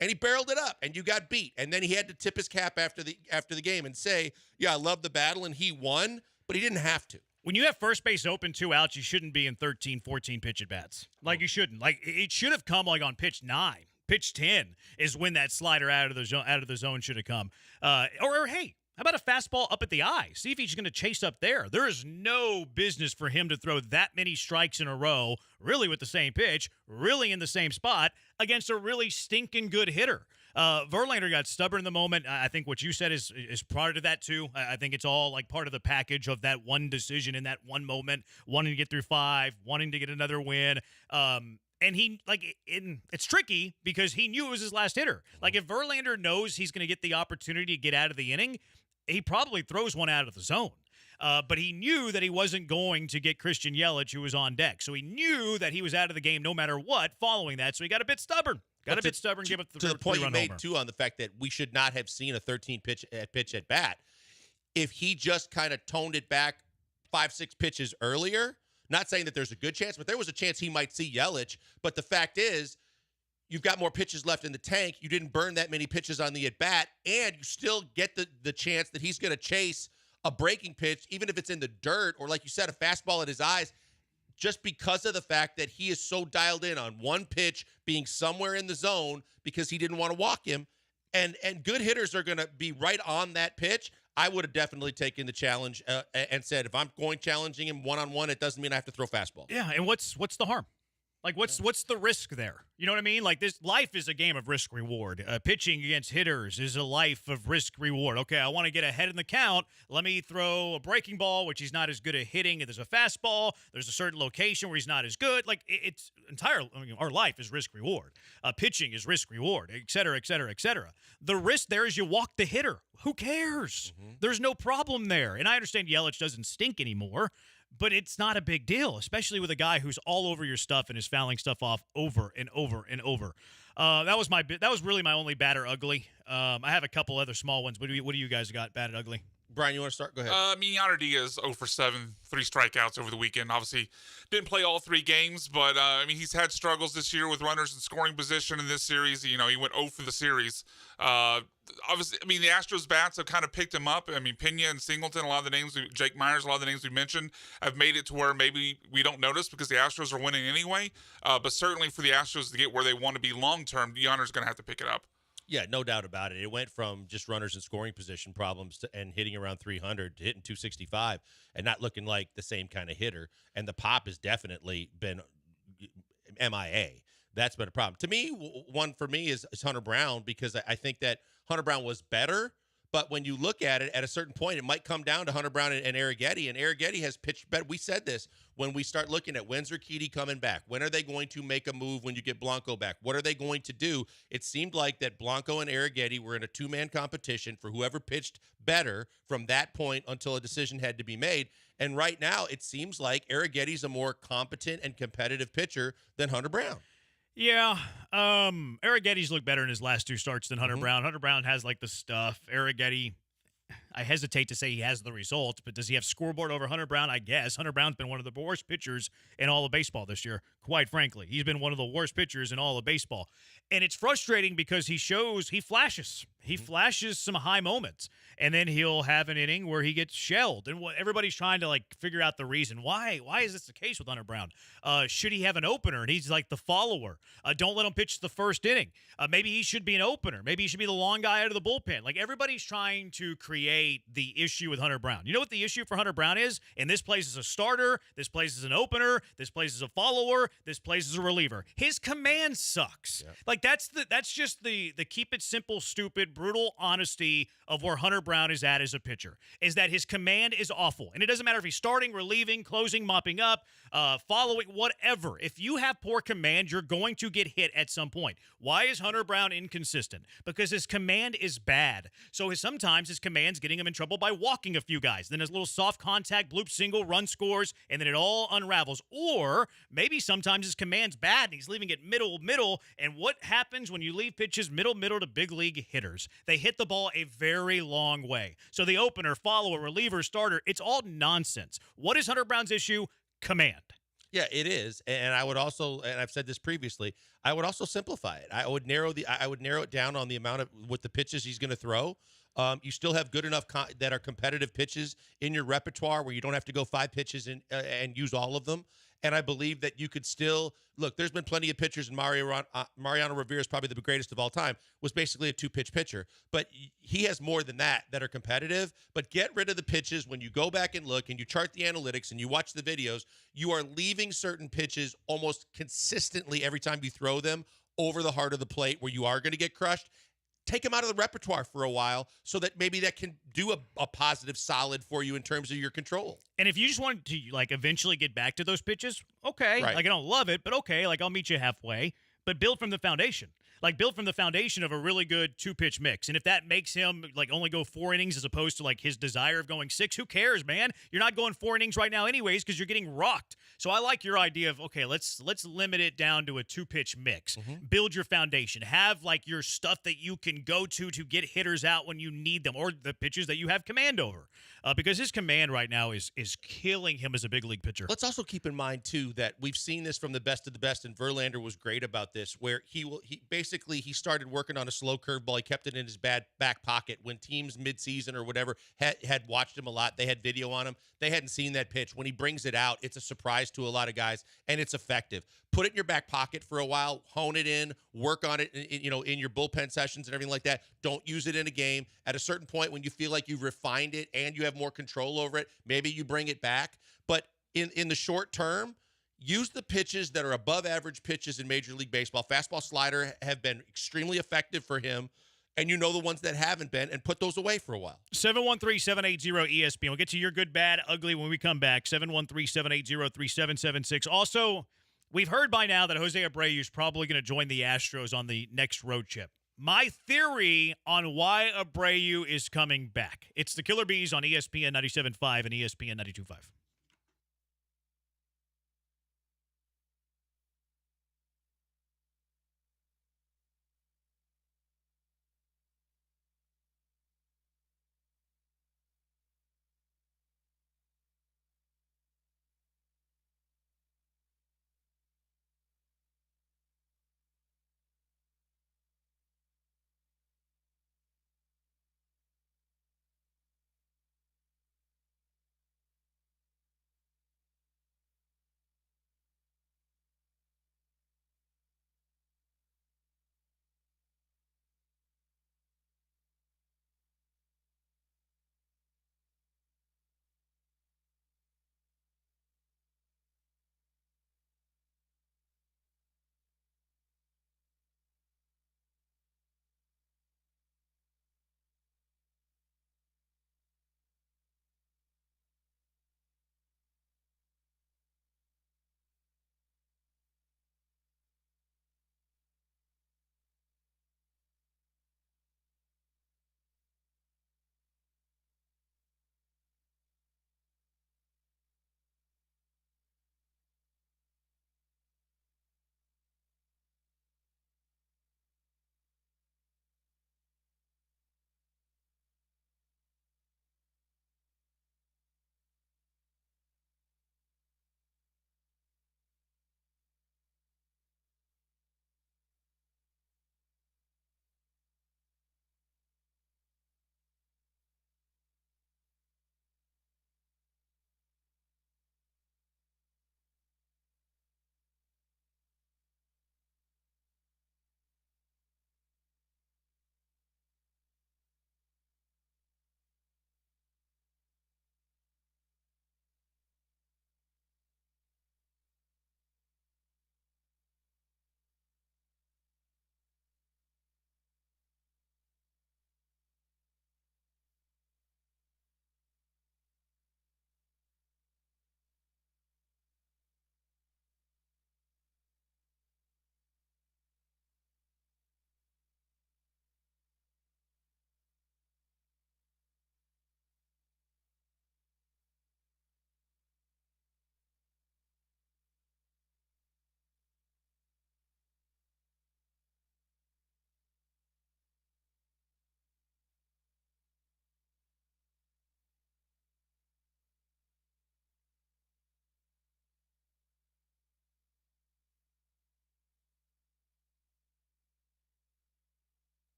And he barreled it up, and you got beat. And then he had to tip his cap after the game and say, yeah, I love the battle, and he won, but he didn't have to. When you have first base open, 2 outs, you shouldn't be in 13, 14 pitch at-bats. You shouldn't. It should have come on pitch 9. Pitch 10 is when that slider out of the zone should have come. Or hey, how about a fastball up at the eye? See if he's going to chase up there. There is no business for him to throw that many strikes in a row, really with the same pitch, really in the same spot, against a really stinking good hitter. Verlander got stubborn in the moment. I think what you said is part of that, too. I think it's all part of the package of that one decision in that one moment, wanting to get through 5, wanting to get another win. And it's tricky because he knew it was his last hitter. If Verlander knows he's going to get the opportunity to get out of the inning, he probably throws one out of the zone. But he knew that he wasn't going to get Christian Yelich, who was on deck. So he knew that he was out of the game no matter what following that. So he got a bit stubborn. Give it to the point you made, too, on the fact that we should not have seen a 13 pitch at bat. If he just kind of toned it back 5-6 pitches earlier, not saying that there's a good chance, but there was a chance he might see Yelich. But the fact is, you've got more pitches left in the tank. You didn't burn that many pitches on the at-bat, and you still get the chance that he's going to chase a breaking pitch, even if it's in the dirt, or like you said, a fastball at his eyes, just because of the fact that he is so dialed in on one pitch being somewhere in the zone because he didn't want to walk him. And good hitters are going to be right on that pitch. I would have definitely taken the challenge and said, if I'm going challenging him one-on-one, it doesn't mean I have to throw fastballs. Yeah, and what's the harm? What's the risk there? You know what I mean? This life is a game of risk reward. Pitching against hitters is a life of risk reward. Okay, I want to get ahead in the count. Let me throw a breaking ball, which he's not as good at hitting. There's a fastball. There's a certain location where he's not as good. It's our life is risk reward. Pitching is risk reward, et cetera, et cetera, et cetera. The risk there is you walk the hitter. Who cares? Mm-hmm. There's no problem there. And I understand Yelich doesn't stink anymore, but it's not a big deal, especially with a guy who's all over your stuff and is fouling stuff off over and over and over. That was really my only bad or ugly. I have a couple other small ones. What do you guys got, bad and ugly? Brian, you want to start? Go ahead. Yainer Diaz 0 for 7, 3 strikeouts over the weekend. Obviously, didn't play all 3 games, but he's had struggles this year with runners in scoring position in this series. He went 0 for the series. Obviously, the Astros bats have kind of picked him up. Pena and Singleton, a lot of the names, Jake Myers, a lot of the names we mentioned have made it to where maybe we don't notice because the Astros are winning anyway. But certainly for the Astros to get where they want to be long term, Yainer's going to have to pick it up. Yeah, no doubt about it. It went from just runners in scoring position problems and hitting around 300 to hitting 265 and not looking like the same kind of hitter. And the pop has definitely been MIA. That's been a problem. To me, one for me is Hunter Brown, because I think that Hunter Brown was better. But when you look at it, at a certain point, it might come down to Hunter Brown and Arrighetti. And Arrighetti has pitched better. We said this when we start looking at when's Urquidy coming back. When are they going to make a move when you get Blanco back? What are they going to do? It seemed like that Blanco and Arrighetti were in a two-man competition for whoever pitched better from that point until a decision had to be made. And right now, it seems like Arrighetti's a more competent and competitive pitcher than Hunter Brown. Yeah, Arrighetti's looked better in his last two starts than Hunter Brown. Hunter Brown has like the stuff. Arrighetti, I hesitate to say he has the results, but does he have scoreboard over Hunter Brown? I guess. Hunter Brown's been one of the worst pitchers in all of baseball this year, quite frankly. He's been one of the worst pitchers in all of baseball. And it's frustrating because he flashes. He flashes some high moments, and then he'll have an inning where he gets shelled. And everybody's trying to figure out the reason. Why is this the case with Hunter Brown? Should he have an opener? And he's like the follower. Don't let him pitch the first inning. Maybe he should be an opener. Maybe he should be the long guy out of the bullpen. Everybody's trying to create the issue with Hunter Brown. You know what the issue for Hunter Brown is? And this place is a starter. This place is an opener. This place is a follower. This place is a reliever. His command sucks. Yeah. That's just the keep it simple, stupid, brutal honesty of where Hunter Brown is at as a pitcher, is that his command is awful. And it doesn't matter if he's starting, relieving, closing, mopping up, following, whatever. If you have poor command, you're going to get hit at some point. Why is Hunter Brown inconsistent? Because his command is bad. So sometimes his command's getting him in trouble by walking a few guys. Then his little soft contact, bloop single, run scores, and then it all unravels. Or maybe sometimes his command's bad and he's leaving it middle. And what happens when you leave pitches middle to big league hitters? They hit the ball a very long way. So the opener, follower, reliever, starter, it's all nonsense. What is Hunter Brown's issue? Command. Yeah, it is. And I would also, and I've said this previously, I would also simplify it. I would narrow it down on the amount of with the pitches he's going to throw. You still have good enough that are competitive pitches in your repertoire where you don't have to go 5 pitches and use all of them. And I believe that you could still look. There's been plenty of pitchers, and Mariano Rivera is probably the greatest of all time. Was basically a 2-pitch pitcher, but he has more than that are competitive. But get rid of the pitches. When you go back and look and you chart the analytics and you watch the videos, you are leaving certain pitches almost consistently every time you throw them over the heart of the plate where you are going to get crushed. Take them out of the repertoire for a while so that maybe that can do a positive solid for you in terms of your control. And if you just wanted to eventually get back to those pitches, okay. Right. I don't love it, but okay. I'll meet you halfway. But build from the foundation. Build from the foundation of a really good 2-pitch mix. And if that makes him only go 4 innings as opposed to his desire of going 6, who cares, man? You're not going 4 innings right now anyways because you're getting rocked. So I like your idea of, okay, let's limit it down to a 2-pitch mix. Mm-hmm. Build your foundation. Have your stuff that you can go to get hitters out when you need them, or the pitches that you have command over. Because his command right now is killing him as a big league pitcher. Let's also keep in mind too that we've seen this from the best of the best, and Verlander was great about this, where he basically started working on a slow curveball. He kept it in his back pocket when teams midseason or whatever had watched him a lot. They had video on him. They hadn't seen that pitch. When he brings it out, it's a surprise to a lot of guys, and it's effective. Put it in your back pocket for a while, hone it in, work on it, in your bullpen sessions and everything like that. Don't use it in a game. At a certain point, when you feel like you've refined it and you have more control over it, maybe you bring it back. But in the short term, use the pitches that are above average pitches in Major League Baseball. Fastball, slider have been extremely effective for him. And the ones that haven't been, and put those away for a while. 713-780-ESPN. We'll get to your good, bad, ugly when we come back. 713-780-3776. Also, we've heard by now that Jose Abreu is probably going to join the Astros on the next road trip. My theory on why Abreu is coming back. It's the Killer Bees on ESPN 97.5 and ESPN 92.5.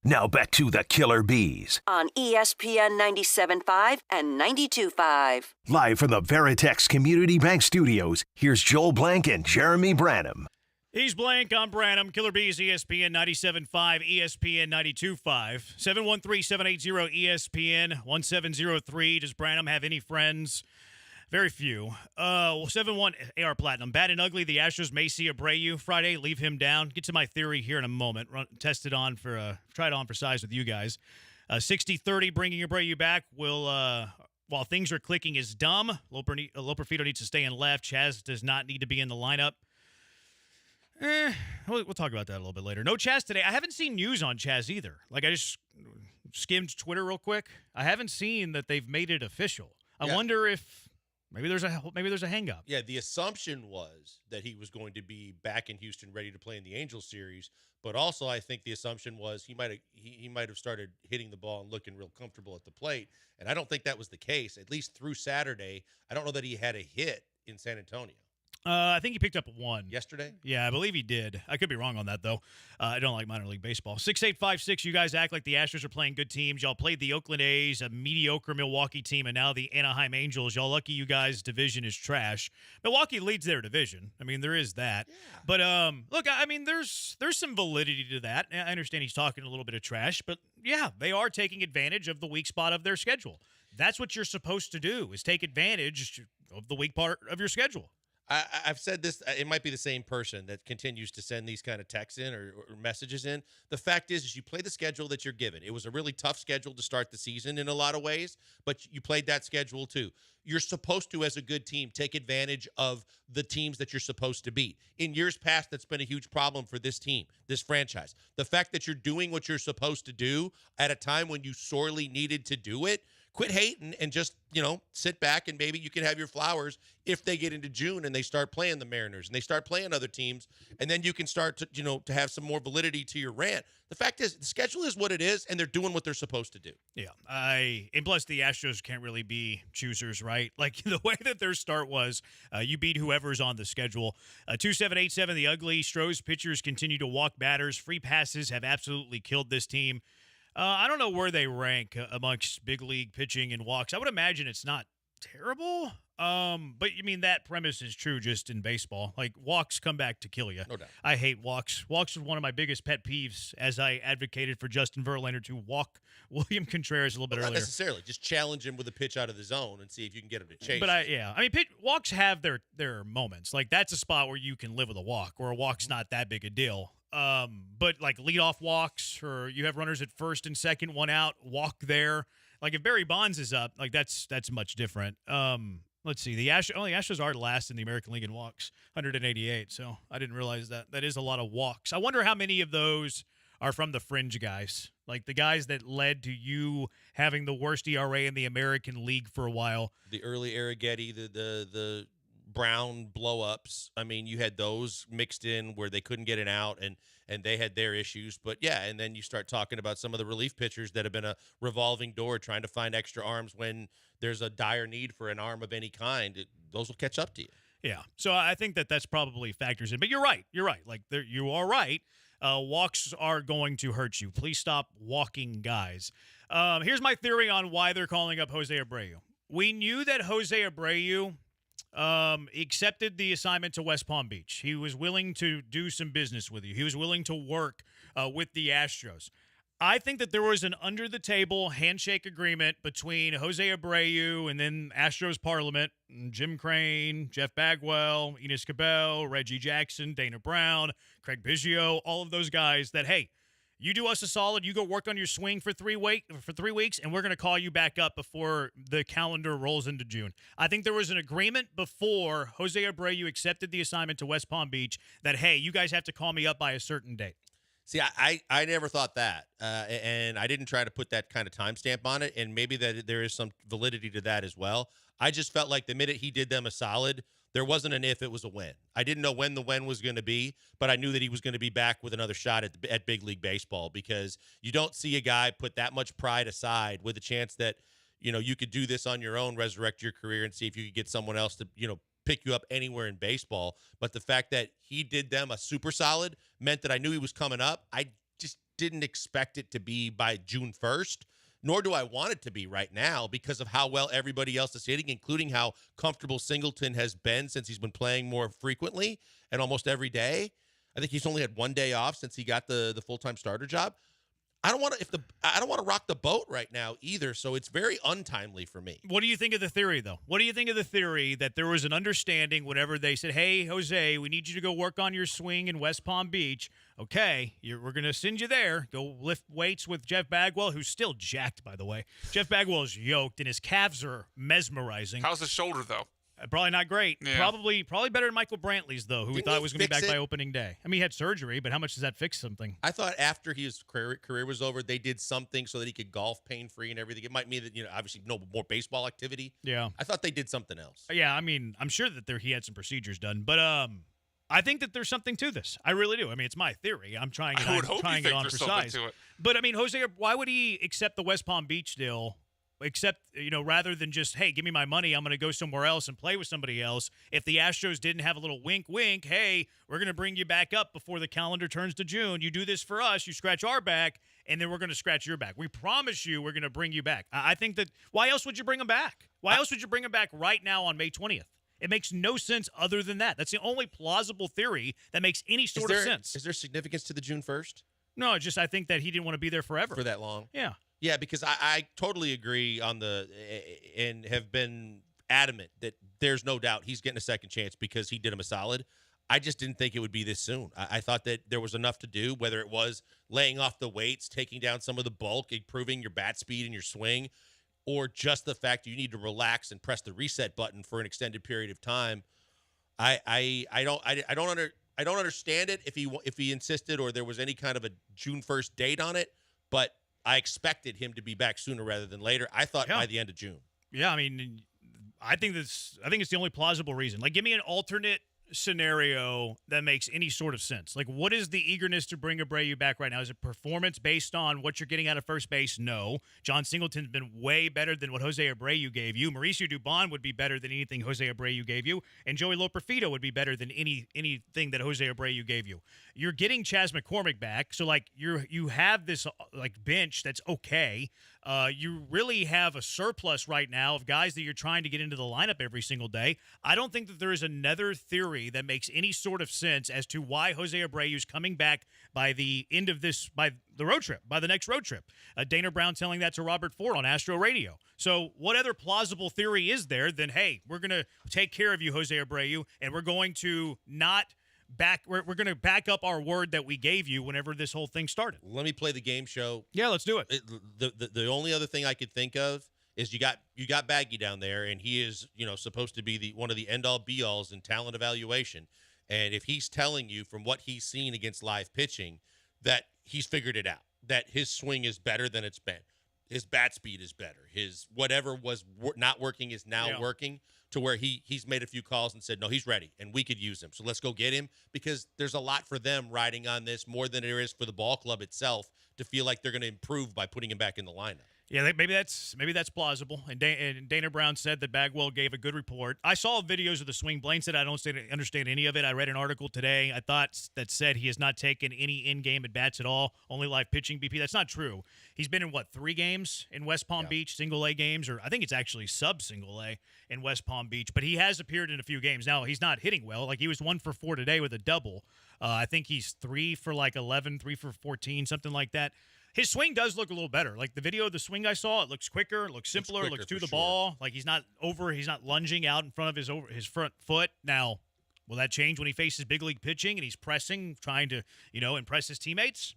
Now back to the Killer Bees. On ESPN 97.5 and 92.5. Live from the Veritex Community Bank Studios, here's Joel Blank and Jeremy Branham. He's Blank, I'm Branham. Killer Bees, ESPN 97.5, ESPN 92.5. 713-780-ESPN 1703. Does Branham have any friends? Very few. 7-1 AR Platinum. Bad and ugly. The Astros may see Abreu Friday. Leave him down. Get to my theory here in a moment. Test it on for try it on for size with you guys. 60-30 bringing Abreu back will while things are clicking is dumb. Loperfido needs to stay in left. Chaz does not need to be in the lineup. We'll talk about that a little bit later. No Chaz today. I haven't seen news on Chaz either. Like I just skimmed Twitter real quick. I haven't seen that they've made it official. I wonder if maybe there's a hang up. Yeah, the assumption was that he was going to be back in Houston ready to play in the Angels series, but also I think the assumption was he might have started hitting the ball and looking real comfortable at the plate, and I don't think that was the case. At least through Saturday, I don't know that he had a hit in San Antonio. I think he picked up one. Yesterday? Yeah, I believe he did. I could be wrong on that, though. I don't like minor league baseball. 6856, you guys act like the Astros are playing good teams. Y'all played the Oakland A's, a mediocre Milwaukee team, and now the Anaheim Angels. Y'all lucky you guys' division is trash. Milwaukee leads their division. I mean, there is that. Yeah. But, look, I mean, there's some validity to that. I understand he's talking a little bit of trash, but, yeah, they are taking advantage of the weak spot of their schedule. That's what you're supposed to do, is take advantage of the weak part of your schedule. I've said this, it might be the same person that continues to send these kind of texts in or messages in. The fact is you play the schedule that you're given. It was a really tough schedule to start the season in a lot of ways, but you played that schedule too. You're supposed to, as a good team, take advantage of the teams that you're supposed to beat. In years past, that's been a huge problem for this team, this franchise. The fact that you're doing what you're supposed to do at a time when you sorely needed to do it, quit hating and just, sit back and maybe you can have your flowers if they get into June and they start playing the Mariners and they start playing other teams, and then you can start to, to have some more validity to your rant. The fact is the schedule is what it is, and they're doing what they're supposed to do. Yeah. And plus the Astros can't really be choosers, right? Like the way that their start was, you beat whoever's on the schedule. 2787, the ugly Stros pitchers continue to walk batters. Free passes have absolutely killed this team. I don't know where they rank amongst big league pitching and walks. I would imagine it's not terrible. But you mean that premise is true just in baseball. Like walks come back to kill you. No doubt. I hate walks. Walks was one of my biggest pet peeves as I advocated for Justin Verlander to walk William Contreras a little bit earlier. Not necessarily. Just challenge him with a pitch out of the zone and see if you can get him to chase. But walks have their moments. Like that's a spot where you can live with a walk, where a walk's not that big a deal. But like leadoff walks, or you have runners at first and second, one out, walk there. Like if Barry Bonds is up, like that's much different. Let's see. The Astros are last in the American League in walks, 188. So I didn't realize that. That is a lot of walks. I wonder how many of those are from the fringe guys, like the guys that led to you having the worst ERA in the American League for a while. The early Arrighetti, the Brown blow-ups. I mean, you had those mixed in where they couldn't get an out, and they had their issues. But, yeah, and then you start talking about some of the relief pitchers that have been a revolving door trying to find extra arms when there's a dire need for an arm of any kind. Those will catch up to you. Yeah, so I think that's probably factors in. But you're right. Like, you are right. Walks are going to hurt you. Please stop walking guys. Here's my theory on why they're calling up Jose Abreu. We knew that Jose Abreu accepted the assignment to West Palm Beach. He was willing to do some business with you. He was willing to work with the Astros. I think that there was an under-the-table handshake agreement between Jose Abreu and then Astros Parliament, Jim Crane, Jeff Bagwell, Enos Cabell, Reggie Jackson, Dana Brown, Craig Biggio, all of those guys that, hey, you do us a solid, you go work on your swing for 3 weeks, and we're going to call you back up before the calendar rolls into June. I think there was an agreement before Jose Abreu accepted the assignment to West Palm Beach that, hey, you guys have to call me up by a certain date. See, I never thought that, and I didn't try to put that kind of timestamp on it, and maybe that there is some validity to that as well. I just felt like the minute he did them a solid, there wasn't an if, it was a when. I didn't know when the when was going to be, but I knew that he was going to be back with another shot at big league baseball, because you don't see a guy put that much pride aside with a chance that, you could do this on your own, resurrect your career, and see if you could get someone else to, pick you up anywhere in baseball. But the fact that he did them a super solid meant that I knew he was coming up. I just didn't expect it to be by June 1st, nor do I want it to be right now because of how well everybody else is hitting, including how comfortable Singleton has been since he's been playing more frequently and almost every day. I think he's only had one day off since he got the full-time starter job. I don't want to rock the boat right now either, so it's very untimely for me. What do you think of the theory, though? What do you think of the theory that there was an understanding whenever they said, hey, Jose, we need you to go work on your swing in West Palm Beach. Okay, we're going to send you there. Go lift weights with Jeff Bagwell, who's still jacked, by the way. Jeff Bagwell is yoked, and his calves are mesmerizing. How's his shoulder, though? Probably not great. Yeah. Probably better than Michael Brantley's, though, who we thought was going to be back by opening day. I mean, he had surgery, but how much does that fix something? I thought after his career was over, they did something so that he could golf pain-free and everything. It might mean that, obviously no more baseball activity. Yeah. I thought they did something else. Yeah, I mean, I'm sure that he had some procedures done, but I think that there's something to this. I really do. I mean, it's my theory. I'm trying it on for size. But, I mean, Jose, why would he accept the West Palm Beach deal? Except, rather than just, hey, give me my money, I'm going to go somewhere else and play with somebody else. If the Astros didn't have a little wink, hey, we're going to bring you back up before the calendar turns to June. You do this for us, you scratch our back, and then we're going to scratch your back. We promise you we're going to bring you back. I think that – why else would you bring him back? Why else would you bring him back right now on May 20th? It makes no sense other than that. That's the only plausible theory that makes any sort of sense. Is there significance to the June 1st? No, just I think that he didn't want to be there forever. For that long? Yeah. Yeah, because I totally agree and have been adamant that there's no doubt he's getting a second chance because he did him a solid. I just didn't think it would be this soon. I thought that there was enough to do, whether it was laying off the weights, taking down some of the bulk, improving your bat speed and your swing, or just the fact you need to relax and press the reset button for an extended period of time. I don't understand it if he insisted or there was any kind of a June 1st date on it, but I expected him to be back sooner rather than later. I thought by the end of June. Yeah, I mean, I think it's the only plausible reason. Like, give me an alternate scenario that makes any sort of sense. Like, what is the eagerness to bring Abreu back right now? Is it performance based on what you're getting out of first base? No. John Singleton's been way better than what Jose Abreu gave you. Mauricio Dubon would be better than anything Jose Abreu gave you, and Joey Loperfido would be better than anything that Jose Abreu gave you. You're getting Chas McCormick back, so like you have this like bench that's okay. You really have a surplus right now of guys that you're trying to get into the lineup every single day. I don't think that there is another theory that makes any sort of sense as to why Jose Abreu is coming back by the end of by the next road trip. Dana Brown telling that to Robert Ford on Astro Radio. So what other plausible theory is there than, hey, we're going to take care of you, Jose Abreu, and we're going to we're going to back up our word that we gave you whenever this whole thing started. Let me play the game show. Yeah, let's do it. The only other thing I could think of is you got Baggy down there, and he is supposed to be one of the end all be alls in talent evaluation. And if he's telling you from what he's seen against live pitching that he's figured it out, that his swing is better than it's been, his bat speed is better, his whatever was not working is now working, to where he's made a few calls and said, no, he's ready, and we could use him. So let's go get him, because there's a lot for them riding on this more than there is for the ball club itself to feel like they're going to improve by putting him back in the lineup. Yeah, maybe that's plausible. And Dana Brown said that Bagwell gave a good report. I saw videos of the swing. Blaine said I don't understand any of it. I read an article today that said he has not taken any in-game at-bats at all, only live pitching BP. That's not true. He's been in, 3 games in West Palm Beach, single-A games, or I think it's actually sub-single-A in West Palm Beach. But he has appeared in a few games. Now, he's not hitting well. Like, he was 1 for 4 today with a double. I think he's 3 for 11, 3 for 14, something like that. His swing does look a little better. Like the video of the swing I saw, it looks quicker, it looks simpler, it looks to the ball. Like he's not lunging out in front of his front foot. Now, will that change when he faces big league pitching and he's pressing, trying to, impress his teammates?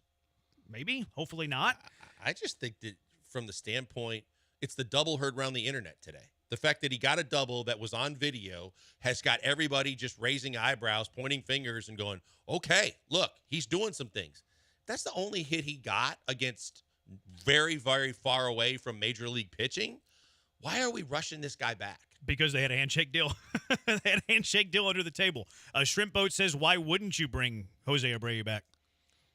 Maybe, hopefully not. I just think that from the standpoint, it's the double heard around the internet today. The fact that he got a double that was on video has got everybody just raising eyebrows, pointing fingers, and going, okay, look, he's doing some things. That's the only hit he got against very, very far away from major league pitching. Why are we rushing this guy back? Because they had a handshake deal. They had a handshake deal under the table. Shrimp Boat says, why wouldn't you bring Jose Abreu back?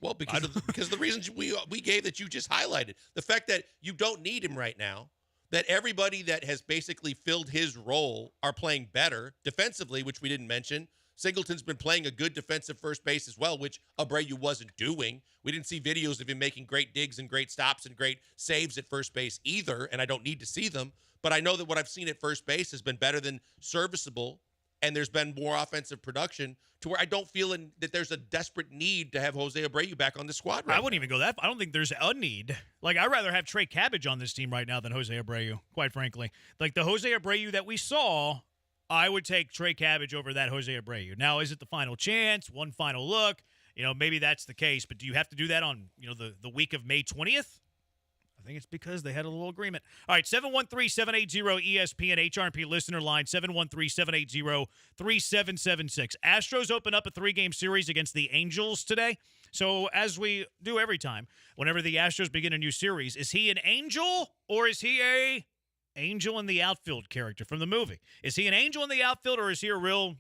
Well, because of the reasons we gave that you just highlighted. The fact that you don't need him right now, that everybody that has basically filled his role are playing better defensively, which we didn't mention. Singleton's been playing a good defensive first base as well, which Abreu wasn't doing. We didn't see videos of him making great digs and great stops and great saves at first base either, and I don't need to see them. But I know that what I've seen at first base has been better than serviceable, and there's been more offensive production to where I don't feel that there's a desperate need to have Jose Abreu back on the squad right I wouldn't even go that far. I don't think there's a need. Like, I'd rather have Trey Cabbage on this team right now than Jose Abreu, quite frankly. Like, the Jose Abreu that we saw, I would take Trey Cabbage over that Jose Abreu. Now, is it the final chance, one final look? Maybe that's the case, but do you have to do that on, the week of May 20th? I think it's because they had a little agreement. All right, 713-780-ESPN, HRP listener line, 713-780-3776. Astros open up a 3-game series against the Angels today. So as we do every time, whenever the Astros begin a new series, is he an angel or is he a angel in the outfield character from the movie? Is he an angel in the outfield or is he a real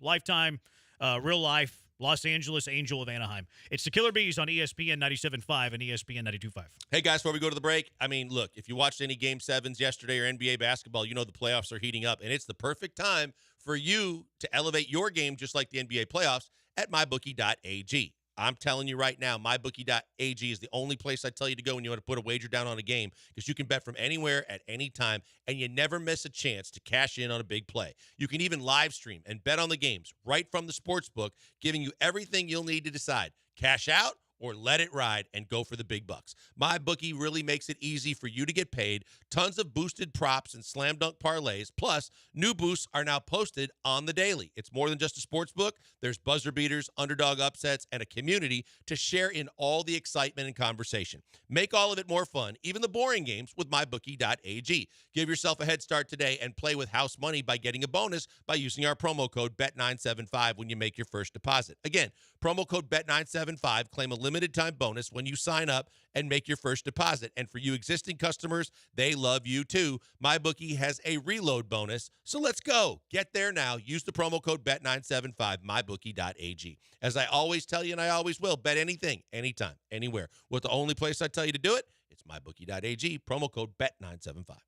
life Los Angeles Angel of Anaheim? It's the Killer Bees on ESPN 97.5 and ESPN 92.5. Hey, guys, before we go to the break, look, if you watched any Game 7s yesterday or NBA basketball, you know the playoffs are heating up, and it's the perfect time for you to elevate your game just like the NBA playoffs at mybookie.ag. I'm telling you right now, mybookie.ag is the only place I tell you to go when you want to put a wager down on a game because you can bet from anywhere at any time, and you never miss a chance to cash in on a big play. You can even live stream and bet on the games right from the sports book, giving you everything you'll need to decide. Cash out or let it ride and go for the big bucks. MyBookie really makes it easy for you to get paid. Tons of boosted props and slam dunk parlays. Plus, new boosts are now posted on the daily. It's more than just a sports book. There's buzzer beaters, underdog upsets, and a community to share in all the excitement and conversation. Make all of it more fun, even the boring games, with MyBookie.ag. Give yourself a head start today and play with house money by getting a bonus by using our promo code BET975 when you make your first deposit. Again, promo code BET975. Claim a limited time bonus when you sign up and make your first deposit. And for you existing customers, they love you too. MyBookie has a reload bonus. So let's go. Get there now. Use the promo code BET975, mybookie.ag. As I always tell you, and I always will, bet anything, anytime, anywhere. With the only place I tell you to do it, it's mybookie.ag, promo code BET975.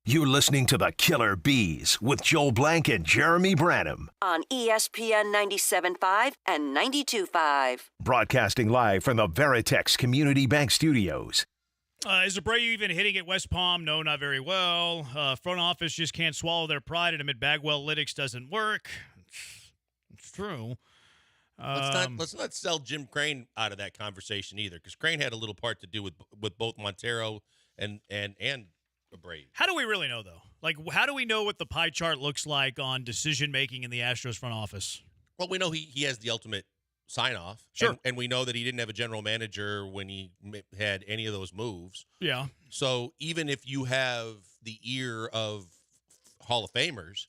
You're listening to the Killer Bees with Joel Blank and Jeremy Branham. On ESPN 97.5 and 92.5. Broadcasting live from the Veritex Community Bank Studios. Is Abreu even hitting at West Palm? No, not very well. Front office just can't swallow their pride and admit Bagwell Lytics doesn't work. It's true. Let's not sell Jim Crane out of that conversation either, because Crane had a little part to do with both Montero and Abreu. How do we really know, though? Like, how do we know what the pie chart looks like on decision-making in the Astros front office? Well, we know he has the ultimate sign-off. Sure. And we know that he didn't have a general manager when he had any of those moves. Yeah. So even if you have the ear of Hall of Famers,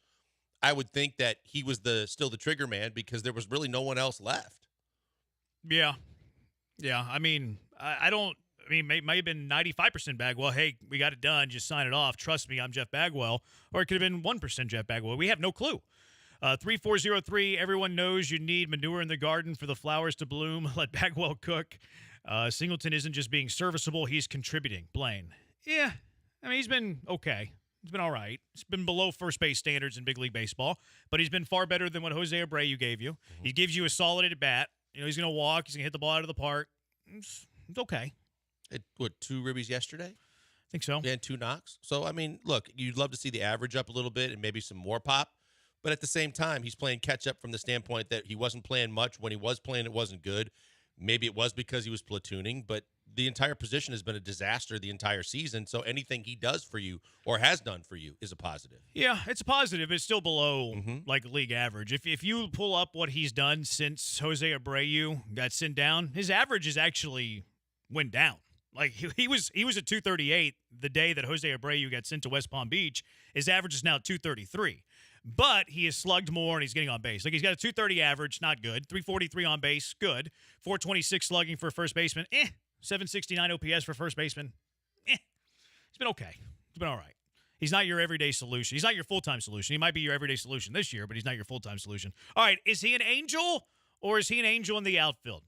I would think that he was still the trigger man because there was really no one else left. Yeah. Yeah. I mean, it may have been 95% Bagwell. Hey, we got it done. Just sign it off. Trust me, I'm Jeff Bagwell. Or it could have been 1% Jeff Bagwell. We have no clue. 3403, everyone knows you need manure in the garden for the flowers to bloom. Let Bagwell cook. Singleton isn't just being serviceable, he's contributing. Blaine. Yeah. I mean, he's been okay. He's been all right. He's been below first base standards in big league baseball, but he's been far better than what Jose Abreu gave you. He gives you a solid at bat. He's going to walk. He's going to hit the ball out of the park. It's okay. What, 2 ribbies yesterday? I think so. Yeah, and 2 knocks. So, I mean, look, you'd love to see the average up a little bit and maybe some more pop. But at the same time, he's playing catch-up from the standpoint that he wasn't playing much. When he was playing, it wasn't good. Maybe it was because he was platooning, but the entire position has been a disaster the entire season. So anything he does for you or has done for you is a positive. Yeah, it's a positive. It's still below like league average. If you pull up what he's done since Jose Abreu got sent down, his average is actually went down. Like he was at 238 the day that Jose Abreu got sent to West Palm Beach. His average is now 233. But he has slugged more, and he's getting on base. Like, he's got a 230 average, not good. 343 on base, good. 426 slugging for a first baseman, 769 OPS for first baseman, He's been okay. He's been all right. He's not your everyday solution. He's not your full-time solution. He might be your everyday solution this year, but he's not your full-time solution. All right, is he an angel, or is he an angel in the outfield?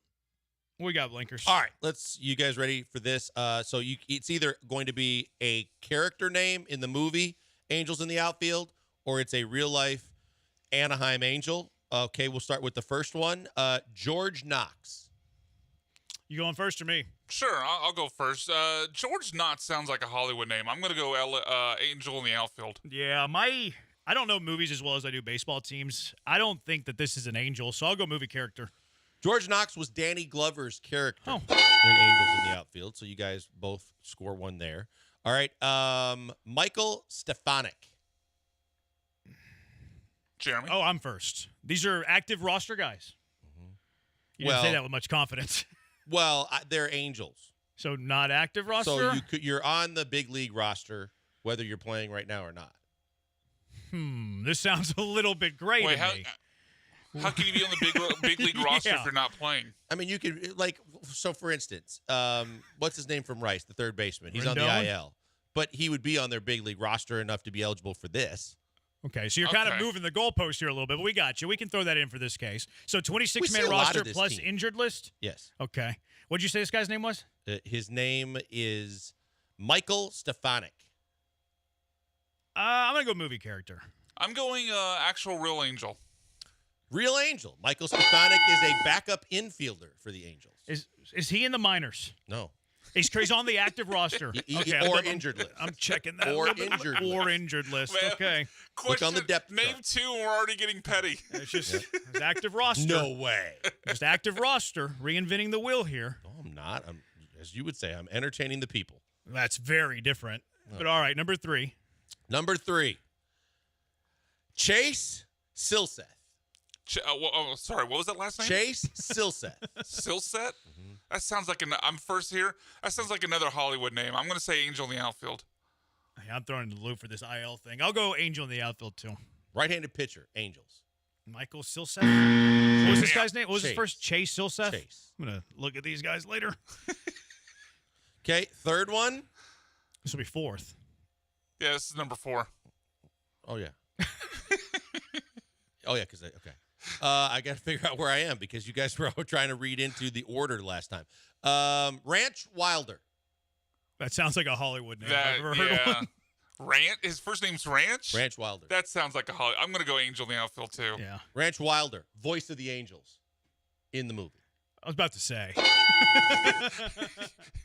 What we got, Blinkers? All right, you guys ready for this? It's either going to be a character name in the movie Angels in the Outfield, or it's a real-life Anaheim Angel. Okay, we'll start with the first one. George Knox. You going first or me? Sure, I'll go first. George Knox sounds like a Hollywood name. I'm going to go Angel in the Outfield. Yeah, I don't know movies as well as I do baseball teams. I don't think that this is an angel, so I'll go movie character. George Knox was Danny Glover's character in Angels in the Outfield, so you guys both score one there. All right, Michael Stefanik. Jeremy? Oh, I'm first. These are active roster guys. You didn't say that with much confidence. Well, they're Angels. So not active roster? So you're on the big league roster, whether you're playing right now or not. This sounds a little bit gray to me. How can you be on the big league roster if you're not playing? I mean, you could, for instance, what's his name from Rice, the third baseman? He's on Rendon? the IL. But he would be on their big league roster enough to be eligible for this. Okay, so you're kind of moving the goalpost here a little bit, but we got you. We can throw that in for this case. So 26-man roster plus injured list? Yes. Okay. What did you say this guy's name was? His name is Michael Stefanik. I'm going to go movie character. I'm going actual real Angel. Real Angel. Michael Stefanik is a backup infielder for the Angels. Is he in the minors? No. He's on the active roster. Or injured list. I'm checking that. Or injured list. Or injured list. Man, Okay. Look on the depth Name chart. 2 and we're already getting petty. It's just it's active roster. No way. Just active roster. Reinventing the wheel here. No, I'm not. As you would say, I'm entertaining the people. That's very different. But all right, number 3. Number 3. Chase Silseth. Sorry, what was that last name? Chase Silseth. Silseth? That sounds like I'm first here. That sounds like another Hollywood name. I'm going to say Angel in the Outfield. I'm throwing the loop for this IL thing. I'll go Angel in the outfield too. Right-handed pitcher, Angels. Michael Silseth. What was this guy's name? What was his first? Chase Silseth? Chase. I'm going to look at these guys later. Okay, third one. This will be 4th. Yeah, this is number 4. Oh, yeah. Okay. I got to figure out where I am because you guys were all trying to read into the order last time. Ranch Wilder. That sounds like a Hollywood name. I've ever heard one. Ranch? His first name's Ranch? Ranch Wilder. That sounds like a Hollywood. I'm going to go Angel in the Outfield, too. Yeah. Ranch Wilder, voice of the Angels in the movie. I was about to say.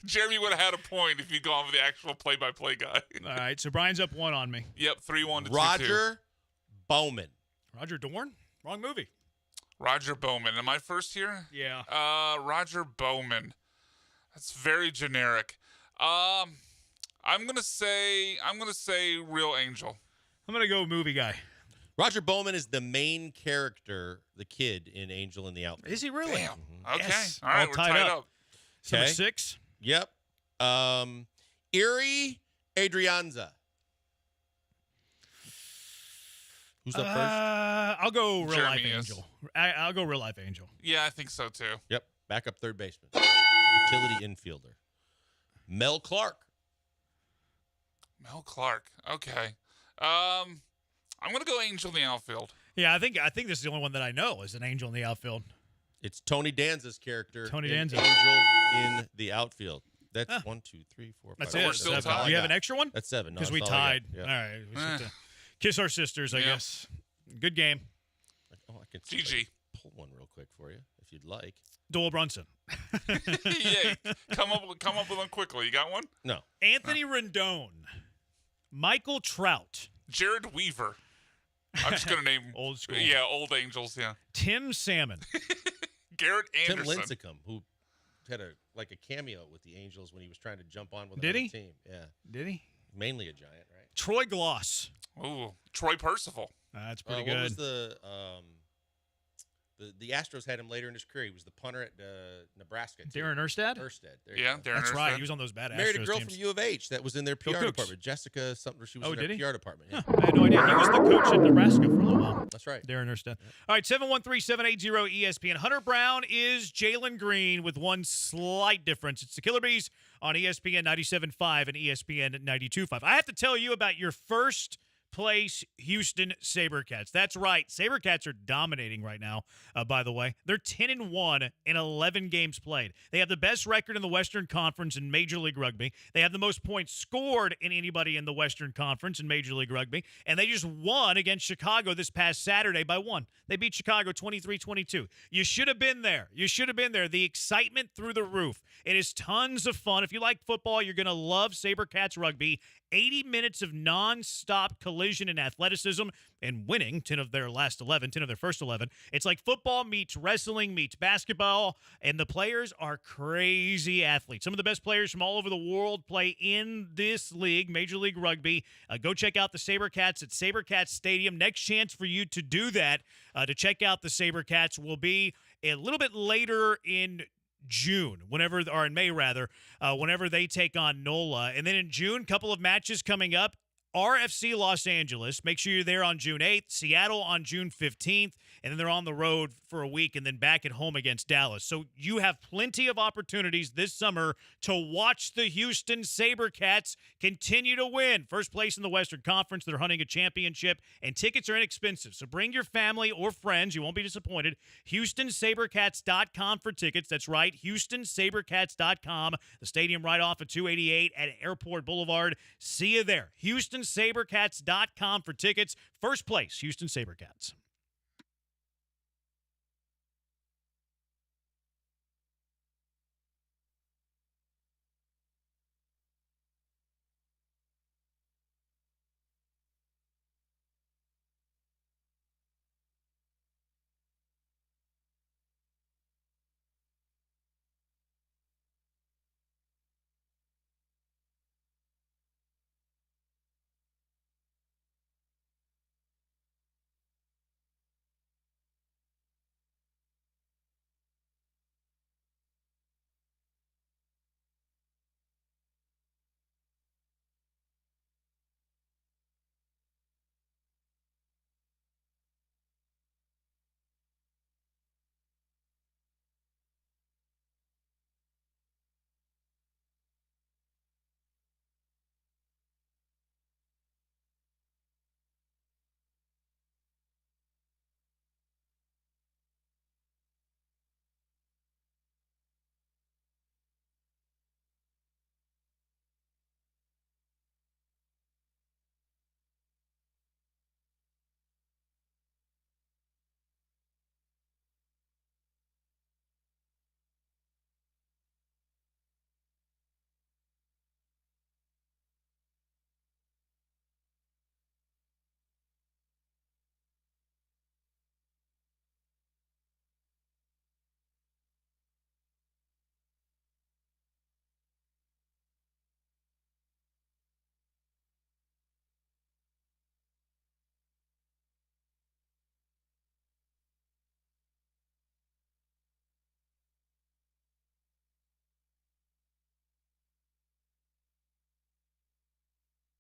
Jeremy would have had a point if you'd gone with the actual play-by-play guy. All right, so Brian's up 1 on me. Yep, 3-1 to 2-2. Roger Bowman. Roger Dorn? Wrong movie. Roger Bowman. Am I first here? Yeah. Roger Bowman. That's very generic. I'm gonna say Real Angel. I'm gonna go movie guy. Roger Bowman is the main character, the kid in Angel in the Outfield. Is he really? Damn. Okay. Yes. All right, All we're tied tied up. up. Number Okay. 6. Yep. Erie Adrianza. Who's up first? I'll go real life Jeremy is. Angel. I'll go real life Angel. Yeah, I think so too. Yep. Backup third baseman. Utility infielder. Mel Clark. Mel Clark. Okay. I'm gonna go Angel in the outfield. Yeah, I think this is the only one that I know is an Angel in the outfield. It's Tony Danza's character. Tony in Danza. Angel in the outfield. That's 1, 2, 3, 4, 5. That's So it. we're still That's tied. all. Do you have an extra one? That's 7. No, Because we that's all I got. tied. Yeah. All right. We just have to kiss our sisters, I Yeah. guess. Good game. Oh, I can GG. pull one real quick for you if you'd like. Doyle Brunson. Yeah, come up with one quickly. You got one? No. Anthony Rendon. Michael Trout. Jared Weaver. I'm just gonna name Old school. Yeah, old Angels. Yeah. Tim Salmon. Garrett Tim Anderson. Lincecum, who had a cameo with the Angels when he was trying to jump on with Did another he? team. Yeah. Did he? Mainly a giant, right? Troy Gloss. Ooh, Troy Percival. That's pretty What was good. the Astros had him later in his career. He was the punter at Nebraska. too. Darren Erstad? Erstad. There you Yeah, go. Darren That's right. Erstad. He was on those bad Married a Astros girl teams. from U of H that was in their Go PR Cougs. department. Jessica something. She was Oh, in their did he? PR department. Yeah. Huh, I had no idea. He was the coach at Nebraska for a little while. That's right. Darren Erstad. All right, 713-780 ESPN. Hunter Brown is Jalen Green with one slight difference. It's the Killer Bees on ESPN 97.5 and ESPN 92.5. I have to tell you about your first place Houston SaberCats. That's right. SaberCats are dominating right now, by the way. They're 10-1 in 11 games played. They have the best record in the Western Conference in Major League Rugby. They have the most points scored in anybody in the Western Conference in Major League Rugby. And they just won against Chicago this past Saturday by 1. They beat Chicago 23-22. You should have been there. You should have been there. The excitement through the roof. It is tons of fun. If you like football, you're going to love SaberCats Rugby. 80 minutes of nonstop collision and athleticism and winning 10 of their first 11. It's like football meets wrestling meets basketball, and the players are crazy athletes. Some of the best players from all over the world play in this league, Major League Rugby. Go check out the SaberCats at SaberCats Stadium. Next chance for you to do that, to check out the SaberCats, will be a little bit later in June, whenever they take on NOLA. And then in June, couple of matches coming up. RFC Los Angeles. Make sure you're there on June 8th. Seattle on June 15th. And then they're on the road for a week and then back at home against Dallas. So you have plenty of opportunities this summer to watch the Houston SaberCats continue to win. First place in the Western Conference. They're hunting a championship, and tickets are inexpensive. So bring your family or friends. You won't be disappointed. HoustonSaberCats.com for tickets. That's right, HoustonSaberCats.com. The stadium right off of 288 at Airport Boulevard. See you there. HoustonSaberCats.com for tickets. First place, Houston SaberCats.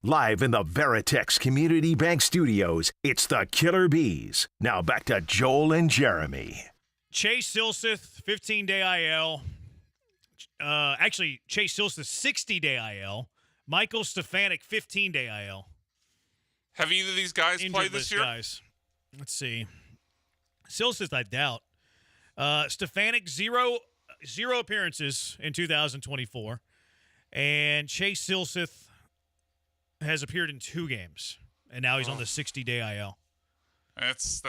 Live in the Veritex Community Bank Studios, it's the Killer Bees. Now back to Joel and Jeremy. Chase Silseth, 15-day IL. Actually, Chase Silseth, 60-day IL. Michael Stefanik, 15-day IL. Have either of these guys played this year? Guys. Let's see. Silseth, I doubt. Stefanik, zero appearances in 2024. And Chase Silseth has appeared in 2 games. And now he's on the 60-day IL. That's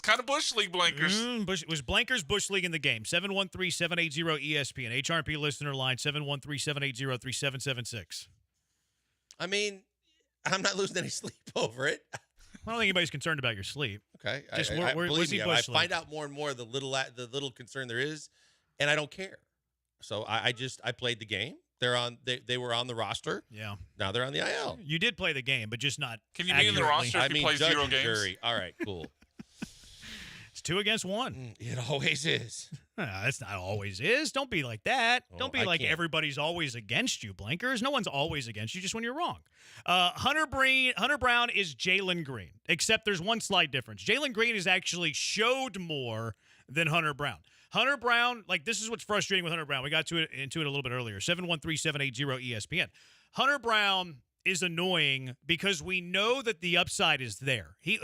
kind of Bush League blankers. It was blankers Bush League in the game. 713-780-ESPN. HRP listener line 713-780-3776. I mean, I'm not losing any sleep over it. I don't think anybody's concerned about your sleep. Okay, Just believe me, I find out more and more the little concern there is, and I don't care. So I played the game. They were on the roster. Yeah. Now they're on the IL. You did play the game, but just not. Can you be in the roster if you play judge 0 and games? jury. All right, cool. It's 2 against 1. It always is. That's not always is. Don't be like that. Oh, Don't be I like can't. everybody's always against you, blankers. No one's always against you, just when you're wrong. Hunter Brown is Jalen Green, except there's one slight difference. Jalen Green has actually showed more than Hunter Brown. Hunter Brown, this is what's frustrating with Hunter Brown. We got into it a little bit earlier. 713-780-ESPN. Hunter Brown is annoying because we know that the upside is there. He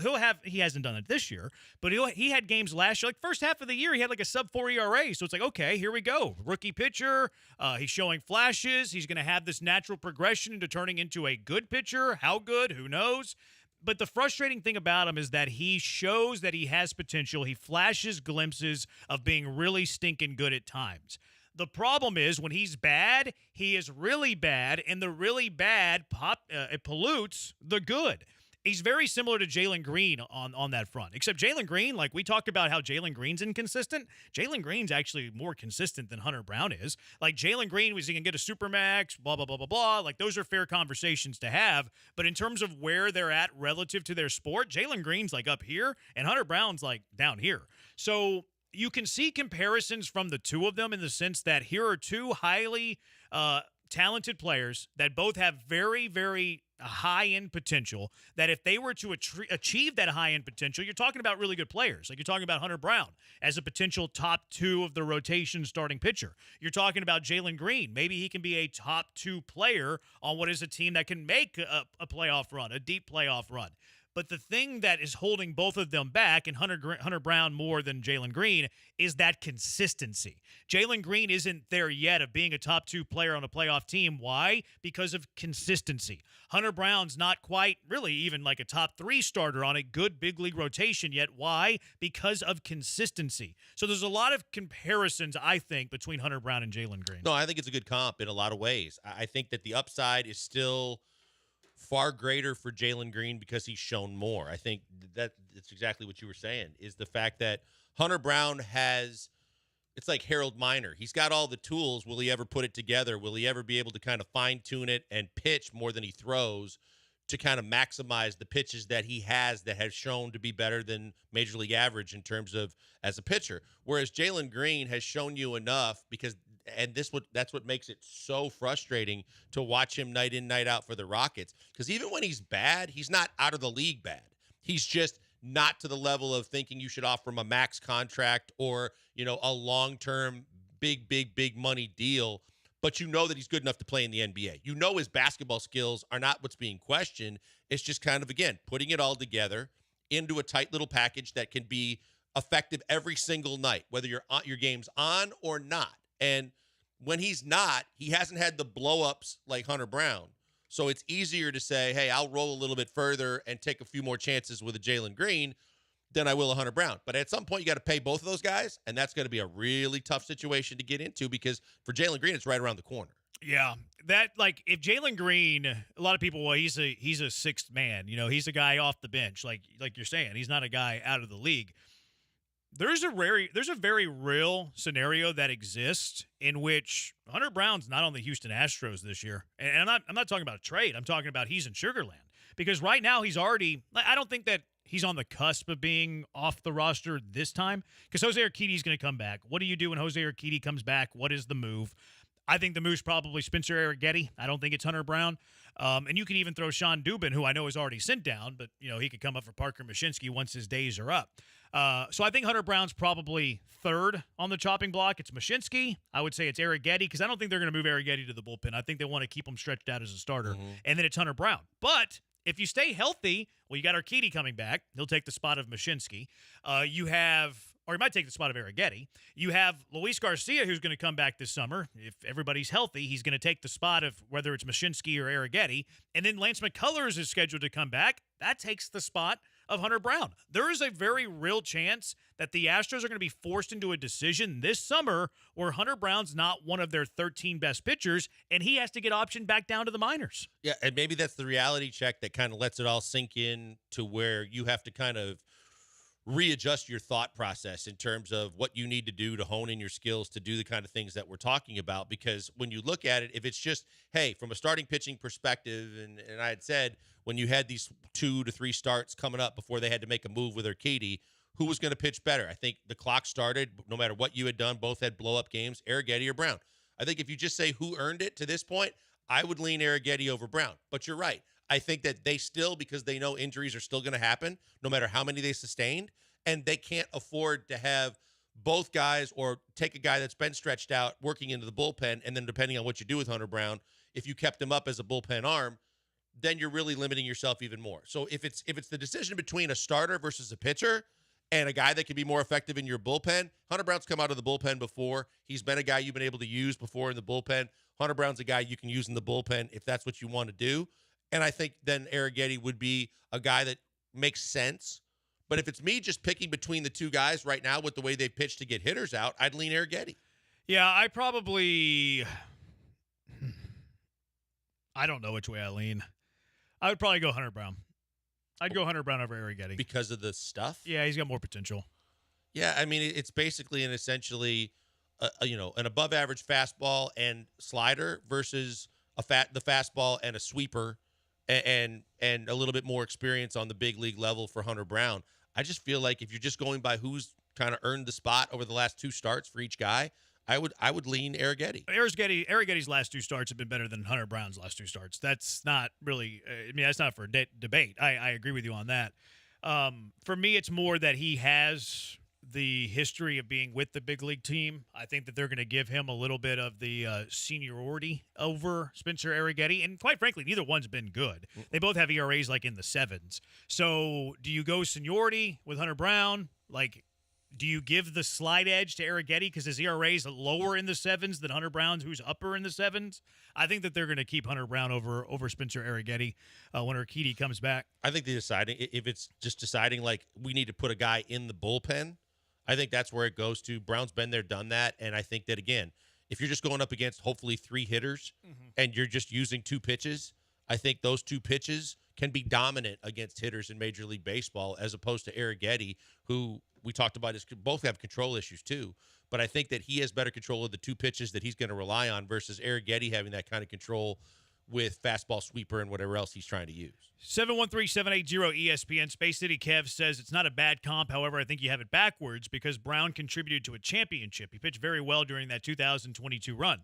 hasn't done it this year, but he had games last year. First half of the year, he had a sub-4 ERA. So it's okay, here we go. Rookie pitcher. He's showing flashes. He's going to have this natural progression into turning into a good pitcher. How good? Who knows? But the frustrating thing about him is that he shows that he has potential. He flashes glimpses of being really stinking good at times. The problem is when he's bad, he is really bad, and the really bad it pollutes the good. He's very similar to Jalen Green on that front, except Jalen Green, we talked about how Jalen Green's inconsistent. Jalen Green's actually more consistent than Hunter Brown is. Jalen Green he can get a supermax, blah, blah, blah, blah, blah. Those are fair conversations to have. But in terms of where they're at relative to their sport, Jalen Green's up here, and Hunter Brown's down here. So you can see comparisons from the two of them in the sense that here are 2 highly talented players that both have very, very high-end potential, that if they were to achieve that high-end potential, you're talking about really good players. You're talking about Hunter Brown as a potential top 2 of the rotation starting pitcher. You're talking about Jalen Green. Maybe he can be a top 2 player on what is a team that can make a playoff run, a deep playoff run. But the thing that is holding both of them back, and Hunter Brown more than Jalen Green, is that consistency. Jalen Green isn't there yet of being a top 2 player on a playoff team. Why? Because of consistency. Hunter Brown's not quite really even a top 3 starter on a good big league rotation yet. Why? Because of consistency. So there's a lot of comparisons, I think, between Hunter Brown and Jalen Green. No, I think it's a good comp in a lot of ways. I think that the upside is still far greater for Jalen Green because he's shown more. I think that's exactly what you were saying, is the fact that Hunter Brown it's like Harold Miner. He's got all the tools. Will he ever put it together? Will he ever be able to kind of fine-tune it and pitch more than he throws to kind of maximize the pitches that he has that have shown to be better than Major League average in terms of as a pitcher? Whereas Jalen Green has shown you enough that's what makes it so frustrating to watch him night in, night out for the Rockets. Because even when he's bad, he's not out of the league bad. He's just not to the level of thinking you should offer him a max contract or, a long-term big money deal. But you know that he's good enough to play in the NBA. You know his basketball skills are not what's being questioned. It's just kind of, again, putting it all together into a tight little package that can be effective every single night, whether your game's on or not. And when he's not, he hasn't had the blow-ups like Hunter Brown. So it's easier to say, hey, I'll roll a little bit further and take a few more chances with a Jalen Green than I will a Hunter Brown. But at some point, you got to pay both of those guys, and that's going to be a really tough situation to get into because for Jalen Green, it's right around the corner. Yeah, if Jalen Green, a lot of people, he's a sixth man. He's a guy off the bench, like you're saying. He's not a guy out of the league. There's a very real scenario that exists in which Hunter Brown's not on the Houston Astros this year. And I'm not talking about a trade. I'm talking about he's in Sugarland. Because right now he's already – I don't think that he's on the cusp of being off the roster this time because Jose Urquidy's going to come back. What do you do when Jose Urquidy comes back? What is the move? I think the move's probably Spencer Arrighetti. I don't think it's Hunter Brown. And you could even throw Sean Dubin, who I know is already sent down, but he could come up for Parker Mashinsky once his days are up. So I think Hunter Brown's probably third on the chopping block. It's Mashinsky. I would say it's Arrighetti because I don't think they're going to move Arrighetti to the bullpen. I think they want to keep him stretched out as a starter. And then it's Hunter Brown. But if you stay healthy, well, you got Urquidy coming back. He'll take the spot of Mashinsky. Or he might take the spot of Arrighetti. You have Luis Garcia, who's going to come back this summer. If everybody's healthy, he's going to take the spot of whether it's Mashinsky or Arrighetti. And then Lance McCullers is scheduled to come back. That takes the spot of Hunter Brown. There is a very real chance that the Astros are going to be forced into a decision this summer where Hunter Brown's not one of their 13 best pitchers, and he has to get optioned back down to the minors. Yeah, and maybe that's the reality check that kind of lets it all sink in to where you have to kind of readjust your thought process in terms of what you need to do to hone in your skills to do the kind of things that we're talking about. Because when you look at it, if it's just, hey, from a starting pitching perspective, and I had said when you had these 2 to 3 starts coming up before they had to make a move with Urquidy, who was going to pitch better? I think the clock started, no matter what you had done, both had blow-up games, Arrighetti or Brown. I think if you just say who earned it to this point, I would lean Arrighetti over Brown. But you're right. I think that they still, because they know injuries are still going to happen, no matter how many they sustained, and they can't afford to have both guys or take a guy that's been stretched out working into the bullpen, and then depending on what you do with Hunter Brown, if you kept him up as a bullpen arm, then you're really limiting yourself even more. So if it's the decision between a starter versus a pitcher and a guy that can be more effective in your bullpen, Hunter Brown's come out of the bullpen before. He's been a guy you've been able to use before in the bullpen. Hunter Brown's a guy you can use in the bullpen if that's what you want to do. And I think then Arrighetti would be a guy that makes sense. But if it's me just picking between the two guys right now with the way they pitch to get hitters out, I'd lean Arrighetti. Yeah, I don't know which way I lean. I would probably go Hunter Brown. I'd go Hunter Brown over Arrighetti. Because of the stuff? Yeah, he's got more potential. Yeah, I mean, it's basically an essentially, an above-average fastball and slider versus the fastball and a sweeper and a little bit more experience on the big league level for Hunter Brown. I just feel like if you're just going by who's kind of earned the spot over the last 2 starts for each guy, I would lean Arrighetti. Arrighetti's last 2 starts have been better than Hunter Brown's last 2 starts. That's not really that's not for debate. I agree with you on that. For me, it's more that he has the history of being with the big league team. I think that they're going to give him a little bit of the seniority over Spencer Arrighetti. And quite frankly, neither one's been good. They both have ERAs like in the 7s. So do you go seniority with Hunter Brown? Do you give the slight edge to Arrighetti because his ERA is lower in the 7s than Hunter Brown's, who's upper in the 7s? I think that they're going to keep Hunter Brown over Spencer Arrighetti when Urquidy comes back. I think they're deciding, if it's just deciding we need to put a guy in the bullpen, I think that's where it goes to. Brown's been there, done that, and I think that, again, if you're just going up against hopefully 3 hitters and you're just using 2 pitches, I think those 2 pitches can be dominant against hitters in Major League Baseball as opposed to Arrighetti, who we talked about both have control issues too. But I think that he has better control of the 2 pitches that he's going to rely on versus Arrighetti having that kind of control with fastball, sweeper, and whatever else he's trying to use. 713-780-ESPN. Space City Kev says it's not a bad comp. However, I think you have it backwards because Brown contributed to a championship. He pitched very well during that 2022 run.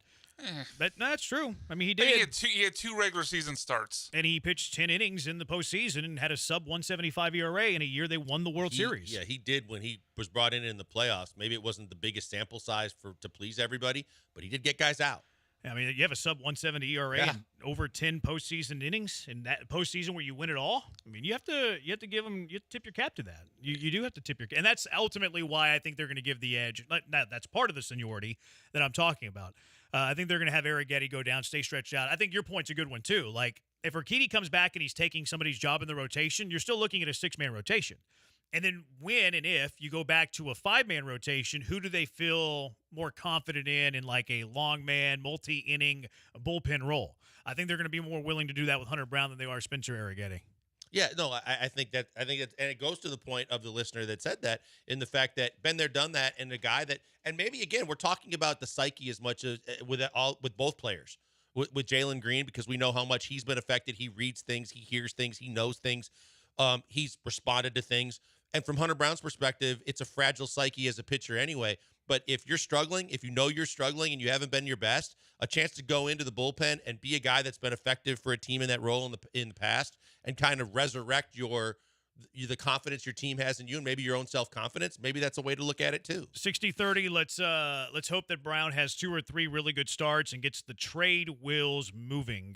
But no, that's true. I mean, he did. He had 2 regular season starts. And he pitched 10 innings in the postseason and had a sub-175 ERA in a year they won the World Series. Yeah, he did when he was brought in the playoffs. Maybe it wasn't the biggest sample size to please everybody, but he did get guys out. I mean, you have a sub-170 ERA and over 10 postseason innings in that postseason where you win it all. I mean, you have to tip your cap to that. You do have to tip your cap. And that's ultimately why I think they're going to give the edge. That's part of the seniority that I'm talking about. I think they're going to have Arrighetti go down, stay stretched out. I think your point's a good one, too. If Urquidy comes back and he's taking somebody's job in the rotation, you're still looking at a 6-man rotation. And then when and if you go back to a 5-man rotation, who do they feel more confident in a long man, multi-inning bullpen role? I think they're going to be more willing to do that with Hunter Brown than they are Spencer Arrighetti. Yeah, no, I think that, and it goes to the point of the listener that said that in the fact that been there, done that, and a guy that, and maybe again, we're talking about the psyche as much as with both players, with Jalen Green, because we know how much he's been affected. He reads things, he hears things, he knows things, he's responded to things. And from Hunter Brown's perspective, it's a fragile psyche as a pitcher anyway. But if you're struggling, if you know you're struggling and you haven't been your best, a chance to go into the bullpen and be a guy that's been effective for a team in that role in the past and kind of resurrect the confidence your team has in you and maybe your own self-confidence, maybe that's a way to look at it too. 60-30, let's hope that Brown has 2 or 3 really good starts and gets the trade wheels moving.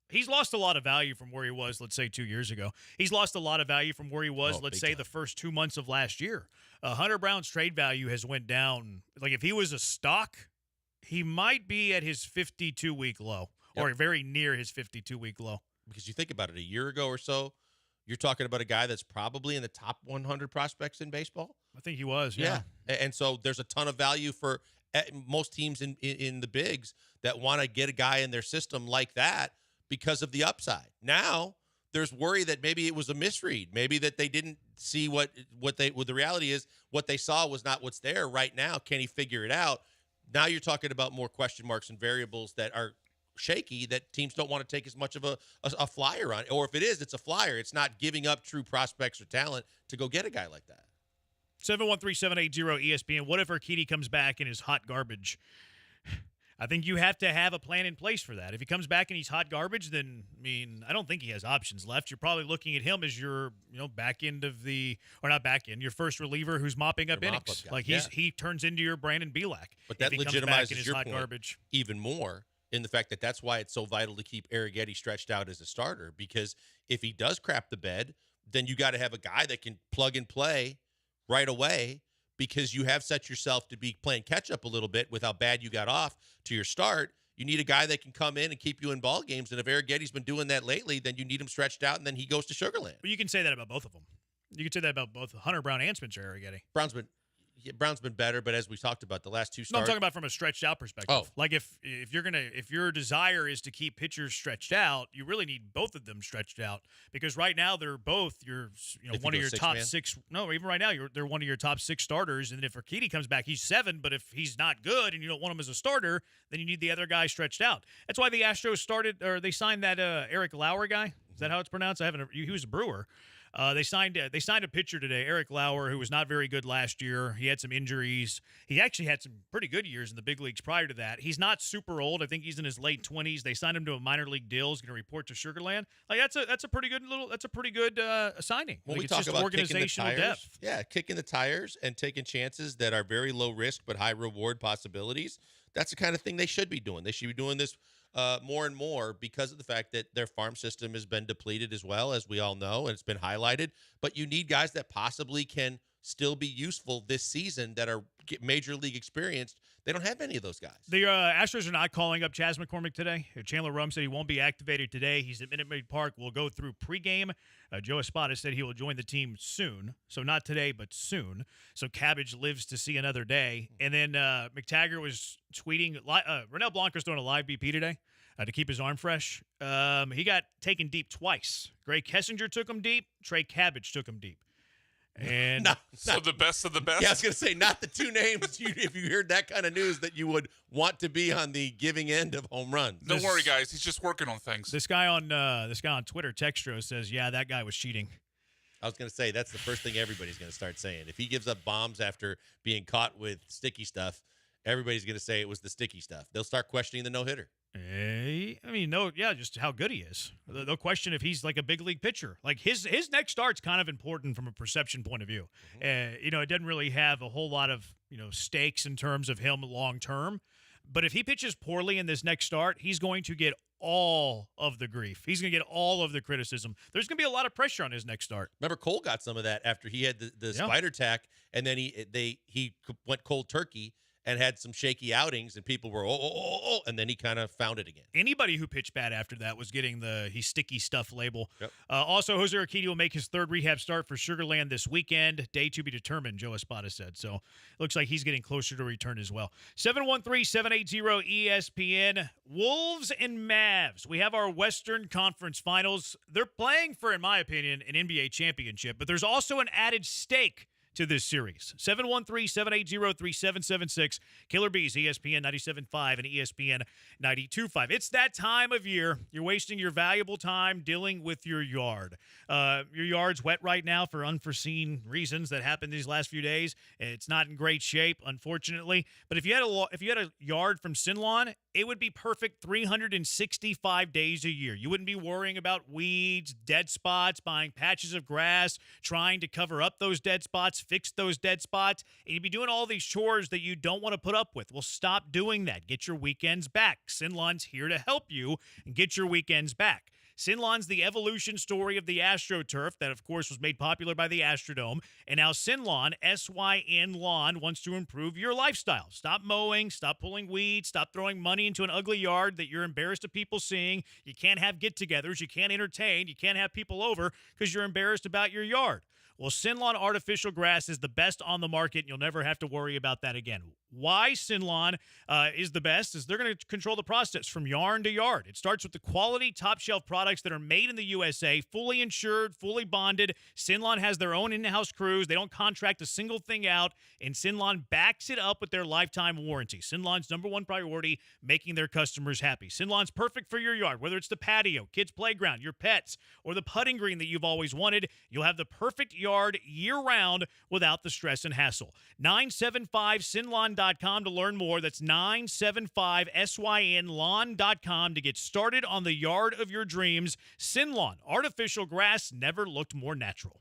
He's lost a lot of value from where he was, let's say, 2 years ago. He's lost a lot of value from where he was, let's say, the first 2 months of last year. Hunter Brown's trade value has went down. Like, if he was a stock, he might be at his 52-week low or very near his 52-week low. Because you think about it, a year ago or so, you're talking about a guy that's probably in the top 100 prospects in baseball. I think he was, yeah. And so there's a ton of value for most teams in the bigs that want to get a guy in their system like that because of the upside. Now, there's worry that maybe it was a misread. Maybe that they didn't see what the reality is. What they saw was not what's there right now. Can he figure it out? Now you're talking about more question marks and variables that are shaky that teams don't want to take as much of a flyer on. Or if it is, it's a flyer. It's not giving up true prospects or talent to go get a guy like that. 713-780-ESPN. What if Urquidy comes back and is hot garbage? I think you have to have a plan in place for that. If he comes back and he's hot garbage, then, I mean, I don't think he has options left. You're probably looking at him as your, back end of your first reliever who's mopping up innings. Like he turns into your Brandon Bielak. But that legitimizes your point garbage even more in the fact that that's why it's so vital to keep Arrighetti stretched out as a starter, because if he does crap the bed, then you got to have a guy that can plug and play right away, because you have set yourself to be playing catch up a little bit with how bad you got off to your start. You need a guy that can come in and keep you in ball games. And if Arrighetti's been doing that lately, then you need him stretched out, and then he goes to Sugarland. But you can say that about both of them. You can say that about both Hunter Brown and Spencer Arrighetti. Brown's been better, but as we talked about, the last 2 starts. No, I'm talking about from a stretched out perspective. Oh. Like if your desire is to keep pitchers stretched out, you really need both of them stretched out, because right now they're both one of your top 6. No, even right now they're one of your top 6 starters. And if Urquidy comes back, he's 7. But if he's not good and you don't want him as a starter, then you need the other guy stretched out. That's why the Astros they signed that Eric Lauer guy. Is that how it's pronounced? He was a Brewer. They signed a pitcher today, Eric Lauer, who was not very good last year. He had some injuries. He actually had some pretty good years in the big leagues prior to that. He's not super old. I think he's in his late 20s. They signed him to a minor league deal. He's going to report to Sugarland. Like that's a pretty good signing. When like, we it's talk just about organizational kicking the tires, depth. Kicking the tires and taking chances that are very low risk but high reward possibilities. That's the kind of thing they should be doing. They should be doing this more and more, because of the fact that their farm system has been depleted as well, as we all know, and it's been highlighted. But you need guys that possibly can still be useful this season that are major league experienced. They don't have any of those guys. The Astros are not calling up Chas McCormick today. Chandler Rome said he won't be activated today. He's at Minute Maid Park. We'll go through pregame. Joe Espada said he will join the team soon. So not today, but soon. So Cabbage lives to see another day. And then McTaggart was tweeting. Renell Blanco's doing a live BP today to keep his arm fresh. He got taken deep twice. Greg Kessinger took him deep. Trey Cabbage took him deep. And so the best of the best. Yeah, I was going to say, not the 2 names. If you heard that kind of news, that you would want to be on the giving end of home runs. Don't worry, guys. He's just working on things. This guy on Twitter, Textro, says, "Yeah, that guy was cheating." I was going to say that's the first thing everybody's going to start saying. If he gives up bombs after being caught with sticky stuff, everybody's going to say it was the sticky stuff. They'll start questioning the no-hitter. Just how good he is. They'll question if he's like a big league pitcher. Like his next start's kind of important from a perception point of view. It doesn't really have a whole lot of stakes in terms of him long term. But if he pitches poorly in this next start, he's going to get all of the grief. He's going to get all of the criticism. There's going to be a lot of pressure on his next start. Remember, Cole got some of that after he had the spider tack, and then he went cold turkey and had some shaky outings, and people were, and then he kind of found it again. Anybody who pitched bad after that was getting the "he's sticky stuff" label. Yep. Also, Jose Urquidy will make his 3rd rehab start for Sugarland this weekend. Day to be determined, Joe Espada said. So it looks like he's getting closer to return as well. 713-780-ESPN. Wolves and Mavs. We have our Western Conference Finals. They're playing for, in my opinion, an NBA championship, but there's also an added stake to this series. 713-780-3776. Killer Bees, ESPN 97.5 and ESPN 92.5. It's that time of year. You're wasting your valuable time dealing with your yard. Your yard's wet right now for unforeseen reasons that happened these last few days. It's not in great shape, unfortunately. But if you had a yard from Sinlawn, it would be perfect 365 days a year. You wouldn't be worrying about weeds, dead spots, buying patches of grass, trying to cover up those dead spots, fix those dead spots, and you'd be doing all these chores that you don't want to put up with. Well, stop doing that. Get your weekends back. Sinlawn's here to help you and get your weekends back. Sinlawn's the evolution story of the AstroTurf that, of course, was made popular by the Astrodome. And now Sinlawn, S-Y-N Lawn, wants to improve your lifestyle. Stop mowing, stop pulling weeds, stop throwing money into an ugly yard that you're embarrassed of people seeing. You can't have get-togethers, you can't entertain, you can't have people over because you're embarrassed about your yard. Well, Sinlawn artificial grass is the best on the market, and you'll never have to worry about that again. Why Sinlawn is the best is they're going to control the process from yarn to yard. It starts with the quality top-shelf products that are made in the USA, fully insured, fully bonded. Sinlawn has their own in-house crews. They don't contract a single thing out, and Sinlawn backs it up with their lifetime warranty. Sinlawn's number one priority, making their customers happy. Sinlawn's perfect for your yard, whether it's the patio, kids' playground, your pets, or the putting green that you've always wanted. You'll have the perfect yard year-round without the stress and hassle. 975sinlawn.com to learn more. That's 975synlawn.com to get started on the yard of your dreams. Sinlawn, artificial grass never looked more natural.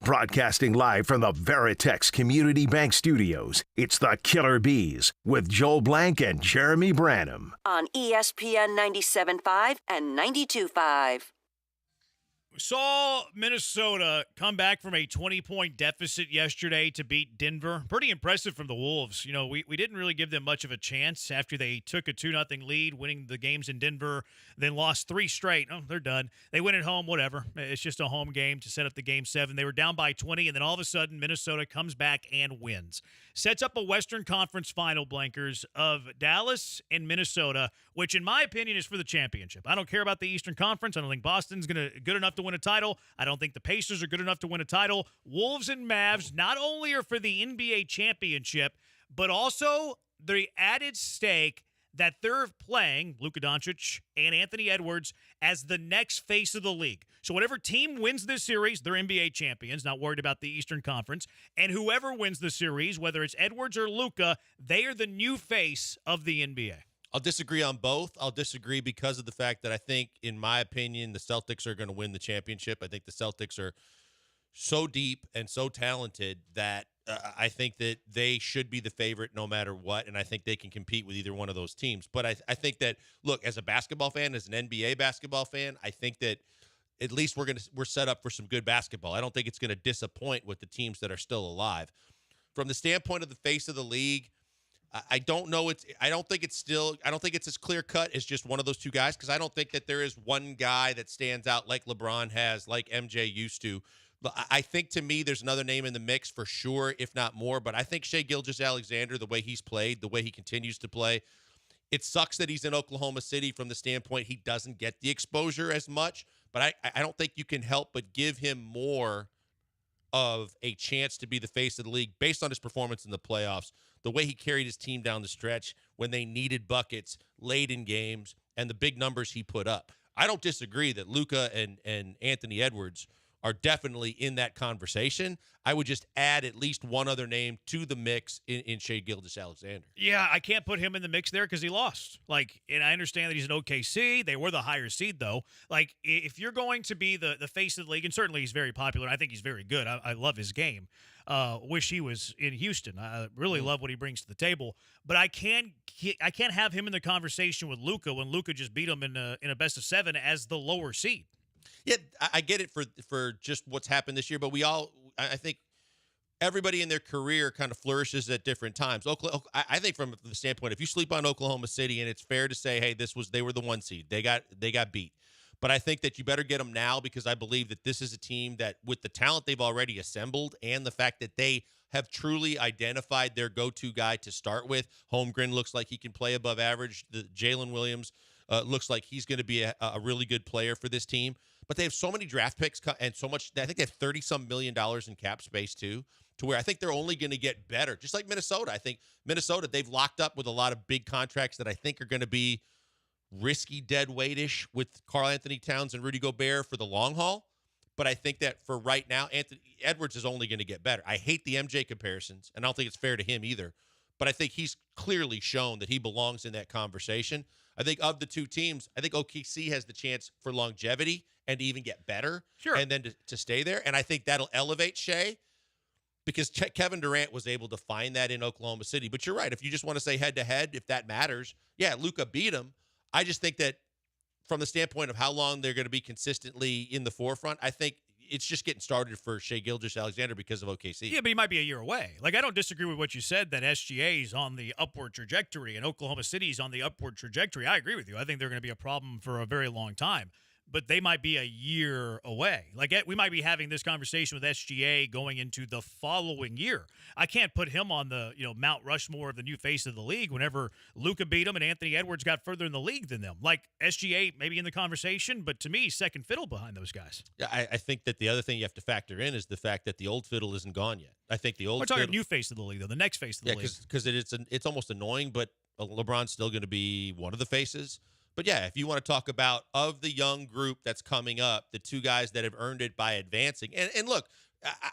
Broadcasting live from the Veritex Community Bank Studios, it's the Killer Bees with Joel Blank and Jeremy Branham. On ESPN 97.5 and 92.5. Saw Minnesota come back from a 20-point deficit yesterday to beat Denver. Pretty impressive from the Wolves. You know, we didn't really give them much of a chance after they took a 2-0 lead, winning the games in Denver, then lost 3 straight. Oh, they're done. They win at home, whatever. It's just a home game to set up the Game 7. They were down by 20, and then all of a sudden, Minnesota comes back and wins. Sets up a Western Conference final, Blankers, of Dallas and Minnesota, which in my opinion is for the championship. I don't care about the Eastern Conference. I don't think Boston's good enough to win a title. I don't think the Pacers are good enough to win a title. Wolves and Mavs not only are for the NBA championship, but also the added stake that they're playing Luka Doncic and Anthony Edwards as the next face of the league. So whatever team wins this series, they're NBA champions, not worried about the Eastern Conference. And whoever wins the series, whether it's Edwards or Luka, they are the new face of the NBA. I'll disagree on both. I'll disagree because of the fact that I think, in my opinion, the Celtics are going to win the championship. I think the Celtics are so deep and so talented that I think that they should be the favorite no matter what, and I think they can compete with either one of those teams. But I think that, look, as a basketball fan, as an NBA basketball fan, I think that at least we're set up for some good basketball. I don't think it's going to disappoint with the teams that are still alive. From the standpoint of the face of the league, I don't know. I don't think it's as clear cut as just one of those two guys, because I don't think that there is one guy that stands out like LeBron has, like MJ used to. But I think, to me, there's another name in the mix for sure, if not more. But I think Shai Gilgeous-Alexander, the way he's played, the way he continues to play, it sucks that he's in Oklahoma City from the standpoint he doesn't get the exposure as much. But I don't think you can help but give him more of a chance to be the face of the league based on his performance in the playoffs, the way he carried his team down the stretch when they needed buckets late in games, and the big numbers he put up. I don't disagree that Luka and Anthony Edwards are definitely in that conversation. I would just add at least one other name to the mix in Shai Gilgeous-Alexander. Yeah, I can't put him in the mix there because he lost. And I understand that he's an OKC. They were the higher seed, though. If you're going to be the face of the league, and certainly he's very popular, I think he's very good. I love his game. Wish he was in Houston. I really love what he brings to the table. But I can't have him in the conversation with Luka when Luka just beat him in a best of 7 as the lower seed. Yeah, I get it for just what's happened this year, but I think everybody in their career kind of flourishes at different times. I think from the standpoint, if you sleep on Oklahoma City, and it's fair to say, hey, they were the 1 seed, they got beat. But I think that you better get them now, because I believe that this is a team that, with the talent they've already assembled and the fact that they have truly identified their go-to guy to start with. Holmgren looks like he can play above average. Jalen Williams looks like he's going to be a really good player for this team. But they have so many draft picks and so much. I think they have $30-some million in cap space too, to where I think they're only going to get better. Just like Minnesota. I think Minnesota, they've locked up with a lot of big contracts that I think are going to be risky dead weight-ish with Karl Anthony Towns and Rudy Gobert for the long haul. But I think that for right now, Anthony Edwards is only going to get better. I hate the MJ comparisons, and I don't think it's fair to him either. But I think he's clearly shown that he belongs in that conversation. I think of the two teams, I think OKC has the chance for longevity and to even get better. Sure. And then to stay there. And I think that'll elevate Shai, because Kevin Durant was able to find that in Oklahoma City. But you're right. If you just want to say head-to-head, if that matters, yeah, Luka beat him. I just think that from the standpoint of how long they're going to be consistently in the forefront, I think it's just getting started for Shai Gilgeous-Alexander because of OKC. Yeah, but he might be a year away. I don't disagree with what you said, that SGA is on the upward trajectory and Oklahoma City is on the upward trajectory. I agree with you. I think they're going to be a problem for a very long time. But they might be a year away. We might be having this conversation with SGA going into the following year. I can't put him on the Mount Rushmore of the new face of the league whenever Luka beat him and Anthony Edwards got further in the league than them. SGA maybe in the conversation, but to me, second fiddle behind those guys. Yeah, I think that the other thing you have to factor in is the fact that the old fiddle isn't gone yet. I think the old We're talking new face of the league, though, the next face of the league. Because it's almost annoying, but LeBron's still going to be one of the faces. But yeah, if you want to talk about of the young group that's coming up, the two guys that have earned it by advancing. And look,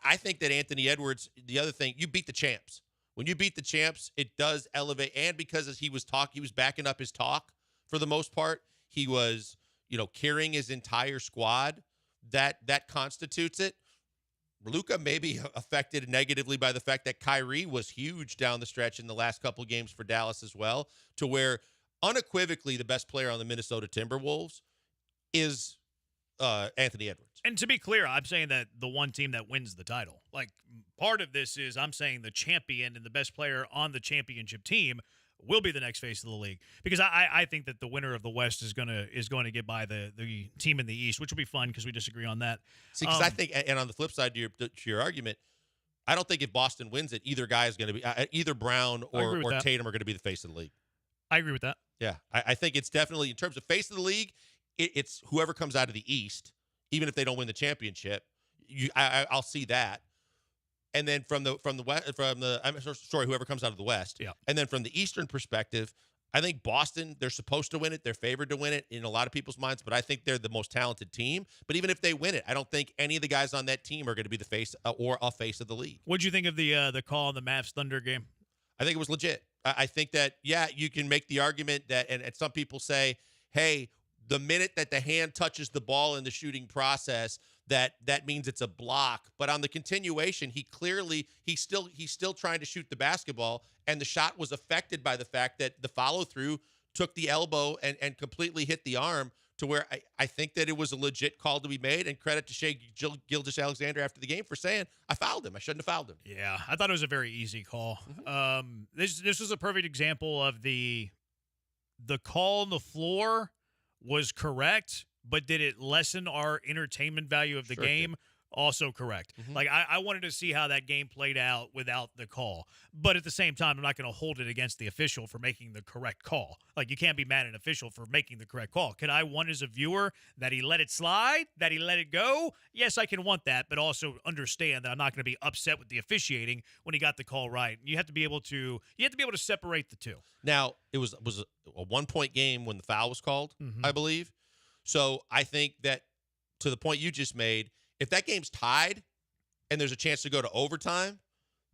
I think that Anthony Edwards, the other thing, you beat the champs. When you beat the champs, it does elevate. And because as he was backing up his talk for the most part. He was, carrying his entire squad. That constitutes it. Luka may be affected negatively by the fact that Kyrie was huge down the stretch in the last couple of games for Dallas as well, to where unequivocally the best player on the Minnesota Timberwolves is Anthony Edwards. And to be clear, I'm saying that the one team that wins the title. Part of this is I'm saying the champion and the best player on the championship team will be the next face of the league, because I think that the winner of the West is going to get by the team in the East, which will be fun because we disagree on that. See, because I think, and on the flip side to your argument, I don't think if Boston wins it, either guy is going to be either Brown or Tatum are going to be the face of the league. I agree with that. Yeah, I think it's definitely, in terms of face of the league, it's whoever comes out of the East, even if they don't win the championship. I'll see that. And then whoever comes out of the West. Yeah. And then from the Eastern perspective, I think Boston, they're supposed to win it. They're favored to win it in a lot of people's minds, but I think they're the most talented team. But even if they win it, I don't think any of the guys on that team are going to be the face or a face of the league. What'd you think of the call on the Mavs Thunder game? I think it was legit. I think that, you can make the argument that, and some people say, hey, the minute that the hand touches the ball in the shooting process, that means it's a block. But on the continuation, he's still trying to shoot the basketball, and the shot was affected by the fact that the follow-through took the elbow and completely hit the arm, to where I think that it was a legit call to be made, and credit to Shai Gilgeous-Alexander after the game for saying, I fouled him. I shouldn't have fouled him. Yeah, I thought it was a very easy call. This was a perfect example of the call on the floor was correct, but did it lessen our entertainment value of the game? Also correct. Like, I wanted to see how that game played out without the call. But at the same time, I'm not going to hold it against the official for making the correct call. Like, you can't be mad at an official for making the correct call. Could I want as a viewer that he let it slide, that he let it go? Yes, I can want that, but also understand that I'm not going to be upset with the officiating when he got the call right. You have to be able to separate the two. Now, it was a 1-point game when the foul was called, I believe. So I think that, to the point you just made, if that game's tied and there's a chance to go to overtime,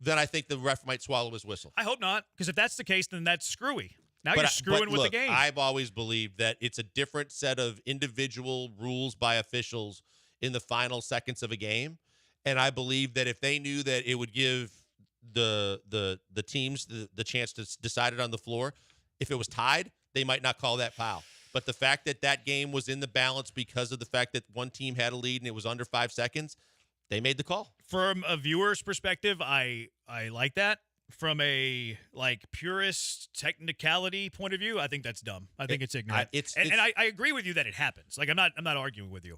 then I think the ref might swallow his whistle. I hope not, because if that's the case, then that's screwy. Now you're screwing with the game. I've always believed that it's a different set of individual rules by officials in the final seconds of a game, and I believe that if they knew that it would give the teams the chance to decide it on the floor, if it was tied, they might not call that foul. But the fact that game was in the balance because of the fact that one team had a lead and it was under 5 seconds, they made the call. From a viewer's perspective, I like that. From a purist technicality point of view, I think that's dumb. I think it's ignorant. And I agree with you that it happens. Like, I'm not arguing with you.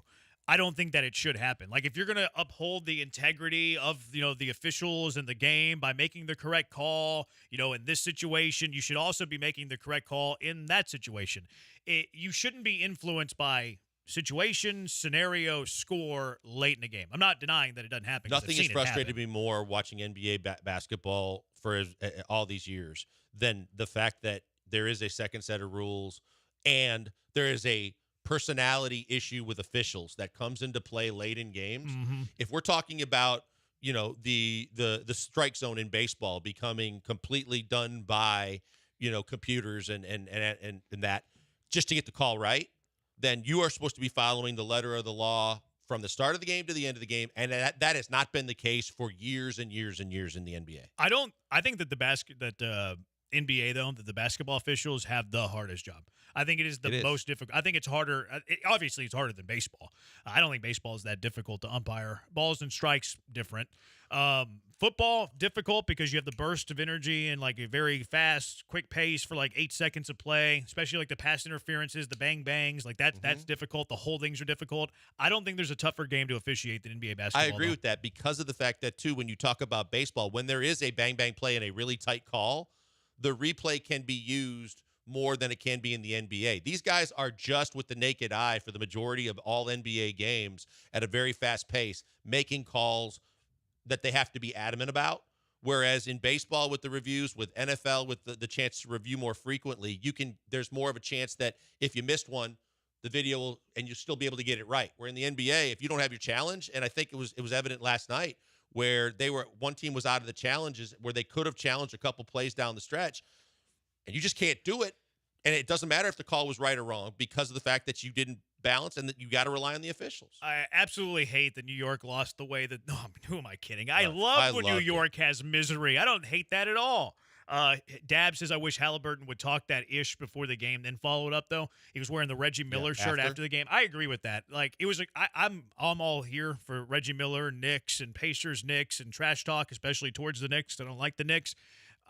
I don't think that it should happen. Like, if you're going to uphold the integrity of, the officials in the game by making the correct call, in this situation, you should also be making the correct call in that situation. You shouldn't be influenced by situation, scenario, score late in the game. I'm not denying that it doesn't happen. Nothing has frustrated me more watching NBA basketball for all these years than the fact that there is a second set of rules and there is a personality issue with officials that comes into play late in games. If we're talking about, the strike zone in baseball becoming completely done by, computers and that just to get the call right, then you are supposed to be following the letter of the law from the start of the game to the end of the game, and that has not been the case for years and years and years in the NBA. I think that NBA, though, that the basketball officials have the hardest job. I think it is the most difficult. I think it's harder. Obviously, it's harder than baseball. I don't think baseball is that difficult to umpire. Balls and strikes, different. Football, difficult because you have the burst of energy and a very fast, quick pace for 8 seconds of play, especially the pass interferences, the bang-bangs. That's difficult. The holdings are difficult. I don't think there's a tougher game to officiate than NBA basketball. I agree with that because of the fact that, too, when you talk about baseball, when there is a bang-bang play and a really tight call, the replay can be used more than it can be in the NBA. These guys are just with the naked eye for the majority of all NBA games at a very fast pace, making calls that they have to be adamant about. Whereas in baseball with the reviews, with NFL with the chance to review more frequently, there's more of a chance that if you missed one, the video will, and you'll still be able to get it right. Where in the NBA, if you don't have your challenge, and I think it was evident last night, where one team was out of the challenges where they could have challenged a couple plays down the stretch, and you just can't do it. And it doesn't matter if the call was right or wrong because of the fact that you didn't balance and that you got to rely on the officials. I absolutely hate that New York lost the way that. No, who am I kidding? I love when New York has misery. I don't hate that at all. Dab says, I wish Halliburton would talk that ish before the game, then follow it up, though. He was wearing the Reggie Miller shirt after the game. I agree with that. It was I'm all here for Reggie Miller, Knicks, and Pacers, Knicks, and trash talk, especially towards the Knicks. I don't like the Knicks.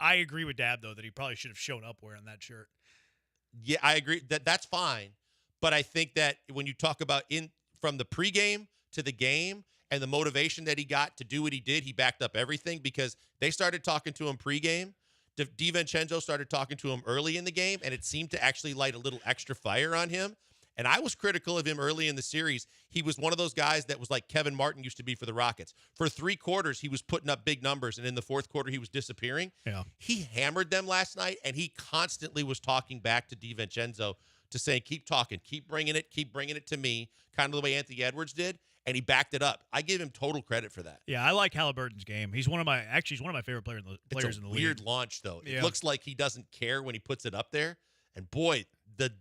I agree with Dab, though, that he probably should have shown up wearing that shirt. Yeah, I agree. That's fine. But I think that when you talk about from the pregame to the game and the motivation that he got to do what he did, he backed up everything because they started talking to him pregame. DiVincenzo started talking to him early in the game, and it seemed to actually light a little extra fire on him. And I was critical of him early in the series. He was one of those guys that was like Kevin Martin used to be for the Rockets. For 3 quarters, he was putting up big numbers, and in the fourth quarter, he was disappearing. Yeah. He hammered them last night, and he constantly was talking back to DiVincenzo to say, keep talking, keep bringing it to me, kind of the way Anthony Edwards did, and he backed it up. I give him total credit for that. Yeah, I like Halliburton's game. He's one of my favorite players in the It's a league. weird launch, though. Yeah. It looks like he doesn't care when he puts it up there. And boy, the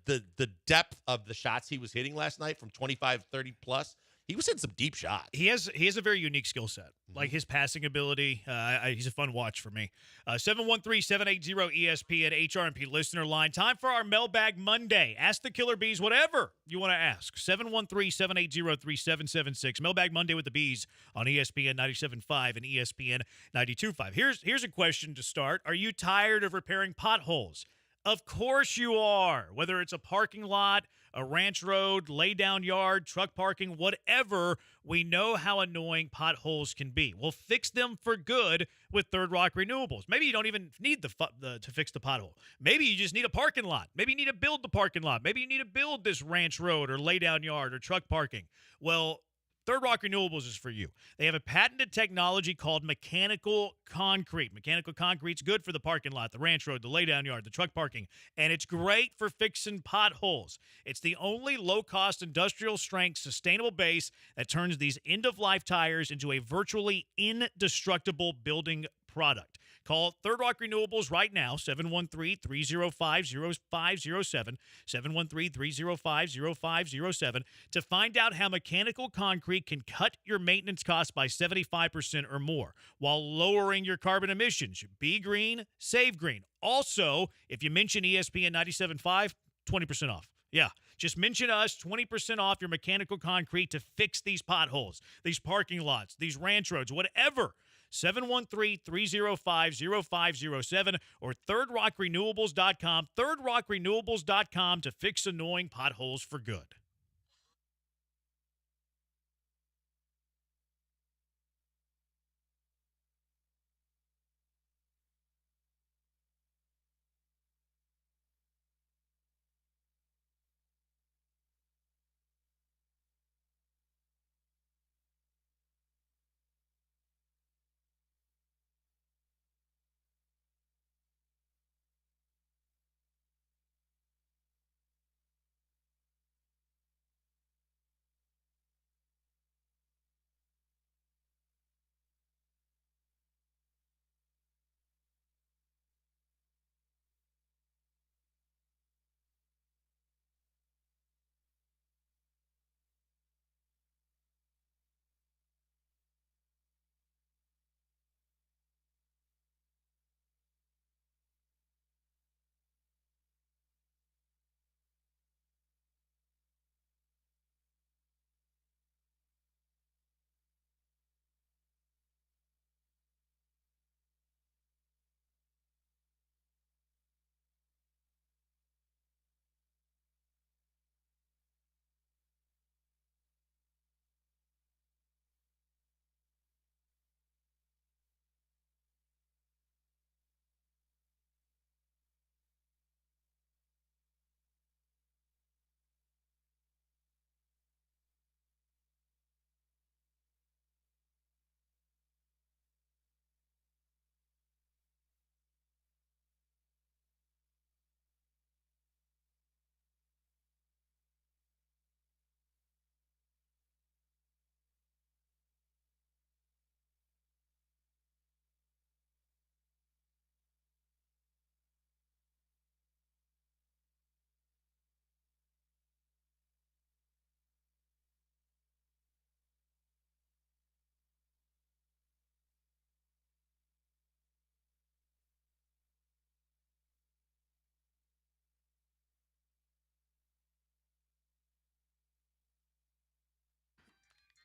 depth of the shots he was hitting last night from 25, 30 plus, he was hitting some deep shots. He has a very unique skill set. Like his passing ability, he's a fun watch for me. 713-780-ESPN HRMP listener line. Time for our Mailbag Monday. Ask the Killer Bees whatever you want to ask. 713-780-3776. Mailbag Monday with the Bees on ESPN 97.5 and ESPN 92.5. Here's a question to start. Are you tired of repairing potholes? Of course you are. Whether it's a parking lot, a ranch road, lay down yard, truck parking, whatever, we know how annoying potholes can be. We'll fix them for good with Third Rock Renewables. Maybe you don't even need to fix the pothole. Maybe you just need a parking lot. Maybe you need to build the parking lot. Maybe you need to build this ranch road or lay down yard or truck parking. Well, Third Rock Renewables is for you. They have a patented technology called mechanical concrete. Mechanical concrete's good for the parking lot, the ranch road, the laydown yard, the truck parking, and it's great for fixing potholes. It's the only low-cost, industrial-strength, sustainable base that turns these end-of-life tires into a virtually indestructible building product. Call Third Rock Renewables right now, 713-305-0507, 713-305-0507, to find out how mechanical concrete can cut your maintenance costs by 75% or more while lowering your carbon emissions. Be green, save green. Also, if you mention ESPN 97.5, 20% off. Yeah, just mention us, 20% off your mechanical concrete to fix these potholes, these parking lots, these ranch roads, whatever. 713-305-0507 or thirdrockrenewables.com. Thirdrockrenewables.com to fix annoying potholes for good.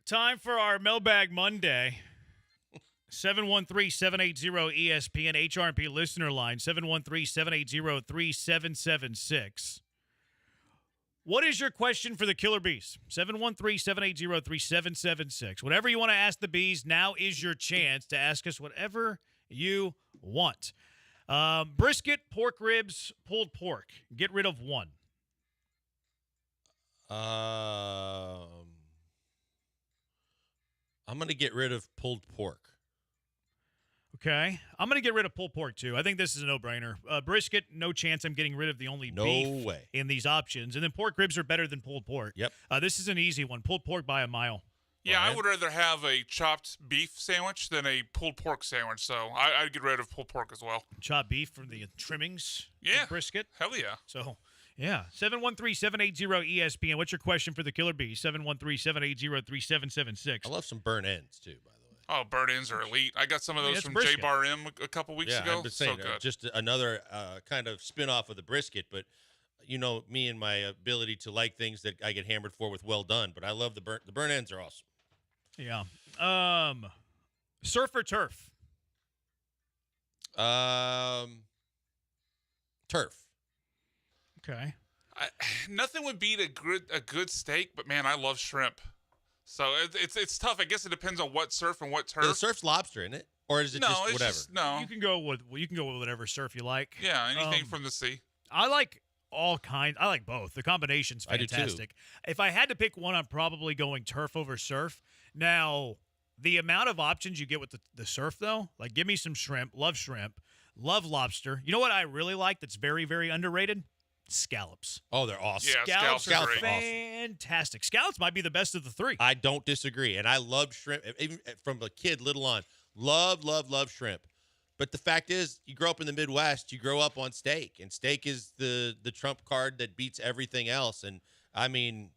Time for our Mailbag Monday. 713-780-ESPN HRP listener line, 713-780-3776. What is your question for the Killer Bees? 713-780-3776. Whatever you want to ask the Bees, now is your chance to ask us whatever you want. Brisket, pork ribs, pulled pork. Get rid of one. I'm going to get rid of pulled pork. Okay. I'm going to get rid of pulled pork, too. I think this is a no-brainer. Brisket, no chance I'm getting rid of the only beef way in these options. And then pork ribs are better than pulled pork. Yep. This is an easy one. Pulled pork by a mile. Yeah, I would rather have a chopped beef sandwich than a pulled pork sandwich, so I'd get rid of pulled pork as well. Chopped beef from the trimmings. Yeah. Brisket. Hell yeah. So, yeah. 713-780-ESPN. What's your question for the Killer Bee? 713-780-3776. I love some burnt ends, too, by the way. Oh, burnt ends are elite. I got some of those from brisket. J-Bar M a couple weeks ago. I'm just saying, so good. just another kind of spin-off of the brisket, but you know me and my ability to like things that I get hammered for with well done, but I love the burnt ends are awesome. Yeah. Surf or turf? Turf. Okay. Nothing would beat a good steak, but man, I love shrimp. So it's tough. I guess it depends on what surf and what turf. The surf's lobster, isn't it? Or is it just whatever? No. You can go with whatever surf you like. Yeah, anything from the sea. I like all kinds. I like both. The combination's I do too. fantastic. If I had to pick one, I'm probably going turf over surf. Now, the amount of options you get with the surf, though, like give me some shrimp, love lobster. You know what I really like that's very, very underrated? Scallops. Oh, they're awesome. Yeah, Scallops are great. fantastic. Scallops might be the best of the three. I don't disagree, and I love shrimp. Even from a kid, little on, love shrimp. But the fact is, you grow up in the Midwest, you grow up on steak, and steak is the trump card that beats everything else. And I mean,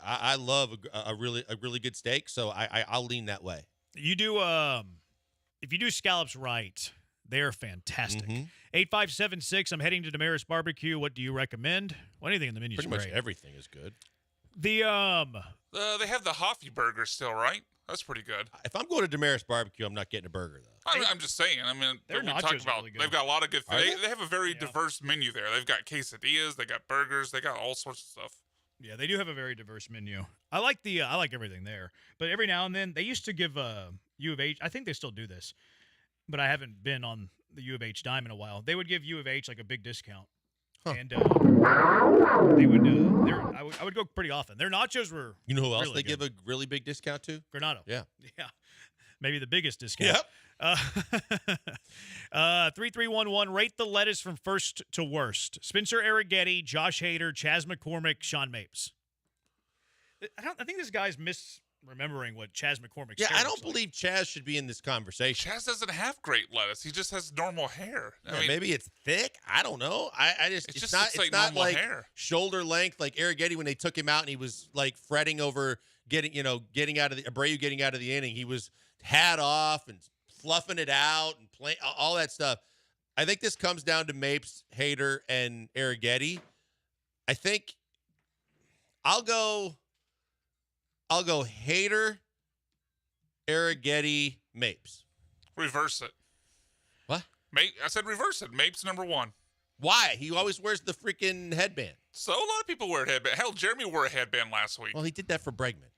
I love a really good steak, so I'll lean that way. You do if you do scallops right, they're fantastic. Mm-hmm. 8576. I'm heading to Damaris Barbecue. What do you recommend? Well, anything in the menu is Pretty great. much everything is good. They have the Hoffy burger still, right? That's pretty good. If I'm going to Damaris Barbecue, I'm not getting a burger though. I'm just saying. I mean, Their we nachos talk are about really good. they've got a lot of good. Are They they? have a very diverse menu there. They've got quesadillas, they got burgers, they got all sorts of stuff. Yeah, they do have a very diverse menu. I like everything there. But every now and then, they used to give U of H. I think they still do this, but I haven't been on the U of H dime in a while. They would give U of H like a big discount, and they would. I would go pretty often. Their nachos were. You know who else really they good. give a really big discount to? Granado. Yeah. Yeah. Maybe the biggest discount. Yep. 3311. Rate the lettuce from first to worst. Spencer Arrighetti, Josh Hader, Chaz McCormick, Sean Mapes. I think this guy's misremembering what Chaz McCormick's Yeah, hair I don't looks like. believe Chaz should be in this conversation. Chaz doesn't have great lettuce. He just has normal hair. I mean, Maybe it's thick. I don't know. It's just not. looks like It's not normal like hair. shoulder length like Arrighetti when they took him out and he was like fretting over getting out of the Abreu getting out of the inning. He was hat off and fluffing it out and playing all that stuff. I think this comes down to Mapes, Hader, and Arrighetti. I think I'll go Hader, Arrighetti, Mapes. reverse it. What? I said reverse it. Mapes number one. Why? He always wears the freaking headband. So a lot of people wear a headband. Hell, Jeremy wore a headband last week. Well, he did that for Bregman.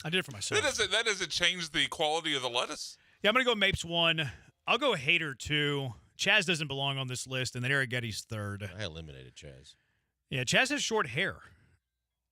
I did it for myself. That doesn't change the quality of the lettuce. Yeah, I'm going to go Mapes 1. I'll go Hader 2. Chaz doesn't belong on this list, and then Arrighetti's 3rd. I eliminated Chaz. Yeah, Chaz has short hair.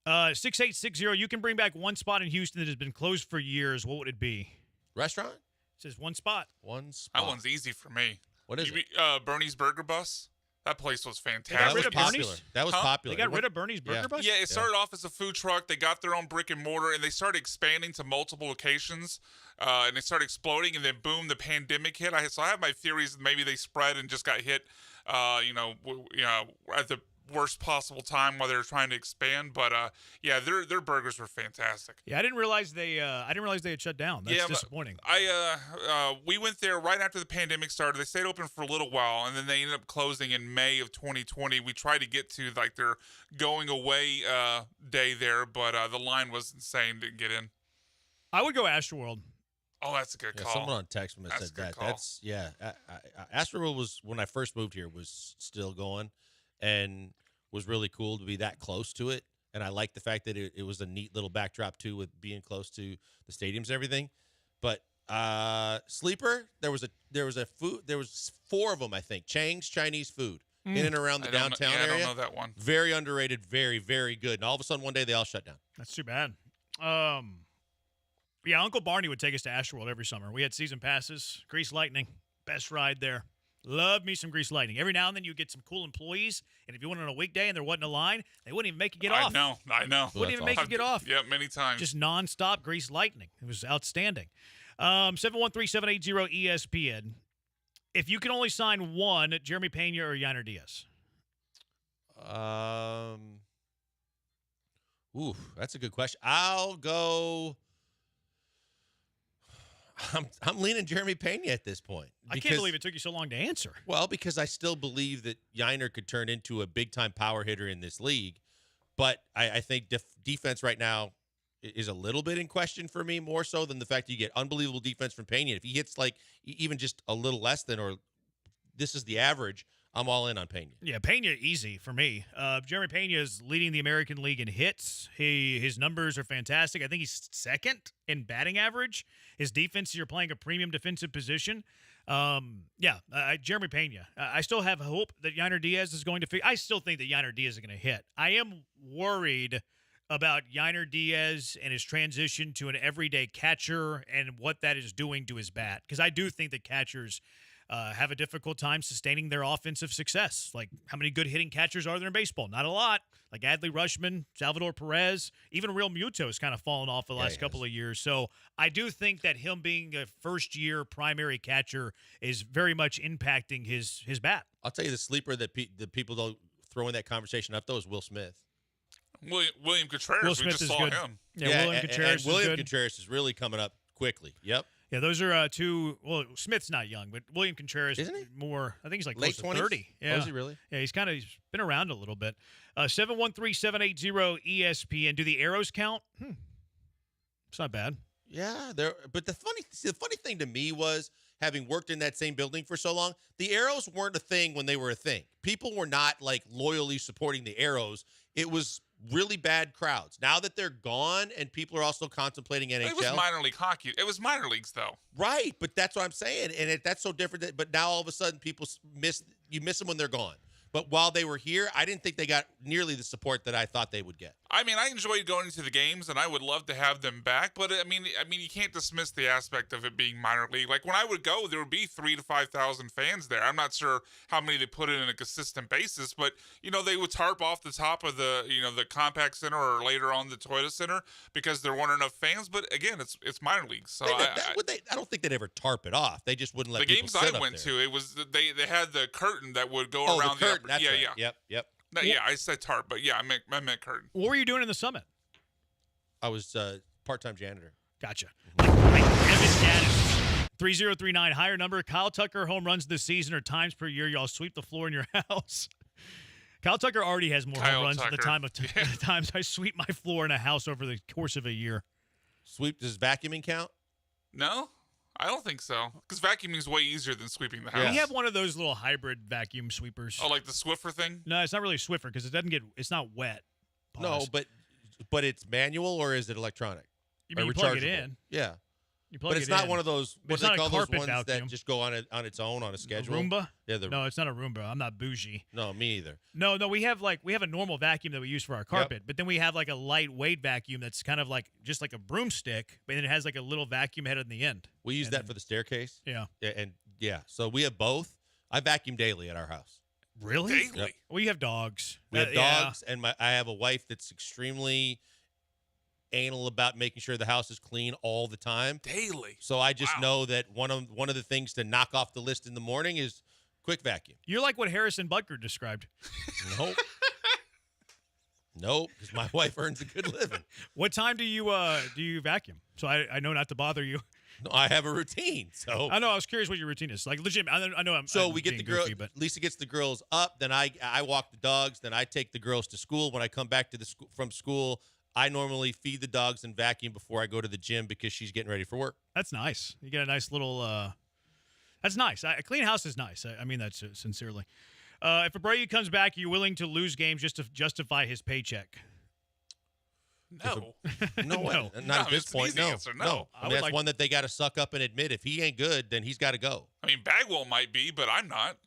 6860, you can bring back one spot in Houston that has been closed for years. What would it be? Restaurant? It says one spot. One spot. That one's easy for me. What is it? Bernie's Burger Bus. That place was They fantastic. got rid of popular. Bernie's? That was Huh? popular. They got rid of Bernie's Burger Bus? Yeah, it started off as a food truck. They got their own brick and mortar, and they started expanding to multiple locations. And they started exploding, and then boom, the pandemic hit. So I have my theories that maybe they spread and just got hit, at the worst possible time while they were trying to expand. But yeah, their burgers were fantastic. Yeah, I didn't realize they had shut down. That's disappointing. We went there right after the pandemic started. They stayed open for a little while, and then they ended up closing in May of 2020. We tried to get to like their going away day there, but the line was insane. Didn't get in. I would go Astroworld. Oh, that's a good call. Someone on text me That's said a good that. call. That's Astroworld was when I first moved here was still going, and was really cool to be that close to it. And I like the fact that it was a neat little backdrop too, with being close to the stadiums and everything. But Sleeper, there was 4 of them, I think. Chang's Chinese food. in and around the downtown area. I don't know that one. Very underrated, very, very good. And all of a sudden, one day, they all shut down. That's too bad. Yeah, Uncle Barney would take us to Astroworld every summer. We had season passes. Grease Lightning, best ride there. Love me some Grease Lightning. Every now and then you get some cool employees, and if you went on a weekday and there wasn't a line, they wouldn't even make you get off. I know. Wouldn't even make you get off. Yeah, many times. Just nonstop Grease Lightning. It was outstanding. 713-780-ESPN. If you can only sign one, Jeremy Pena or Yainer Diaz? That's a good question. I'll go. I'm leaning Jeremy Pena at this point. I can't believe it took you so long to answer. Well, because I still believe that Yainer could turn into a big-time power hitter in this league. But I think defense right now is a little bit in question for me, more so than the fact that you get unbelievable defense from Pena. If he hits like even just a little less than, or this is the average, I'm all in on Pena. Yeah, Pena easy for me. Jeremy Pena is leading the American League in hits. His numbers are fantastic. I think he's second in batting average. His defense, you're playing a premium defensive position. Jeremy Pena. I still have hope that Yainer Diaz is going to I still think that Yainer Diaz is going to hit. I am worried about Yainer Diaz and his transition to an everyday catcher and what that is doing to his bat. Because I do think that catchers have a difficult time sustaining their offensive success. Like, how many good hitting catchers are there in baseball? Not a lot. Like Adley Rutschman, Salvador Perez, even Real Muto has kind of fallen off the last couple of years. So I do think that him being a first-year primary catcher is very much impacting his bat. I'll tell you the sleeper that the people don't throw in that conversation up, though, is Will Smith. William Contreras, Will Smith we just is saw good. him. Yeah, William Contreras and William is good. Contreras is really coming up quickly. Yep. Yeah, those are two. Well, Smith's not young, but William Contreras isn't he? More. I think he's like late close to 30. Yeah. Oh, is he really? Yeah, he's been around a little bit. 713-780-ESPN. Do the arrows count? It's not bad. Yeah, but the funny thing to me was, having worked in that same building for so long, the arrows weren't a thing when they were a thing. People were not like loyally supporting the arrows. It was really bad crowds. Now that they're gone and people are also contemplating NHL. It was minor league hockey. It was minor leagues, though. Right, but that's what I'm saying. And that's so different. But now all of a sudden people miss them when they're gone. But while they were here, I didn't think they got nearly the support that I thought they would get. I mean, I enjoyed going to the games, and I would love to have them back. But I mean, you can't dismiss the aspect of it being minor league. Like when I would go, there would be 3,000 to 5,000 fans there. I'm not sure how many they put in on a consistent basis, but they would tarp off the top of the the Compaq Center or later on the Toyota Center because there weren't enough fans. But again, it's minor leagues, so I don't think they'd ever tarp it off. They just wouldn't let the people games sit I up went there. to. It was they had the curtain that would go Oh, around the curtain. That's yeah, right. yeah. Yep. No, yeah, I said tarp, but yeah, I meant curtain. What were you doing in the Summit? I was part-time janitor. Gotcha. Evan Gaddis, 3039, higher number. Kyle Tucker home runs this season or times per year. Y'all sweep the floor in your house. Kyle Tucker already has more home runs at the times I sweep my floor in a house over the course of a year. Does vacuuming count? No, I don't think so. Because vacuuming is way easier than sweeping the house. We have one of those little hybrid vacuum sweepers. Oh, like the Swiffer thing? No, it's not really a Swiffer because it's not wet. Pause. No, but it's manual or is it electronic? You mean you plug it in? Yeah. You plug it's not one of those. What do they call those ones vacuum. that just go on its own on a schedule? Roomba? Yeah, no, it's not a Roomba. I'm not bougie. No, me either. No, we have a normal vacuum that we use for our carpet, but then we have like a lightweight vacuum that's kind of like just like a broomstick, but then it has like a little vacuum head on the end. We use that for the staircase. Yeah. So we have both. I vacuum daily at our house. Really? Daily? Yep. We have dogs. We have dogs, and I have a wife that's extremely anal about making sure the house is clean all the time. Daily. So I just know that one of the things to knock off the list in the morning is quick vacuum. You're like what Harrison Butker described. Nope, because my wife earns a good living. What time do you vacuum? So I know not to bother you. No, I have a routine. So I know. I was curious what your routine is. Like legit. I know. We get the girls. Lisa gets the girls up. Then I walk the dogs. Then I take the girls to school. When I come back from school, I normally feed the dogs and vacuum before I go to the gym because she's getting ready for work. That's nice. You get a nice little. That's nice. A clean house is nice. I mean that sincerely. If Abreu comes back, are you willing to lose games just to justify his paycheck? No. No, not at this point. No. Answer, no. I mean, that's one that they got to suck up and admit. If he ain't good, then he's got to go. I mean, Bagwell might be, but I'm not.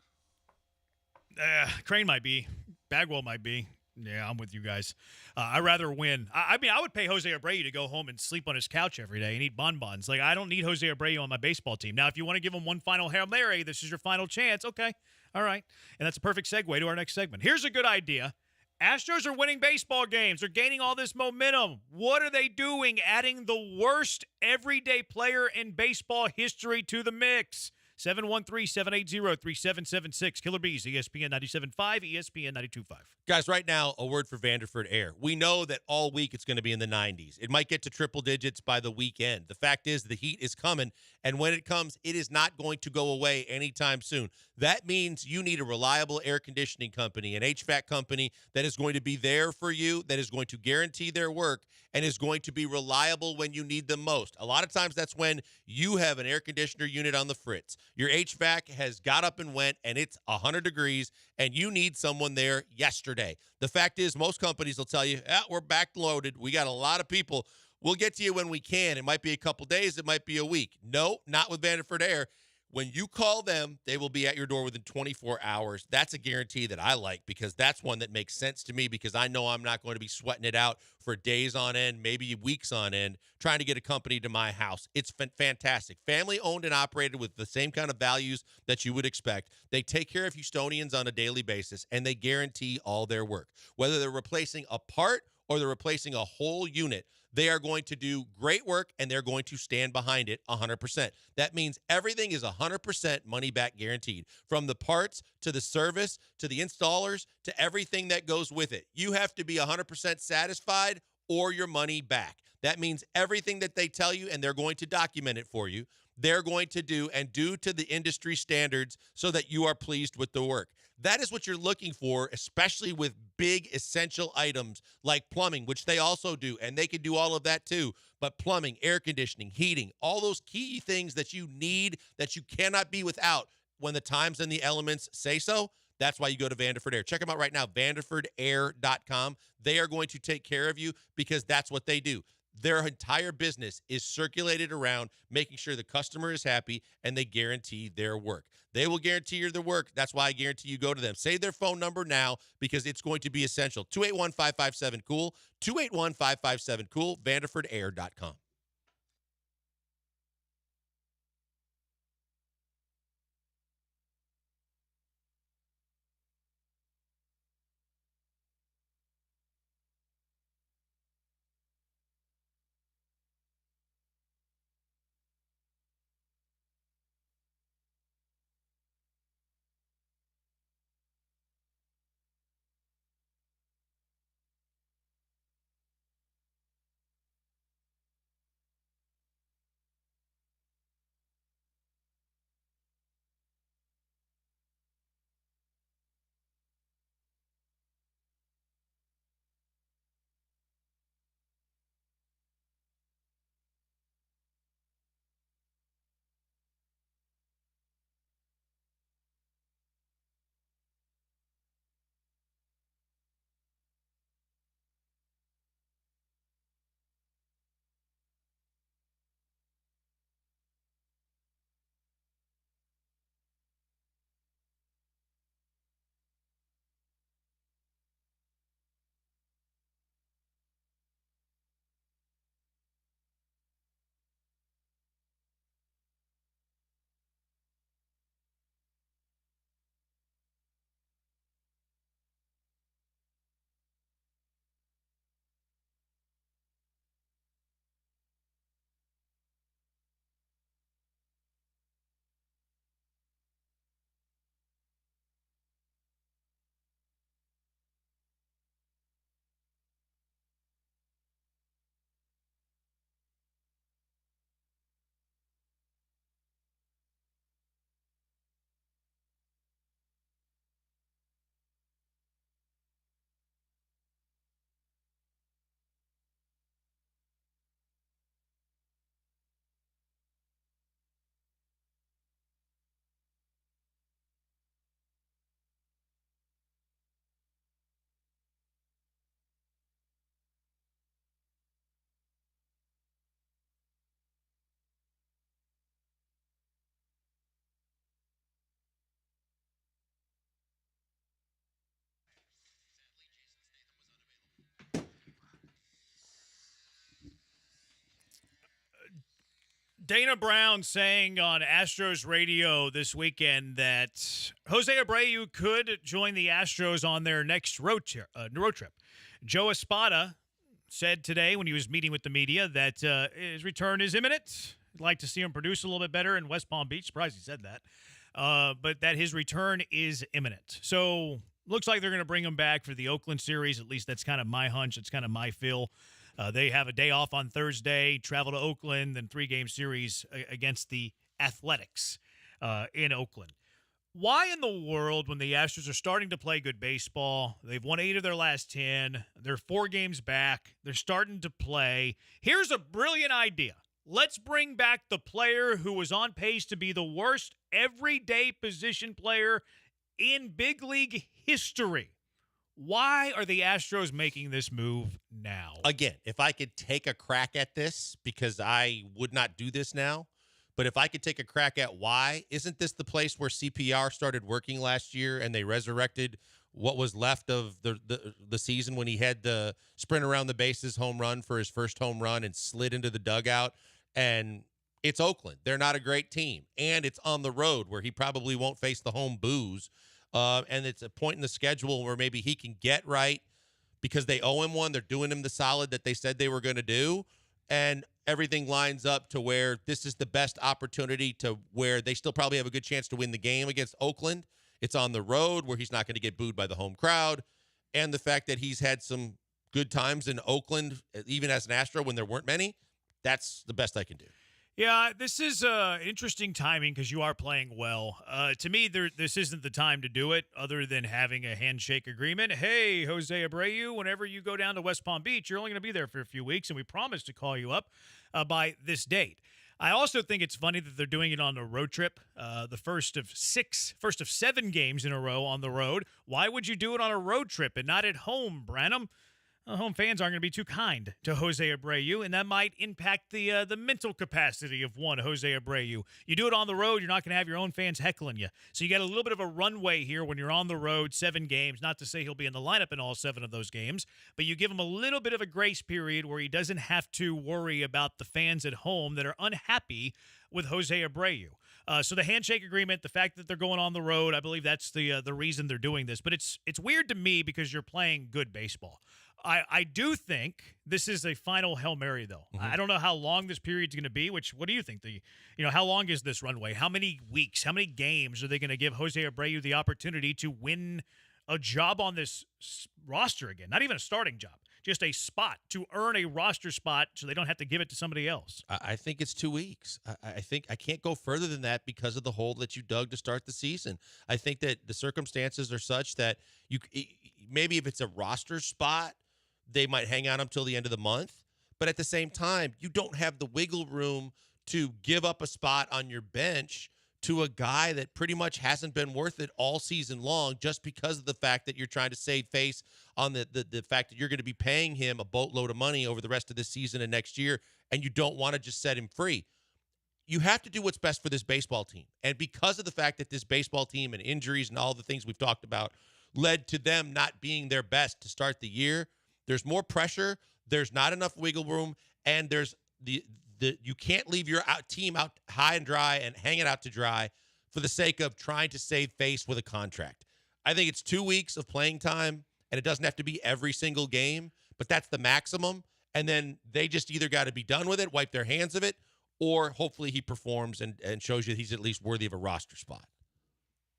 Crane might be. Bagwell might be. Yeah, I'm with you guys. I'd rather win. I mean, I would pay Jose Abreu to go home and sleep on his couch every day and eat bonbons. Like, I don't need Jose Abreu on my baseball team. Now, if you want to give him one final Hail Mary, this is your final chance. Okay. All right. And that's a perfect segue to our next segment. Here's a good idea. Astros are winning baseball games. They're gaining all this momentum. What are they doing? Adding the worst everyday player in baseball history to the mix. 713-780-3776. Killer Bees, ESPN 97.5, ESPN 92.5. Guys, right now, a word for Vanderford Air. We know that all week it's going to be in the 90s. It might get to triple digits by the weekend. The fact is the heat is coming, and when it comes, it is not going to go away anytime soon. That means you need a reliable air conditioning company, an HVAC company that is going to be there for you, that is going to guarantee their work, and is going to be reliable when you need them most. A lot of times that's when you have an air conditioner unit on the fritz. Your HVAC has got up and went, and it's 100 degrees, and you need someone there yesterday. The fact is, most companies will tell you, we're backloaded. We got a lot of people. We'll get to you when we can. It might be a couple days. It might be a week. No, not with Vanderford Air. When you call them, they will be at your door within 24 hours. That's a guarantee that I like because that's one that makes sense to me because I know I'm not going to be sweating it out for days on end, maybe weeks on end, trying to get a company to my house. It's fantastic. Family owned and operated with the same kind of values that you would expect. They take care of Houstonians on a daily basis, and they guarantee all their work. Whether they're replacing a part or they're replacing a whole unit, they are going to do great work, and they're going to stand behind it 100%. That means everything is 100% money-back guaranteed, from the parts to the service to the installers to everything that goes with it. You have to be 100% satisfied or your money back. That means everything that they tell you, and they're going to document it for you, they're going to do and do to the industry standards so that you are pleased with the work. That is what you're looking for, especially with big essential items like plumbing, which they also do, and they can do all of that too. But plumbing, air conditioning, heating, all those key things that you need that you cannot be without when the times and the elements say so, that's why you go to Vanderford Air. Check them out right now, vanderfordair.com. They are going to take care of you because that's what they do. Their entire business is circulated around making sure the customer is happy, and they guarantee their work. They will guarantee you their work. That's why I guarantee you go to them. Save their phone number now because it's going to be essential. 281-557-COOL, 281-557-COOL, vanderfordair.com. Dana Brown saying on Astros radio this weekend that Jose Abreu could join the Astros on their next road trip. Joe Espada said today when he was meeting with the media that his return is imminent. I'd like to see him produce a little bit better in West Palm Beach. Surprised he said that. But that his return is imminent. So looks like they're going to bring him back for the Oakland series. At least that's kind of my hunch. It's kind of my feel. They have a day off on Thursday, travel to Oakland, then 3-game series against the Athletics in Oakland. Why in the world, when the Astros are starting to play good baseball, they've won 8 of their last 10, they're 4 games back, they're starting to play. Here's a brilliant idea. Let's bring back the player who was on pace to be the worst everyday position player in big league history. Why are the Astros making this move now? Again, if I could take a crack at this, because I would not do this now, but if I could take a crack at why, isn't this the place where CPR started working last year and they resurrected what was left of the season when he had the sprint around the bases home run for his first home run and slid into the dugout? And it's Oakland. They're not a great team. And it's on the road where he probably won't face the home boos. And it's a point in the schedule where maybe he can get right because they owe him one. They're doing him the solid that they said they were going to do. And everything lines up to where this is the best opportunity to where they still probably have a good chance to win the game against Oakland. It's on the road where he's not going to get booed by the home crowd. And the fact that he's had some good times in Oakland, even as an Astro when there weren't many, that's the best I can do. Yeah, this is interesting timing because you are playing well. To me, this isn't the time to do it other than having a handshake agreement. Hey, Jose Abreu, whenever you go down to West Palm Beach, you're only going to be there for a few weeks, and we promise to call you up by this date. I also think it's funny that they're doing it on a road trip, the first of 7 games in a row on the road. Why would you do it on a road trip and not at home, Branham? Home fans aren't going to be too kind to Jose Abreu, and that might impact the mental capacity of one Jose Abreu. You do it on the road, you're not going to have your own fans heckling you. So you got a little bit of a runway here when you're on the road, 7 games. Not to say he'll be in the lineup in all 7 of those games, but you give him a little bit of a grace period where he doesn't have to worry about the fans at home that are unhappy with Jose Abreu. So the handshake agreement, the fact that they're going on the road, I believe that's the reason they're doing this. But it's weird to me because you're playing good baseball. I do think this is a final Hail Mary, though. Mm-hmm. I don't know how long this period's going to be. What do you think? How long is this runway? How many weeks? How many games are they going to give Jose Abreu the opportunity to win a job on this roster again? Not even a starting job, just a spot to earn a roster spot, so they don't have to give it to somebody else. I think it's 2 weeks. I think I can't go further than that because of the hole that you dug to start the season. I think that the circumstances are such that maybe if it's a roster spot, they might hang on until the end of the month. But at the same time, you don't have the wiggle room to give up a spot on your bench to a guy that pretty much hasn't been worth it all season long just because of the fact that you're trying to save face on the fact that you're going to be paying him a boatload of money over the rest of this season and next year, and you don't want to just set him free. You have to do what's best for this baseball team. And because of the fact that this baseball team and injuries and all the things we've talked about led to them not being their best to start the year, there's more pressure, there's not enough wiggle room, and there's you can't leave your team out high and dry and hang it out to dry for the sake of trying to save face with a contract. I think it's 2 weeks of playing time, and it doesn't have to be every single game, but that's the maximum. And then they just either got to be done with it, wipe their hands of it, or hopefully he performs and shows you he's at least worthy of a roster spot.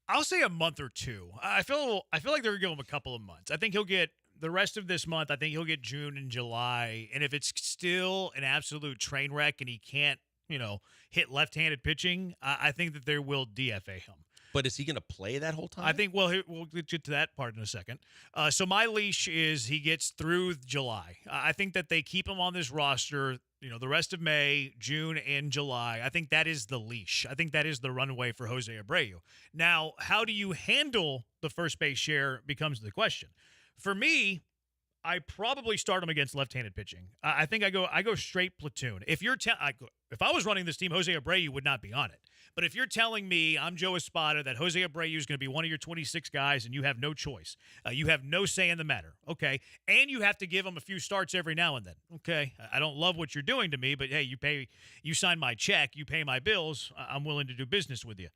I'll say a month or two. I feel like they're going to give him a couple of months. I think he'll get the rest of this month. I think he'll get June and July. And if it's still an absolute train wreck and he can't, hit left-handed pitching, I think that they will DFA him. But is he going to play that whole time? I think, we'll get to that part in a second. So my leash is he gets through July. I think that they keep him on this roster, the rest of May, June, and July. I think that is the leash. I think that is the runway for Jose Abreu. Now, how do you handle the first base share becomes the question. For me, I probably start him against left-handed pitching. I think I go straight platoon. If I was running this team, Jose Abreu would not be on it. But if you're telling me, I'm Joe Espada, that Jose Abreu is going to be one of your 26 guys and you have no choice, you have no say in the matter, okay, and you have to give him a few starts every now and then, okay, I don't love what you're doing to me, but hey, you sign my check, you pay my bills, I'm willing to do business with you.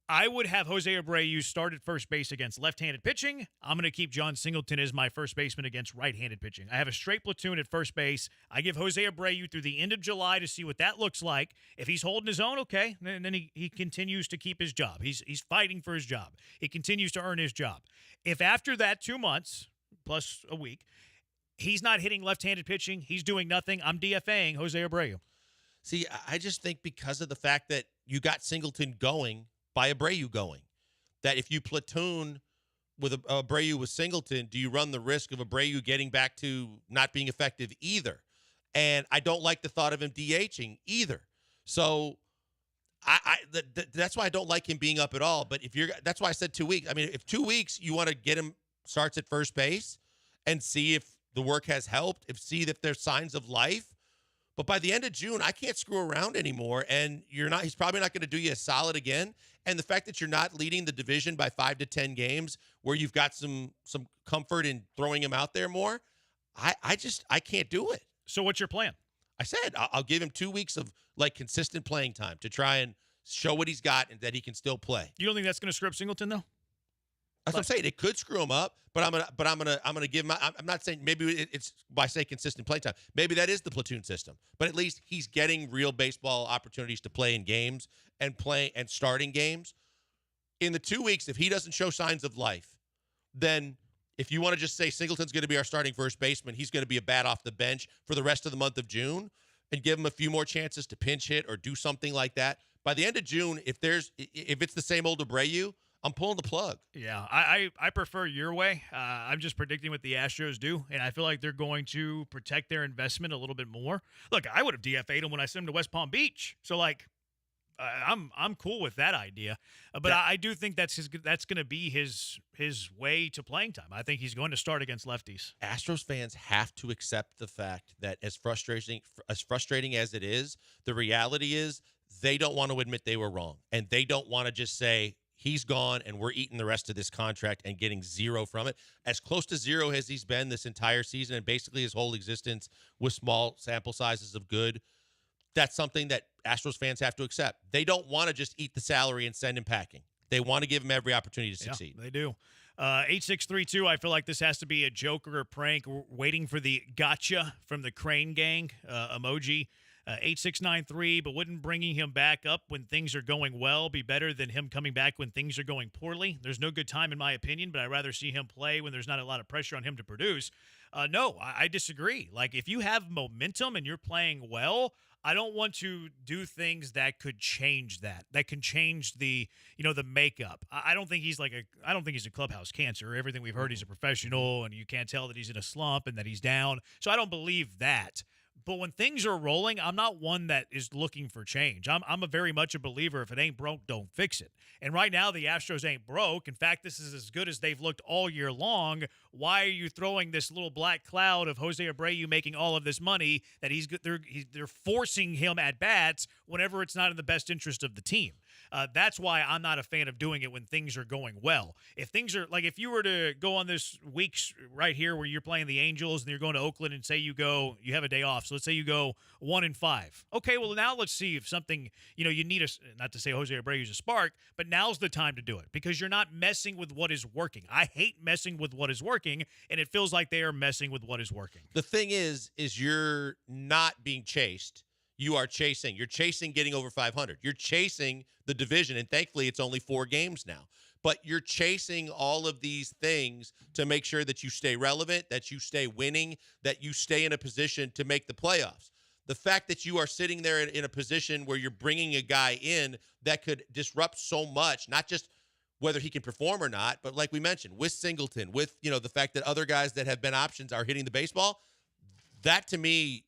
I would have Jose Abreu start at first base against left-handed pitching. I'm going to keep John Singleton as my first baseman against right-handed pitching. I have a straight platoon at first base. I give Jose Abreu through the end of July to see what that looks like. If he's holding his own, okay, then he continues to keep his job. He's fighting for his job. He continues to earn his job. If after that 2 months, plus a week, he's not hitting left-handed pitching, he's doing nothing, I'm DFAing Jose Abreu. See, I just think because of the fact that you got Singleton going by Abreu going, that if you platoon with Abreu with Singleton, do you run the risk of Abreu getting back to not being effective either? And I don't like the thought of him DHing either. So that's why I don't like him being up at all. But that's why I said 2 weeks. I mean, if 2 weeks you want to get him starts at first base and see if the work has helped, see if there's signs of life. But by the end of June, I can't screw around anymore, and he's probably not going to do you a solid again. And the fact that you're not leading the division by 5 to 10 games where you've got some comfort in throwing him out there more, I can't do it. So what's your plan? I said I'll give him 2 weeks of like consistent playing time to try and show what he's got and that he can still play. You don't think that's going to screw up Singleton though? That's what I'm saying. It could screw him up, but I'm gonna give him. I'm not saying maybe it's by say consistent play time. Maybe that is the platoon system, but at least he's getting real baseball opportunities to play in games and starting games. In the 2 weeks, if he doesn't show signs of life, then if you want to just say Singleton's going to be our starting first baseman, he's going to be a bat off the bench for the rest of the month of June, and give him a few more chances to pinch hit or do something like that. By the end of June, if it's the same old Abreu, I'm pulling the plug. Yeah, I prefer your way. I'm just predicting what the Astros do, and I feel like they're going to protect their investment a little bit more. Look, I would have DFA'd him when I sent him to West Palm Beach. So, like, I'm cool with that idea. But I do think that's going to be his way to playing time. I think he's going to start against lefties. Astros fans have to accept the fact that as frustrating as it is, the reality is they don't want to admit they were wrong, and they don't want to just say, he's gone, and we're eating the rest of this contract and getting zero from it. As close to zero as he's been this entire season and basically his whole existence with small sample sizes of good, that's something that Astros fans have to accept. They don't want to just eat the salary and send him packing. They want to give him every opportunity to succeed. Yeah, they do. 8632, I feel like this has to be a joke or a prank. We're waiting for the gotcha from the Crane Gang emoji. 8693, but wouldn't bringing him back up when things are going well be better than him coming back when things are going poorly? There's no good time in my opinion, but I'd rather see him play when there's not a lot of pressure on him to produce. No, I disagree. Like, if you have momentum and you're playing well, I don't want to do things that could change that can change the makeup. I don't think he's a clubhouse cancer. Everything we've heard, he's a professional, and you can't tell that he's in a slump and that he's down. So I don't believe that. But when things are rolling, I'm not one that is looking for change. I'm a very much a believer, if it ain't broke, don't fix it. And right now, the Astros ain't broke. In fact, this is as good as they've looked all year long. Why are you throwing this little black cloud of Jose Abreu making all of this money that they're forcing him at bats whenever it's not in the best interest of the team? That's why I'm not a fan of doing it when things are going well. If things are like, if you were to go on this week's right here where you're playing the Angels and you're going to Oakland and say you have a day off. So let's say you go 1-5. Okay, well now let's see if something, you need not to say Jose Abreu is a spark, but now's the time to do it because you're not messing with what is working. I hate messing with what is working, and it feels like they are messing with what is working. The thing is you're not being chased. You are chasing. You're chasing getting over 500. You're chasing the division, and thankfully it's only 4 games now. But you're chasing all of these things to make sure that you stay relevant, that you stay winning, that you stay in a position to make the playoffs. The fact that you are sitting there in a position where you're bringing a guy in that could disrupt so much, not just whether he can perform or not, but like we mentioned, with Singleton, with the fact that other guys that have been options are hitting the baseball, that to me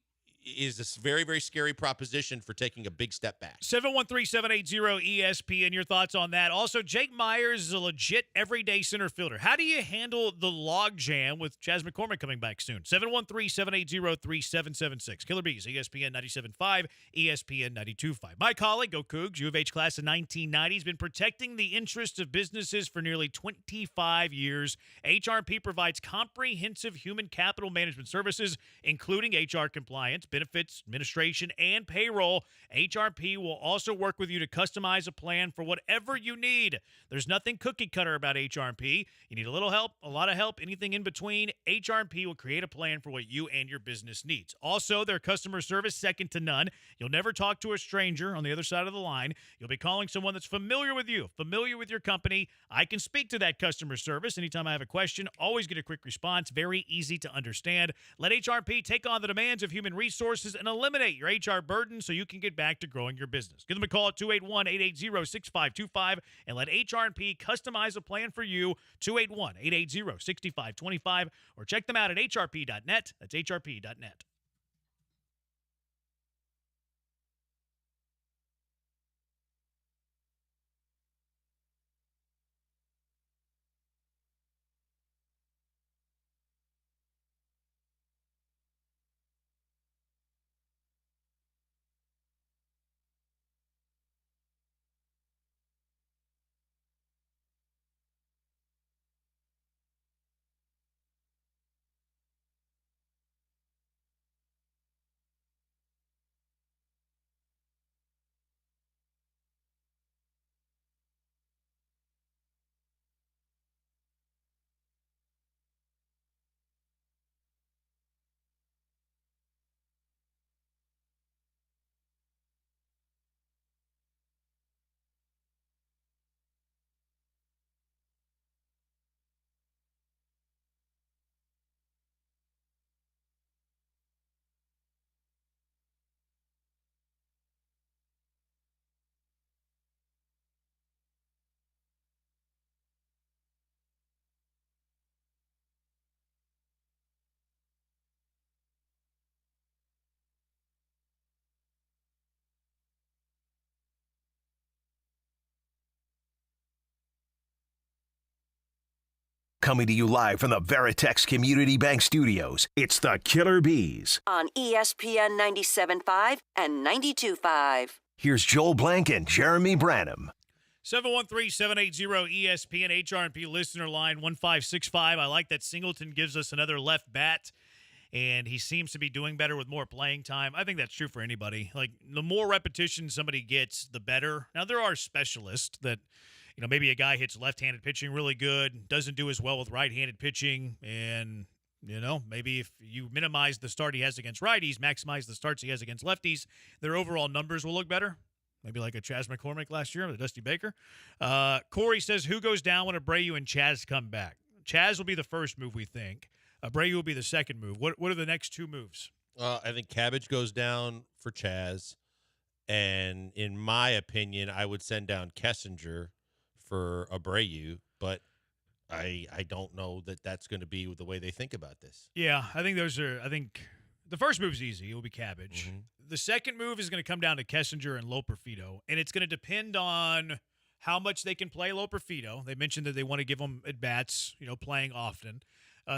is this very, very scary proposition for taking a big step back. 713-780-ESPN, your thoughts on that. Also, Jake Myers is a legit everyday center fielder. How do you handle the log jam with Chas McCormick coming back soon? 713-780-3776. Killer Bees, ESPN 97.5, ESPN 92.5. My colleague, go Cougs, U of H class of 1990, has been protecting the interests of businesses for nearly 25 years. HRP provides comprehensive human capital management services, including HR compliance, benefits, administration, and payroll. HRP will also work with you to customize a plan for whatever you need. There's nothing cookie cutter about HRP. You need a little help, a lot of help, anything in between. HRP will create a plan for what you and your business needs. Also, their customer service second to none. You'll never talk to a stranger on the other side of the line. You'll be calling someone that's familiar with you, familiar with your company. I can speak to that customer service anytime I have a question. Always get a quick response. Very easy to understand. Let HRP take on the demands of human resources and eliminate your HR burden so you can get back to growing your business. Give them a call at 281-880-6525 and let HRP customize a plan for you. 281-880-6525 or check them out at hrp.net. That's hrp.net. Coming to you live from the Veritex Community Bank Studios, it's the Killer Bees. On ESPN 97.5 and 92.5. Here's Joel Blank and Jeremy Branham. 713-780-ESPN HRP listener line 1565. I like that Singleton gives us another left bat, and he seems to be doing better with more playing time. I think that's true for anybody. Like, the more repetition somebody gets, the better. Now, there are specialists that, you know, maybe a guy hits left-handed pitching really good, doesn't do as well with right-handed pitching, and, you know, maybe if you minimize the start he has against righties, maximize the starts he has against lefties, their overall numbers will look better. Maybe like a Chas McCormick last year with Dusty Baker. Corey says, who goes down when Abreu and Chas come back? Chas will be the first move, we think. Abreu will be the second move. What are the next two moves? I think Cabbage goes down for Chas, and in my opinion, I would send down Kessinger for Abreu, but I don't know that that's going to be the way they think about this. Yeah, I think the first move is easy. It will be Cabbage. Mm-hmm. The second move is going to come down to Kessinger and Loperfido, and it's going to depend on how much they can play Loperfido. They mentioned that they want to give him at-bats, you know, playing often.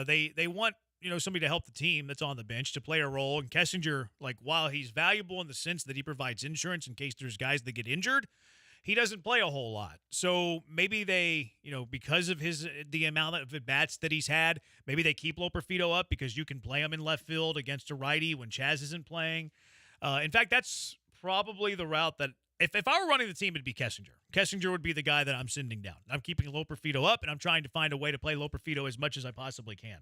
They want, you know, somebody to help the team that's on the bench to play a role. And Kessinger, like, while he's valuable in the sense that he provides insurance in case there's guys that get injured, he doesn't play a whole lot. So maybe they, you know, because of the amount of at-bats that he's had, maybe they keep Loperfido up because you can play him in left field against a righty when Chas isn't playing. In fact, that's probably the route that if I were running the team, it'd be Kessinger. Kessinger would be the guy that I'm sending down. I'm keeping Loperfido up, and I'm trying to find a way to play Loperfido as much as I possibly can.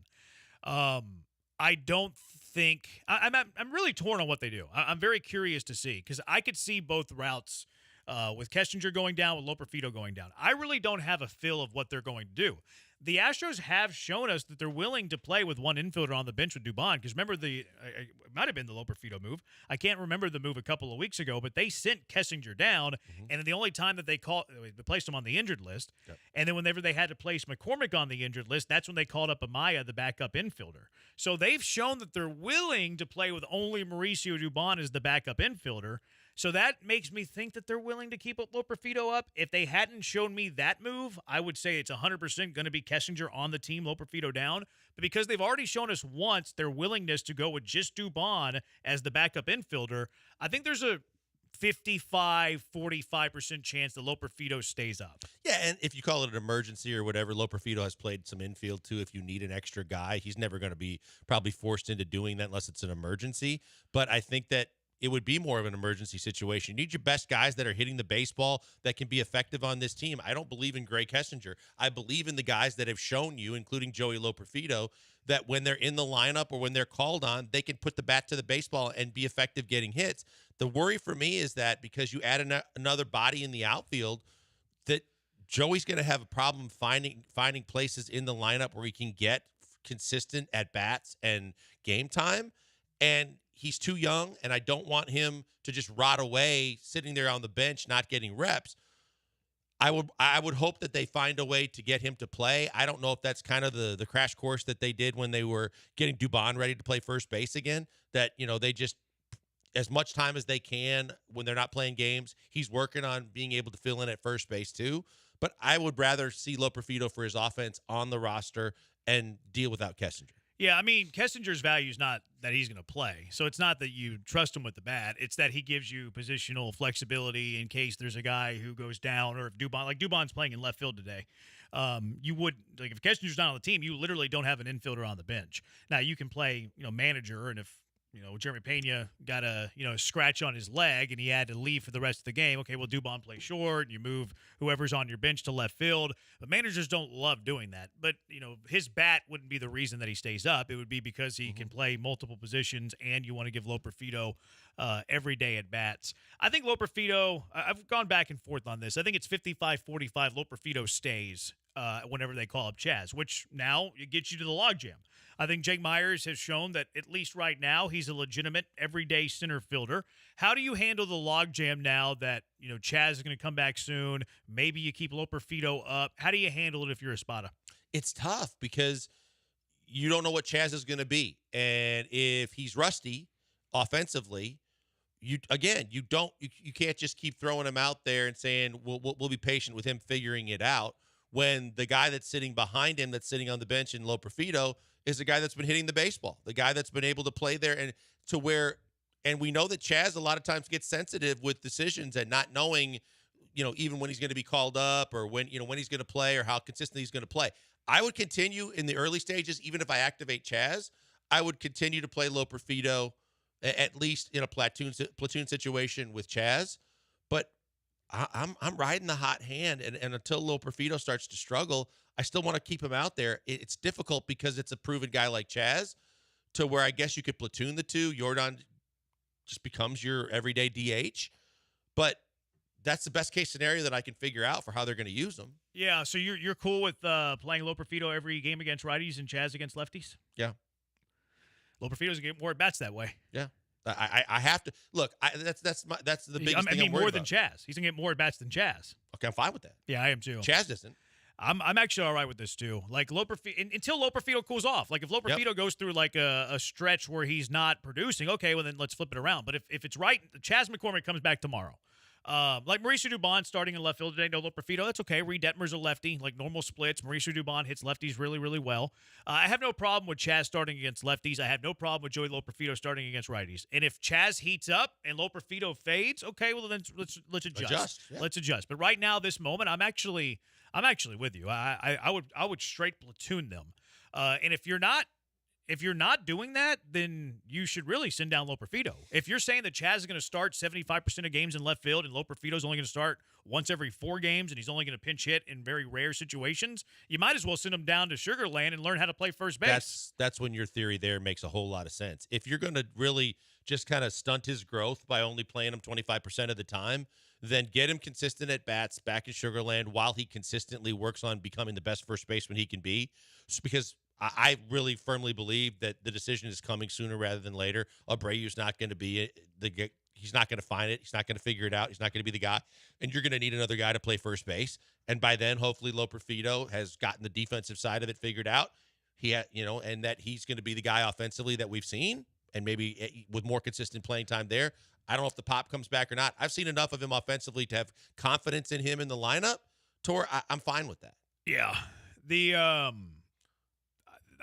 I don't think I'm really torn on what they do. I'm very curious to see because I could see both routes with Kessinger going down, with Loperfido going down. I really don't have a feel of what they're going to do. the Astros have shown us that they're willing to play with one infielder on the bench with Dubon. Because remember, it might have been the Loperfido move. I can't remember the move a couple of weeks ago, but they sent Kessinger down, and then the only time that they placed him on the injured list. Yep. And then whenever they had to place McCormick on the injured list, that's when they called up Amaya, the backup infielder. So they've shown that they're willing to play with only Mauricio Dubon as the backup infielder. So that makes me think that they're willing to keep Loperfido up. If they hadn't shown me that move, I would say it's 100% going to be Kessinger on the team, Loperfido down. But because they've already shown us once their willingness to go with just Dubon as the backup infielder, I think there's a 45% chance that Loperfido stays up. Yeah, and if you call it an emergency or whatever, Loperfido has played some infield too. If you need an extra guy, he's never going to be probably forced into doing that unless it's an emergency. But I think that it would be more of an emergency situation. You need your best guys that are hitting the baseball that can be effective on this team. I don't believe in Gray Kessinger. I believe in the guys that have shown you, including Joey Loperfido, that when they're in the lineup or when they're called on, they can put the bat to the baseball and be effective getting hits. The worry for me is that because you add another body in the outfield, that Joey's going to have a problem finding places in the lineup where he can get consistent at-bats and game time. And he's too young, and I don't want him to just rot away sitting there on the bench not getting reps. I would hope that they find a way to get him to play. I don't know if that's kind of the crash course that they did when they were getting Dubon ready to play first base again, that, they just, as much time as they can when they're not playing games, he's working on being able to fill in at first base too. But I would rather see Loperfido for his offense on the roster and deal without Kessinger. Yeah, I mean, Kessinger's value is not that he's going to play. So it's not that you trust him with the bat. It's that he gives you positional flexibility in case there's a guy who goes down, or if Dubon's playing in left field today. You would, if Kessinger's not on the team, you literally don't have an infielder on the bench. Now, you can play, manager, and if, Jeremy Pena got a, scratch on his leg and he had to leave for the rest of the game. Okay, well, Dubon plays short, and you move whoever's on your bench to left field. But managers don't love doing that. But, his bat wouldn't be the reason that he stays up. It would be because he can play multiple positions, and you want to give Loperfido every day at bats. I think Loperfido, I've gone back and forth on this. I think it's 55-45 Loperfido stays whenever they call up Chaz, which now it gets you to the logjam. I think Jake Myers has shown that, at least right now, he's a legitimate everyday center fielder. How do you handle the logjam now that, Chaz is going to come back soon? Maybe you keep Loperfido up. How do you handle it if you're Espada? It's tough because you don't know what Chaz is going to be. And if he's rusty offensively, you can't just keep throwing him out there and saying, we'll be patient with him figuring it out, when the guy that's sitting behind him, that's sitting on the bench in Loperfido, is the guy that's been hitting the baseball, the guy that's been able to play there, and to where, and we know that Chaz a lot of times gets sensitive with decisions and not knowing, even when he's going to be called up, or when he's going to play, or how consistently he's going to play. I would continue in the early stages, even if I activate Chaz, I would continue to play Loperfido at least in a platoon situation with Chaz. But I'm riding the hot hand, and until Loperfido starts to struggle, I still want to keep him out there. It's difficult because it's a proven guy like Chaz, to where I guess you could platoon the two. Yordan just becomes your everyday DH. But that's the best case scenario that I can figure out for how they're going to use them. Yeah, so you're cool with playing Loperfido every game against righties and Chaz against lefties? Yeah. Loperfido's going to get more at-bats that way. Yeah. I have to look. That's the biggest thing. I mean, I'm more than about. Chaz. He's gonna get more at bats than Chaz. Okay, I'm fine with that. Yeah, I am too. Chaz doesn't. I'm actually all right with this too. Like Loperfido, until Loperfido cools off. Like if Loperfido goes through like a stretch where he's not producing, okay, well then let's flip it around. But if it's right, Chaz McCormick comes back tomorrow. Like Mauricio Dubon starting in left field today, no Loperfido. That's okay. Reed Detmer's a lefty, like normal splits. Mauricio Dubon hits lefties really, really well. I have no problem with Chaz starting against lefties. I have no problem with Joey Loperfido starting against righties. And if Chaz heats up and Loperfido fades, okay, well then let's adjust. Yeah. Let's adjust. But right now, this moment, I'm actually with you. I would straight platoon them. And if you're not if you're not doing that, then you should really send down Loperfido. If you're saying that Chaz is going to start 75% of games in left field and Loperfido's only going to start once every 4 games and he's only going to pinch hit in very rare situations, you might as well send him down to Sugar Land and learn how to play first base. That's when your theory there makes a whole lot of sense. If you're going to really just kind of stunt his growth by only playing him 25% of the time, then get him consistent at bats back in Sugar Land while he consistently works on becoming the best first baseman he can be. Because I really firmly believe that the decision is coming sooner rather than later. Abreu's not going to be he's not going to find it. He's not going to figure it out. He's not going to be the guy. And you're going to need another guy to play first base. And by then, hopefully, Loperfido has gotten the defensive side of it figured out. And that he's going to be the guy offensively that we've seen, and maybe with more consistent playing time there. I don't know if the pop comes back or not. I've seen enough of him offensively to have confidence in him in the lineup. I'm fine with that. Yeah.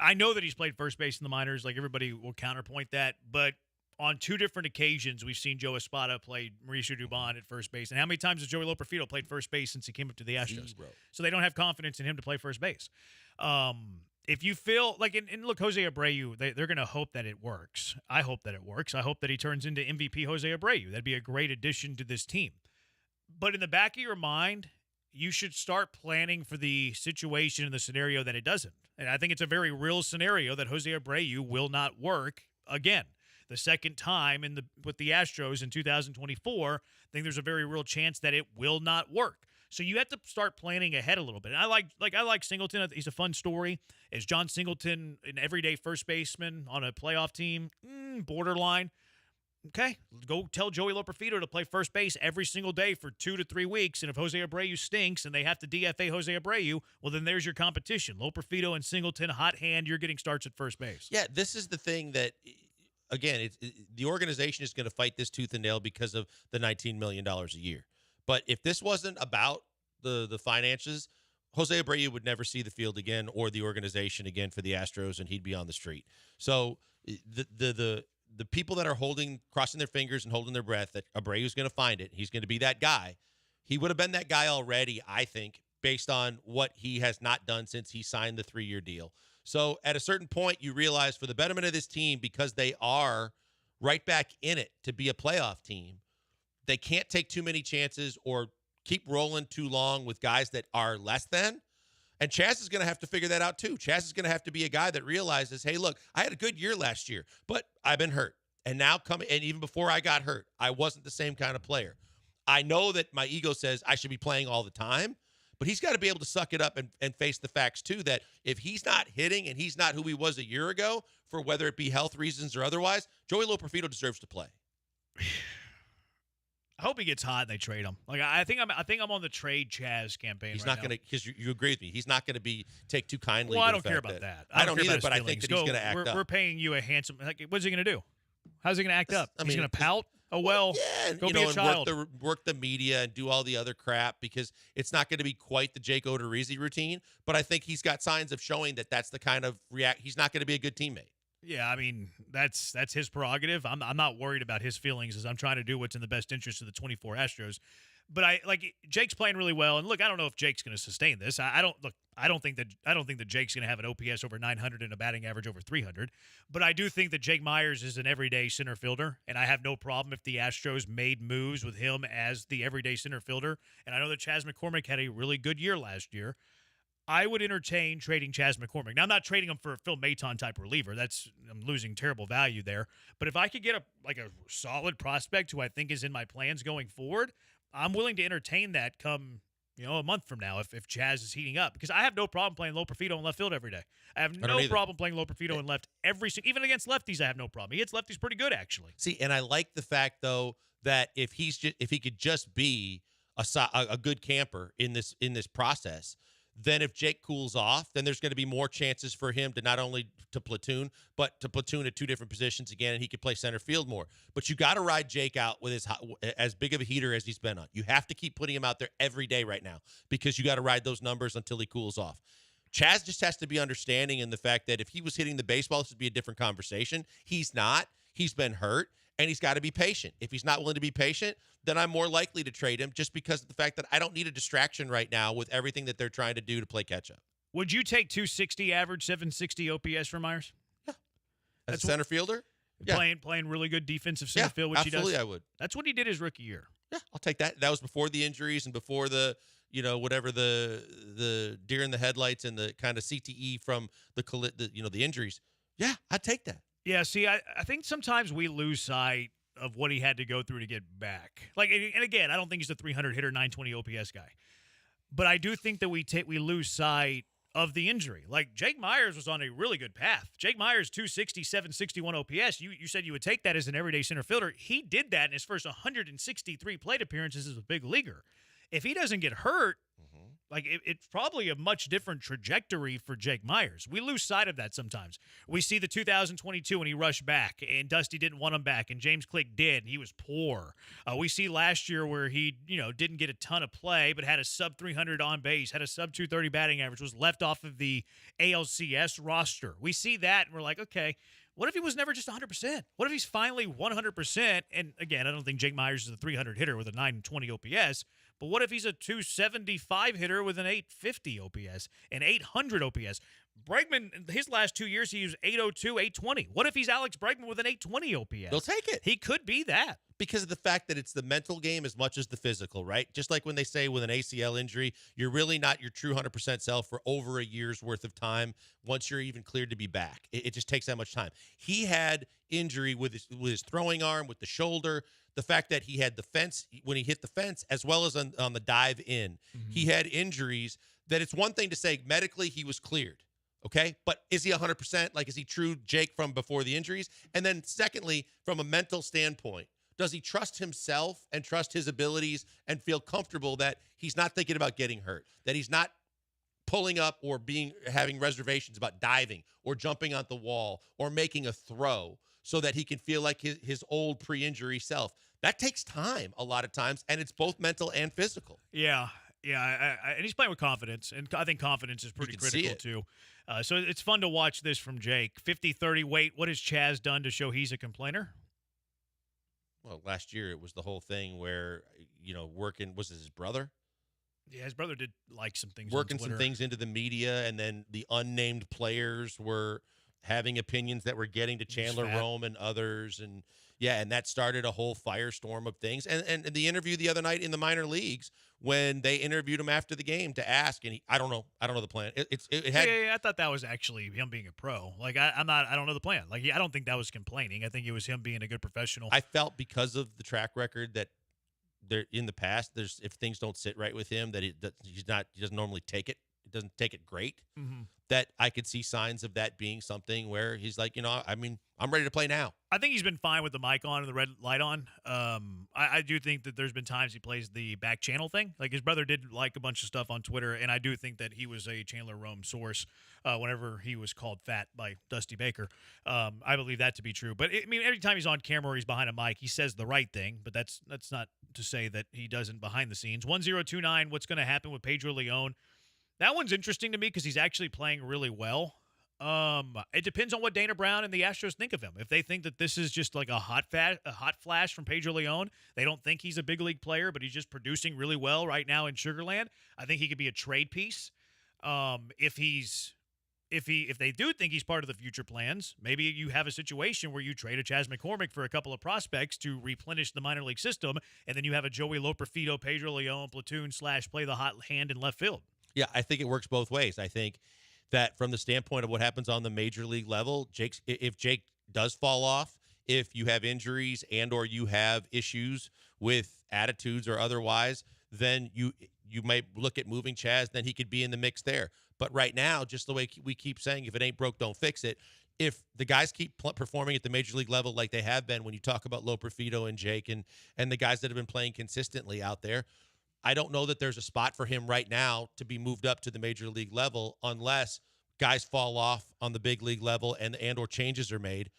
I know that he's played first base in the minors. Like, everybody will counterpoint that. But on 2 different occasions, we've seen Joe Espada play Mauricio Dubon at first base. And how many times has Joey Loperfido played first base since he came up to the Astros? 0. So they don't have confidence in him to play first base. If you feel like, and look, Jose Abreu, they're going to hope that it works. I hope that it works. I hope that he turns into MVP Jose Abreu. That'd be a great addition to this team. But in the back of your mind, you should start planning for the situation and the scenario that it doesn't. And I think it's a very real scenario that Jose Abreu will not work again. The second time with the Astros in 2024, I think there's a very real chance that it will not work. So you have to start planning ahead a little bit. And I like Singleton. He's a fun story. Is John Singleton an everyday first baseman on a playoff team? Borderline. Okay, go tell Joey Loperfido to play first base every single day for 2 to 3 weeks, and if Jose Abreu stinks and they have to DFA Jose Abreu, well, then there's your competition. Loperfido and Singleton, hot hand, you're getting starts at first base. Yeah, this is the thing that, again, the organization is going to fight this tooth and nail because of the $19 million a year. But if this wasn't about the finances, Jose Abreu would never see the field again or the organization again for the Astros, and he'd be on the street. So the people that are crossing their fingers and holding their breath that Abreu's going to find it, he's going to be that guy. He would have been that guy already, I think, based on what he has not done since he signed the 3-year deal. So at a certain point, you realize for the betterment of this team, because they are right back in it to be a playoff team, they can't take too many chances or keep rolling too long with guys that are less than. And Chaz is going to have to figure that out too. Chaz is going to have to be a guy that realizes, hey, look, I had a good year last year, but I've been hurt. And now and even before I got hurt, I wasn't the same kind of player. I know that my ego says I should be playing all the time, but he's got to be able to suck it up and face the facts too, that if he's not hitting and he's not who he was a year ago, for whether it be health reasons or otherwise, Joey Loperfido deserves to play. I hope he gets hot and they trade him. Like, I think I'm on the trade Chaz campaign. He's right not going to, because you agree with me. He's not going to take too kindly. Well, to I the don't care fact about that. I don't care either, about but his I think that feelings. he's going to act up. We're paying you a handsome. Like, what's he going to do? How's he going to act up? I He's mean, going to pout. Oh well, yeah, go be a child. And work the media and do all the other crap, because it's not going to be quite the Jake Odorizzi routine. But I think he's got signs of showing that that's the kind of he's not going to be a good teammate. Yeah, I mean, that's his prerogative. I'm not worried about his feelings as I'm trying to do what's in the best interest of the 24 Astros. But Jake's playing really well, and look, I don't know if Jake's going to sustain this. I don't think that Jake's going to have an OPS over 900 and a batting average over 300. But I do think that Jake Myers is an everyday center fielder, and I have no problem if the Astros made moves with him as the everyday center fielder. And I know that Chas McCormick had a really good year last year. I would entertain trading Chas McCormick. Now, I'm not trading him for a Phil Maton type reliever. I'm losing terrible value there. But if I could get a solid prospect who I think is in my plans going forward, I'm willing to entertain that come, a month from now if Chaz is heating up, because I have no problem playing Loperfido in left field every day. I have no problem playing Loperfido in left even against lefties. I have no problem. He hits lefties pretty good, actually. See, and I like the fact though that if he could just be a good camper in this process, then if Jake cools off, then there's going to be more chances for him to not only to platoon, but to platoon at 2 different positions again, and he could play center field more. But you got to ride Jake out with as big of a heater as he's been on. You have to keep putting him out there every day right now, because you got to ride those numbers until he cools off. Chaz just has to be understanding in the fact that if he was hitting the baseball, this would be a different conversation. He's not. He's been hurt, and he's got to be patient. If he's not willing to be patient, then I'm more likely to trade him, just because of the fact that I don't need a distraction right now with everything that they're trying to do to play catch-up. Would you take 260 average, 760 OPS for Myers? Yeah. As a center fielder? Yeah. Playing really good defensive center field, which absolutely he does. I would. That's what he did his rookie year. Yeah, I'll take that. That was before the injuries and before the, whatever the deer in the headlights and the kind of CTE from the injuries. Yeah, I'd take that. Yeah, see, I think sometimes we lose sight of what he had to go through to get back. And again, I don't think he's a 300 hitter, 920 OPS guy. But I do think that we lose sight of the injury. Like, Jake Myers was on a really good path. Jake Myers, 260, 761 OPS. You said you would take that as an everyday center fielder. He did that in his first 163 plate appearances as a big leaguer. If he doesn't get hurt, it's probably a much different trajectory for Jake Myers. We lose sight of that sometimes. We see the 2022 when he rushed back, and Dusty didn't want him back, and James Click did, and he was poor. We see last year where he, didn't get a ton of play, but had a sub 300 on base, had a sub 230 batting average, was left off of the ALCS roster. We see that, and we're like, okay, what if he was never just 100%? What if he's finally 100%? And again, I don't think Jake Myers is a 300 hitter with a 920 OPS, but what if he's a 275 hitter with an 850 OPS, an 800 OPS? Bregman, his last 2 years, he was 802, 820. What if he's Alex Bregman with an 820 OPS? They'll take it. He could be that. Because of the fact that it's the mental game as much as the physical, right? Just like when they say with an ACL injury, you're really not your true 100% self for over a year's worth of time once you're even cleared to be back. It just takes that much time. He had injury with his throwing arm, with the shoulder, the fact that he had the fence when he hit the fence, as well as on the dive in. Mm-hmm. He had injuries that it's one thing to say medically he was cleared. Okay, but is he 100%? Like, is he true Jake from before the injuries? And then secondly, from a mental standpoint, does he trust himself and trust his abilities and feel comfortable that he's not thinking about getting hurt, that he's not pulling up or having reservations about diving or jumping on the wall or making a throw so that he can feel like his old pre-injury self? That takes time a lot of times, and it's both mental and physical. Yeah. Yeah, and he's playing with confidence, and I think confidence is pretty critical too. So it's fun to watch this from Jake. 50-30 weight. What has Chaz done to show he's a complainer? Well, last year it was the whole thing where, working, was it his brother? Yeah, his brother did like some things working on Twitter. Some things into the media, and then the unnamed players were having opinions that were getting to Chandler Rome and others, and that started a whole firestorm of things. And the interview the other night in the minor leagues when they interviewed him after the game to ask, and I don't know the plan. I thought that was actually him being a pro. Like I don't know the plan. Like I don't think that was complaining. I think it was him being a good professional. I felt because of the track record that there in the past, if things don't sit right with him, that he doesn't normally take it. He doesn't take it great. Mm-hmm. That I could see signs of that being something where he's like, I'm ready to play now. I think he's been fine with the mic on and the red light on. I do think that there's been times he plays the back channel thing. Like his brother did like a bunch of stuff on Twitter, and I do think that he was a Chandler Rome source whenever he was called fat by Dusty Baker. I believe that to be true. But every time he's on camera or he's behind a mic, he says the right thing. But that's not to say that he doesn't behind the scenes. 1029. What's going to happen with Pedro Leon? That one's interesting to me because he's actually playing really well. It depends on what Dana Brown and the Astros think of him. If they think that this is just like a hot flash from Pedro Leon, they don't think he's a big league player, but he's just producing really well right now in Sugarland. I think he could be a trade piece. If they do think he's part of the future plans, maybe you have a situation where you trade a Chas McCormick for a couple of prospects to replenish the minor league system, and then you have a Joey Loperfido, Pedro Leon platoon / play the hot hand in left field. Yeah, I think it works both ways. I think that from the standpoint of what happens on the major league level, if Jake does fall off, if you have injuries and or you have issues with attitudes or otherwise, then you might look at moving Chaz, then he could be in the mix there. But right now, just the way we keep saying, if it ain't broke, don't fix it. If the guys keep performing at the major league level like they have been when you talk about Loperfido and Jake and the guys that have been playing consistently out there, I don't know that there's a spot for him right now to be moved up to the major league level unless guys fall off on the big league level and or changes are made.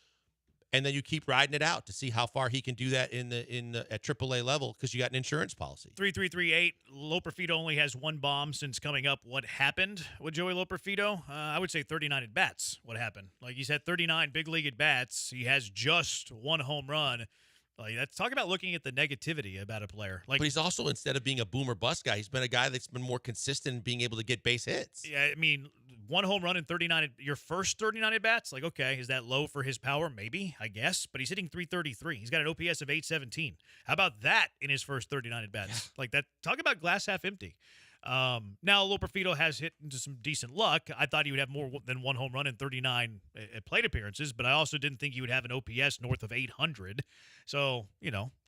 And then you keep riding it out to see how far he can do that at AAA level because you got an insurance policy. 3338. Loperfido only has one bomb since coming up. What happened with Joey Loperfido? I would say 39 at bats. What happened? Like he's had 39 big league at bats. He has just one home run. Like that's talk about looking at the negativity about a player. Like, but he's also, instead of being a boom or bust guy, he's been a guy that's been more consistent in being able to get base hits. Yeah, 1 home run in 39, your first 39 at-bats. Like, okay, is that low for his power? Maybe, I guess. But he's hitting .333. He's got an OPS of 817. How about that in his first 39 at-bats? Like that. Talk about glass half empty. Now, Lil Profito has hit into some decent luck. I thought he would have more than 1 home run in 39 plate appearances, but I also didn't think he would have an OPS north of 800. So,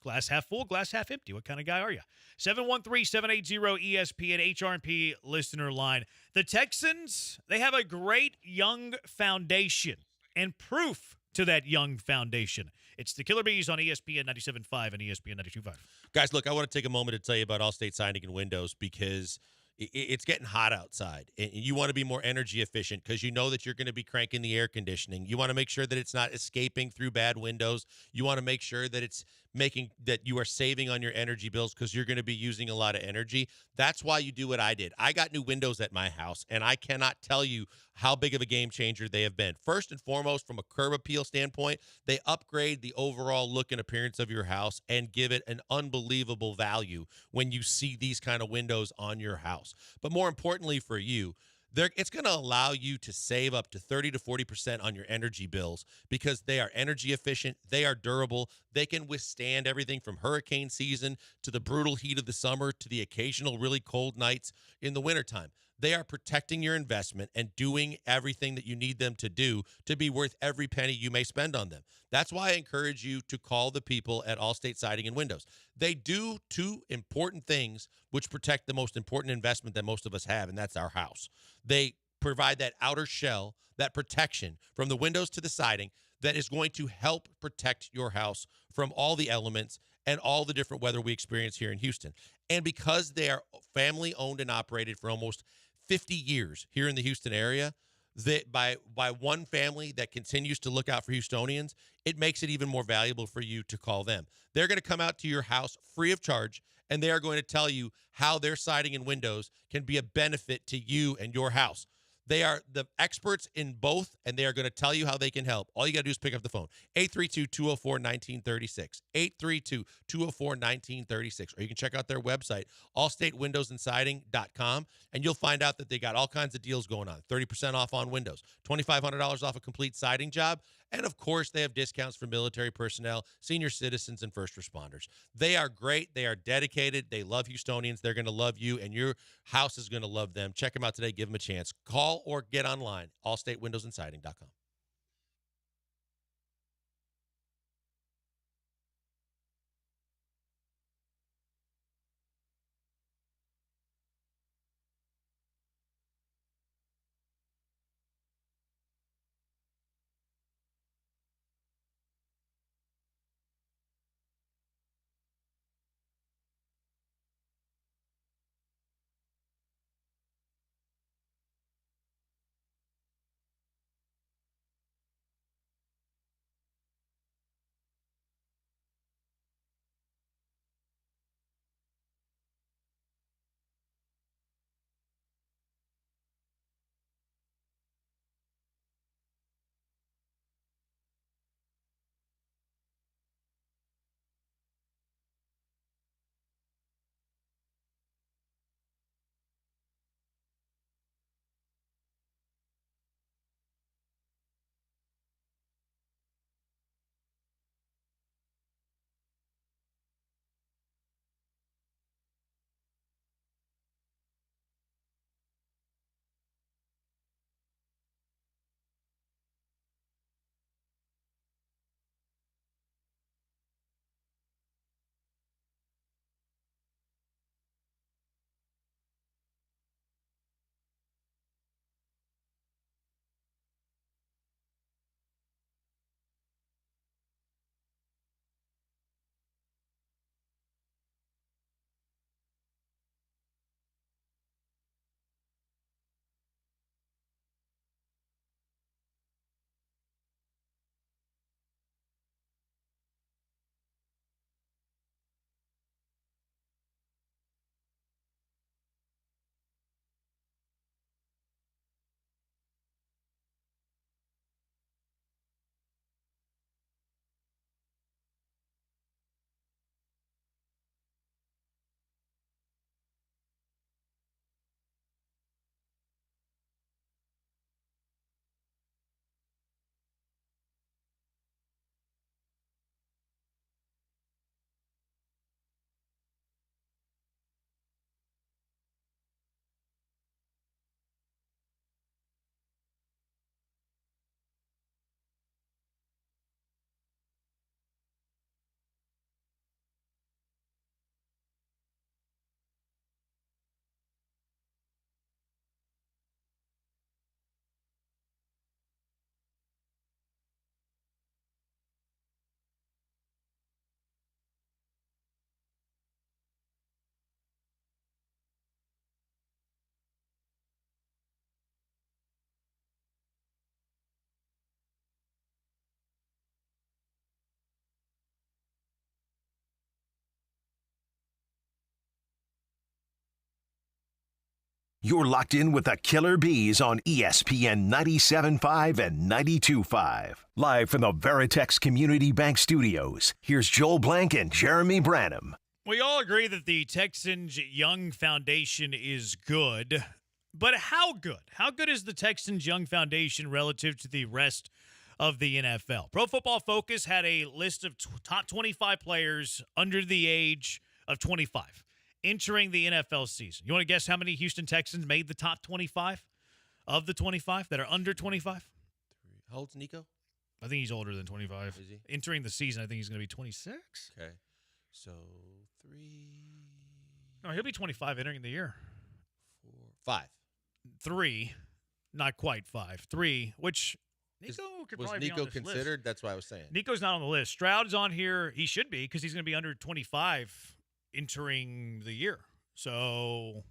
glass half full, glass half empty. What kind of guy are you? 713-780-ESPN HRP listener line. The Texans, they have a great young foundation and proof to that young foundation. It's the Killer Bees on ESPN 97.5 and ESPN 92.5. Guys, look, I want to take a moment to tell you about Allstate Siding and Windows because it's getting hot outside, and you want to be more energy efficient because you know that you're going to be cranking the air conditioning. You want to make sure that it's not escaping through bad windows. You want to make sure that it's making that you are saving on your energy bills because you're going to be using a lot of energy. That's why you do what I did. I got new windows at my house, and I cannot tell you how big of a game changer they have been. First and foremost, from a curb appeal standpoint, they upgrade the overall look and appearance of your house and give it an unbelievable value when you see these kind of windows on your house. But more importantly for you, it's going to allow you to save up to 30 to 40% on your energy bills because they are energy efficient, they are durable, they can withstand everything from hurricane season to the brutal heat of the summer to the occasional really cold nights in the wintertime. They are protecting your investment and doing everything that you need them to do to be worth every penny you may spend on them. That's why I encourage you to call the people at Allstate Siding and Windows. They do two important things which protect the most important investment that most of us have, and that's our house. They provide that outer shell, that protection from the windows to the siding that is going to help protect your house from all the elements and all the different weather we experience here in Houston. And because they are family owned and operated for almost 50 years here in the Houston area, that by one family that continues to look out for Houstonians, it makes it even more valuable for you to call them. They're going to come out to your house free of charge, and they are going to tell you how their siding and windows can be a benefit to you and your house. They are the experts in both, and they are going to tell you how they can help. All you got to do is pick up the phone, 832-204-1936, 832-204-1936, or you can check out their website, allstatewindowsandsiding.com, and you'll find out that they got all kinds of deals going on, 30% off on windows, $2,500 off a complete siding job, and, of course, they have discounts for military personnel, senior citizens, and first responders. They are great. They are dedicated. They love Houstonians. They're going to love you, and your house is going to love them. Check them out today. Give them a chance. Call or get online, allstatewindowsandsiding.com. You're locked in with the Killer Bees on ESPN 97.5 and 92.5. Live from the Veritex Community Bank Studios, here's Joel Blank and Jeremy Branham. We all agree that the Texans' young foundation is good, but how good? How good is the Texans' young foundation relative to the rest of the NFL? Pro Football Focus had a list of top 25 players under the age of 25 entering the NFL season. You want to guess how many Houston Texans made the top 25 of the 25 that are under 25? How old's Nico? I think he's older than 25. Is he? Entering the season, I think he's going to be 26. Okay. So 3. No, he'll be 25 entering the year. 4, 5. 3, not quite 5. 3, which Nico could was probably Nico be on this considered? list. That's what I was saying. Nico's not on the list. Stroud's on here. He should be because he's going to be under 25 entering the year. So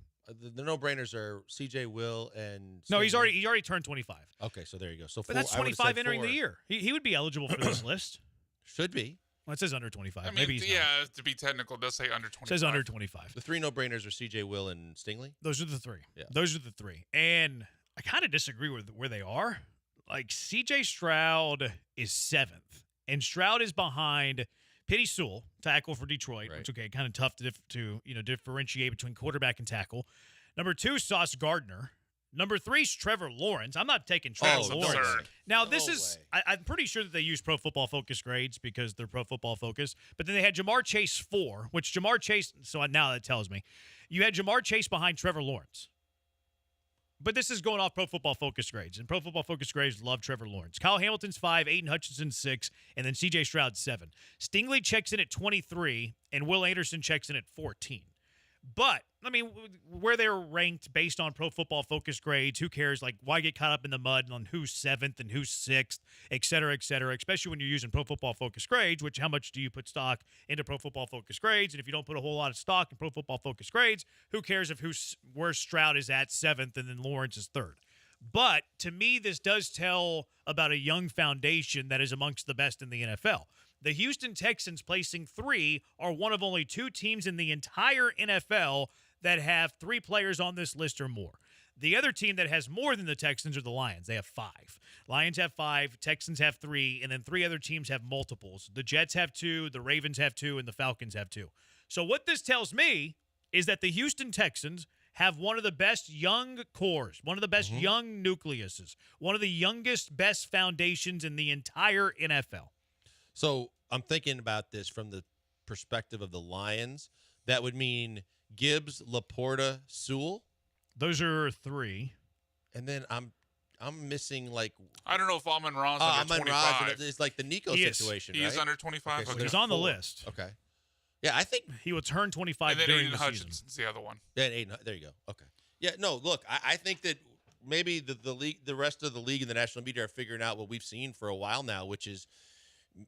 the no-brainers are C.J. Will and no, he's Stingley. already turned 25. Okay, so there you go. So But that's 25 entering the year. He would be eligible for this list. Should be. Well, it says under 25. I mean, Maybe he's yeah, not. to be technical, it does say under 25. It says under 25. The 3 no-brainers are C.J. Will and Stingley. Those are the 3. Yeah. Those are the 3. And I kind of disagree with where they are. Like, C.J. Stroud is 7th, and Stroud is behind Penei Sewell, tackle for Detroit, Right. which, okay, kind of tough to differentiate between quarterback and tackle. Number 2, Sauce Gardner. Number 3 is Trevor Lawrence. I'm not taking Trevor Lawrence. Absurd. Now, this is I'm pretty sure that they use Pro Football Focus grades because they're Pro Football Focus. But then they had Jamar Chase 4, which Jamar Chase, so now that tells me, you had Jamar Chase behind Trevor Lawrence. But this is going off Pro Football Focus grades, and Pro Football Focus grades love Trevor Lawrence. Kyle Hamilton's 5, Aiden Hutchinson 6, and then C.J. Stroud 7. Stingley checks in at 23, and Will Anderson checks in at 14. But, I mean, where they're ranked based on Pro Football Focus grades, who cares? Like, why get caught up in the mud on who's 7th and who's 6th, et cetera, especially when you're using Pro Football Focus grades, which how much do you put stock into Pro Football Focus grades? And if you don't put a whole lot of stock in Pro Football Focus grades, who cares if where Stroud is at 7th and then Lawrence is 3rd? But to me, this does tell about a young foundation that is amongst the best in the NFL. The Houston Texans, placing 3, are one of only 2 teams in the entire NFL that have 3 players on this list or more. The other team that has more than the Texans are the Lions. They have 5. Lions have 5, Texans have 3, and then 3 other teams have multiples. The Jets have 2, the Ravens have 2, and the Falcons have 2. So what this tells me is that the Houston Texans have one of the best young cores, one of the best young nucleuses, one of the youngest, best foundations in the entire NFL. So I'm thinking about this from the perspective of the Lions. That would mean Gibbs, Laporta, Sewell. Those are 3. And then I'm missing like I don't know if Amon-Ra's under 25. It's like the Nico He is. situation, He right? is under 25. Okay, so Okay. He's on the list. Okay. Yeah, I think He will turn 25 And then during Aiden the season. Hutchinson's the other one. Yeah, 8. There you go. Okay. Yeah, no, look, I think that maybe the league, the rest of the league and the national media are figuring out what we've seen for a while now, which is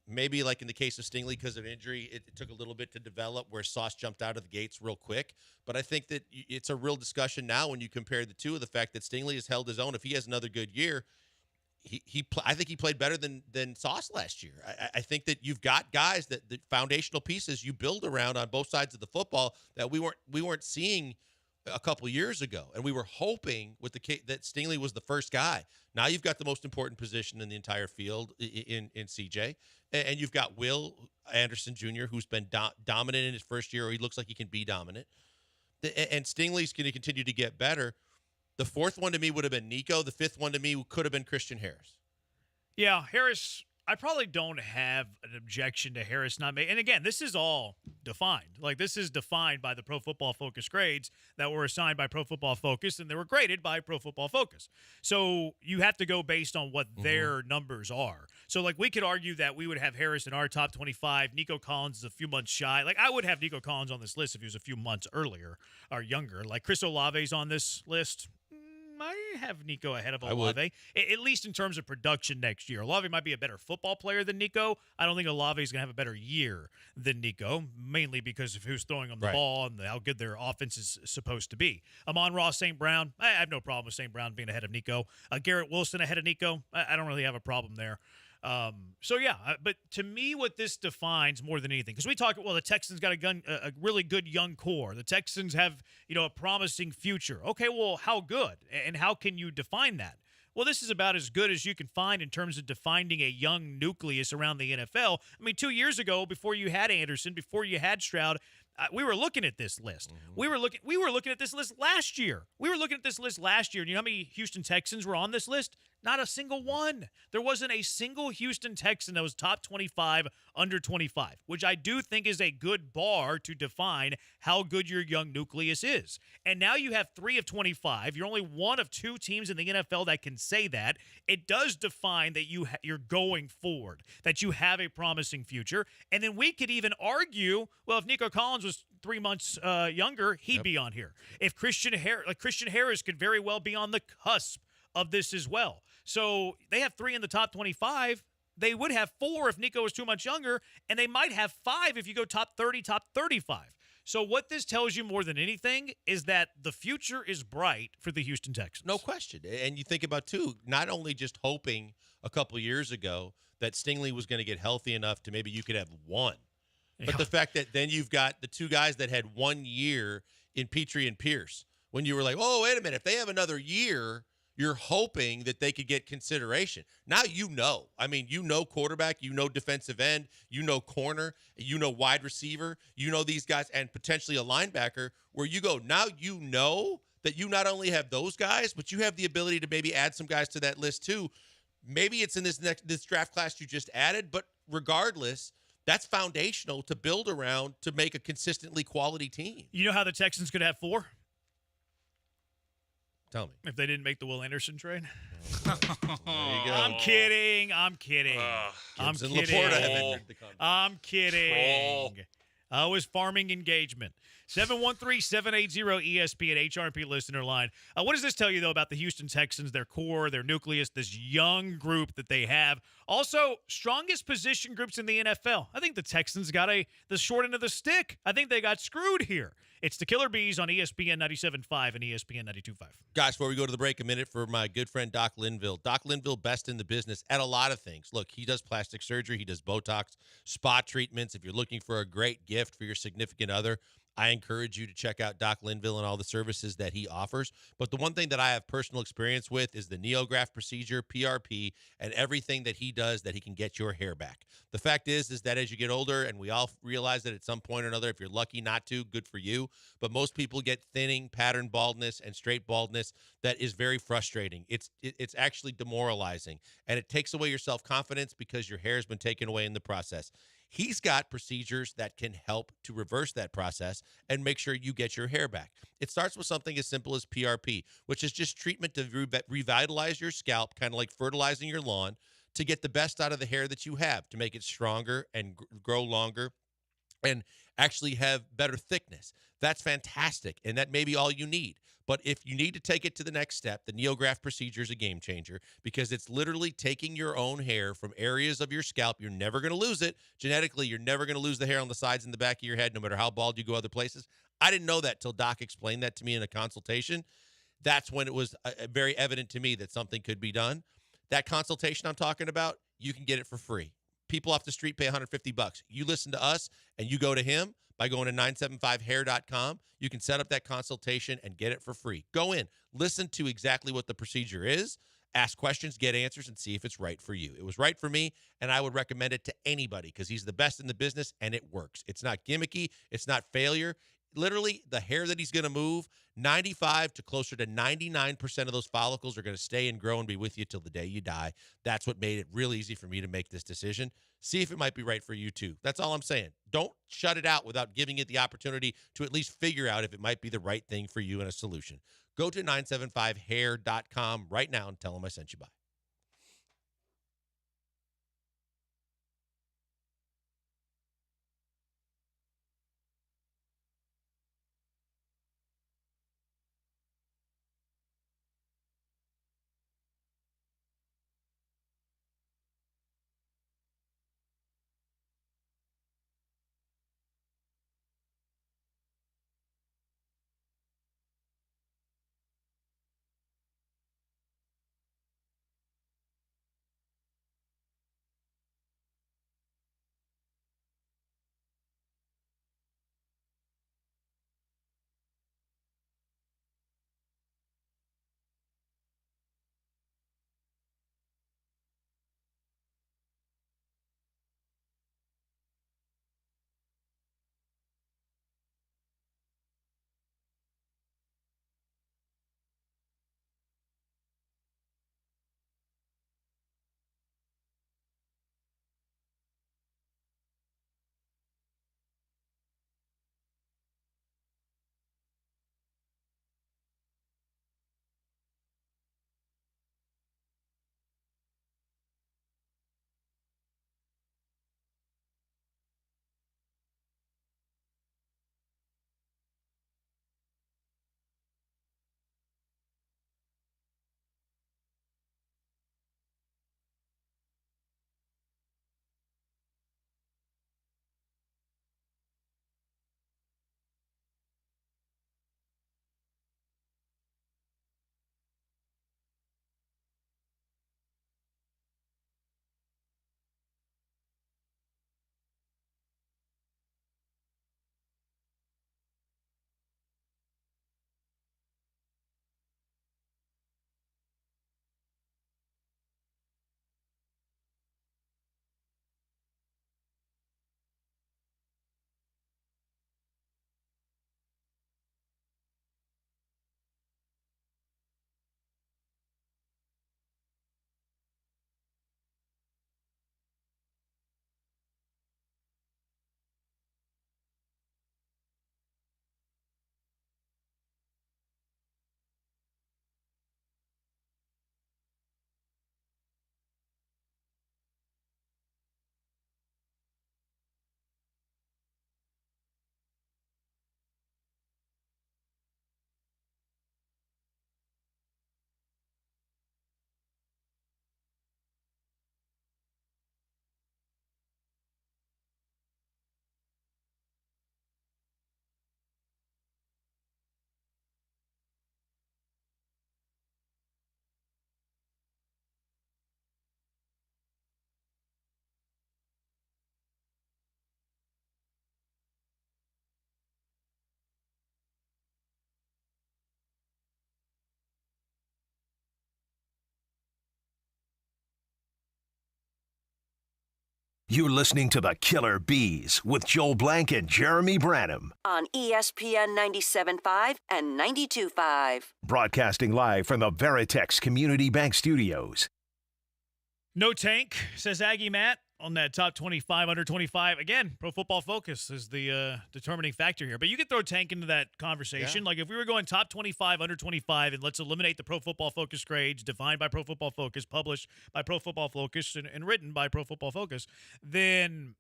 maybe like in the case of Stingley, because of injury, it took a little bit to develop where Sauce jumped out of the gates real quick. But I think that it's a real discussion now when you compare the two of the fact that Stingley has held his own. If he has another good year, I think he played better than Sauce last year. I think that you've got guys that the foundational pieces you build around on both sides of the football that we weren't seeing a couple years ago, and we were hoping with that Stingley was the first guy. Now you've got the most important position in the entire field in CJ, and you've got Will Anderson Jr., who's been dominant in his first year, or he looks like he can be dominant. And Stingley's going to continue to get better. The 4th one to me would have been Nico. The 5th one to me could have been Christian Harris. Yeah, Harris, I probably don't have an objection to Harris not making. And again, this is all defined. Like, this is defined by the Pro Football Focus grades that were assigned by Pro Football Focus, and they were graded by Pro Football Focus. So you have to go based on what their numbers are. So, like, we could argue that we would have Harris in our top 25. Nico Collins is a few months shy. Like, I would have Nico Collins on this list if he was a few months earlier or younger. Like, Chris Olave's on this list. I have Nico ahead of Olave, at least in terms of production next year. Olave might be a better football player than Nico. I don't think Olave is going to have a better year than Nico, mainly because of who's throwing them the ball and how good their offense is supposed to be. Amon-Ra St. Brown, I have no problem with St. Brown being ahead of Nico. Garrett Wilson ahead of Nico, I don't really have a problem there. But to me, what this defines more than anything, because we talk, well, the Texans got a really good young core. The Texans have, a promising future. Okay, well, how good? And how can you define that? Well, this is about as good as you can find in terms of defining a young nucleus around the NFL. I mean, 2 years ago, before you had Anderson, before you had Stroud, we were looking at this list. We were looking at this list last year. And you know how many Houston Texans were on this list? Not a single one. There wasn't a single Houston Texan that was top 25, under 25, which I do think is a good bar to define how good your young nucleus is. And now you have 3 of 25. You're only one of 2 teams in the NFL that can say that. It does define that you're going forward, that you have a promising future. And then we could even argue, well, if Nico Collins was 3 months younger, he'd be on here. If Christian Harris could very well be on the cusp of this as well. So they have 3 in the top 25. They would have 4 if Nico was 2 months younger, and they might have 5 if you go top 30, top 35. So what this tells you more than anything is that the future is bright for the Houston Texans. No question. And you think about, too, not only just hoping a couple years ago that Stingley was going to get healthy enough to maybe you could have 1. But the fact that then you've got the 2 guys that had 1 year in Petrie and Pierce, when you were like, oh, wait a minute, if they have another year, you're hoping that they could get consideration. Now I mean, quarterback, defensive end, corner, wide receiver, these guys, and potentially a linebacker, where you go, now that you not only have those guys, but you have the ability to maybe add some guys to that list too. Maybe it's in this draft class you just added, but regardless, that's foundational to build around to make a consistently quality team. You know how the Texans could have 4? Tell me. If they didn't make the Will Anderson trade. There you go. I'm kidding. I'm kidding. I was farming engagement. 713-780-ESPN, HRP listener line. What does this tell you, though, about the Houston Texans, their core, their nucleus, this young group that they have? Also, strongest position groups in the NFL. I think the Texans got the short end of the stick. I think they got screwed here. It's the Killer Bees on ESPN 97.5 and ESPN 92.5. Guys, before we go to the break, a minute for my good friend Doc Linville. Doc Linville, best in the business at a lot of things. Look, he does plastic surgery. He does Botox, spa treatments. If you're looking for a great gift for your significant other, I encourage you to check out Doc Linville and all the services that he offers. But the one thing that I have personal experience with is the NeoGraft procedure, PRP, and everything that he does that he can get your hair back. The fact is that as you get older, and we all realize that at some point or another, if you're lucky not to, good for you. But most people get thinning, pattern baldness, and straight baldness that is very frustrating. It's actually demoralizing, and it takes away your self-confidence because your hair has been taken away in the process. He's got procedures that can help to reverse that process and make sure you get your hair back. It starts with something as simple as PRP, which is just treatment to revitalize your scalp, kind of like fertilizing your lawn, to get the best out of the hair that you have, to make it stronger and grow longer and actually have better thickness. That's fantastic, and that may be all you need. But if you need to take it to the next step, the NeoGraft procedure is a game changer because it's literally taking your own hair from areas of your scalp. You're never going to lose it. Genetically, you're never going to lose the hair on the sides and the back of your head, no matter how bald you go other places. I didn't know that till Doc explained that to me in a consultation. That's when it was very evident to me that something could be done. That consultation I'm talking about, you can get it for free. People off the street pay $150. You listen to us and you go to him by going to 975hair.com. You can set up that consultation and get it for free. Go in, listen to exactly what the procedure is, ask questions, get answers, and see if it's right for you. It was right for me, and I would recommend it to anybody because he's the best in the business, and it works. It's not gimmicky. It's not failure. Literally, the hair that he's going to move, 95 to closer to 99% of those follicles are going to stay and grow and be with you till the day you die. That's what made it real easy for me to make this decision. See if it might be right for you, too. That's all I'm saying. Don't shut it out without giving it the opportunity to at least figure out if it might be the right thing for you and a solution. Go to 975hair.com right now and tell them I sent you by. You're listening to the Killer Bees with Joel Blank and Jeremy Branham. On ESPN 97.5 and 92.5. Broadcasting live from the Veritex Community Bank Studios. No tank, says Aggie Matt on that top 25, under 25. Again, Pro Football Focus is the determining factor here. But you could throw tank into that conversation. Yeah. Like if we were going top 25, under 25, and let's eliminate the Pro Football Focus grades defined by Pro Football Focus, published by Pro Football Focus, and written by Pro Football Focus, then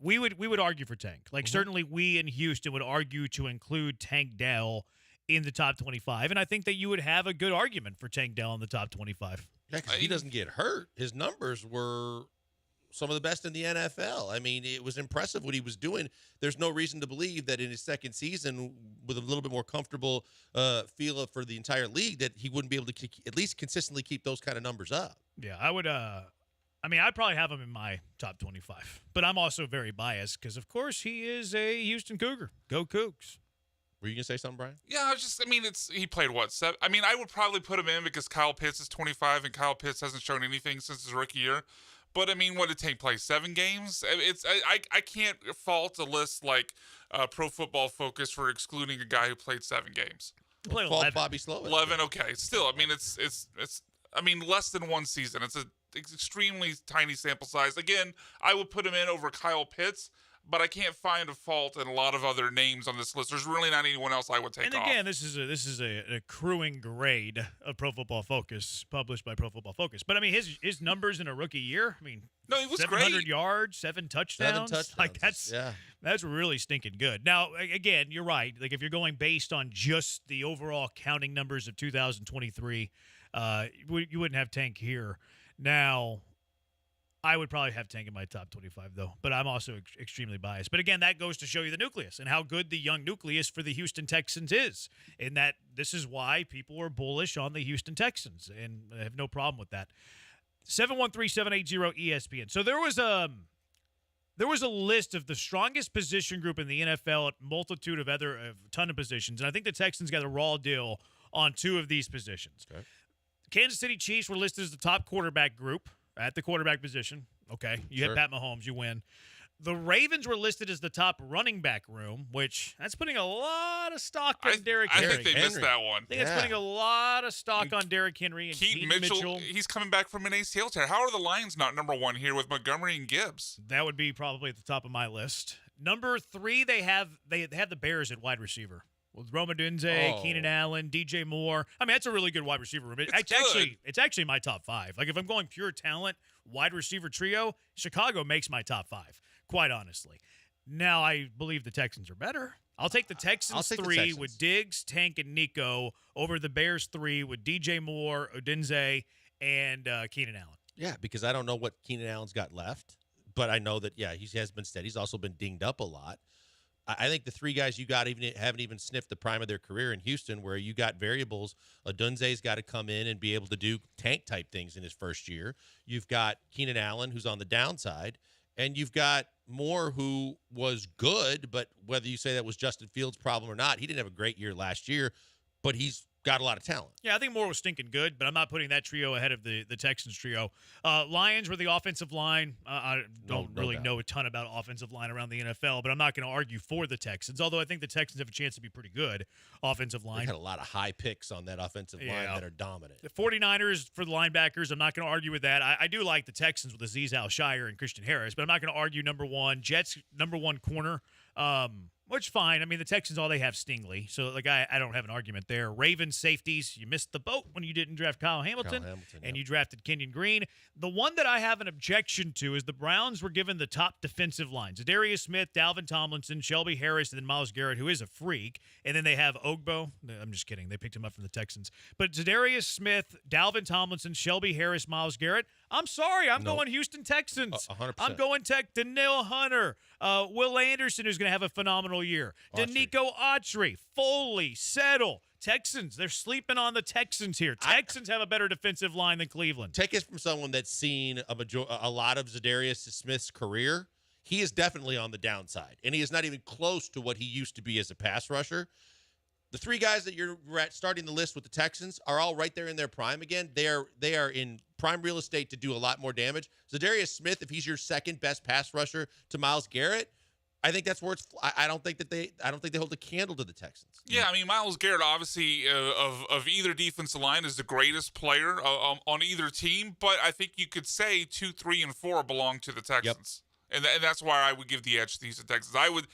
we would argue for tank. Like certainly we in Houston would argue to include Tank Dell in the top 25. And I think that you would have a good argument for Tank Dell in the top 25. Yeah, because he doesn't get hurt. His numbers were some of the best in the NFL. I mean, it was impressive what he was doing. There's no reason to believe that in his second season, with a little bit more comfortable feel for the entire league, that he wouldn't be able to at least consistently keep those kind of numbers up. Yeah, I would. I mean, I'd probably have him in my top 25. But I'm also very biased because, of course, he is a Houston Cougar. Go Cougs. Were you going to say something, Brian? Yeah, he played what, 7? I mean, I would probably put him in because Kyle Pitts is 25 and Kyle Pitts hasn't shown anything since his rookie year. But, I mean, what did Tank play, 7 games? I can't fault a list like Pro Football Focus for excluding a guy who played 7 games. Played 11. Bobby Slowick. 11, okay. Still, I mean, it's less than one season. It's an extremely tiny sample size. Again, I would put him in over Kyle Pitts, but I can't find a fault in a lot of other names on this list. There's really not anyone else I would take off. And again, this is an accruing grade of Pro Football Focus, published by Pro Football Focus. But I mean, his numbers in a rookie year. I mean, no, he was 700 great. yards, 7 touchdowns. 7 touchdowns. Like that's really stinking good. Now, again, you're right. Like if you're going based on just the overall counting numbers of 2023, you wouldn't have Tank here. Now, I would probably have Tank in my top 25, though. But I'm also extremely biased. But again, that goes to show you the nucleus and how good the young nucleus for the Houston Texans is. In that this is why people are bullish on the Houston Texans. And I have no problem with that. 713-780-ESPN. So there was a list of the strongest position group in the NFL at multitude of a ton of positions. And I think the Texans got a raw deal on 2 of these positions. Okay. Kansas City Chiefs were listed as the top quarterback group at the quarterback position. Okay. You hit Pat Mahomes, you win. The Ravens were listed as the top running back room, which that's putting a lot of stock on Derrick Henry. I think they missed that one. I think it's putting a lot of stock on Derrick Henry and Keaton Mitchell. He's coming back from an ACL tear. How are the Lions not number 1 here with Montgomery and Gibbs? That would be probably at the top of my list. Number 3, they have the Bears at wide receiver. With Rome Odunze, Keenan Allen, DJ Moore. I mean, that's a really good wide receiver room. It's actually my top 5. Like, if I'm going pure talent, wide receiver trio, Chicago makes my top 5, quite honestly. Now, I believe the Texans are better. I'll take the Texans 3 with Diggs, Tank, and Nico over the Bears 3 with DJ Moore, Odunze, and Keenan Allen. Yeah, because I don't know what Keenan Allen's got left, but I know that, he has been steady. He's also been dinged up a lot. I think the 3 guys you got haven't even sniffed the prime of their career in Houston, where you got variables. Odunze's got to come in and be able to do tank-type things in his first year. You've got Keenan Allen, who's on the downside, and you've got Moore, who was good, but whether you say that was Justin Fields' problem or not, he didn't have a great year last year, but he's got a lot of talent. Yeah, I think Moore was stinking good, but I'm not putting that trio ahead of the Texans trio. Lions were the offensive line. I don't really know a ton about offensive line around the NFL, but I'm not going to argue for the Texans, although I think the Texans have a chance to be pretty good offensive line. They had a lot of high picks on that offensive line that are dominant. The 49ers for the linebackers, I'm not going to argue with that. I do like the Texans with Azeez Al-Shire and Christian Harris, but I'm not going to argue number 1. Jets, number 1 corner. Which fine. I mean, the Texans, all they have Stingley. So, I don't have an argument there. Ravens safeties, you missed the boat when you didn't draft Kyle Hamilton and you drafted Kenyon Green. The one that I have an objection to is the Browns were given the top defensive lines. Zadarius Smith, Dalvin Tomlinson, Shelby Harris, and then Myles Garrett, who is a freak. And then they have Ogbo. I'm just kidding. They picked him up from the Texans. But Zadarius Smith, Dalvin Tomlinson, Shelby Harris, Myles Garrett. I'm sorry. I'm going Houston Texans. 100%. I'm going Danielle Hunter. Will Anderson, who's going to have a phenomenal year. Danico Autry, Foley, Settle. Texans, they're sleeping on the Texans here. Texans have a better defensive line than Cleveland. Take it from someone that's seen a lot of Zadarius Smith's career. He is definitely on the downside, and he is not even close to what he used to be as a pass rusher. The three guys that you're starting the list with the Texans are all right there in their prime again. They are in prime real estate to do a lot more damage. Zadarius Smith, if he's your second best pass rusher to Myles Garrett, I think that's where it's. I don't think they hold a candle to the Texans. Yeah, I mean, Myles Garrett, obviously, of either defensive line, is the greatest player on either team. But I think you could say 2, 3, and 4 belong to the Texans. Yep. And that's why I would give the edge to the Houston Texans. I would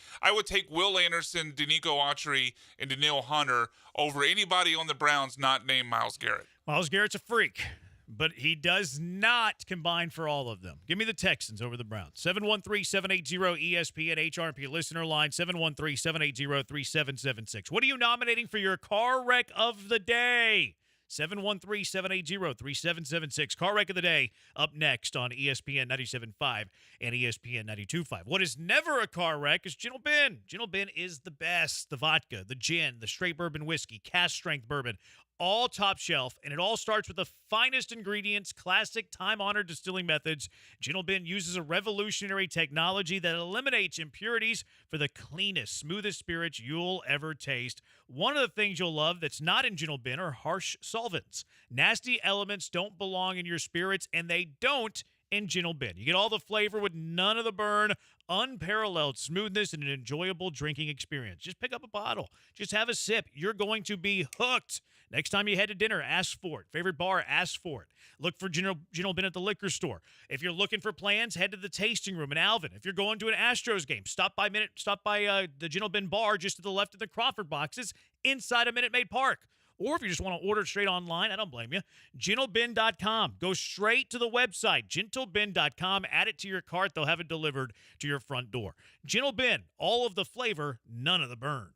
take Will Anderson, Danico Autry, and Danielle Hunter over anybody on the Browns not named Myles Garrett. Myles Garrett's a freak, but he does not combine for all of them. Give me the Texans over the Browns. 713-780-ESPN HRP listener line, 713-780-3776. What are you nominating for your car wreck of the day? 713-780-3776. Car wreck of the day up next on ESPN 97.5 and ESPN 92.5. What is never a car wreck is Gentle Ben. Gentle Ben is the best. The vodka, the gin, the straight bourbon whiskey, cast strength bourbon, all top shelf, and it all starts with the finest ingredients, classic time-honored distilling methods. Gentle Ben uses a revolutionary technology that eliminates impurities for the cleanest, smoothest spirits you'll ever taste. One of the things you'll love that's not in Gentle Ben are harsh solvents. Nasty elements don't belong in your spirits, and they don't in Gentle Ben. You get all the flavor with none of the burn, unparalleled smoothness, and an enjoyable drinking experience. Just pick up a bottle. Just have a sip. You're going to be hooked. Next time you head to dinner, ask for it. Favorite bar, ask for it. Look for Gentle Ben at the liquor store. If you're looking for plans, head to the tasting room in Alvin. If you're going to an Astros game, stop by the Gentle Ben bar just to the left of the Crawford boxes inside of Minute Maid Park. Or if you just want to order straight online, I don't blame you. GentleBen.com. Go straight to the website, GentleBen.com. Add it to your cart. They'll have it delivered to your front door. Gentle Ben, all of the flavor, none of the burn.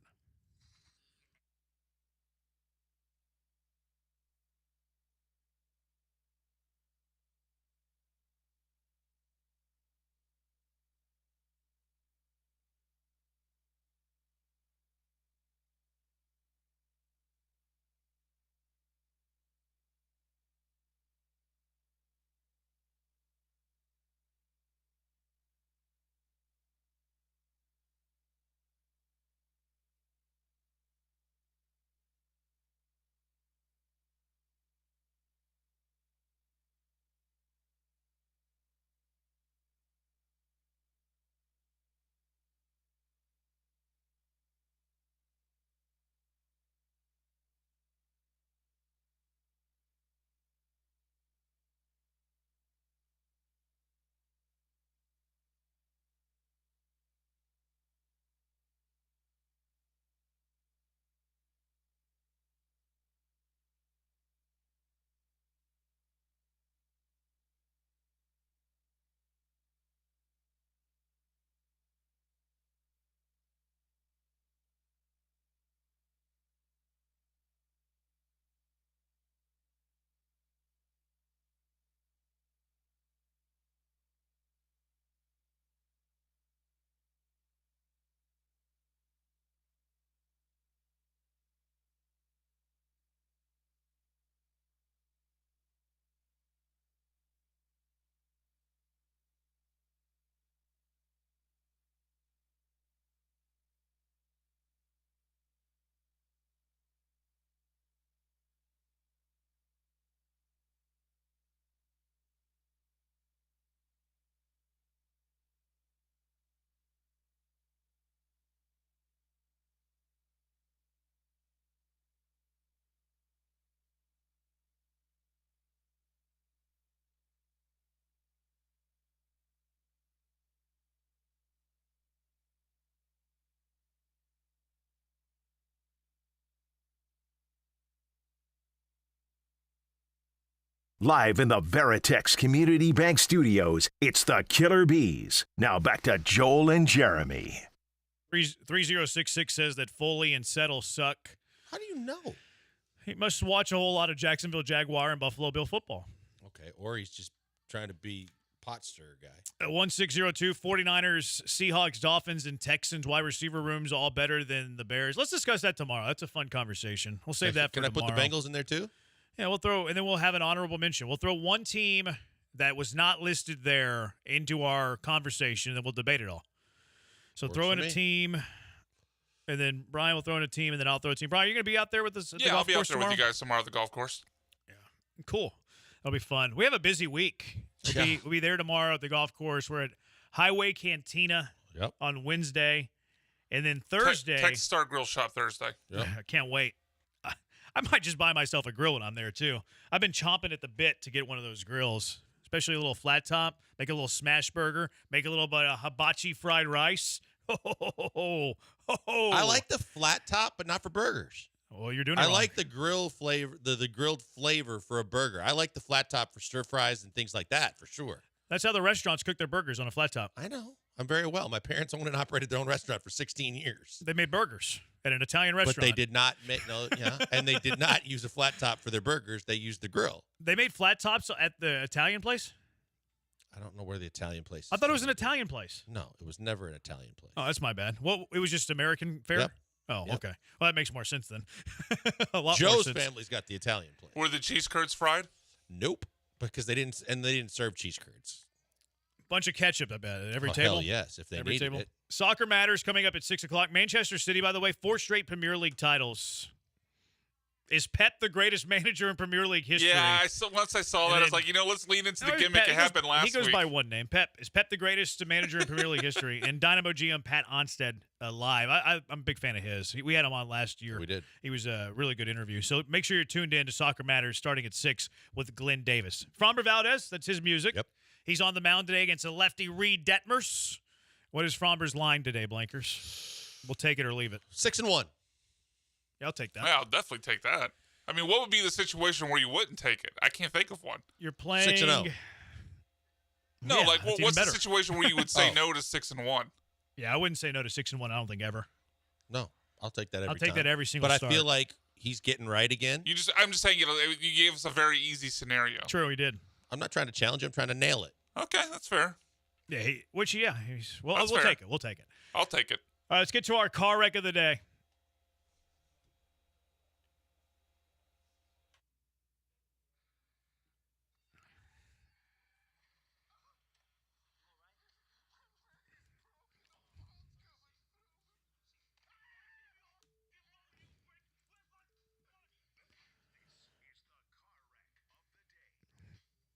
Live in the Veritex Community Bank Studios, it's the Killer Bees. Now back to Joel and Jeremy. 3066 says that Foley and Settle suck. How do you know? He must watch a whole lot of Jacksonville Jaguar and Buffalo Bill football. Okay, or he's just trying to be pot stirrer guy. 1602, 49ers, Seahawks, Dolphins, and Texans wide receiver rooms all better than the Bears. Let's discuss that tomorrow. That's a fun conversation. We'll save that for tomorrow. Can I put the Bengals in there too? Yeah, we'll throw, and then we'll have an honorable mention. We'll throw one team that was not listed there into our conversation, and then we'll debate it all. So throw in a team. And then Brian will throw in a team, and then I'll throw a team. Brian, you're going to be out there with us at the Yeah, I'll golf be out course there tomorrow? with you guys tomorrow at the golf course. Cool. That'll be fun. We have a busy week. We'll be there tomorrow at the golf course. We're at Highway Cantina on Wednesday. And then Thursday. Texas Star Grill Shop Thursday. I can't wait. I might just buy myself a grill when I'm there, too. I've been chomping at the bit to get one of those grills, especially a little flat top, make a little smash burger, make a little bit of hibachi fried rice. I like the flat top, but not for burgers. Well, you're doing it I wrong. like the grill flavor, the grilled flavor for a burger. I like the flat top for stir fries and things like that, for sure. That's how the restaurants cook their burgers, on a flat top. I know. I'm very well. My parents owned and operated their own restaurant for 16 years. They made burgers at an Italian restaurant. But they did not make and they did not use a flat top for their burgers. They used the grill. They made flat tops at the Italian place? I don't know where the Italian place is. I thought it was an Italian place. No, it was never an Italian place. Oh, that's my bad. Well, it was just American fare? Yep. Oh, Yep. okay. Well, that makes more sense then. A lot more Joe's sense. family's got the Italian place. Were the cheese curds fried? Nope, because they didn't serve cheese curds. Bunch of ketchup, I bet, at every Oh, table. hell yes, if they every needed table. it. Soccer Matters coming up at 6 o'clock. Manchester City, by the way, 4 straight Premier League titles. Is Pep the greatest manager in Premier League history? Yeah, once I saw that, I was like, let's lean into the gimmick. It happened last week. He goes by one name. Pep. Is Pep the greatest manager in Premier League history? And Dynamo GM Pat Onstead live. I'm a big fan of his. We had him on last year. We did. He was a really good interview. So make sure you're tuned in to Soccer Matters starting at 6 with Glenn Davis. Framber Valdez, that's his music. Yep. He's on the mound today against the lefty Reed Detmers. What is Framber's line today, Blankers? We'll take it or leave it. 6-1. Yeah, I'll take that. Yeah, I'll definitely take that. I mean, what would be the situation where you wouldn't take it? I can't think of one. You're playing 6-0. No, Yeah, like that's even what's the better. situation where you would say no to 6-1? Yeah, I wouldn't say no to 6-1. I don't think ever. No, I'll take that every I'll take time. that every single But start. I feel like he's getting right again. I'm just saying, you gave us a very easy scenario. True, he did. I'm not trying to challenge him. I'm trying to nail it. Okay, that's fair. Yeah, we'll That's fair. take it. We'll take it. I'll take it. All right, let's get to our car wreck of the day.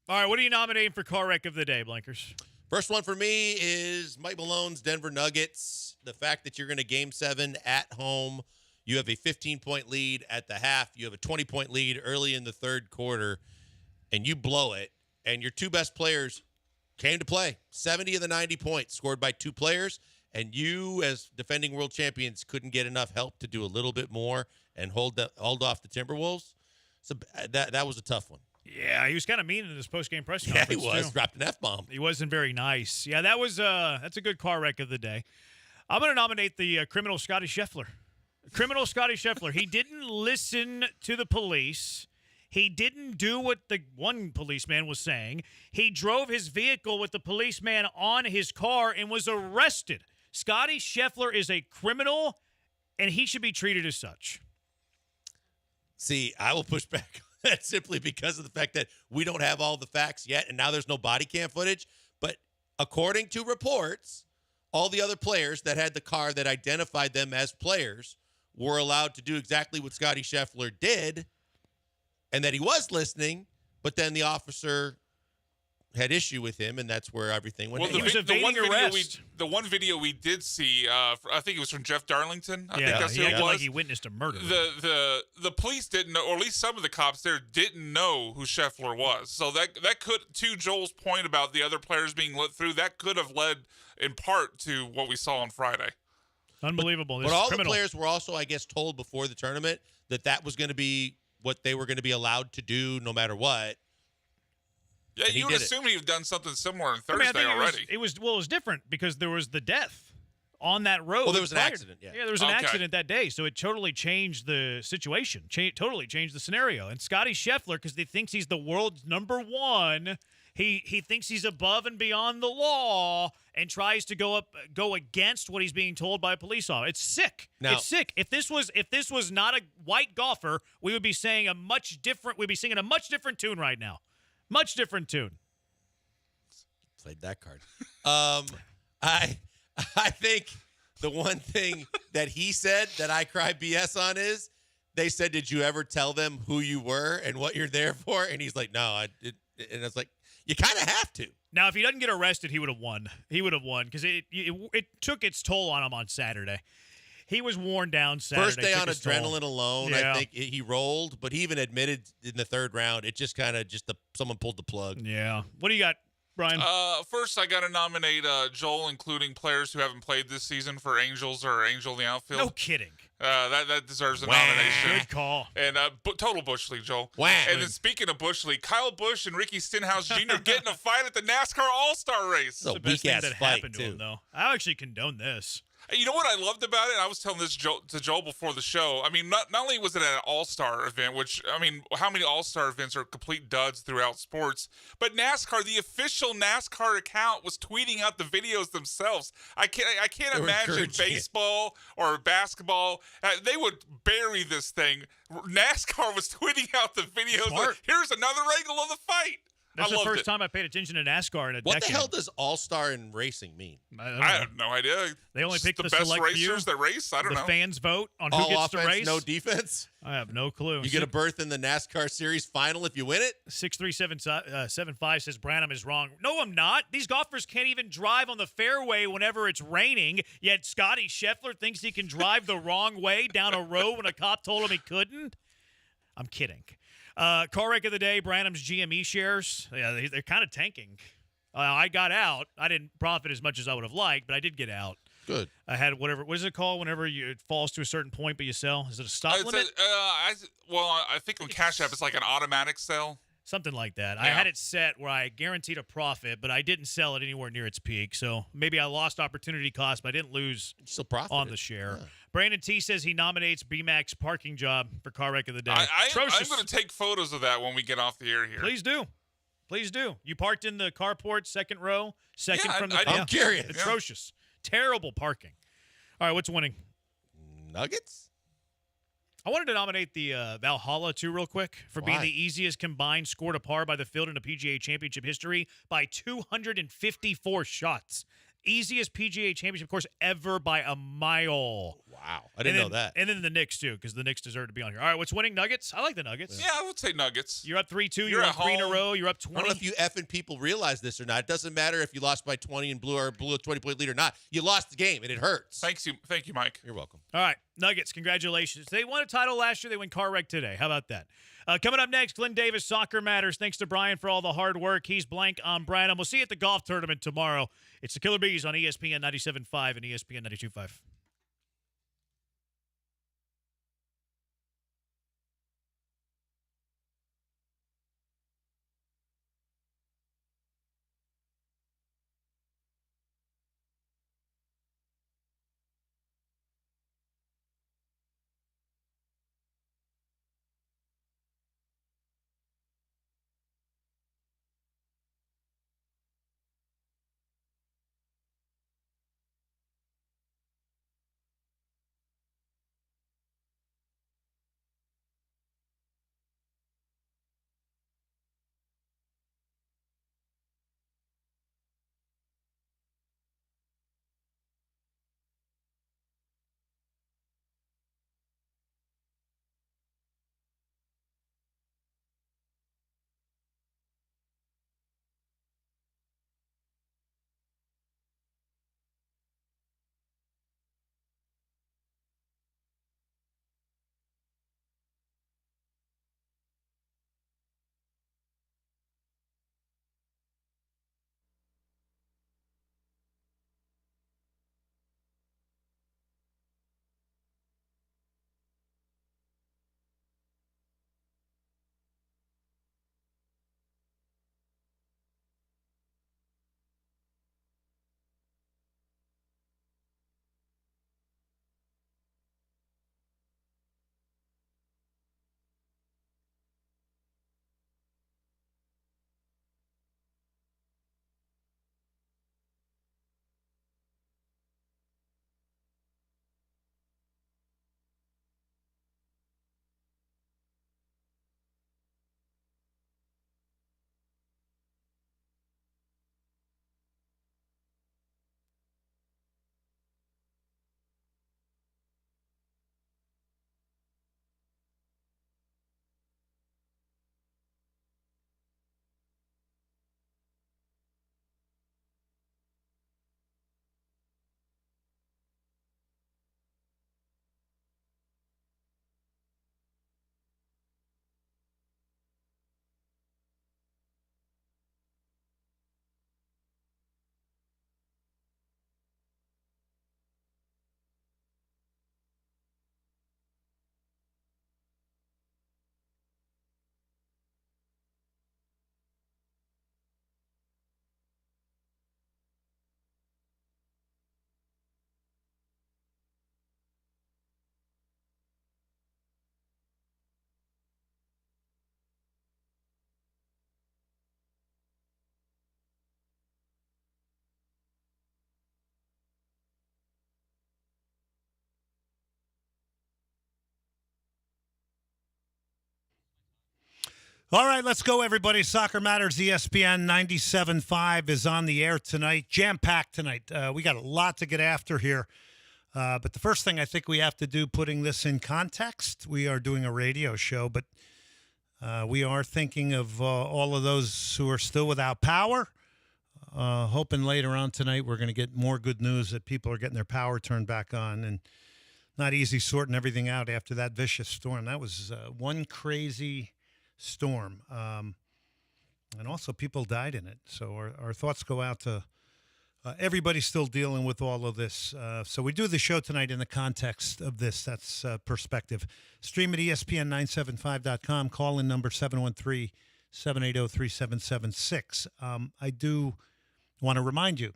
All right, what are you nominating for car wreck of the day, Blankers? First one for me is Mike Malone's Denver Nuggets. The fact that you're going to Game 7 at home. You have a 15-point lead at the half. You have a 20-point lead early in the third quarter, and you blow it. And your two best players came to play. 70 of the 90 points scored by two players, and you, as defending world champions, couldn't get enough help to do a little bit more and hold off the Timberwolves. So that was a tough one. Yeah, he was kind of mean in his post-game press Yeah, conference. he was. too. Dropped an F-bomb. He wasn't very nice. Yeah, that's a good car wreck of the day. I'm going to nominate the criminal Scotty Scheffler. Criminal Scotty Scheffler. He didn't listen to the police. He didn't do what the one policeman was saying. He drove his vehicle with the policeman on his car and was arrested. Scotty Scheffler is a criminal, and he should be treated as such. See, I will push back on that simply because of the fact that we don't have all the facts yet, and now there's no body cam footage. But according to reports, all the other players that had the car that identified them as players were allowed to do exactly what Scotty Scheffler did, and that he was listening, but then the officer had issue with him, and that's where everything went. Well, He was evading arrest. The one video we did see, I think it was from Jeff Darlington. I think that's he who it acted was. like he witnessed a murder. The police didn't know, or at least some of the cops there didn't know who Scheffler was. So that could, to Joel's point about the other players being let through, that could have led in part to what we saw on Friday. Unbelievable. But all the players were also, I guess, told before the tournament that was going to be what they were going to be allowed to do no matter what. Yeah, And you would assume he'd done something similar on I mean, I Thursday think already. It was different because there was the death on that road. Well, there was an prior. accident, yeah. there was an Okay. accident that day, so it totally changed the situation. Totally changed the scenario. And Scotty Scheffler, because he thinks he's the world's number one, he thinks he's above and beyond the law and tries to go against what he's being told by a police officer. It's sick. Now- It's sick. If this was not a white golfer, we would be saying we'd be singing a much different tune right now. Much different tune. Played that card. I think the one thing that he said that I cry BS on is they said, "Did you ever tell them who you were and what you're there for?" And he's like, "No, I did." And it's like, you kind of have to. Now, if he doesn't get arrested, he would have won. He would have won because it took its toll on him on Saturday. He was worn down Saturday. First day on adrenaline alone, yeah. I think he rolled, but he even admitted in the third round, it just kind of someone pulled the plug. Yeah. What do you got, Brian? First, I got to nominate Joel, including players who haven't played this season for Angels or Angel in the outfield. No kidding. That deserves a nomination. Good call. And total Bush League, Joel. Wow. And then speaking of Bush League, Kyle Busch and Ricky Stenhouse Jr. getting a fight at the NASCAR All-Star race. That's the best thing that happened to him, though. I actually condone this. You know what I loved about it? I was telling this to Joel before the show. I mean, not only was it an all-star event, which, I mean, how many all-star events are complete duds throughout sports? But NASCAR, the official NASCAR account, was tweeting out the videos themselves. I can't imagine baseball or basketball. They would bury this thing. NASCAR was tweeting out the videos. Like, here's another angle of the fight. That's the first time I paid attention to NASCAR in a decade. What the hell does all-star in racing mean? I have no idea. They only pick the best select racers few. that race. I don't know. The fans vote on All who gets offense, to race. no defense? I have no clue. You get a berth in the NASCAR Series final if you win it? 63775 says Branham is wrong. No, I'm not. These golfers can't even drive on the fairway whenever it's raining, yet Scotty Scheffler thinks he can drive the wrong way down a road when a cop told him he couldn't? I'm kidding. Car wreck of the day, Branham's GME shares. Yeah, they're kind of tanking. I got out. I didn't profit as much as I would have liked, but I did get out. Good. I had what is it called whenever it falls to a certain point but you sell? Is it a stop limit? I think on Cash App it's like an automatic sell. Something like that. Yeah. I had it set where I guaranteed a profit, but I didn't sell it anywhere near its peak. So maybe I lost opportunity cost, but I didn't lose on the share. Yeah. Brandon T says he nominates BMAC's parking job for car wreck of the day. I'm going to take photos of that when we get off the air here. Please do. Please do. You parked in the carport, second row, second from the I'm curious. Atrocious. Terrible parking. All right, what's winning? Nuggets? I wanted to nominate the Valhalla, too, real quick, for being the easiest combined score to par by the field in a PGA Championship history by 254 shots. Easiest PGA Championship course ever by a mile. Wow. I didn't know that. And then the Knicks, too, because the Knicks deserve to be on here. All right, what's winning? Nuggets? I like the Nuggets. Yeah, I would say Nuggets. You're up 3-2. You're up 3 in a row. You're up 20. I don't know if you effing people realize this or not. It doesn't matter if you lost by 20 and blew a 20-point lead or not. You lost the game, and it hurts. Thank you, Mike. You're welcome. All right, Nuggets, congratulations. They won a title last year. They win car wreck today. How about that? Coming up next, Glenn Davis, Soccer Matters. Thanks to Brian for all the hard work. He's blank on Branham. We'll see you at the golf tournament tomorrow. It's the Killer Bees on ESPN 97.5 and ESPN 92.5. All right, let's go, everybody. Soccer Matters, ESPN 97.5 is on the air tonight. Jam-packed tonight. We got a lot to get after here. But the first thing I think we have to do, putting this in context, we are doing a radio show, but we are thinking of all of those who are still without power. Hoping later on tonight we're going to get more good news that people are getting their power turned back on. And not easy sorting everything out after that vicious storm. That was one crazy storm. And also people died in it. So our thoughts go out to everybody still dealing with all of this. So we do the show tonight in the context of this. That's perspective. Stream at ESPN975.com. Call in number 713-780-3776. I do want to remind you,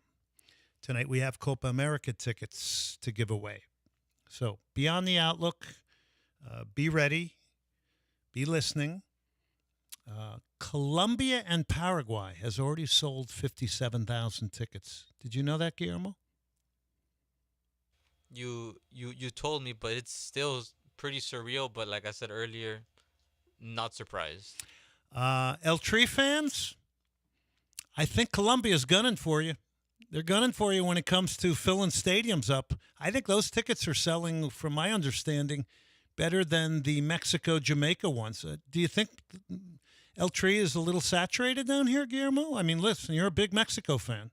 tonight we have Copa America tickets to give away. So be on the outlook. Be ready. Be listening. Colombia and Paraguay has already sold 57,000 tickets. Did you know that, Guillermo? You told me, but it's still pretty surreal. But like I said earlier, not surprised. El Tri fans, I think Colombia's gunning for you. They're gunning for you when it comes to filling stadiums up. I think those tickets are selling, from my understanding, better than the Mexico-Jamaica ones. Do you think El Tri is a little saturated down here, Guillermo? I mean, listen, you're a big Mexico fan.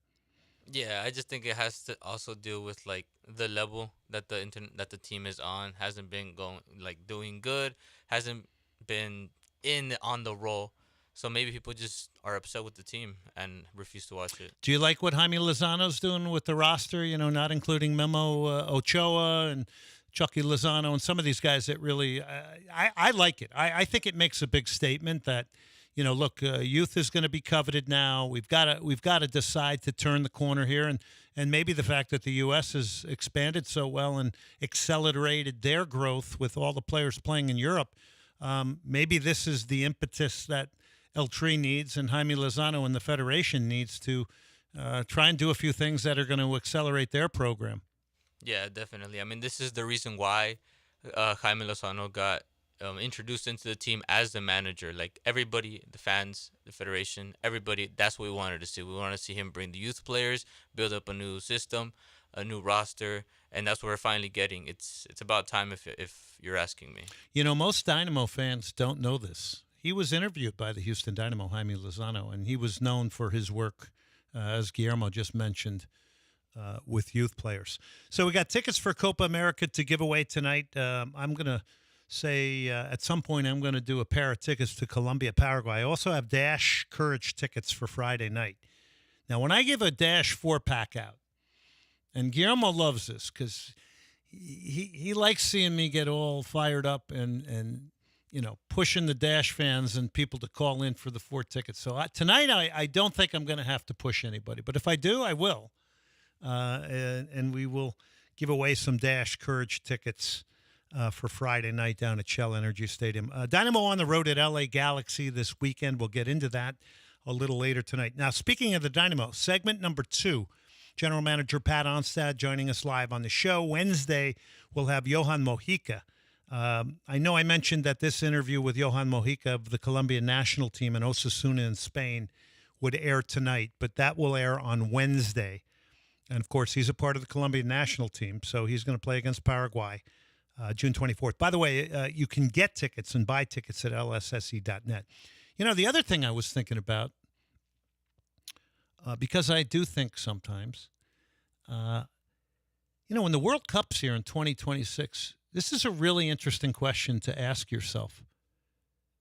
Yeah, I just think it has to also deal with like the level that the team is on. Hasn't been doing good. Hasn't been on the roll. So maybe people just are upset with the team and refuse to watch it. Do you like what Jaime Lozano's doing with the roster? You know, not including Memo Ochoa and Chucky Lozano and some of these guys that really, I like it. I think it makes a big statement that, you know, look, youth is going to be coveted now. We've got to decide to turn the corner here, and maybe the fact that the U.S. has expanded so well and accelerated their growth with all the players playing in Europe. Maybe this is the impetus that El Tri needs and Jaime Lozano and the Federation needs to try and do a few things that are going to accelerate their program. Yeah, definitely. I mean, this is the reason why Jaime Lozano got introduced into the team as the manager. Like everybody, the fans, the Federation, everybody, that's what we wanted to see. We wanted to see him bring the youth players, build up a new system, a new roster, and that's what we're finally getting. It's about time if you're asking me. You know, most Dynamo fans don't know this. He was interviewed by the Houston Dynamo, Jaime Lozano, and he was known for his work, as Guillermo just mentioned, with youth players. So we got tickets for Copa America to give away tonight. I'm going to say at some point I'm going to do a pair of tickets to Colombia, Paraguay. I also have Dash Courage tickets for Friday night. Now, when I give a Dash 4-pack out, and Guillermo loves this because he likes seeing me get all fired up and you know, pushing the Dash fans and people to call in for the 4 tickets. So tonight I don't think I'm going to have to push anybody. But if I do, I will. And we will give away some Dash Courage tickets for Friday night down at Shell Energy Stadium. Dynamo on the road at LA Galaxy this weekend. We'll get into that a little later tonight. Now, speaking of the Dynamo, segment number 2, General Manager Pat Onstad joining us live on the show. Wednesday, we'll have Johan Mojica. I know I mentioned that this interview with Johan Mojica of the Colombian national team in Osasuna in Spain would air tonight, but that will air on Wednesday. And, of course, he's a part of the Colombian national team, so he's going to play against Paraguay June 24th. By the way, you can get tickets and buy tickets at lsse.net. You know, the other thing I was thinking about, because I do think sometimes, you know, when the World Cup's here in 2026, this is a really interesting question to ask yourself.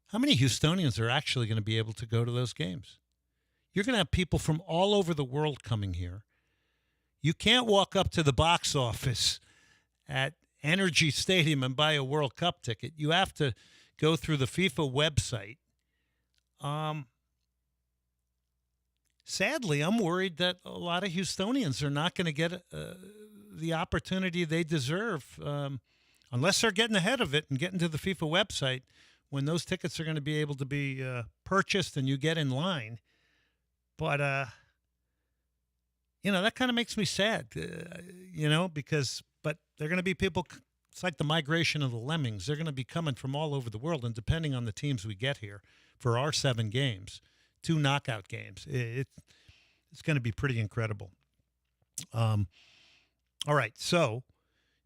How many Houstonians are actually going to be able to go to those games? You're going to have people from all over the world coming here. You can't walk up to the box office at Energy Stadium and buy a World Cup ticket. You have to go through the FIFA website. Sadly, I'm worried that a lot of Houstonians are not going to get the opportunity they deserve unless they're getting ahead of it and getting to the FIFA website when those tickets are going to be able to be purchased and you get in line. But, you know, that kind of makes me sad, you know, but they're going to be people, it's like the migration of the lemmings. They're going to be coming from all over the world, and depending on the teams we get here, for our 7 games, 2 knockout games. It's going to be pretty incredible. All right, so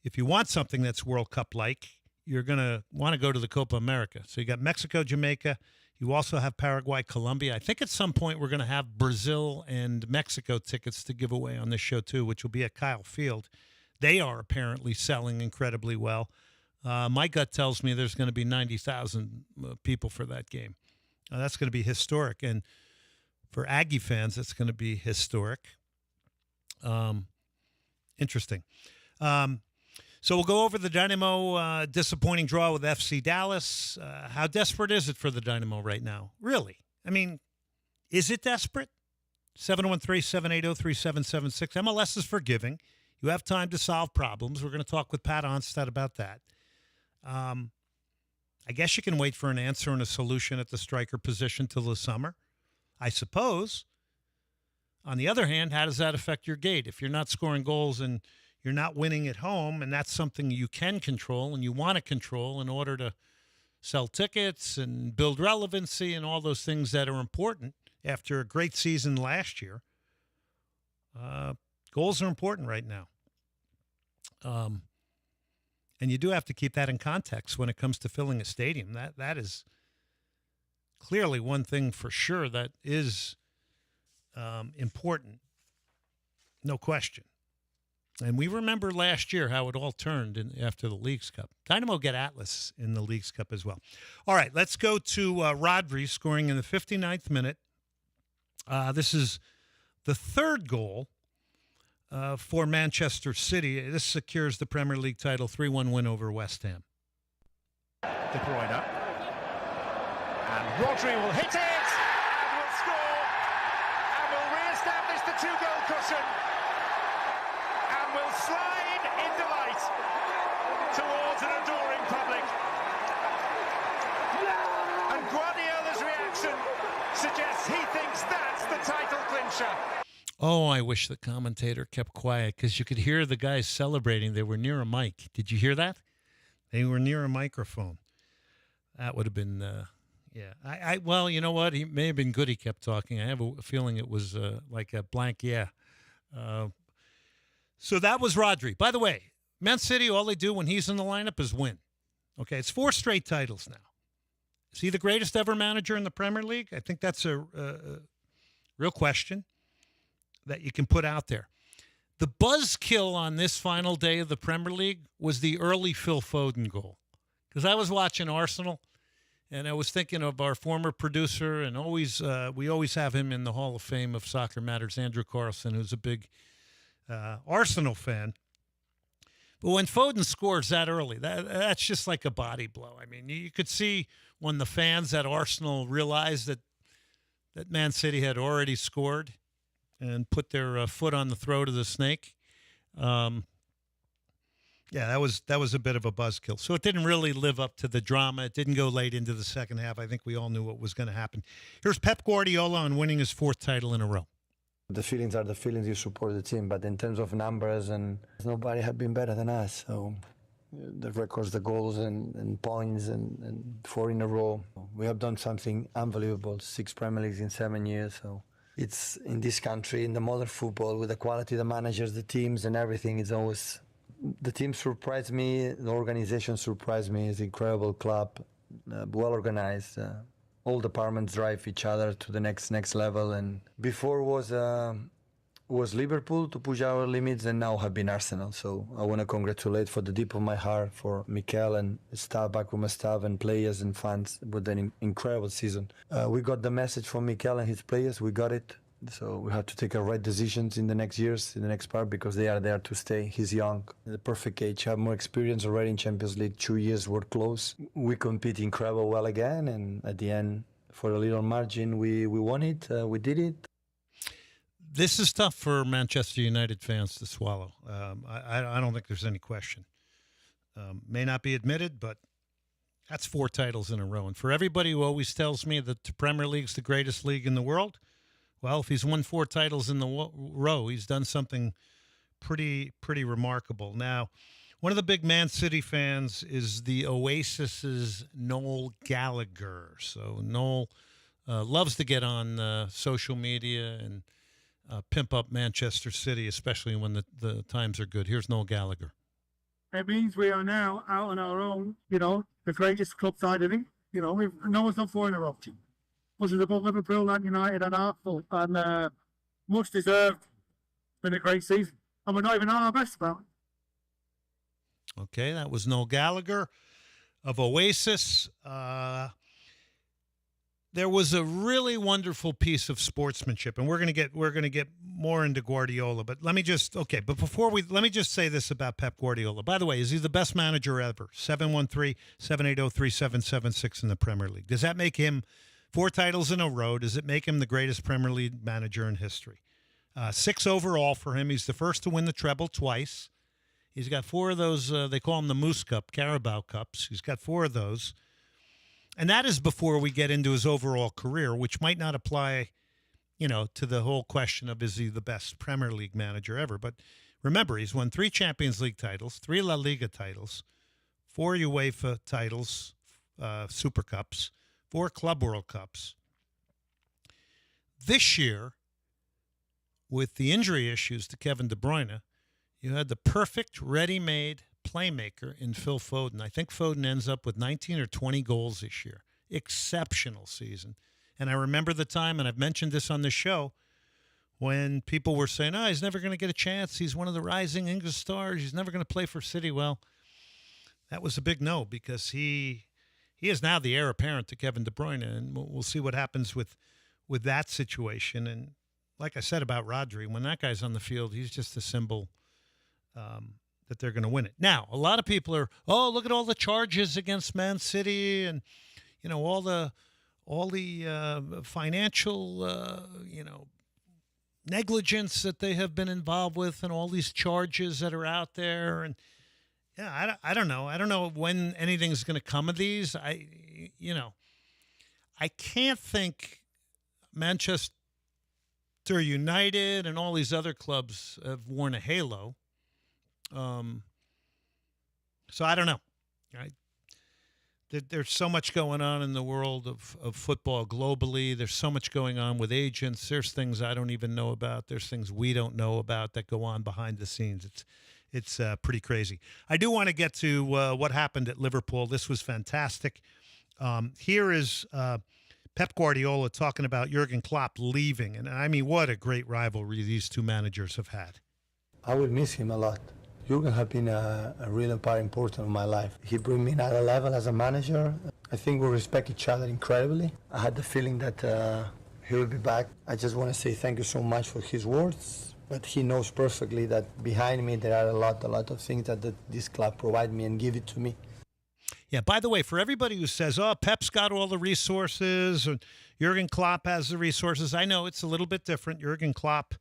if you want something that's World Cup-like, you're going to want to go to the Copa America. So you got Mexico, Jamaica. You also have Paraguay, Colombia. I think at some point we're going to have Brazil and Mexico tickets to give away on this show too, which will be at Kyle Field. They are apparently selling incredibly well. My gut tells me there's going to be 90,000 people for that game. That's going to be historic. And for Aggie fans, it's going to be historic. Interesting. So we'll go over the Dynamo disappointing draw with FC Dallas. How desperate is it for the Dynamo right now? Really? I mean, is it desperate? 713-780-3776. MLS is forgiving. You have time to solve problems. We're going to talk with Pat Onstad about that. I guess you can wait for an answer and a solution at the striker position till the summer, I suppose. On the other hand, how does that affect your gate? If you're not scoring goals and you're not winning at home, and that's something you can control and you want to control in order to sell tickets and build relevancy and all those things that are important after a great season last year, goals are important right now. And you do have to keep that in context when it comes to filling a stadium. That is clearly one thing for sure that is important, no question. And we remember last year how it all turned after the Leagues Cup. Dynamo get Atlas in the Leagues Cup as well. All right, let's go to Rodri scoring in the 59th minute. This is the 3rd goal for Manchester City. This secures the Premier League title, 3-1 win over West Ham. De Bruyne. And Rodri will hit it and will score and will re-establish the 2-goal cushion. Will slide in delight towards an adoring public. And Guardiola's reaction suggests he thinks that's the title clincher. Oh, I wish the commentator kept quiet because you could hear the guys celebrating. They were near a mic. Did you hear that? They were near a microphone. That would have been, yeah. Well, you know what? He may have been good he kept talking. I have a feeling it was like a blank yeah. So that was Rodri. By the way, Man City, all they do when he's in the lineup is win. Okay, it's 4 straight titles now. Is he the greatest ever manager in the Premier League? I think that's a real question that you can put out there. The buzzkill on this final day of the Premier League was the early Phil Foden goal. Because I was watching Arsenal, and I was thinking of our former producer, and we always have him in the Hall of Fame of Soccer Matters, Andrew Carlson, who's a big Arsenal fan. But when Foden scores that early, that's just like a body blow. I mean, you could see when the fans at Arsenal realized that Man City had already scored and put their foot on the throat of the snake. Yeah, that was a bit of a buzzkill. So it didn't really live up to the drama. It didn't go late into the second half. I think we all knew what was going to happen. Here's Pep Guardiola on winning his 4th title in a row. The feelings are the feelings. You support the team, but in terms of numbers, and nobody had been better than us. So the records, the goals, and points, and 4 in a row. We have done something unbelievable. 6 Premier Leagues in 7 years. So it's in this country, in the modern football, with the quality, the managers, the teams, and everything. It's always the team surprised me. The organization surprised me. It's an incredible club, well organized. All departments drive each other to the next level. And before was Liverpool to push our limits, and now have been Arsenal. So I want to congratulate for the deep of my heart for Mikel and staff, backroom staff, and players and fans with an incredible season. We got the message from Mikel and his players. We got it. So we have to take our right decisions in the next years, in the next part, because they are there to stay. He's young, the perfect age, have more experience already in Champions League. 2 years were close. We compete incredible well again, and at the end, for a little margin, we won it. We did it. This is tough for Manchester United fans to swallow. I don't think there's any question. May not be admitted, but that's 4 titles in a row. And for everybody who always tells me that the Premier League's the greatest league in the world, well, if he's won 4 titles in the row, he's done something pretty remarkable. Now, One of the big Man City fans is the Oasis's Noel Gallagher. So Noel loves to get on social media and pimp up Manchester City, especially when the times are good. Here's Noel Gallagher. It means we are now out on our own, the greatest club side in it. No one's done 4 in a row. Was it above Liverpool and United and Arsenal, and much deserved. Been a great season. And we're not even on our best about it. Okay, that was Noel Gallagher of Oasis. There was a really wonderful piece of sportsmanship, and we're gonna get more into Guardiola. But let me just let me just say this about Pep Guardiola. By the way, is he the best manager ever? 713-780-3776 in the Premier League. Does that make him 4 titles in a row? Does it make him the greatest Premier League manager in history? 6 overall for him. He's the first to win the treble twice. He's got 4 of those. They call them the Moose Cup, Carabao Cups. He's got 4 of those. And that is before we get into his overall career, which might not apply, to the whole question of is he the best Premier League manager ever. But remember, he's won 3 Champions League titles, 3 La Liga titles, 4 UEFA titles, Super Cups, 4 Club World Cups. This year, with the injury issues to Kevin De Bruyne, you had the perfect ready-made playmaker in Phil Foden. I think Foden ends up with 19 or 20 goals this year. Exceptional season. And I remember the time, and I've mentioned this on the show, when people were saying, he's never going to get a chance. He's one of the rising English stars. He's never going to play for City. Well, that was a big no, because he is now the heir apparent to Kevin De Bruyne, and we'll see what happens with that situation. And like I said about Rodri, when that guy's on the field, he's just a symbol that they're going to win it. Now, a lot of people are, look at all the charges against Man City, and all the financial negligence that they have been involved with, and all these charges that are out there. And I don't know. I don't know when anything's going to come of these. I can't think Manchester United and all these other clubs have worn a halo. So I don't know. There's so much going on in the world of football globally. There's so much going on with agents. There's things I don't even know about. There's things we don't know about that go on behind the scenes. It's pretty crazy. I do want to get to what happened at Liverpool. This was fantastic. Here is Pep Guardiola talking about Jurgen Klopp leaving. And I mean, what a great rivalry these two managers have had. I will miss him a lot. Jurgen has been a real part important in my life. He brought me another level as a manager. I think we respect each other incredibly. I had the feeling that he will be back. I just want to say thank you so much for his words. But he knows perfectly that behind me there are a lot of things that this club provide me and give it to me. Yeah, by the way, for everybody who says, Pep's got all the resources, and Jurgen Klopp has the resources, I know it's a little bit different. Jurgen Klopp,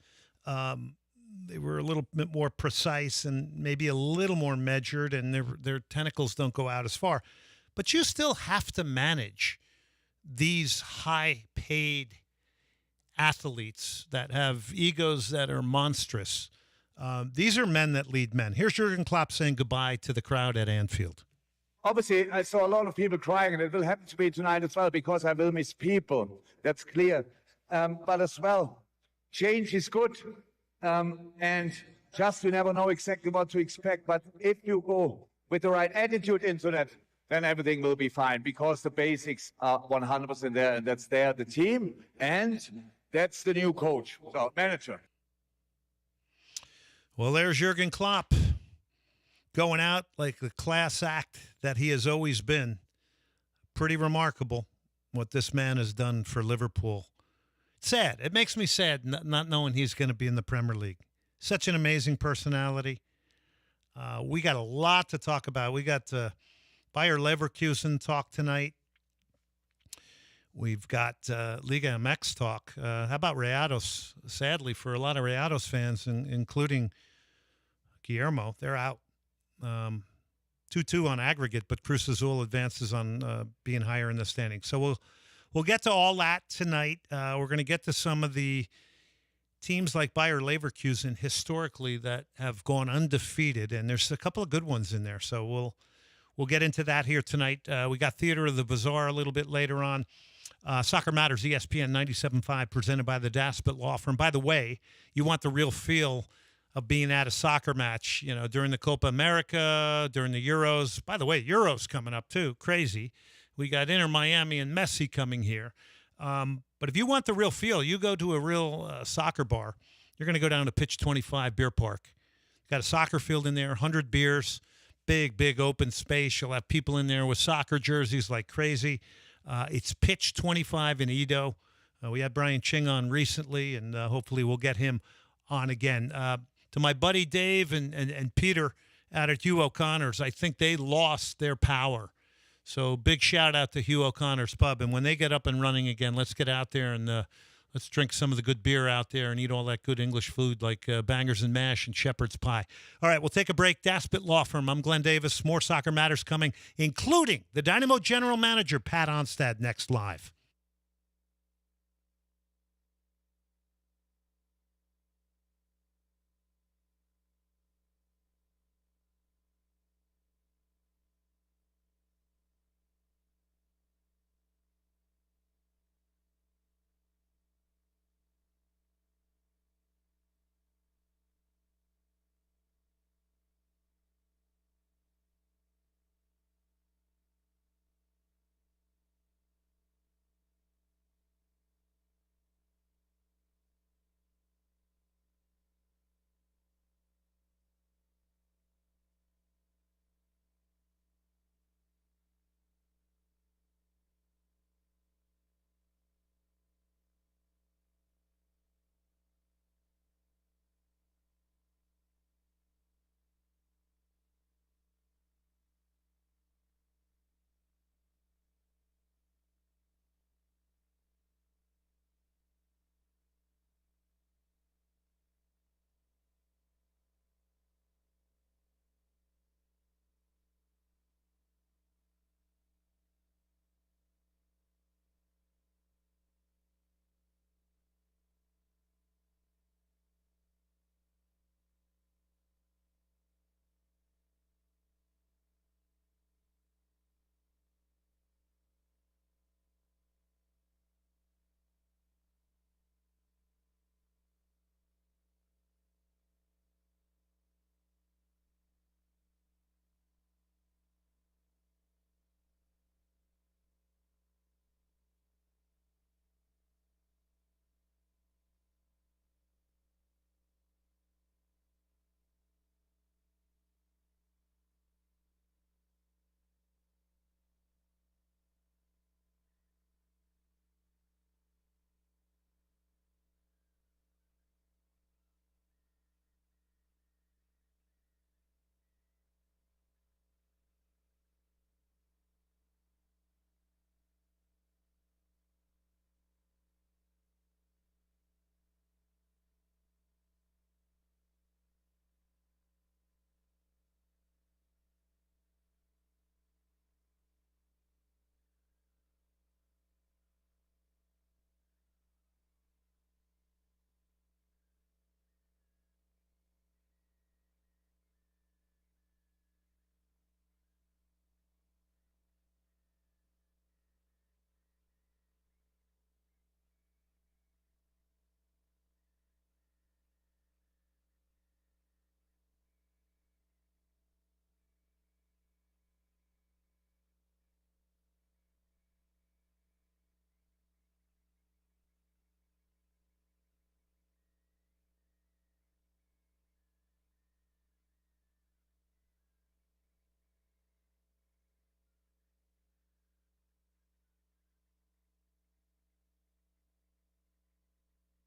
they were a little bit more precise and maybe a little more measured, and their tentacles don't go out as far. But you still have to manage these high-paid athletes that have egos that are monstrous. These are men that lead men. Here's Jurgen Klopp saying goodbye to the crowd at Anfield. Obviously, I saw a lot of people crying, and it will happen to me tonight as well, because I will miss people. That's clear. But as well, change is good. And just you never know exactly what to expect. But if you go with the right attitude into that, then everything will be fine, because the basics are 100% there, and that's there, the team, and that's the new coach, so manager. Well, there's Jurgen Klopp going out like the class act that he has always been. Pretty remarkable what this man has done for Liverpool. Sad. It makes me sad not knowing he's going to be in the Premier League. Such an amazing personality. We got a lot to talk about. We got Bayer Leverkusen talk tonight. We've got Liga MX talk. How about Rayados? Sadly, for a lot of Rayados fans, including Guillermo, they're out. 2-2 on aggregate, but Cruz Azul advances on being higher in the standings. So we'll get to all that tonight. We're going to get to some of the teams like Bayer Leverkusen historically that have gone undefeated, and there's a couple of good ones in there. So we'll get into that here tonight. We got Theater of the Bizarre a little bit later on. Soccer Matters, ESPN 97.5, presented by the Daspit Law Firm. By the way, you want the real feel of being at a soccer match, during the Copa America, during the Euros. By the way, Euros coming up too. Crazy. We got Inter Miami and Messi coming here. But if you want the real feel, you go to a real soccer bar. You're going to go down to Pitch 25 Beer Park. Got a soccer field in there, 100 beers, big open space. You'll have people in there with soccer jerseys like crazy. It's Pitch 25 in Edo. We had Brian Ching on recently, and hopefully we'll get him on again. To my buddy Dave and Peter out at Hugh O'Connor's, I think they lost their power. So big shout out to Hugh O'Connor's Pub. And when they get up and running again, let's get out there and let's drink some of the good beer out there and eat all that good English food like bangers and mash and shepherd's pie. All right, we'll take a break. Daspit Law Firm. I'm Glenn Davis. More Soccer Matters coming, including the Dynamo General Manager, Pat Onstad, next live.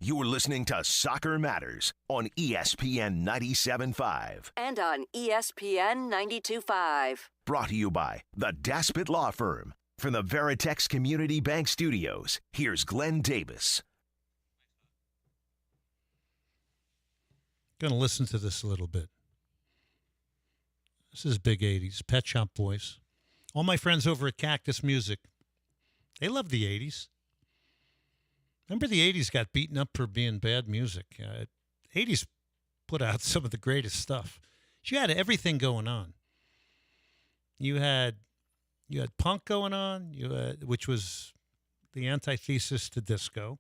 You're listening to Soccer Matters on ESPN 97.5. And on ESPN 92.5. Brought to you by the Daspit Law Firm. From the Veritex Community Bank Studios, here's Glenn Davis. Going to listen to this a little bit. This is big 80s, Pet Shop Boys. All my friends over at Cactus Music, they love the 80s. Remember the 80s got beaten up for being bad music. 80s put out some of the greatest stuff. You had everything going on. You had punk going on, which was the antithesis to disco.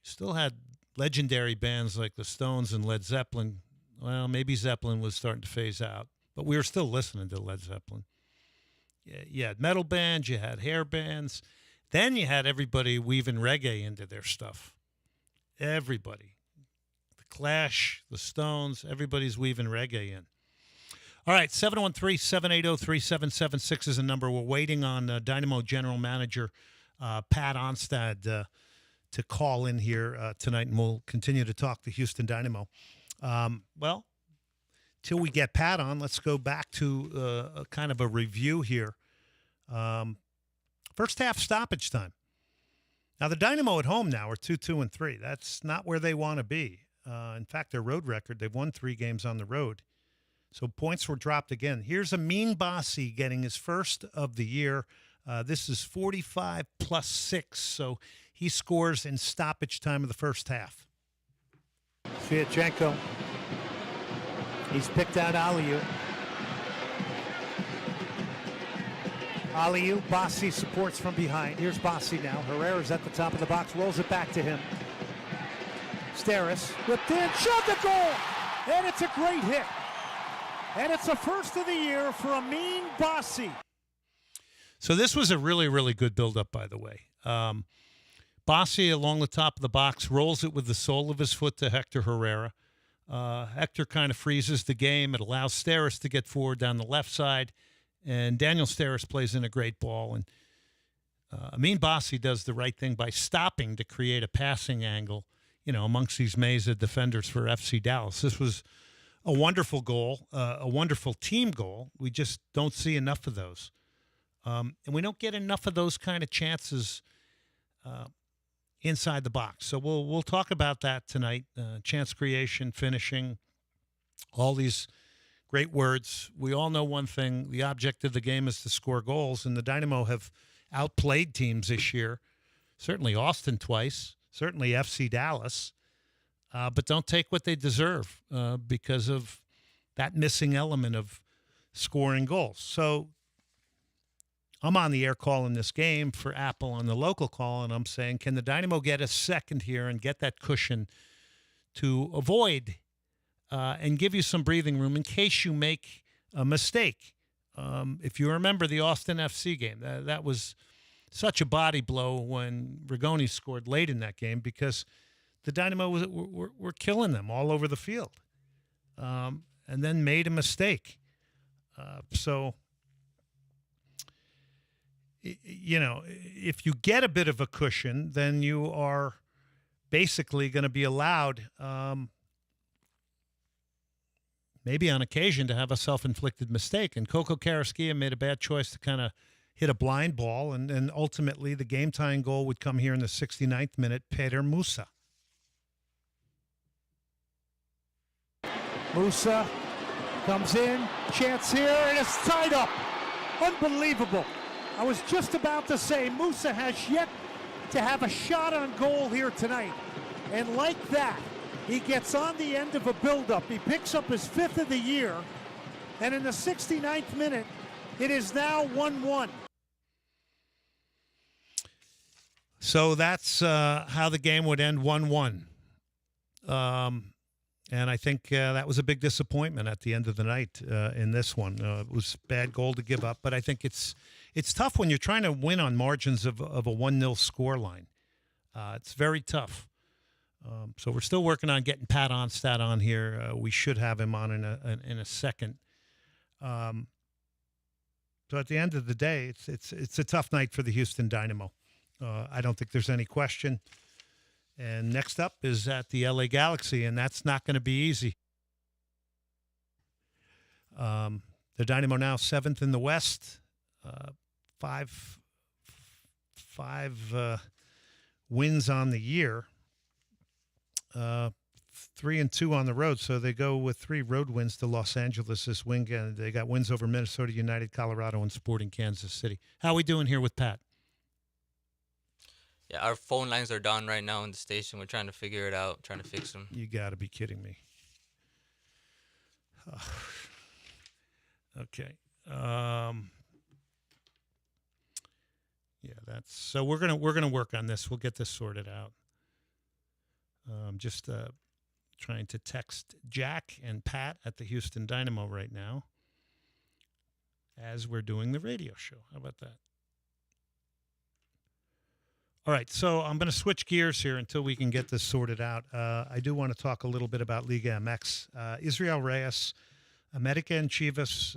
You still had legendary bands like the Stones and Led Zeppelin. Well, maybe Zeppelin was starting to phase out, but we were still listening to Led Zeppelin. You had metal bands, you had hair bands. Then you had everybody weaving reggae into their stuff. Everybody. The Clash, the Stones, everybody's weaving reggae in. All right, 713-780-3776 is a number. We're waiting on Dynamo General Manager Pat Onstad to call in here tonight, and we'll continue to talk to Houston Dynamo. Well, till we get Pat on, let's go back to a kind of a review here. First half stoppage time. Now, the Dynamo at home now are 2-2-3. That's not where they want to be. In fact, their road record, they've won 3 games on the road. So points were dropped again. Here's Amin Bassi getting his first of the year. This is 45 plus 6. So he scores in stoppage time of the first half. Sviatchenko. He's picked out Aliyu. Aliyu, Bassi supports from behind. Here's Bassi now. Herrera's at the top of the box, rolls it back to him. Steris whipped in, shot the goal! And it's a great hit. And it's the first of the year for Amin Bassi. So this was a really, really good build-up, by the way. Bassi along the top of the box rolls it with the sole of his foot to Hector Herrera. Hector kind of freezes the game. It allows Steris to get forward down the left side. And Daniel Steris plays in a great ball. And Amin Bassi does the right thing by stopping to create a passing angle, amongst these maze of defenders for FC Dallas. This was a wonderful goal, a wonderful team goal. We just don't see enough of those. And we don't get enough of those kind of chances inside the box. So we'll talk about that tonight. Chance creation, finishing, all these great words. We all know one thing. The object of the game is to score goals, and the Dynamo have outplayed teams this year. Certainly Austin twice, certainly FC Dallas. But don't take what they deserve because of that missing element of scoring goals. So I'm on the air calling this game for Apple on the local call, and I'm saying, can the Dynamo get a second here and get that cushion to avoid and give you some breathing room in case you make a mistake? If you remember the Austin FC game, that was such a body blow when Rigoni scored late in that game because the Dynamo were killing them all over the field, and then made a mistake. So, if you get a bit of a cushion, then you are basically going to be allowed, maybe on occasion, to have a self-inflicted mistake. And Coco Carrasquilla made a bad choice to kind of hit a blind ball, and ultimately the game-tying goal would come here in the 69th minute, Peter Musa. Musa comes in, chance here, and it's tied up. Unbelievable. I was just about to say, Musa has yet to have a shot on goal here tonight. And like that, he gets on the end of a build-up. He picks up his 5th of the year. And in the 69th minute, it is now 1-1. So that's how the game would end, 1-1. And I think that was a big disappointment at the end of the night in this one. It was a bad goal to give up, but I think it's tough when you're trying to win on margins of a 1-0 score line. It's very tough. So we're still working on getting Pat Onstad on here. We should have him on in a second. So at the end of the day, it's a tough night for the Houston Dynamo. I don't think there's any question. And next up is at the LA Galaxy, and that's not going to be easy. The Dynamo now 7th in the West, five wins on the year, 3-2 on the road. So they go with 3 road wins to Los Angeles this weekend. They got wins over Minnesota United, Colorado, and Sporting Kansas City. How are we doing here with Pat? Yeah, our phone lines are down right now in the station. We're trying to figure it out, trying to fix them. You got to be kidding me. Okay. Yeah, that's so we're gonna work on this. We'll get this sorted out. Just trying to text Jack and Pat at the Houston Dynamo right now as we're doing the radio show. How about that? All right, so I'm going to switch gears here until we can get this sorted out. I do want to talk a little bit about Liga MX. Israel Reyes, America and Chivas.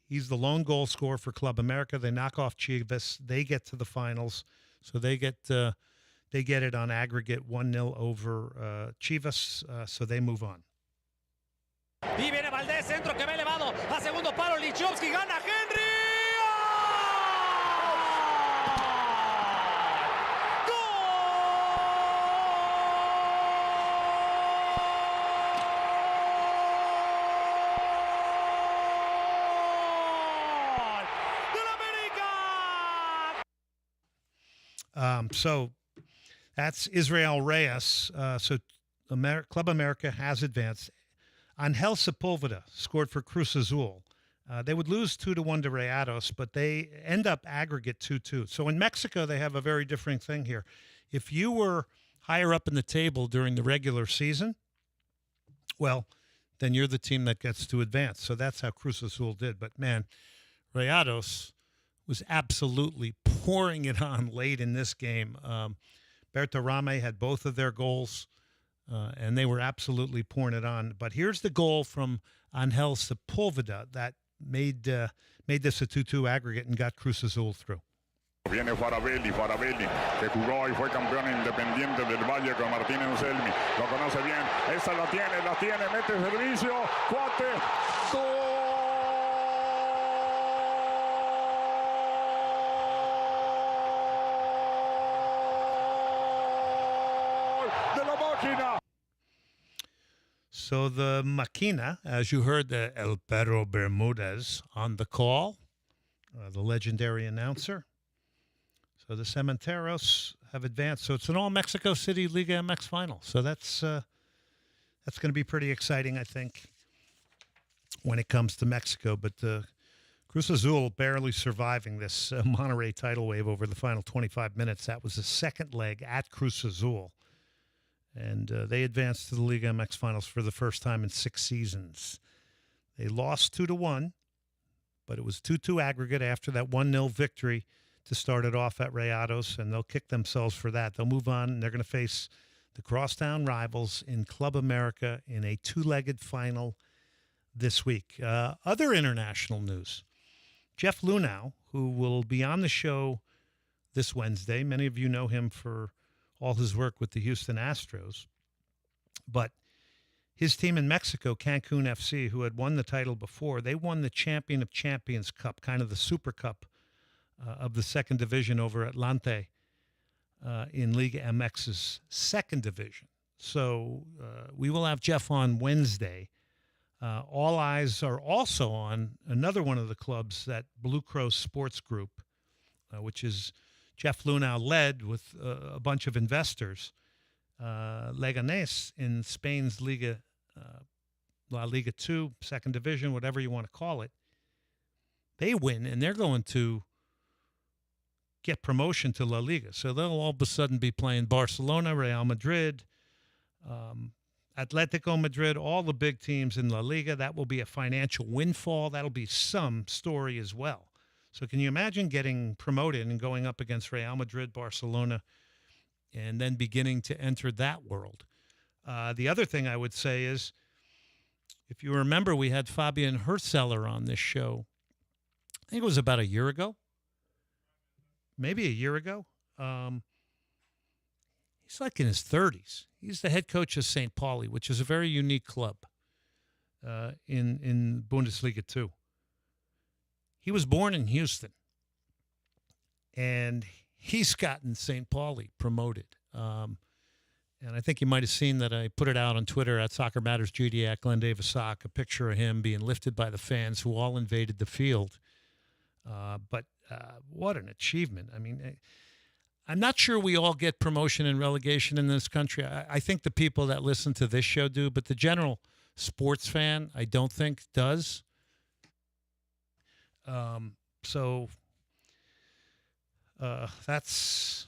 He's the lone goal scorer for Club America. They knock off Chivas. They get to the finals, so they get it on aggregate 1-0 over Chivas, so they move on. Y viene Valdés, centro que va elevado a segundo palo, Lichovsky gana Henry. So that's Israel Reyes. So Club America has advanced. Angel Sepulveda scored for Cruz Azul. They would lose 2-1 to Rayados, but they end up aggregate 2-2. So in Mexico, they have a very different thing here. If you were higher up in the table during the regular season, well, then you're the team that gets to advance. So that's how Cruz Azul did. But, man, Rayados was absolutely pouring it on late in this game. Bertarame had both of their goals, and they were absolutely pouring it on. But here's the goal from Angel Sepulveda that made this a 2-2 aggregate and got Cruz Azul through. Viene Farabelli, que jugó y fue campeón independiente del Valle con Martín Anselmi. Lo conoce bien. Esa la tiene, mete servicio. Cuate. ¡Gol! De la máquina. So the Maquina, as you heard, the El Perro Bermudez on the call, the legendary announcer. So the Cementeros have advanced. So it's an all-Mexico City Liga MX final. So that's going to be pretty exciting, I think, when it comes to Mexico. But Cruz Azul barely surviving this Monterrey tidal wave over the final 25 minutes. That was the second leg at Cruz Azul. And they advanced to the Liga MX finals for the first time in 6 seasons. They lost 2-1, but it was 2-2 aggregate after that 1-0 victory to start it off at Rayados, and they'll kick themselves for that. They'll move on, and they're going to face the crosstown rivals in Club America in a 2-legged final this week. Other international news. Jeff Lunau, who will be on the show this Wednesday. Many of you know him for all his work with the Houston Astros. But his team in Mexico, Cancun FC, who had won the title before, they won the Champion of Champions Cup, kind of the Super Cup of the second division over Atlante in Liga MX's second division. So we will have Jeff on Wednesday. All eyes are also on another one of the clubs, that Blue Crow Sports Group, which is Jeff Lunau led with a bunch of investors. Leganés in Spain's Liga, La Liga 2, second division, whatever you want to call it. They win, and they're going to get promotion to La Liga. So they'll all of a sudden be playing Barcelona, Real Madrid, Atletico Madrid, all the big teams in La Liga. That will be a financial windfall. That'll be some story as well. So can you imagine getting promoted and going up against Real Madrid, Barcelona, and then beginning to enter that world? The other thing I would say is, if you remember, we had Fabian Herzeller on this show. I think it was about a year ago. Maybe a year ago. He's like in his 30s. He's the head coach of St. Pauli, which is a very unique club in Bundesliga 2. He was born in Houston, and he's gotten St. Pauli promoted. And I think you might have seen that I put it out on Twitter at Soccer Matters GD at Glenn Davis Sock, a picture of him being lifted by the fans who all invaded the field. But what an achievement. I mean, I'm not sure we all get promotion and relegation in this country. I think the people that listen to this show do, but the general sports fan, I don't think does. So that's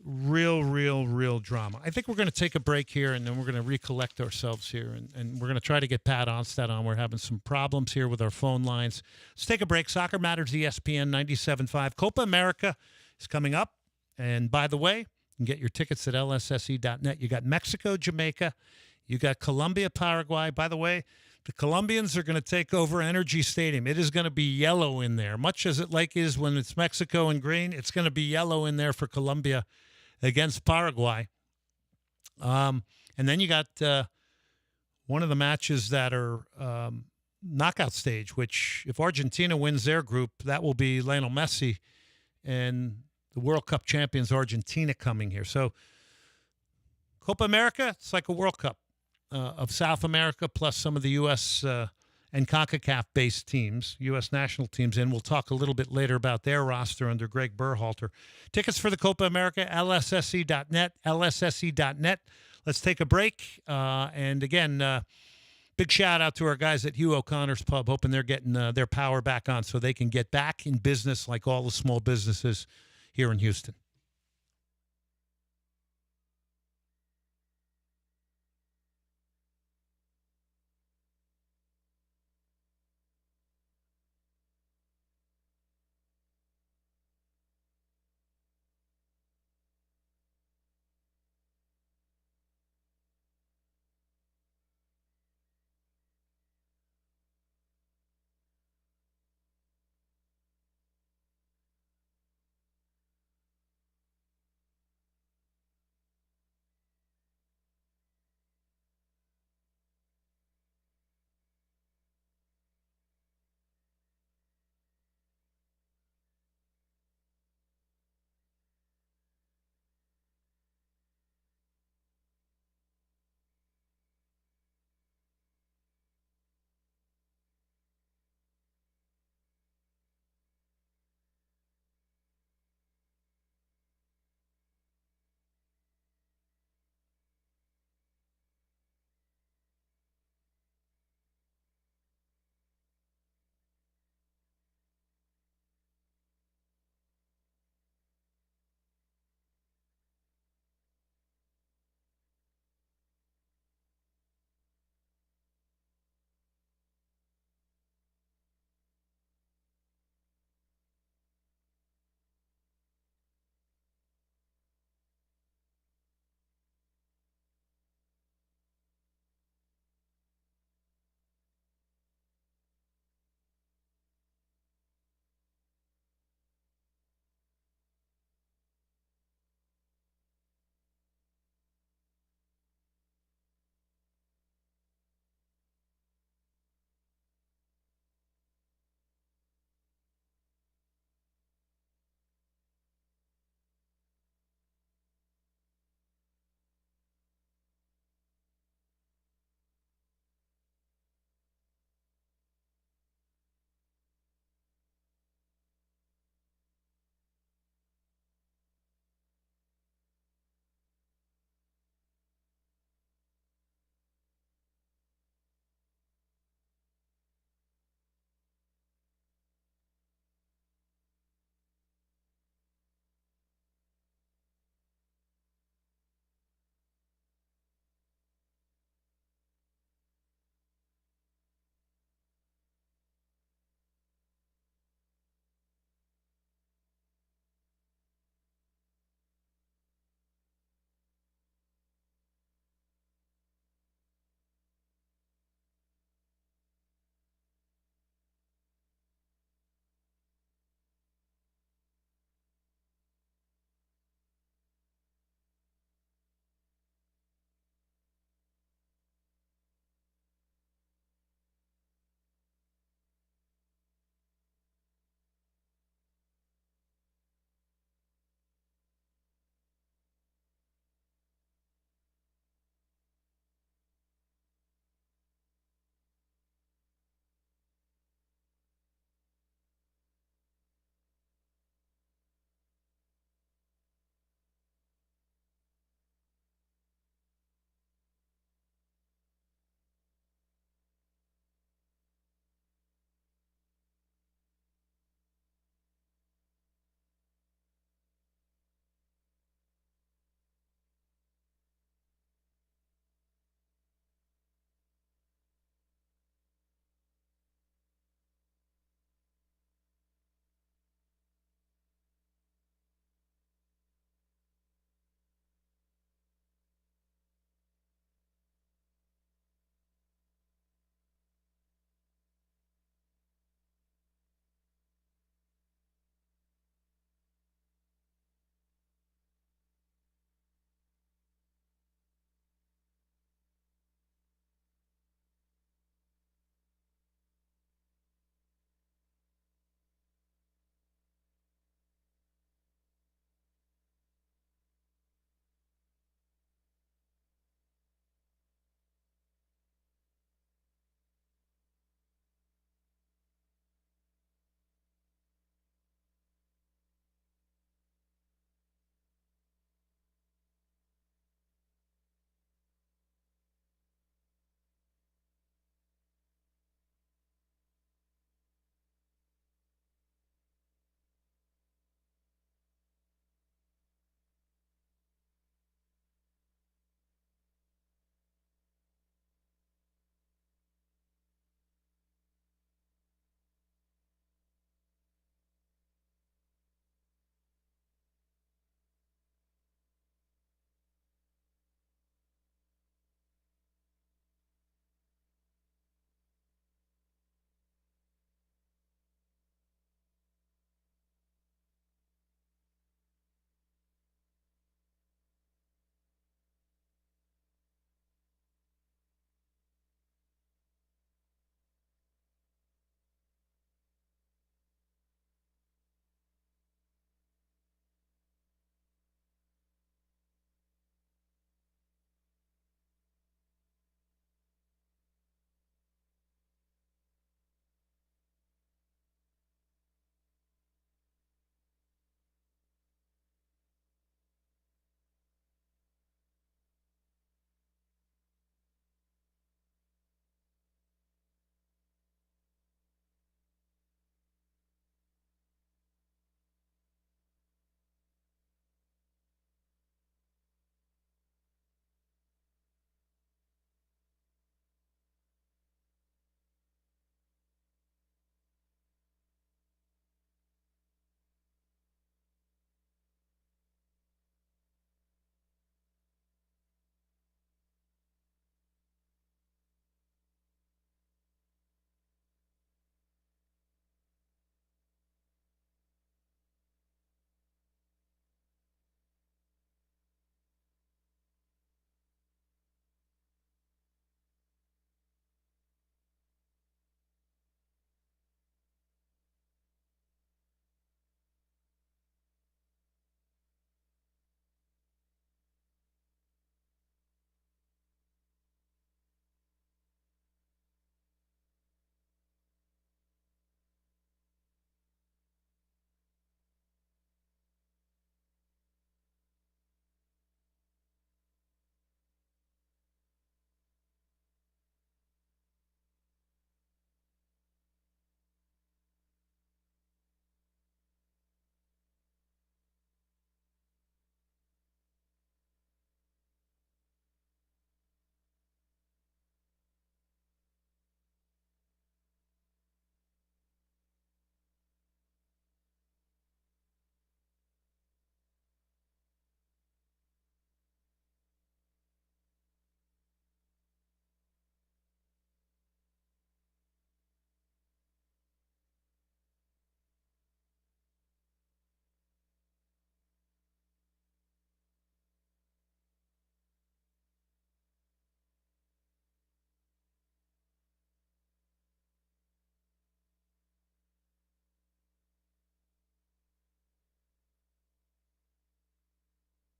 real drama. I think we're going to take a break here, and then we're going to recollect ourselves here, and we're going to try to get Pat Onstad on. We're having some problems here with our phone lines. Let's take a break. Soccer Matters, ESPN 97.5. Copa America is coming up. And by the way, you can get your tickets at lsse.net. You got Mexico, Jamaica. You got Colombia, Paraguay. By the way, the Colombians are going to take over Energy Stadium. It is going to be yellow in there. Much as it like is when it's Mexico and green, it's going to be yellow in there for Colombia against Paraguay. And then you got one of the matches that are knockout stage, which if Argentina wins their group, that will be Lionel Messi and the World Cup champions Argentina coming here. So Copa America, it's like a World Cup of South America plus some of the U.S. And CONCACAF-based teams, U.S. national teams, and we'll talk a little bit later about their roster under Greg Berhalter. Tickets for the Copa America, lsse.net, lsse.net. Let's take a break. And again, big shout-out to our guys at Hugh O'Connor's Pub, hoping they're getting their power back on so they can get back in business like all the small businesses here in Houston.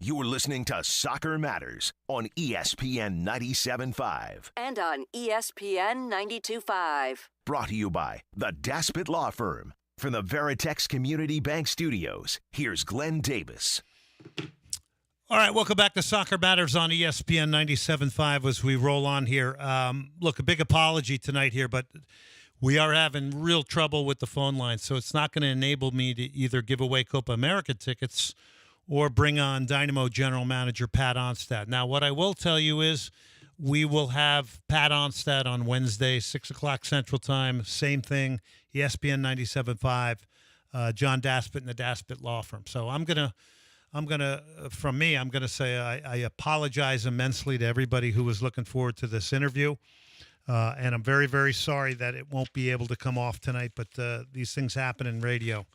You're listening to Soccer Matters on ESPN 97.5. And on ESPN 92.5. Brought to you by the Daspit Law Firm. From the Veritex Community Bank Studios, here's Glenn Davis. All right, welcome back to Soccer Matters on ESPN 97.5 as we roll on here. Look, a big apology tonight here, but we are having real trouble with the phone line, so it's not going to enable me to either give away Copa America tickets or bring on Dynamo General Manager Pat Onstad. Now, what I will tell you is we will have Pat Onstad on Wednesday, 6 o'clock Central Time. Same thing, ESPN 97.5, John Daspit and the Daspit Law Firm. So I'm gonna say I apologize immensely to everybody who was looking forward to this interview. And I'm very, very sorry that it won't be able to come off tonight, but these things happen in radio.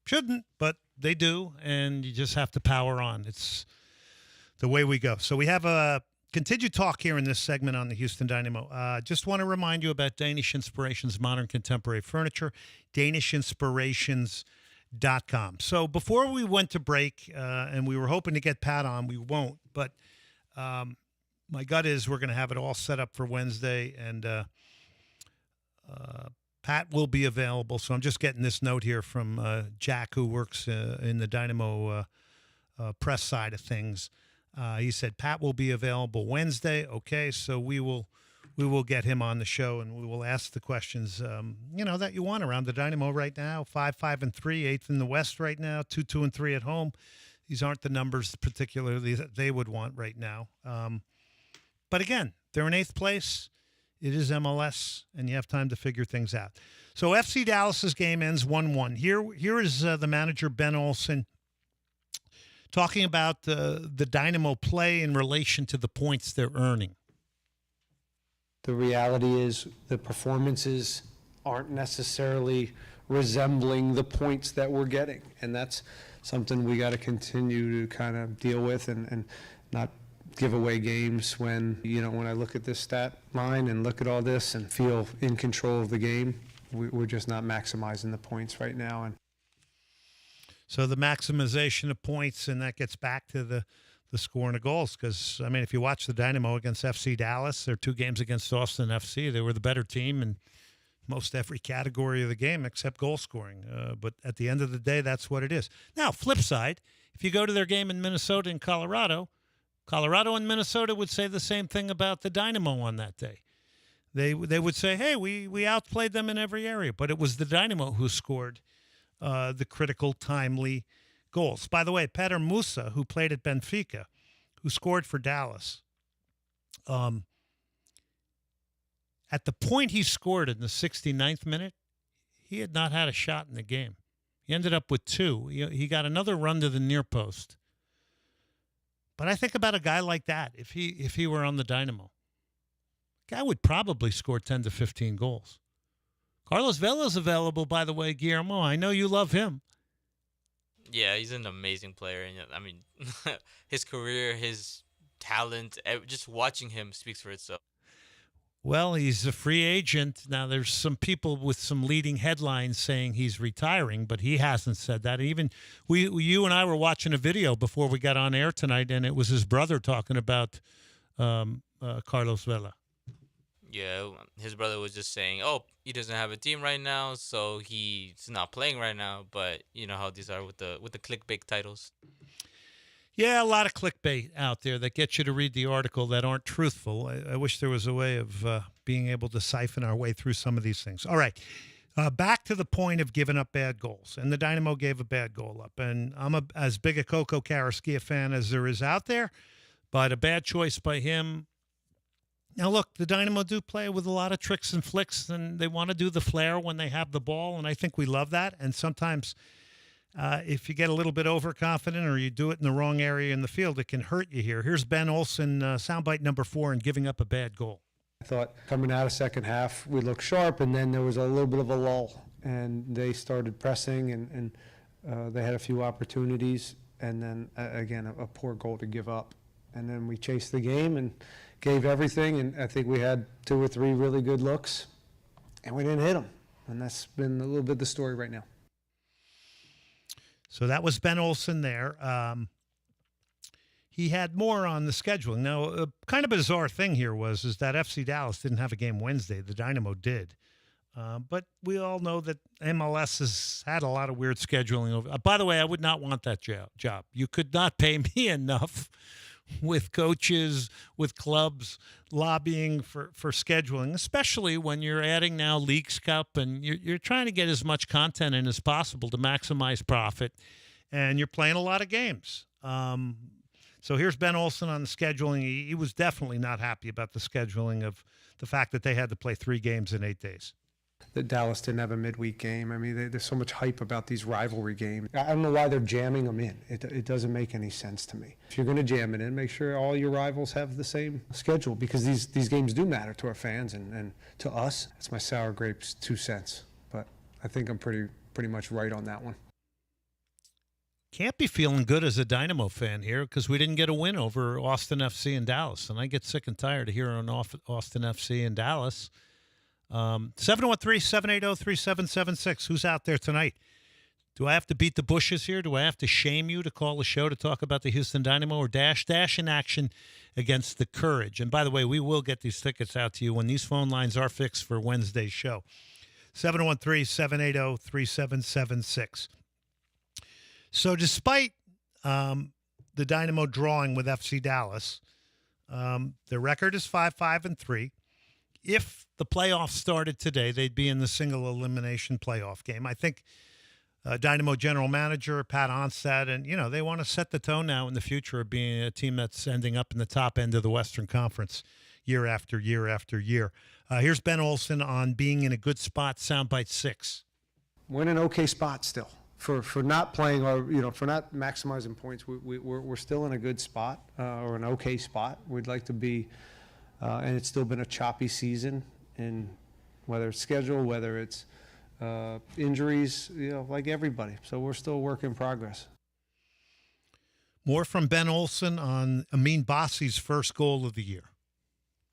Shouldn't, but they do, and you just have to power on. It's the way we go. So we have a continued talk here in this segment on the Houston Dynamo. Just want to remind you about Danish Inspirations Modern Contemporary Furniture, DanishInspirations.com. So before we went to break, and we were hoping to get Pat on, we won't, but my gut is we're going to have it all set up for Wednesday, and Pat will be available. So I'm just getting this note here from Jack, who works in the Dynamo press side of things. He said Pat will be available Wednesday. Okay, so we will get him on the show, and we will ask the questions that you want around the Dynamo right now. 5-5-3, 8th in the West right now. 2-2-3 at home. These aren't the numbers particularly that they would want right now. But again, they're in 8th place. It is MLS, and you have time to figure things out. So FC Dallas's game ends 1-1. Here is the manager, Ben Olsen, talking about the Dynamo play in relation to the points they're earning. The reality is the performances aren't necessarily resembling the points that we're getting, and that's something we got to continue to kind of deal with and not give away games when I look at this stat line and look at all this and feel in control of the game. We're just not maximizing the points right now. And so the maximization of points, and that gets back to the scoring of goals, because, I mean, if you watch the Dynamo against FC Dallas, their 2 games against Austin FC, they were the better team in most every category of the game except goal scoring. But at the end of the day, that's what it is. Now, flip side, if you go to their game in Minnesota and Colorado and Minnesota would say the same thing about the Dynamo on that day. They would say, hey, we outplayed them in every area, but it was the Dynamo who scored the critical, timely goals. By the way, Peter Musa, who played at Benfica, who scored for Dallas, at the point he scored in the 69th minute, he had not had a shot in the game. He ended up with 2. He got another run to the near post. But I think about a guy like that, if he were on the Dynamo, guy would probably score 10 to 15 goals. Carlos Vela's available, by the way, Guillermo. I know you love him. Yeah, he's an amazing player. And I mean, his career, his talent, just watching him speaks for itself. Well, he's a free agent. Now, there's some people with some leading headlines saying he's retiring, but he hasn't said that. Even you and I were watching a video before we got on air tonight, and it was his brother talking about Carlos Vela. Yeah, his brother was just saying, he doesn't have a team right now, so he's not playing right now. But you know how these are with the clickbait titles. Yeah, a lot of clickbait out there that get you to read the article that aren't truthful. I wish there was a way of being able to siphon our way through some of these things. All right, back to the point of giving up bad goals. And the Dynamo gave a bad goal up. And I'm as big a Coco Carrasquilla fan as there is out there, but a bad choice by him. Now, look, the Dynamo do play with a lot of tricks and flicks, and they want to do the flair when they have the ball, and I think we love that. And sometimes if you get a little bit overconfident or you do it in the wrong area in the field, it can hurt you here. Here's Ben Olsen, soundbite number 4, and giving up a bad goal. I thought coming out of second half, we looked sharp, and then there was a little bit of a lull, and they started pressing, and they had a few opportunities, and then, again, a poor goal to give up. And then we chased the game and gave everything, and I think we had 2 or 3 really good looks, and we didn't hit them. And that's been a little bit the story right now. So that was Ben Olsen there. he had more on the scheduling. Now, a kind of bizarre thing here is that FC Dallas didn't have a game Wednesday. The Dynamo did. But we all know that MLS has had a lot of weird scheduling. By the way, I would not want that job. You could not pay me enough with coaches, with clubs lobbying for scheduling, especially when you're adding now Leagues Cup and you're trying to get as much content in as possible to maximize profit, and you're playing a lot of games. So here's Ben Olsen on the scheduling. He was definitely not happy about the scheduling of the fact that they had to play 3 games in 8 days. That Dallas didn't have a midweek game. I mean, there's so much hype about these rivalry games. I don't know why they're jamming them in. It doesn't make any sense to me. If you're going to jam it in, make sure all your rivals have the same schedule, because these games do matter to our fans and to us. That's my sour grapes 2 cents. But I think I'm pretty much right on that one. Can't be feeling good as a Dynamo fan here because we didn't get a win over Austin FC and Dallas. And I get sick and tired of hearing Austin FC and Dallas. 713-780-3776. Who's out there tonight? Do I have to beat the bushes here? Do I have to shame you to call the show to talk about the Houston Dynamo, or dash in action against the Courage? And by the way, we will get these tickets out to you when these phone lines are fixed for Wednesday's show. 713-780-3776. So despite the Dynamo drawing with FC Dallas, their record is 5-5-3. If the playoffs started today, they'd be in the single elimination playoff game. I think Dynamo general manager Pat Onstad, and they want to set the tone now in the future of being a team that's ending up in the top end of the Western Conference year after year after year. Here's Ben Olsen on being in a good spot. Soundbite 6. We're in an okay spot still. For not playing or for not maximizing points, we're still in a good spot or an okay spot. We'd like to be, and it's still been a choppy season, in whether it's schedule, whether it's injuries, like everybody. So we're still a work in progress. More from Ben Olsen on Amin Bassi's first goal of the year.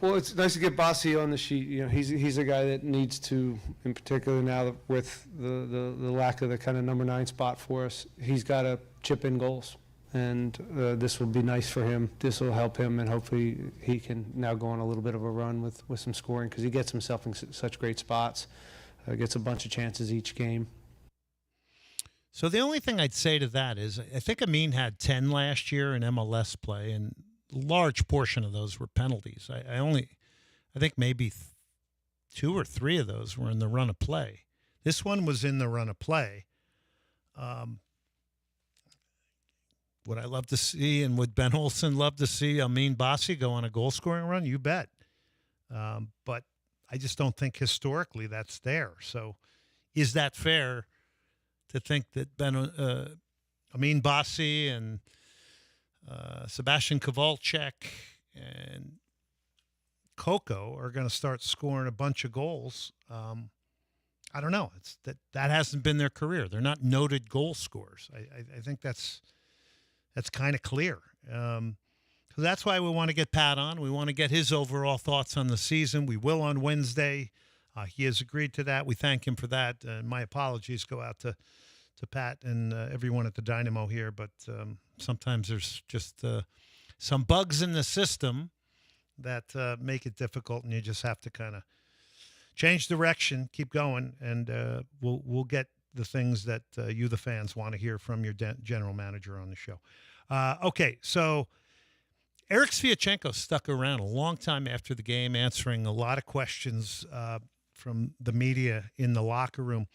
Well, it's nice to get Bassi on the sheet. He's a guy that needs to, in particular now with the lack of the kind of number 9 spot for us, he's got to chip in goals. And this will be nice for him. This will help him, and hopefully he can now go on a little bit of a run with some scoring, because he gets himself in such great spots, gets a bunch of chances each game. So the only thing I'd say to that is I think Amin had 10 last year in MLS play, and large portion of those were penalties. I think maybe 2 or 3 of those were in the run of play. This one was in the run of play. Would I love to see, and would Ben Olsen love to see Amin Bassi go on a goal-scoring run? You bet. But I just don't think historically that's there. So is that fair to think that Amin Bassi and Sebastian Kowalczyk and Coco are going to start scoring a bunch of goals? I don't know. It's that hasn't been their career. They're not noted goal scorers. I think that's kind of clear. So that's why we want to get Pat on. We want to get his overall thoughts on the season. We will on Wednesday. He has agreed to that. We thank him for that. My apologies go out to Pat and everyone at the Dynamo here, but sometimes there's just some bugs in the system that make it difficult, and you just have to kind of change direction, keep going, and we'll get the things that you, the fans, want to hear from your general manager on the show. Okay, so Eric Sviatchenko stuck around a long time after the game, answering a lot of questions from the media in the locker room.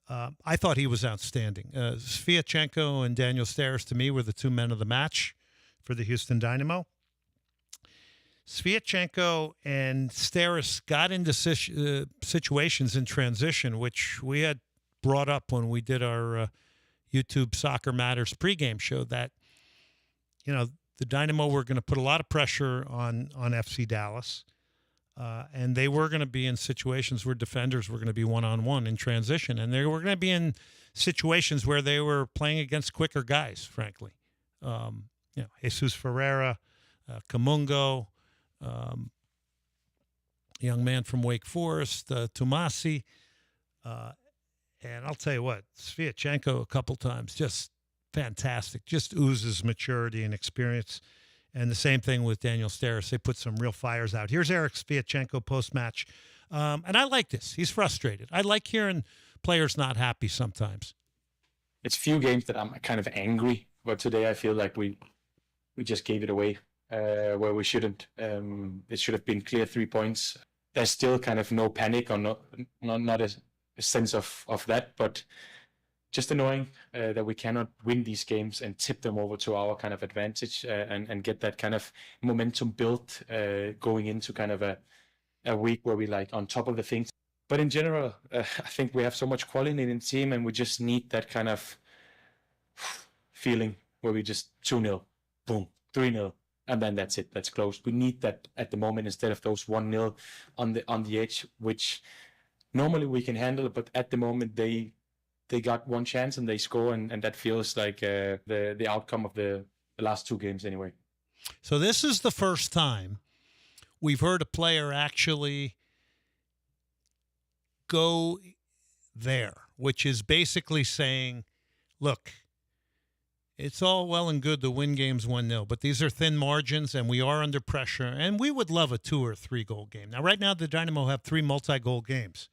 I thought he was outstanding. Sviatchenko and Daniel Steres, to me, were the 2 men of the match for the Houston Dynamo. Sviatchenko and Steres got into situations in transition, which we had brought up when we did our YouTube Soccer Matters pregame show, that, the Dynamo were going to put a lot of pressure on FC Dallas. And they were going to be in situations where defenders were going to be one-on-one in transition. And they were going to be in situations where they were playing against quicker guys, frankly. Jesus Ferreira, Kamungo, young man from Wake Forest, Tomasi. And I'll tell you what, Sviatchenko a couple times just fantastic. Just oozes maturity and experience. And the same thing with Daniel Steres. They put some real fires out. Here's Eric Sviatchenko post-match. And I like this. He's frustrated. I like hearing players not happy sometimes. It's few games that I'm kind of angry, but today I feel like we just gave it away where we shouldn't. It should have been clear 3 points. There's still kind of no panic or not a sense of that, but just annoying that we cannot win these games and tip them over to our kind of advantage and get that kind of momentum built going into kind of a week where we like on top of the things. But in general, I think we have so much quality in the team, and we just need that kind of feeling where we just 2-0, boom, 3-0, and then that's it. That's closed. We need that at the moment instead of those 1-0 on the edge, which normally we can handle. But at the moment, they got one chance and they score, and that feels like the outcome of the last 2 games anyway. So this is the first time we've heard a player actually go there, which is basically saying, look, it's all well and good to win games 1-0, but these are thin margins and we are under pressure, and we would love a 2 or 3 goal game. Now, right now, the Dynamo have 3 multi-goal games.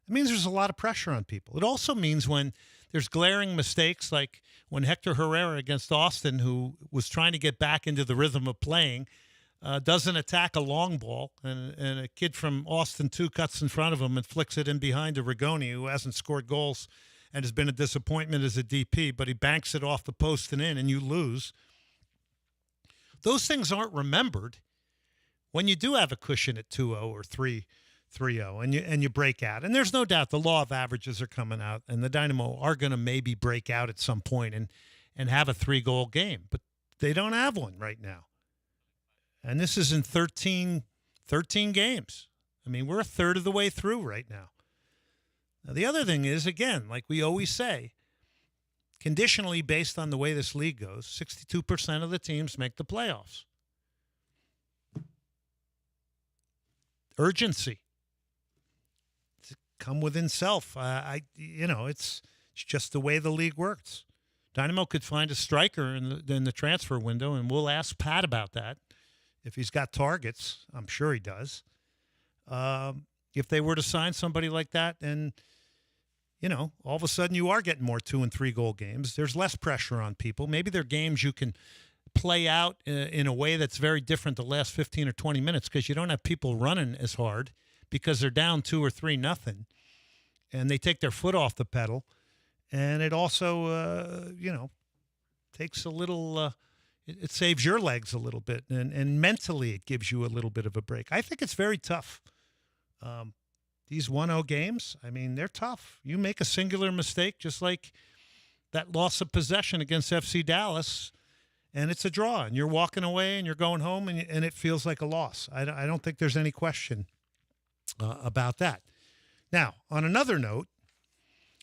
It means there's a lot of pressure on people. It also means when there's glaring mistakes, like when Hector Herrera against Austin, who was trying to get back into the rhythm of playing, doesn't attack a long ball, and a kid from Austin 2 cuts in front of him and flicks it in behind to Rigoni, who hasn't scored goals and has been a disappointment as a DP, but he banks it off the post and in, and you lose. Those things aren't remembered when you do have a cushion at 2-0 or 3-0, and you break out. And there's no doubt the law of averages are coming out, and the Dynamo are going to maybe break out at some point and have a 3-goal game, but they don't have one right now. And this is in 13 games. I mean, we're a third of the way through right now. Now, the other thing is, again, like we always say, conditionally based on the way this league goes, 62% of the teams make the playoffs. Urgency. Come within self. It's just the way the league works. Dynamo could find a striker in the transfer window, and we'll ask Pat about that. If he's got targets, I'm sure he does. If they were to sign somebody like that, and, all of a sudden you are getting more 2 and 3 goal games, there's less pressure on people. Maybe they're games you can play out in a way that's very different the last 15 or 20 minutes because you don't have people running as hard because they're down 2 or 3-0, and they take their foot off the pedal. And it also, takes a little... It saves your legs a little bit, and mentally it gives you a little bit of a break. I think it's very tough. These 1-0 games, I mean, they're tough. You make a singular mistake, just like that loss of possession against FC Dallas, and it's a draw, and you're walking away and you're going home, and it feels like a loss. I don't think there's any question about that. Now, on another note,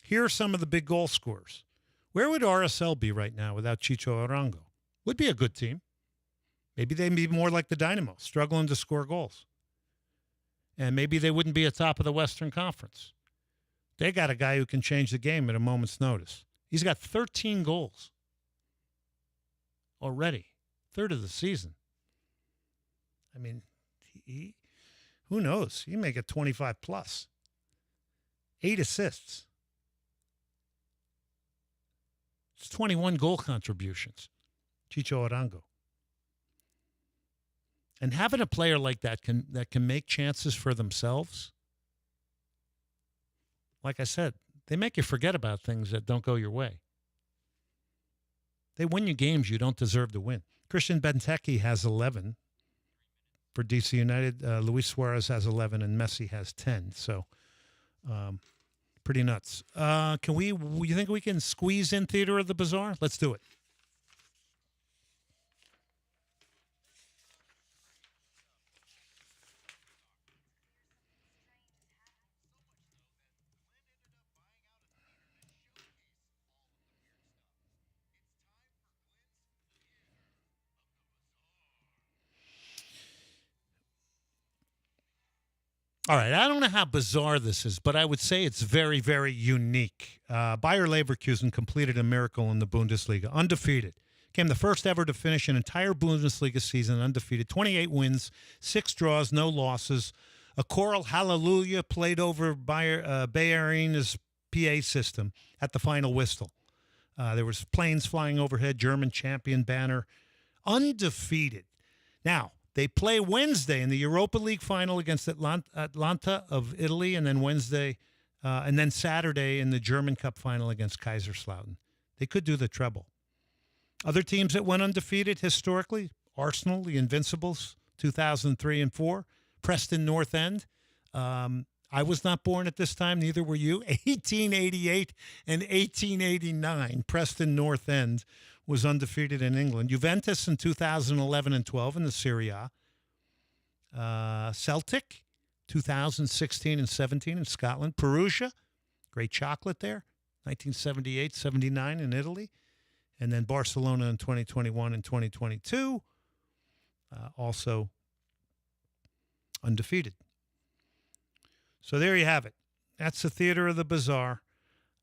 here are some of the big goal scorers. Where would RSL be right now without Chicho Arango? Would be a good team. Maybe they'd be more like the Dynamo, struggling to score goals. And maybe they wouldn't be atop of the Western Conference. They got a guy who can change the game at a moment's notice. He's got 13 goals already, third of the season. I mean, he who knows? He may get 25 plus. 8 assists. It's 21 goal contributions. Chicho Arango. And having a player like that can make chances for themselves, like I said, they make you forget about things that don't go your way. They win you games you don't deserve to win. Christian Benteke has 11 for DC United. Luis Suarez has 11, and Messi has 10. So, pretty nuts. You think we can squeeze in Theater of the Bizarre? Let's do it. All right, I don't know how bizarre this is, but I would say it's very, very unique. Bayer Leverkusen completed a miracle in the Bundesliga, undefeated. Became the first ever to finish an entire Bundesliga season undefeated. 28 wins, 6 draws, no losses. A choral hallelujah played over Bayern's PA system at the final whistle. There was planes flying overhead, German champion banner. Undefeated. Now, they play Wednesday in the Europa League final against Atlanta of Italy, and then and then Saturday in the German Cup final against Kaiserslautern. They could do the treble. Other teams that went undefeated historically, Arsenal, the Invincibles, 2003 and 4, Preston North End. I was not born at this time, neither were you. 1888 and 1889, Preston North End was undefeated in England. Juventus in 2011 and 12 in the Serie A. Celtic, 2016 and 17 in Scotland. Perugia, great chocolate there, 1978, 79 in Italy. And then Barcelona in 2021 and 2022, also undefeated. So there you have it. That's the theater of the bizarre.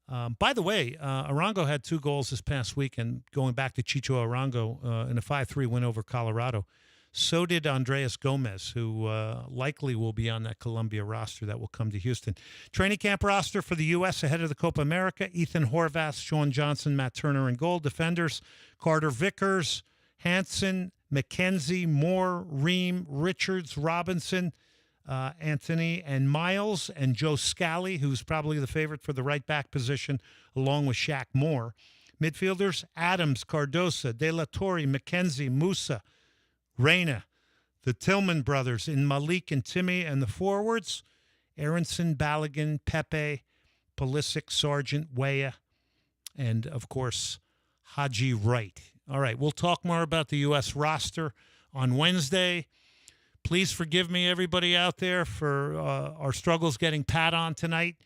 By the way, Arango had 2 goals this past weekend, going back to Chicho Arango in a 5-3 win over Colorado. So did Andreas Gomez, who likely will be on that Columbia roster that will come to Houston. Training camp roster for the U.S. ahead of the Copa America: Ethan Horvath, Sean Johnson, Matt Turner in goal. Defenders: Carter Vickers, Hansen, McKenzie, Moore, Ream, Richards, Robinson, Anthony and Miles, and Joe Scally, who's probably the favorite for the right back position, along with Shaq Moore. Midfielders: Adams, Cardosa, De La Torre, McKenzie, Musa, Reyna, the Tillman brothers in Malik and Timmy, and the forwards: Aronson, Balogun, Pepe, Pulisic, Sargent, Weah, and, of course, Haji Wright. All right, we'll talk more about the U.S. roster on Wednesday. Please forgive me, everybody out there, for our struggles getting Pat on tonight.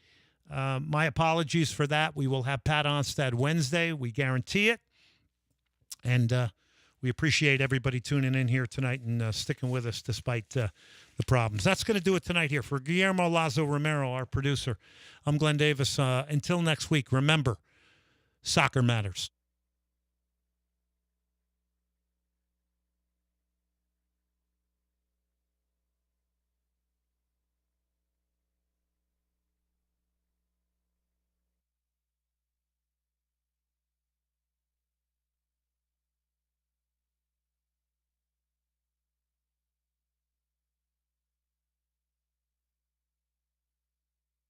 My apologies for that. We will have Pat Onstad Wednesday. We guarantee it. And we appreciate everybody tuning in here tonight and sticking with us despite the problems. That's going to do it tonight here. For Guillermo Lazo Romero, our producer, I'm Glenn Davis. Until next week, remember, soccer matters.